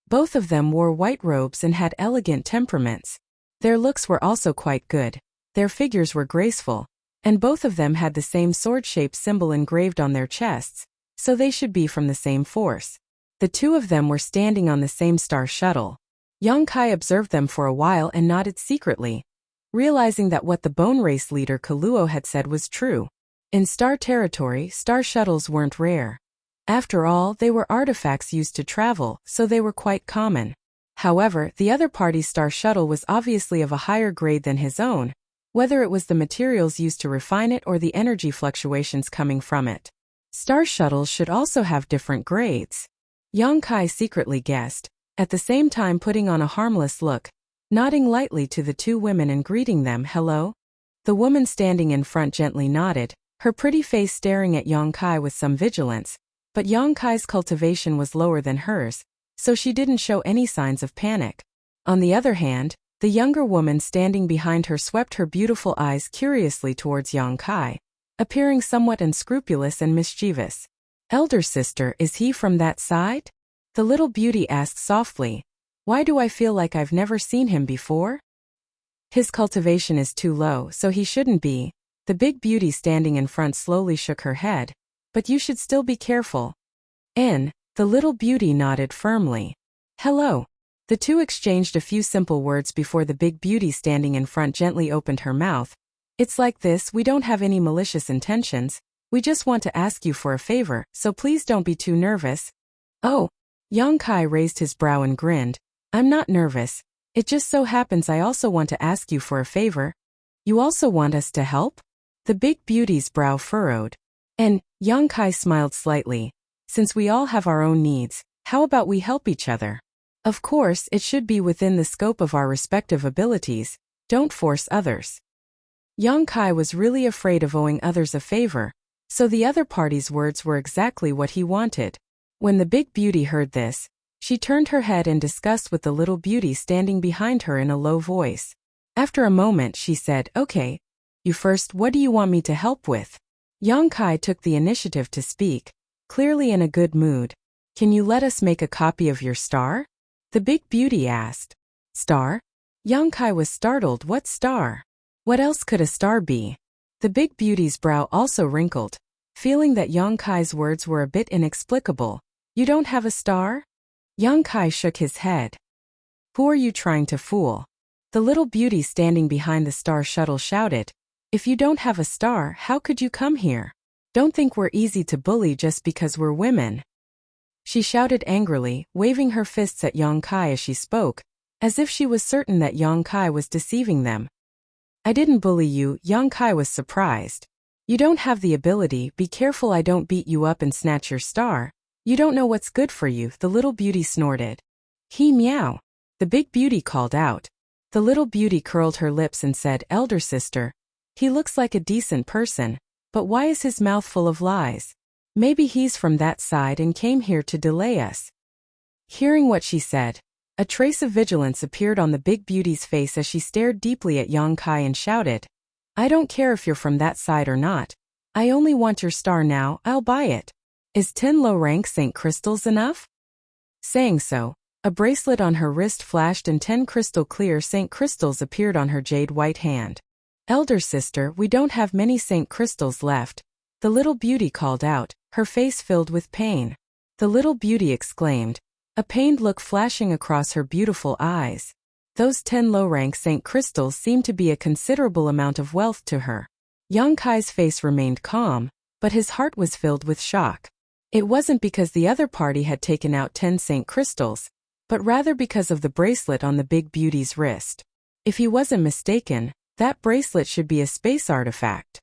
Both of them wore white robes and had elegant temperaments. Their looks were also quite good. Their figures were graceful, and both of them had the same sword-shaped symbol engraved on their chests, so they should be from the same force. The two of them were standing on the same star shuttle. Yongkai observed them for a while and nodded secretly, realizing that what the bone race leader Kaluo had said was true. In star territory, star shuttles weren't rare. After all, they were artifacts used to travel, so they were quite common. However, the other party's star shuttle was obviously of a higher grade than his own, whether it was the materials used to refine it or the energy fluctuations coming from it. Star shuttles should also have different grades. Yongkai secretly guessed, at the same time putting on a harmless look, nodding lightly to the two women and greeting them, "Hello?" The woman standing in front gently nodded, her pretty face staring at Yongkai with some vigilance, but Yongkai's cultivation was lower than hers, so she didn't show any signs of panic. On the other hand, the younger woman standing behind her swept her beautiful eyes curiously towards Yongkai, appearing somewhat unscrupulous and mischievous. "Elder sister, is he from that side?" The little beauty asked softly. "Why do I feel like I've never seen him before?" "His cultivation is too low, so he shouldn't be." The big beauty standing in front slowly shook her head. "But you should still be careful." The little beauty nodded firmly. "Hello." The two exchanged a few simple words before the big beauty standing in front gently opened her mouth. "It's like this, we don't have any malicious intentions. We just want to ask you for a favor, so please don't be too nervous." "Oh." Yongkai raised his brow and grinned. "I'm not nervous. It just so happens I also want to ask you for a favor." "You also want us to help?" The big beauty's brow furrowed. And Yongkai smiled slightly. "Since we all have our own needs, how about we help each other? Of course, it should be within the scope of our respective abilities. Don't force others." Yongkai was really afraid of owing others a favor, so the other party's words were exactly what he wanted. When the big beauty heard this, she turned her head and discussed with the little beauty standing behind her in a low voice. After a moment she said, "Okay. You first, what do you want me to help with?" Yongkai took the initiative to speak, clearly in a good mood. "Can you let us make a copy of your star?" The big beauty asked. "Star?" Yongkai was startled. "What star? What else could a star be?" The big beauty's brow also wrinkled, feeling that Yongkai's words were a bit inexplicable. "You don't have a star?" Yongkai shook his head. "Who are you trying to fool?" The little beauty standing behind the star shuttle shouted. "If you don't have a star, how could you come here? Don't think we're easy to bully just because we're women." She shouted angrily, waving her fists at Yongkai as she spoke, as if she was certain that Yongkai was deceiving them. "I didn't bully you." Yongkai was surprised. "You don't have the ability, be careful I don't beat you up and snatch your star. You don't know what's good for you." The little beauty snorted. "He meow." The big beauty called out. The little beauty curled her lips and said, "Elder sister, he looks like a decent person, but why is his mouth full of lies? Maybe he's from that side and came here to delay us." Hearing what she said, a trace of vigilance appeared on the big beauty's face as she stared deeply at Yongkai and shouted, "I don't care if you're from that side or not. I only want your star now, I'll buy it. Is 10 low-rank St. crystals enough?" Saying so, a bracelet on her wrist flashed and 10 crystal clear St. crystals appeared on her jade white hand. "Elder sister, we don't have many St. crystals left." The little beauty called out, her face filled with pain. The little beauty exclaimed, a pained look flashing across her beautiful eyes. Those 10 low-rank St. crystals seemed to be a considerable amount of wealth to her. Yongkai's face remained calm, but his heart was filled with shock. It wasn't because the other party had taken out 10 St. crystals, but rather because of the bracelet on the big beauty's wrist. If he wasn't mistaken, that bracelet should be a space artifact.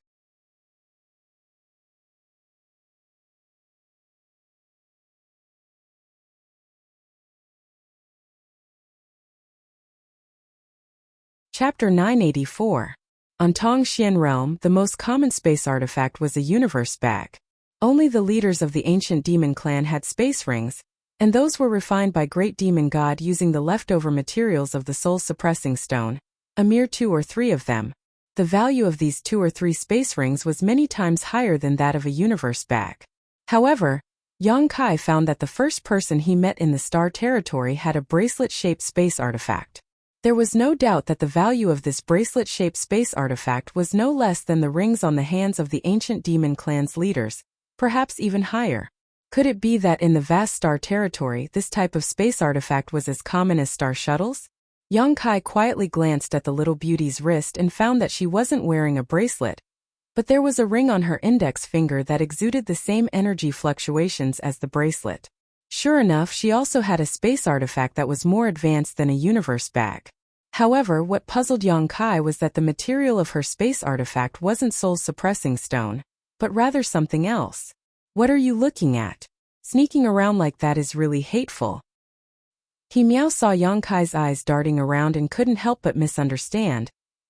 Chapter 984. On Tongxian Realm, the most common space artifact was a universe bag. Only the leaders of the ancient demon clan had space rings, and those were refined by Great Demon God using the leftover materials of the soul-suppressing stone, a mere 2 or 3 of them. The value of these 2 or 3 space rings was many times higher than that of a universe bag. However, Yongkai found that the first person he met in the star territory had a bracelet-shaped space artifact. There was no doubt that the value of this bracelet-shaped space artifact was no less than the rings on the hands of the ancient demon clan's leaders, perhaps even higher. Could it be that in the vast star territory this type of space artifact was as common as star shuttles? Yang Kai quietly glanced at the little beauty's wrist and found that she wasn't wearing a bracelet, but there was a ring on her index finger that exuded the same energy fluctuations as the bracelet. Sure enough, she also had a space artifact that was more advanced than a universe bag. However, what puzzled Yang Kai was that the material of her space artifact wasn't soul-suppressing stone, but rather something else. What are you looking at? Sneaking around like that is really hateful. He Miao saw Yang Kai's eyes darting around and couldn't help but misunderstand,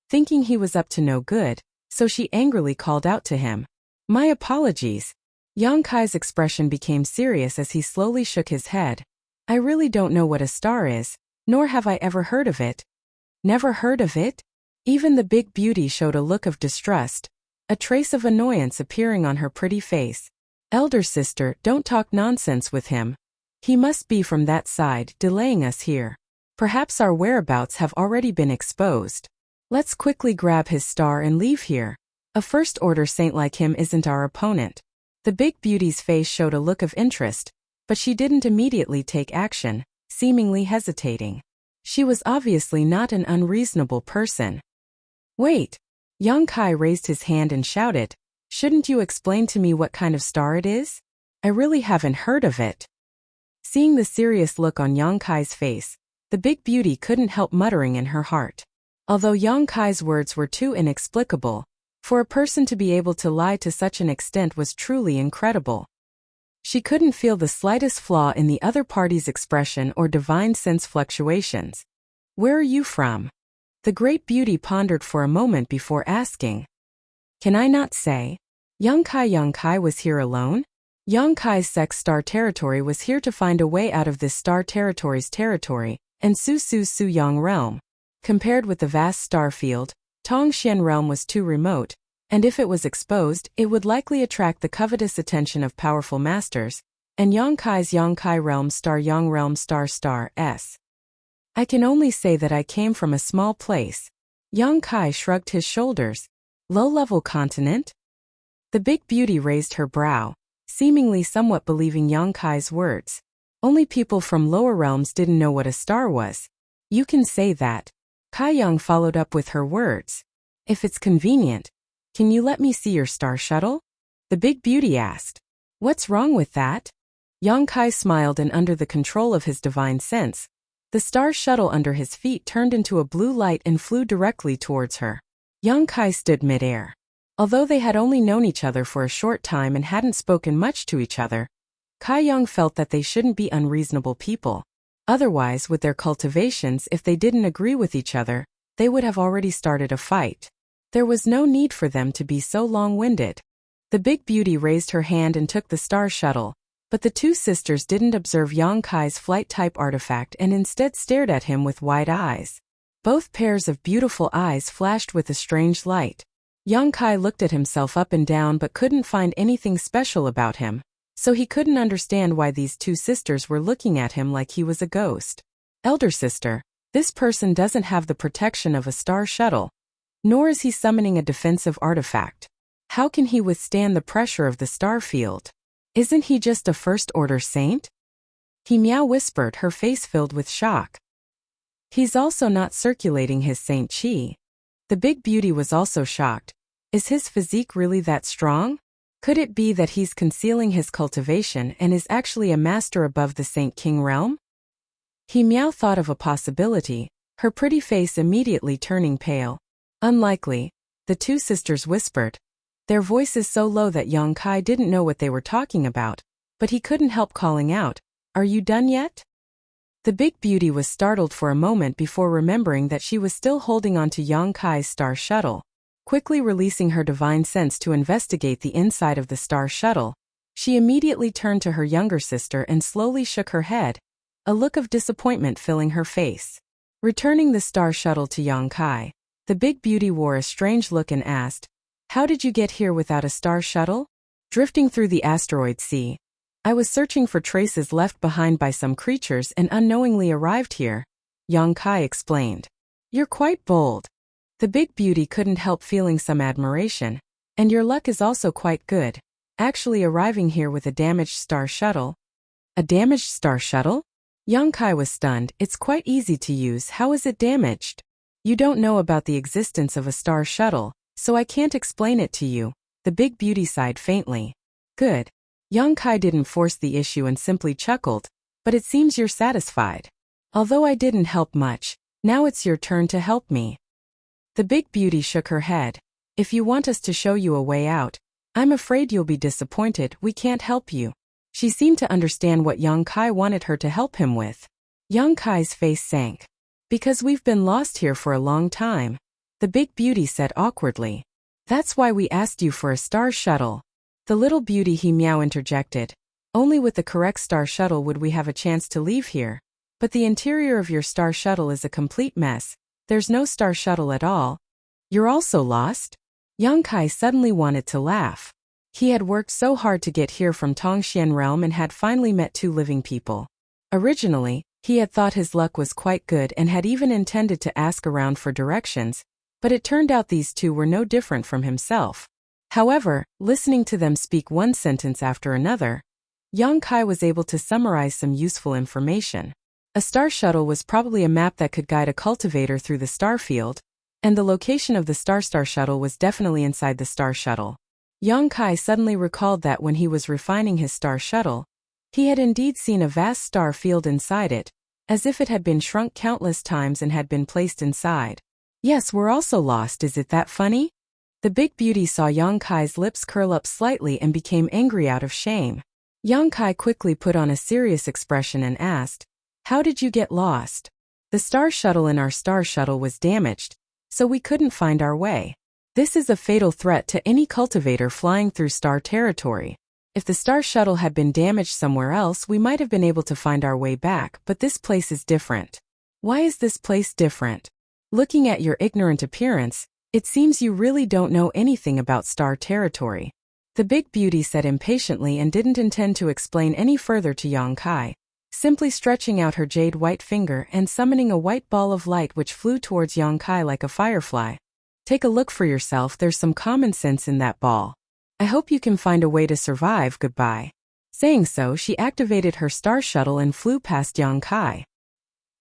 thinking he was up to no good, so she angrily called out to him. My apologies. Yang Kai's expression became serious as he slowly shook his head. I really don't know what a star is, nor have I ever heard of it. Never heard of it? Even the big beauty showed a look of distrust, a trace of annoyance appearing on her pretty face. Elder sister, don't talk nonsense with him. He must be from that side, delaying us here. Perhaps our whereabouts have already been exposed. Let's quickly grab his star and leave here. A first-order saint like him isn't our opponent. The big beauty's face showed a look of interest, but she didn't immediately take action, seemingly hesitating. She was obviously not an unreasonable person. Wait! Yang Kai raised his hand and shouted, shouldn't you explain to me what kind of star it is? I really haven't heard of it. Seeing the serious look on Yang Kai's face, the big beauty couldn't help muttering in her heart. Although Yang Kai's words were too inexplicable, for a person to be able to lie to such an extent was truly incredible. She couldn't feel the slightest flaw in the other party's expression or divine sense fluctuations. Where are you from? The great beauty pondered for a moment before asking. Can I not say? Yang Kai was here alone? Yang Kai's sex star territory was here to find a way out of this star territory's territory, and Su Yang realm. Compared with the vast star field, Tongxian realm was too remote, and if it was exposed, it would likely attract the covetous attention of powerful masters, and Yang Kai realm star Yang realm star s. I can only say that I came from a small place. Yang Kai shrugged his shoulders. Low-level continent? The big beauty raised her brow, seemingly somewhat believing Yang Kai's words. Only people from lower realms didn't know what a star was. You can say that. Kai Yang followed up with her words. If it's convenient, can you let me see your star shuttle? The big beauty asked. What's wrong with that? Yang Kai smiled, and under the control of his divine sense, the star shuttle under his feet turned into a blue light and flew directly towards her. Yang Kai stood mid-air. Although they had only known each other for a short time and hadn't spoken much to each other, Kai Yang felt that they shouldn't be unreasonable people. Otherwise, with their cultivations, if they didn't agree with each other, they would have already started a fight. There was no need for them to be so long-winded. The big beauty raised her hand and took the star shuttle, but the two sisters didn't observe Yang Kai's flight-type artifact and instead stared at him with wide eyes. Both pairs of beautiful eyes flashed with a strange light. Yang Kai looked at himself up and down but couldn't find anything special about him, so he couldn't understand why these two sisters were looking at him like he was a ghost. Elder sister, this person doesn't have the protection of a star shuttle, nor is he summoning a defensive artifact. How can he withstand the pressure of the star field? Isn't he just a first-order saint? He Miao whispered, her face filled with shock. He's also not circulating his saint chi. The big beauty was also shocked. Is his physique really that strong? Could it be that he's concealing his cultivation and is actually a master above the Saint King realm? He Miao thought of a possibility, her pretty face immediately turning pale. Unlikely, the two sisters whispered. Their voices so low that Yang Kai didn't know what they were talking about, but he couldn't help calling out, "Are you done yet?" The big beauty was startled for a moment before remembering that she was still holding on to Yang Kai's star shuttle. Quickly releasing her divine sense to investigate the inside of the star shuttle, she immediately turned to her younger sister and slowly shook her head, a look of disappointment filling her face. Returning the star shuttle to Yang Kai, the big beauty wore a strange look and asked, "How did you get here without a star shuttle?" "Drifting through the asteroid sea. I was searching for traces left behind by some creatures and unknowingly arrived here," Yang Kai explained. You're quite bold. The big beauty couldn't help feeling some admiration. And your luck is also quite good. Actually arriving here with a damaged star shuttle. A damaged star shuttle? Young Kai was stunned. It's quite easy to use. How is it damaged? You don't know about the existence of a star shuttle, so I can't explain it to you. The big beauty sighed faintly. Good. Young Kai didn't force the issue and simply chuckled. But it seems you're satisfied. Although I didn't help much, now it's your turn to help me. The big beauty shook her head. If you want us to show you a way out, I'm afraid you'll be disappointed. We can't help you. She seemed to understand what Young Kai wanted her to help him with. Young Kai's face sank. Because we've been lost here for a long time, the big beauty said awkwardly. That's why we asked you for a star shuttle. The little beauty he meow interjected. Only with the correct star shuttle would we have a chance to leave here. But the interior of your star shuttle is a complete mess. There's no star shuttle at all. You're also lost? Young Kai suddenly wanted to laugh. He had worked so hard to get here from Tongxian realm and had finally met two living people. Originally, he had thought his luck was quite good and had even intended to ask around for directions, but it turned out these two were no different from himself. However, listening to them speak one sentence after another, Young Kai was able to summarize some useful information. A star shuttle was probably a map that could guide a cultivator through the star field, and the location of the star shuttle was definitely inside the star shuttle. Young Kai suddenly recalled that when he was refining his star shuttle, he had indeed seen a vast star field inside it, as if it had been shrunk countless times and had been placed inside. Yes, we're also lost. Is it that funny? The big beauty saw Young Kai's lips curl up slightly and became angry out of shame. Young Kai quickly put on a serious expression and asked, how did you get lost? The star shuttle in our star shuttle was damaged, so we couldn't find our way. This is a fatal threat to any cultivator flying through star territory. If the star shuttle had been damaged somewhere else, we might have been able to find our way back, but this place is different. Why is this place different? Looking at your ignorant appearance, it seems you really don't know anything about star territory. The big beauty said impatiently and didn't intend to explain any further to Young Kai, simply stretching out her jade white finger and summoning a white ball of light which flew towards Young Kai like a firefly. Take a look for yourself. There's some common sense in that ball. I hope you can find a way to survive. Goodbye. Saying so, she activated her star shuttle and flew past Young Kai.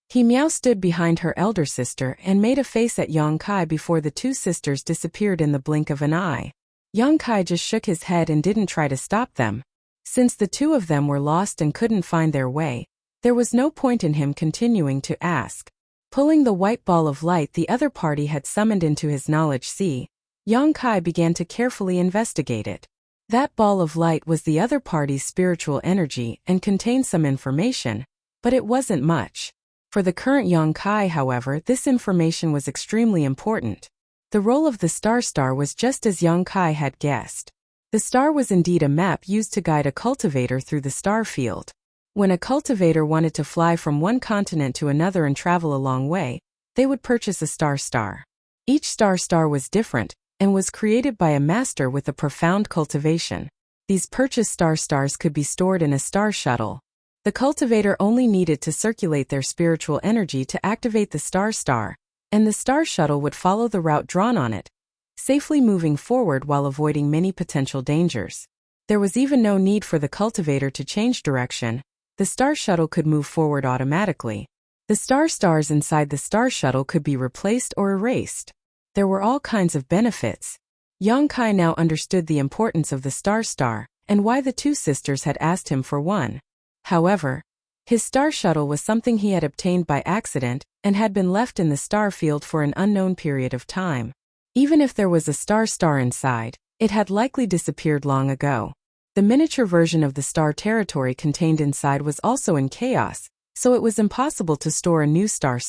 He meow stood behind her elder sister and made a face at Young Kai before the two sisters disappeared in the blink of an eye. Young Kai just shook his head and didn't try to stop them. Since the two of them were lost and couldn't find their way, there was no point in him continuing to ask. Pulling the white ball of light the other party had summoned into his knowledge sea, Young Kai began to carefully investigate it. That ball of light was the other party's spiritual energy and contained some information, but it wasn't much. For the current Young Kai, however, this information was extremely important. The role of the star was just as Young Kai had guessed. The star was indeed a map used to guide a cultivator through the star field. When a cultivator wanted to fly from one continent to another and travel a long way, they would purchase a star. Each star was different, and was created by a master with a profound cultivation. These purchased stars could be stored in a star shuttle. The cultivator only needed to circulate their spiritual energy to activate the star, and the star shuttle would follow the route drawn on it, safely moving forward while avoiding many potential dangers. There was even no need for the cultivator to change direction. The star shuttle could move forward automatically. The stars inside the star shuttle could be replaced or erased. There were all kinds of benefits. Young Kai now understood the importance of the star and why the two sisters had asked him for one. However, his star shuttle was something he had obtained by accident and had been left in the star field for an unknown period of time. Even if there was a star inside, it had likely disappeared long ago. The miniature version of the star territory contained inside was also in chaos, so it was impossible to store a new star.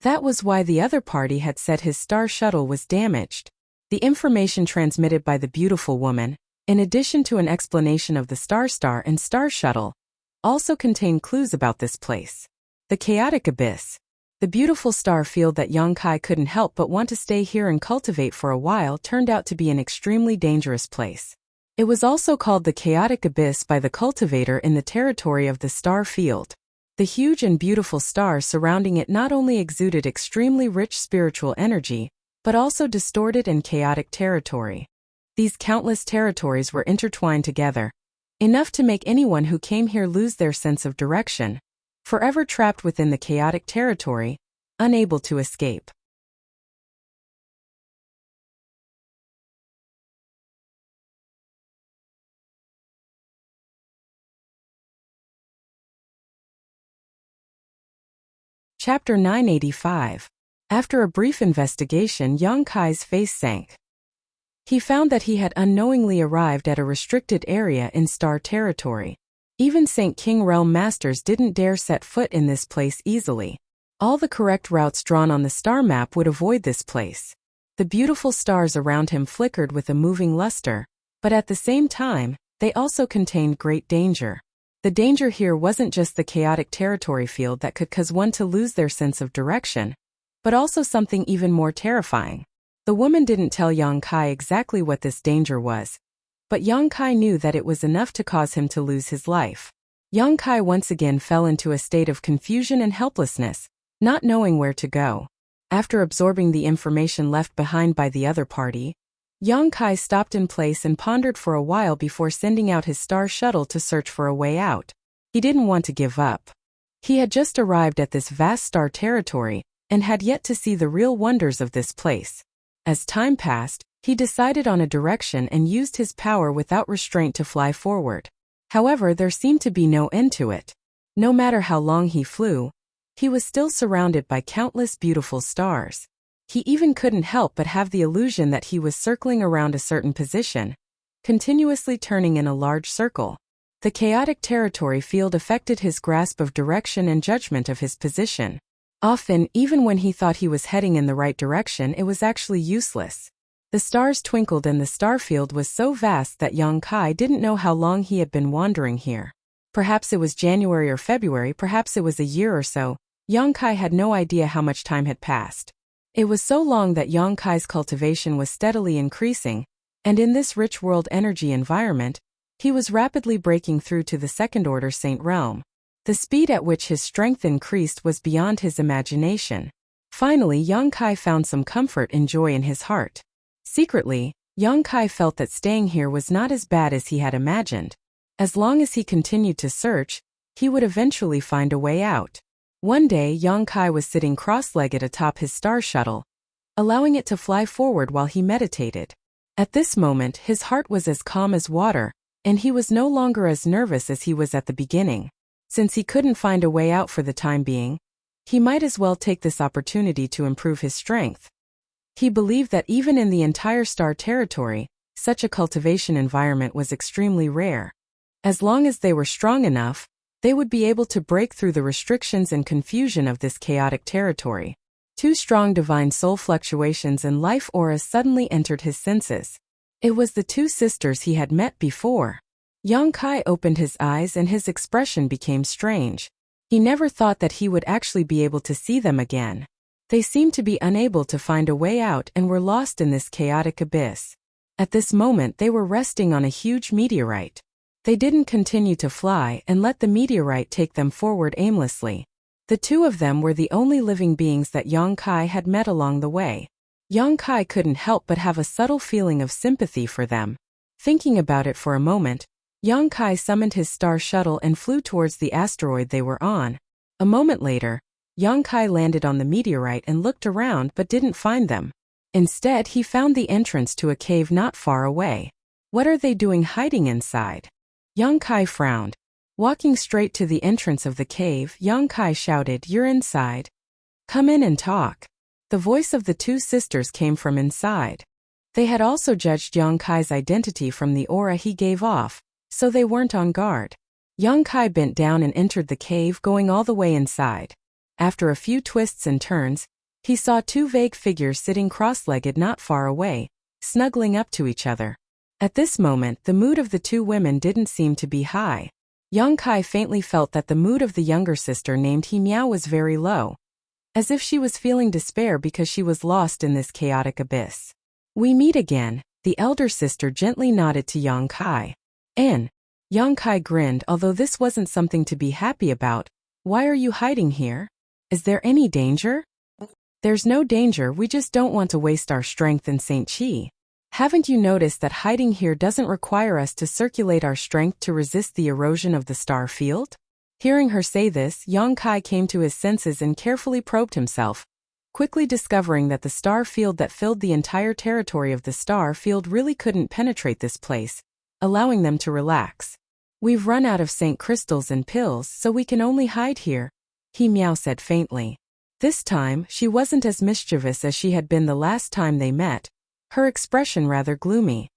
That was why the other party had said his star shuttle was damaged. The information transmitted by the beautiful woman, in addition to an explanation of the star and star shuttle, also contained clues about this place. The chaotic abyss. The beautiful star field that Young Kai couldn't help but want to stay here and cultivate for a while turned out to be an extremely dangerous place. It was also called the chaotic abyss by the cultivator in the territory of the star field. The huge and beautiful stars surrounding it not only exuded extremely rich spiritual energy, but also distorted and chaotic territory. These countless territories were intertwined together, enough to make anyone who came here lose their sense of direction, forever trapped within the chaotic territory, unable to escape. Chapter 985. After a brief investigation, Yang Kai's face sank. He found that he had unknowingly arrived at a restricted area in star territory. Even St. King Realm Masters didn't dare set foot in this place easily. All the correct routes drawn on the star map would avoid this place. The beautiful stars around him flickered with a moving luster, but at the same time, they also contained great danger. The danger here wasn't just the chaotic territory field that could cause one to lose their sense of direction, but also something even more terrifying. The woman didn't tell Yang Kai exactly what this danger was, but Yang Kai knew that it was enough to cause him to lose his life. Yang Kai once again fell into a state of confusion and helplessness, not knowing where to go. After absorbing the information left behind by the other party, Yang Kai stopped in place and pondered for a while before sending out his star shuttle to search for a way out. He didn't want to give up. He had just arrived at this vast star territory and had yet to see the real wonders of this place. As time passed, he decided on a direction and used his power without restraint to fly forward. However, there seemed to be no end to it. No matter how long he flew, he was still surrounded by countless beautiful stars. He even couldn't help but have the illusion that he was circling around a certain position, continuously turning in a large circle. The chaotic territory field affected his grasp of direction and judgment of his position. Often, even when he thought he was heading in the right direction, it was actually useless. The stars twinkled and the star field was so vast that Yang Kai didn't know how long he had been wandering here. Perhaps it was January or February, perhaps it was a year or so. Yang Kai had no idea how much time had passed. It was so long that Yang Kai's cultivation was steadily increasing, and in this rich world energy environment, he was rapidly breaking through to the second-order Saint Realm. The speed at which his strength increased was beyond his imagination. Finally, Yang Kai found some comfort and joy in his heart. Secretly, Yang Kai felt that staying here was not as bad as he had imagined. As long as he continued to search, he would eventually find a way out. One day, Yang Kai was sitting cross-legged atop his star shuttle, allowing it to fly forward while he meditated. At this moment, his heart was as calm as water, and he was no longer as nervous as he was at the beginning. Since he couldn't find a way out for the time being, he might as well take this opportunity to improve his strength. He believed that even in the entire star territory, such a cultivation environment was extremely rare. As long as they were strong enough, they would be able to break through the restrictions and confusion of this chaotic territory. Two strong divine soul fluctuations and life auras suddenly entered his senses. It was the two sisters he had met before. Yang Kai opened his eyes and his expression became strange. He never thought that he would actually be able to see them again. They seemed to be unable to find a way out and were lost in this chaotic abyss. At this moment, they were resting on a huge meteorite. They didn't continue to fly and let the meteorite take them forward aimlessly. The two of them were the only living beings that Yang Kai had met along the way. Yang Kai couldn't help but have a subtle feeling of sympathy for them. Thinking about it for a moment, Yang Kai summoned his star shuttle and flew towards the asteroid they were on. A moment later, Yang Kai landed on the meteorite and looked around but didn't find them. Instead, he found the entrance to a cave not far away. What are they doing hiding inside? Yang Kai frowned. Walking straight to the entrance of the cave, Yang Kai shouted, "You're inside. Come in and talk." The voice of the two sisters came from inside. They had also judged Yang Kai's identity from the aura he gave off, so they weren't on guard. Yang Kai bent down and entered the cave, going all the way inside. After a few twists and turns, he saw two vague figures sitting cross-legged not far away, snuggling up to each other. At this moment, the mood of the two women didn't seem to be high. Yang Kai faintly felt that the mood of the younger sister named He Miao was very low, as if she was feeling despair because she was lost in this chaotic abyss. "We meet again," the elder sister gently nodded to Yang Kai. "And?" Yang Kai grinned, although this wasn't something to be happy about, Why are you hiding here? Is there any danger? There's no danger, we just don't want to waste our strength in St. Chi. Haven't you noticed that hiding here doesn't require us to circulate our strength to resist the erosion of the star field? Hearing her say this, Yang Kai came to his senses and carefully probed himself, quickly discovering that the star field that filled the entire territory of the star field really couldn't penetrate this place, allowing them to relax. We've run out of St. Crystals and pills, so we can only hide here, He Miao said faintly. This time, she wasn't as mischievous as she had been the last time they met, her expression rather gloomy.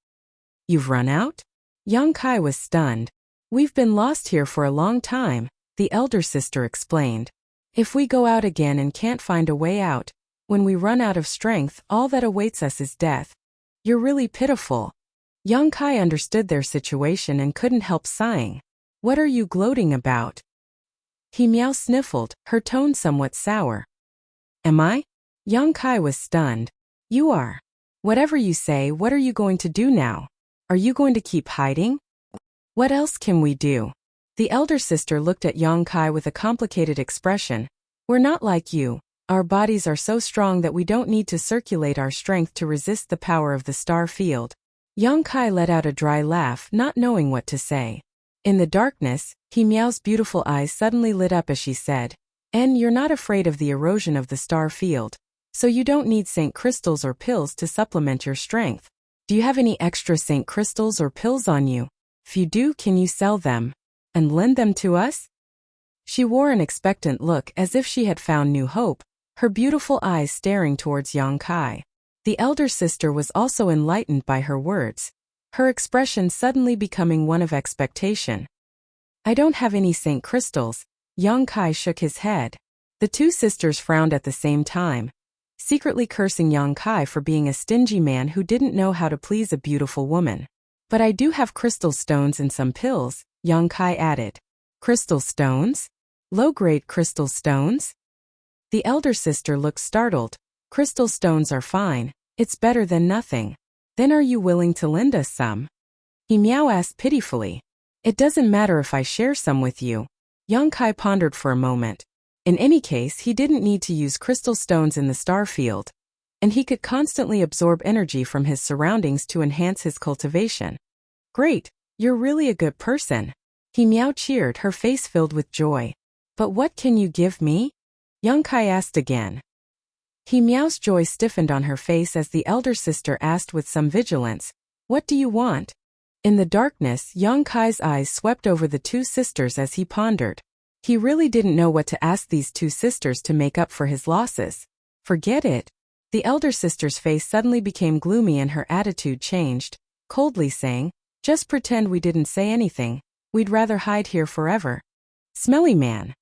You've run out? Yang Kai was stunned. We've been lost here for a long time, the elder sister explained. If we go out again and can't find a way out, when we run out of strength, all that awaits us is death. You're really pitiful. Yang Kai understood their situation and couldn't help sighing. What are you gloating about? He Miao sniffled, her tone somewhat sour. Am I? Yang Kai was stunned. You are. Whatever you say, what are you going to do now? Are you going to keep hiding? What else can we do? The elder sister looked at Yang Kai with a complicated expression. We're not like you. Our bodies are so strong that we don't need to circulate our strength to resist the power of the star field. Yang Kai let out a dry laugh, not knowing what to say. In the darkness, He Miao's beautiful eyes suddenly lit up as she said, "And you're not afraid of the erosion of the star field, so you don't need St. Crystals or pills to supplement your strength. Do you have any extra St. Crystals or pills on you? If you do, can you sell them and lend them to us?" She wore an expectant look as if she had found new hope, her beautiful eyes staring towards Yang Kai. The elder sister was also enlightened by her words, her expression suddenly becoming one of expectation. I don't have any St. Crystals. Yang Kai shook his head. The two sisters frowned at the same time, secretly cursing Yang Kai for being a stingy man who didn't know how to please a beautiful woman. But I do have crystal stones and some pills, Yang Kai added. Crystal stones? Low-grade crystal stones? The elder sister looked startled. Crystal stones are fine, it's better than nothing. Then are you willing to lend us some? He Miao asked pitifully. It doesn't matter if I share some with you. Yang Kai pondered for a moment. In any case, he didn't need to use crystal stones in the star field, and he could constantly absorb energy from his surroundings to enhance his cultivation. Great, you're really a good person. He Miao cheered, her face filled with joy. But what can you give me? Yang Kai asked again. He Miao's joy stiffened on her face as the elder sister asked with some vigilance, What do you want? In the darkness, Yang Kai's eyes swept over the two sisters as he pondered. He really didn't know what to ask these two sisters to make up for his losses. Forget it. The elder sister's face suddenly became gloomy and her attitude changed, coldly saying, Just pretend we didn't say anything. We'd rather hide here forever. Smelly man.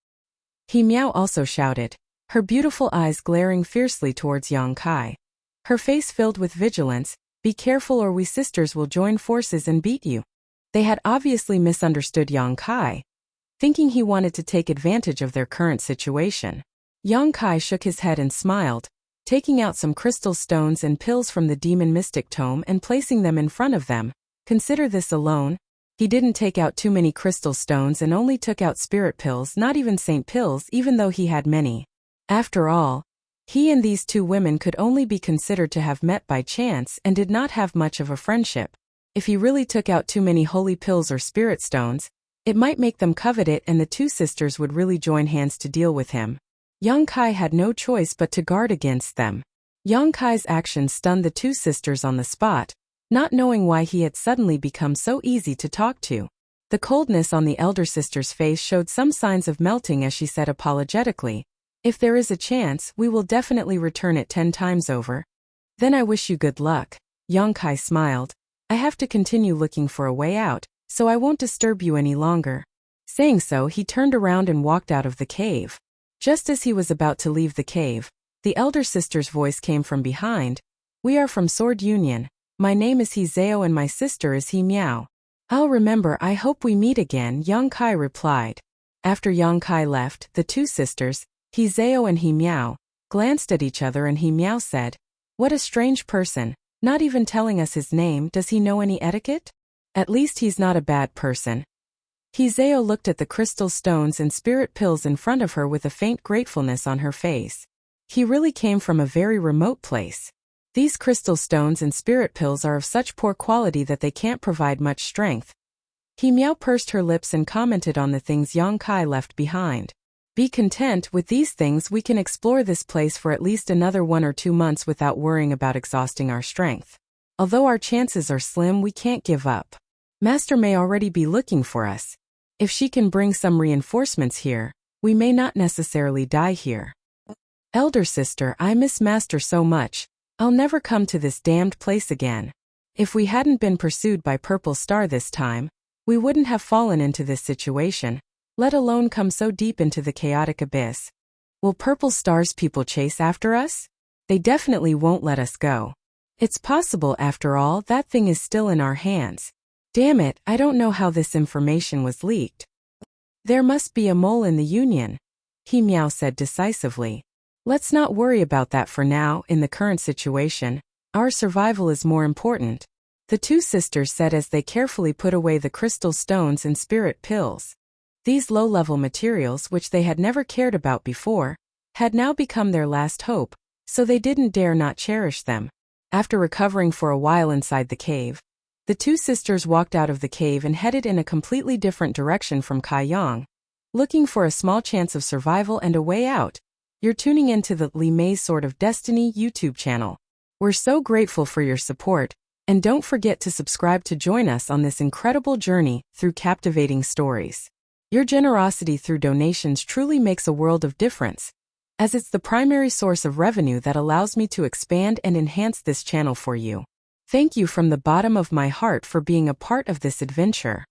He Miao also shouted, her beautiful eyes glaring fiercely towards Yang Kai. Her face filled with vigilance, Be careful or we sisters will join forces and beat you. They had obviously misunderstood Yang Kai, thinking he wanted to take advantage of their current situation. Yang Kai shook his head and smiled, taking out some crystal stones and pills from the demon mystic tome and placing them in front of them. Consider this alone. He didn't take out too many crystal stones and only took out spirit pills, not even saint pills, even though he had many. After all, he and these two women could only be considered to have met by chance and did not have much of a friendship. If he really took out too many holy pills or spirit stones, it might make them covet it and the two sisters would really join hands to deal with him. Yang Kai had no choice but to guard against them. Yang Kai's actions stunned the two sisters on the spot, not knowing why he had suddenly become so easy to talk to. The coldness on the elder sister's face showed some signs of melting as she said apologetically, If there is a chance, we will definitely return it 10 times over. Then I wish you good luck. Yang Kai smiled. I have to continue looking for a way out, so I won't disturb you any longer. Saying so, he turned around and walked out of the cave. Just as he was about to leave the cave, the elder sister's voice came from behind. We are from Sword Union. My name is He Zhao and my sister is He Miao. I'll remember, I hope we meet again, Yang Kai replied. After Yang Kai left, the two sisters, He Zhao and He Miao, glanced at each other and He Miao said, What a strange person, not even telling us his name. Does he know any etiquette? At least he's not a bad person. Hizeo looked at the crystal stones and spirit pills in front of her with a faint gratefulness on her face. He really came from a very remote place. These crystal stones and spirit pills are of such poor quality that they can't provide much strength. He pursed her lips and commented on the things Yang Kai left behind. Be content, with these things we can explore this place for at least another 1 or 2 months without worrying about exhausting our strength. Although our chances are slim, we can't give up. Master may already be looking for us. If she can bring some reinforcements here, we may not necessarily die here. Elder sister, I miss Master so much. I'll never come to this damned place again. If we hadn't been pursued by Purple Star this time, we wouldn't have fallen into this situation, let alone come so deep into the chaotic abyss. Will Purple Star's people chase after us? They definitely won't let us go. It's possible, after all, that thing is still in our hands. Damn it, I don't know how this information was leaked. There must be a mole in the Union, he said decisively. Let's not worry about that for now. In the current situation, our survival is more important, the two sisters said as they carefully put away the crystal stones and spirit pills. These low-level materials, which they had never cared about before, had now become their last hope, so they didn't dare not cherish them. After recovering for a while inside the cave, the two sisters walked out of the cave and headed in a completely different direction from Kai Yang, looking for a small chance of survival and a way out. You're tuning into the Li Mei's Sword of Destiny YouTube channel. We're so grateful for your support, and don't forget to subscribe to join us on this incredible journey through captivating stories. Your generosity through donations truly makes a world of difference, as it's the primary source of revenue that allows me to expand and enhance this channel for you. Thank you from the bottom of my heart for being a part of this adventure.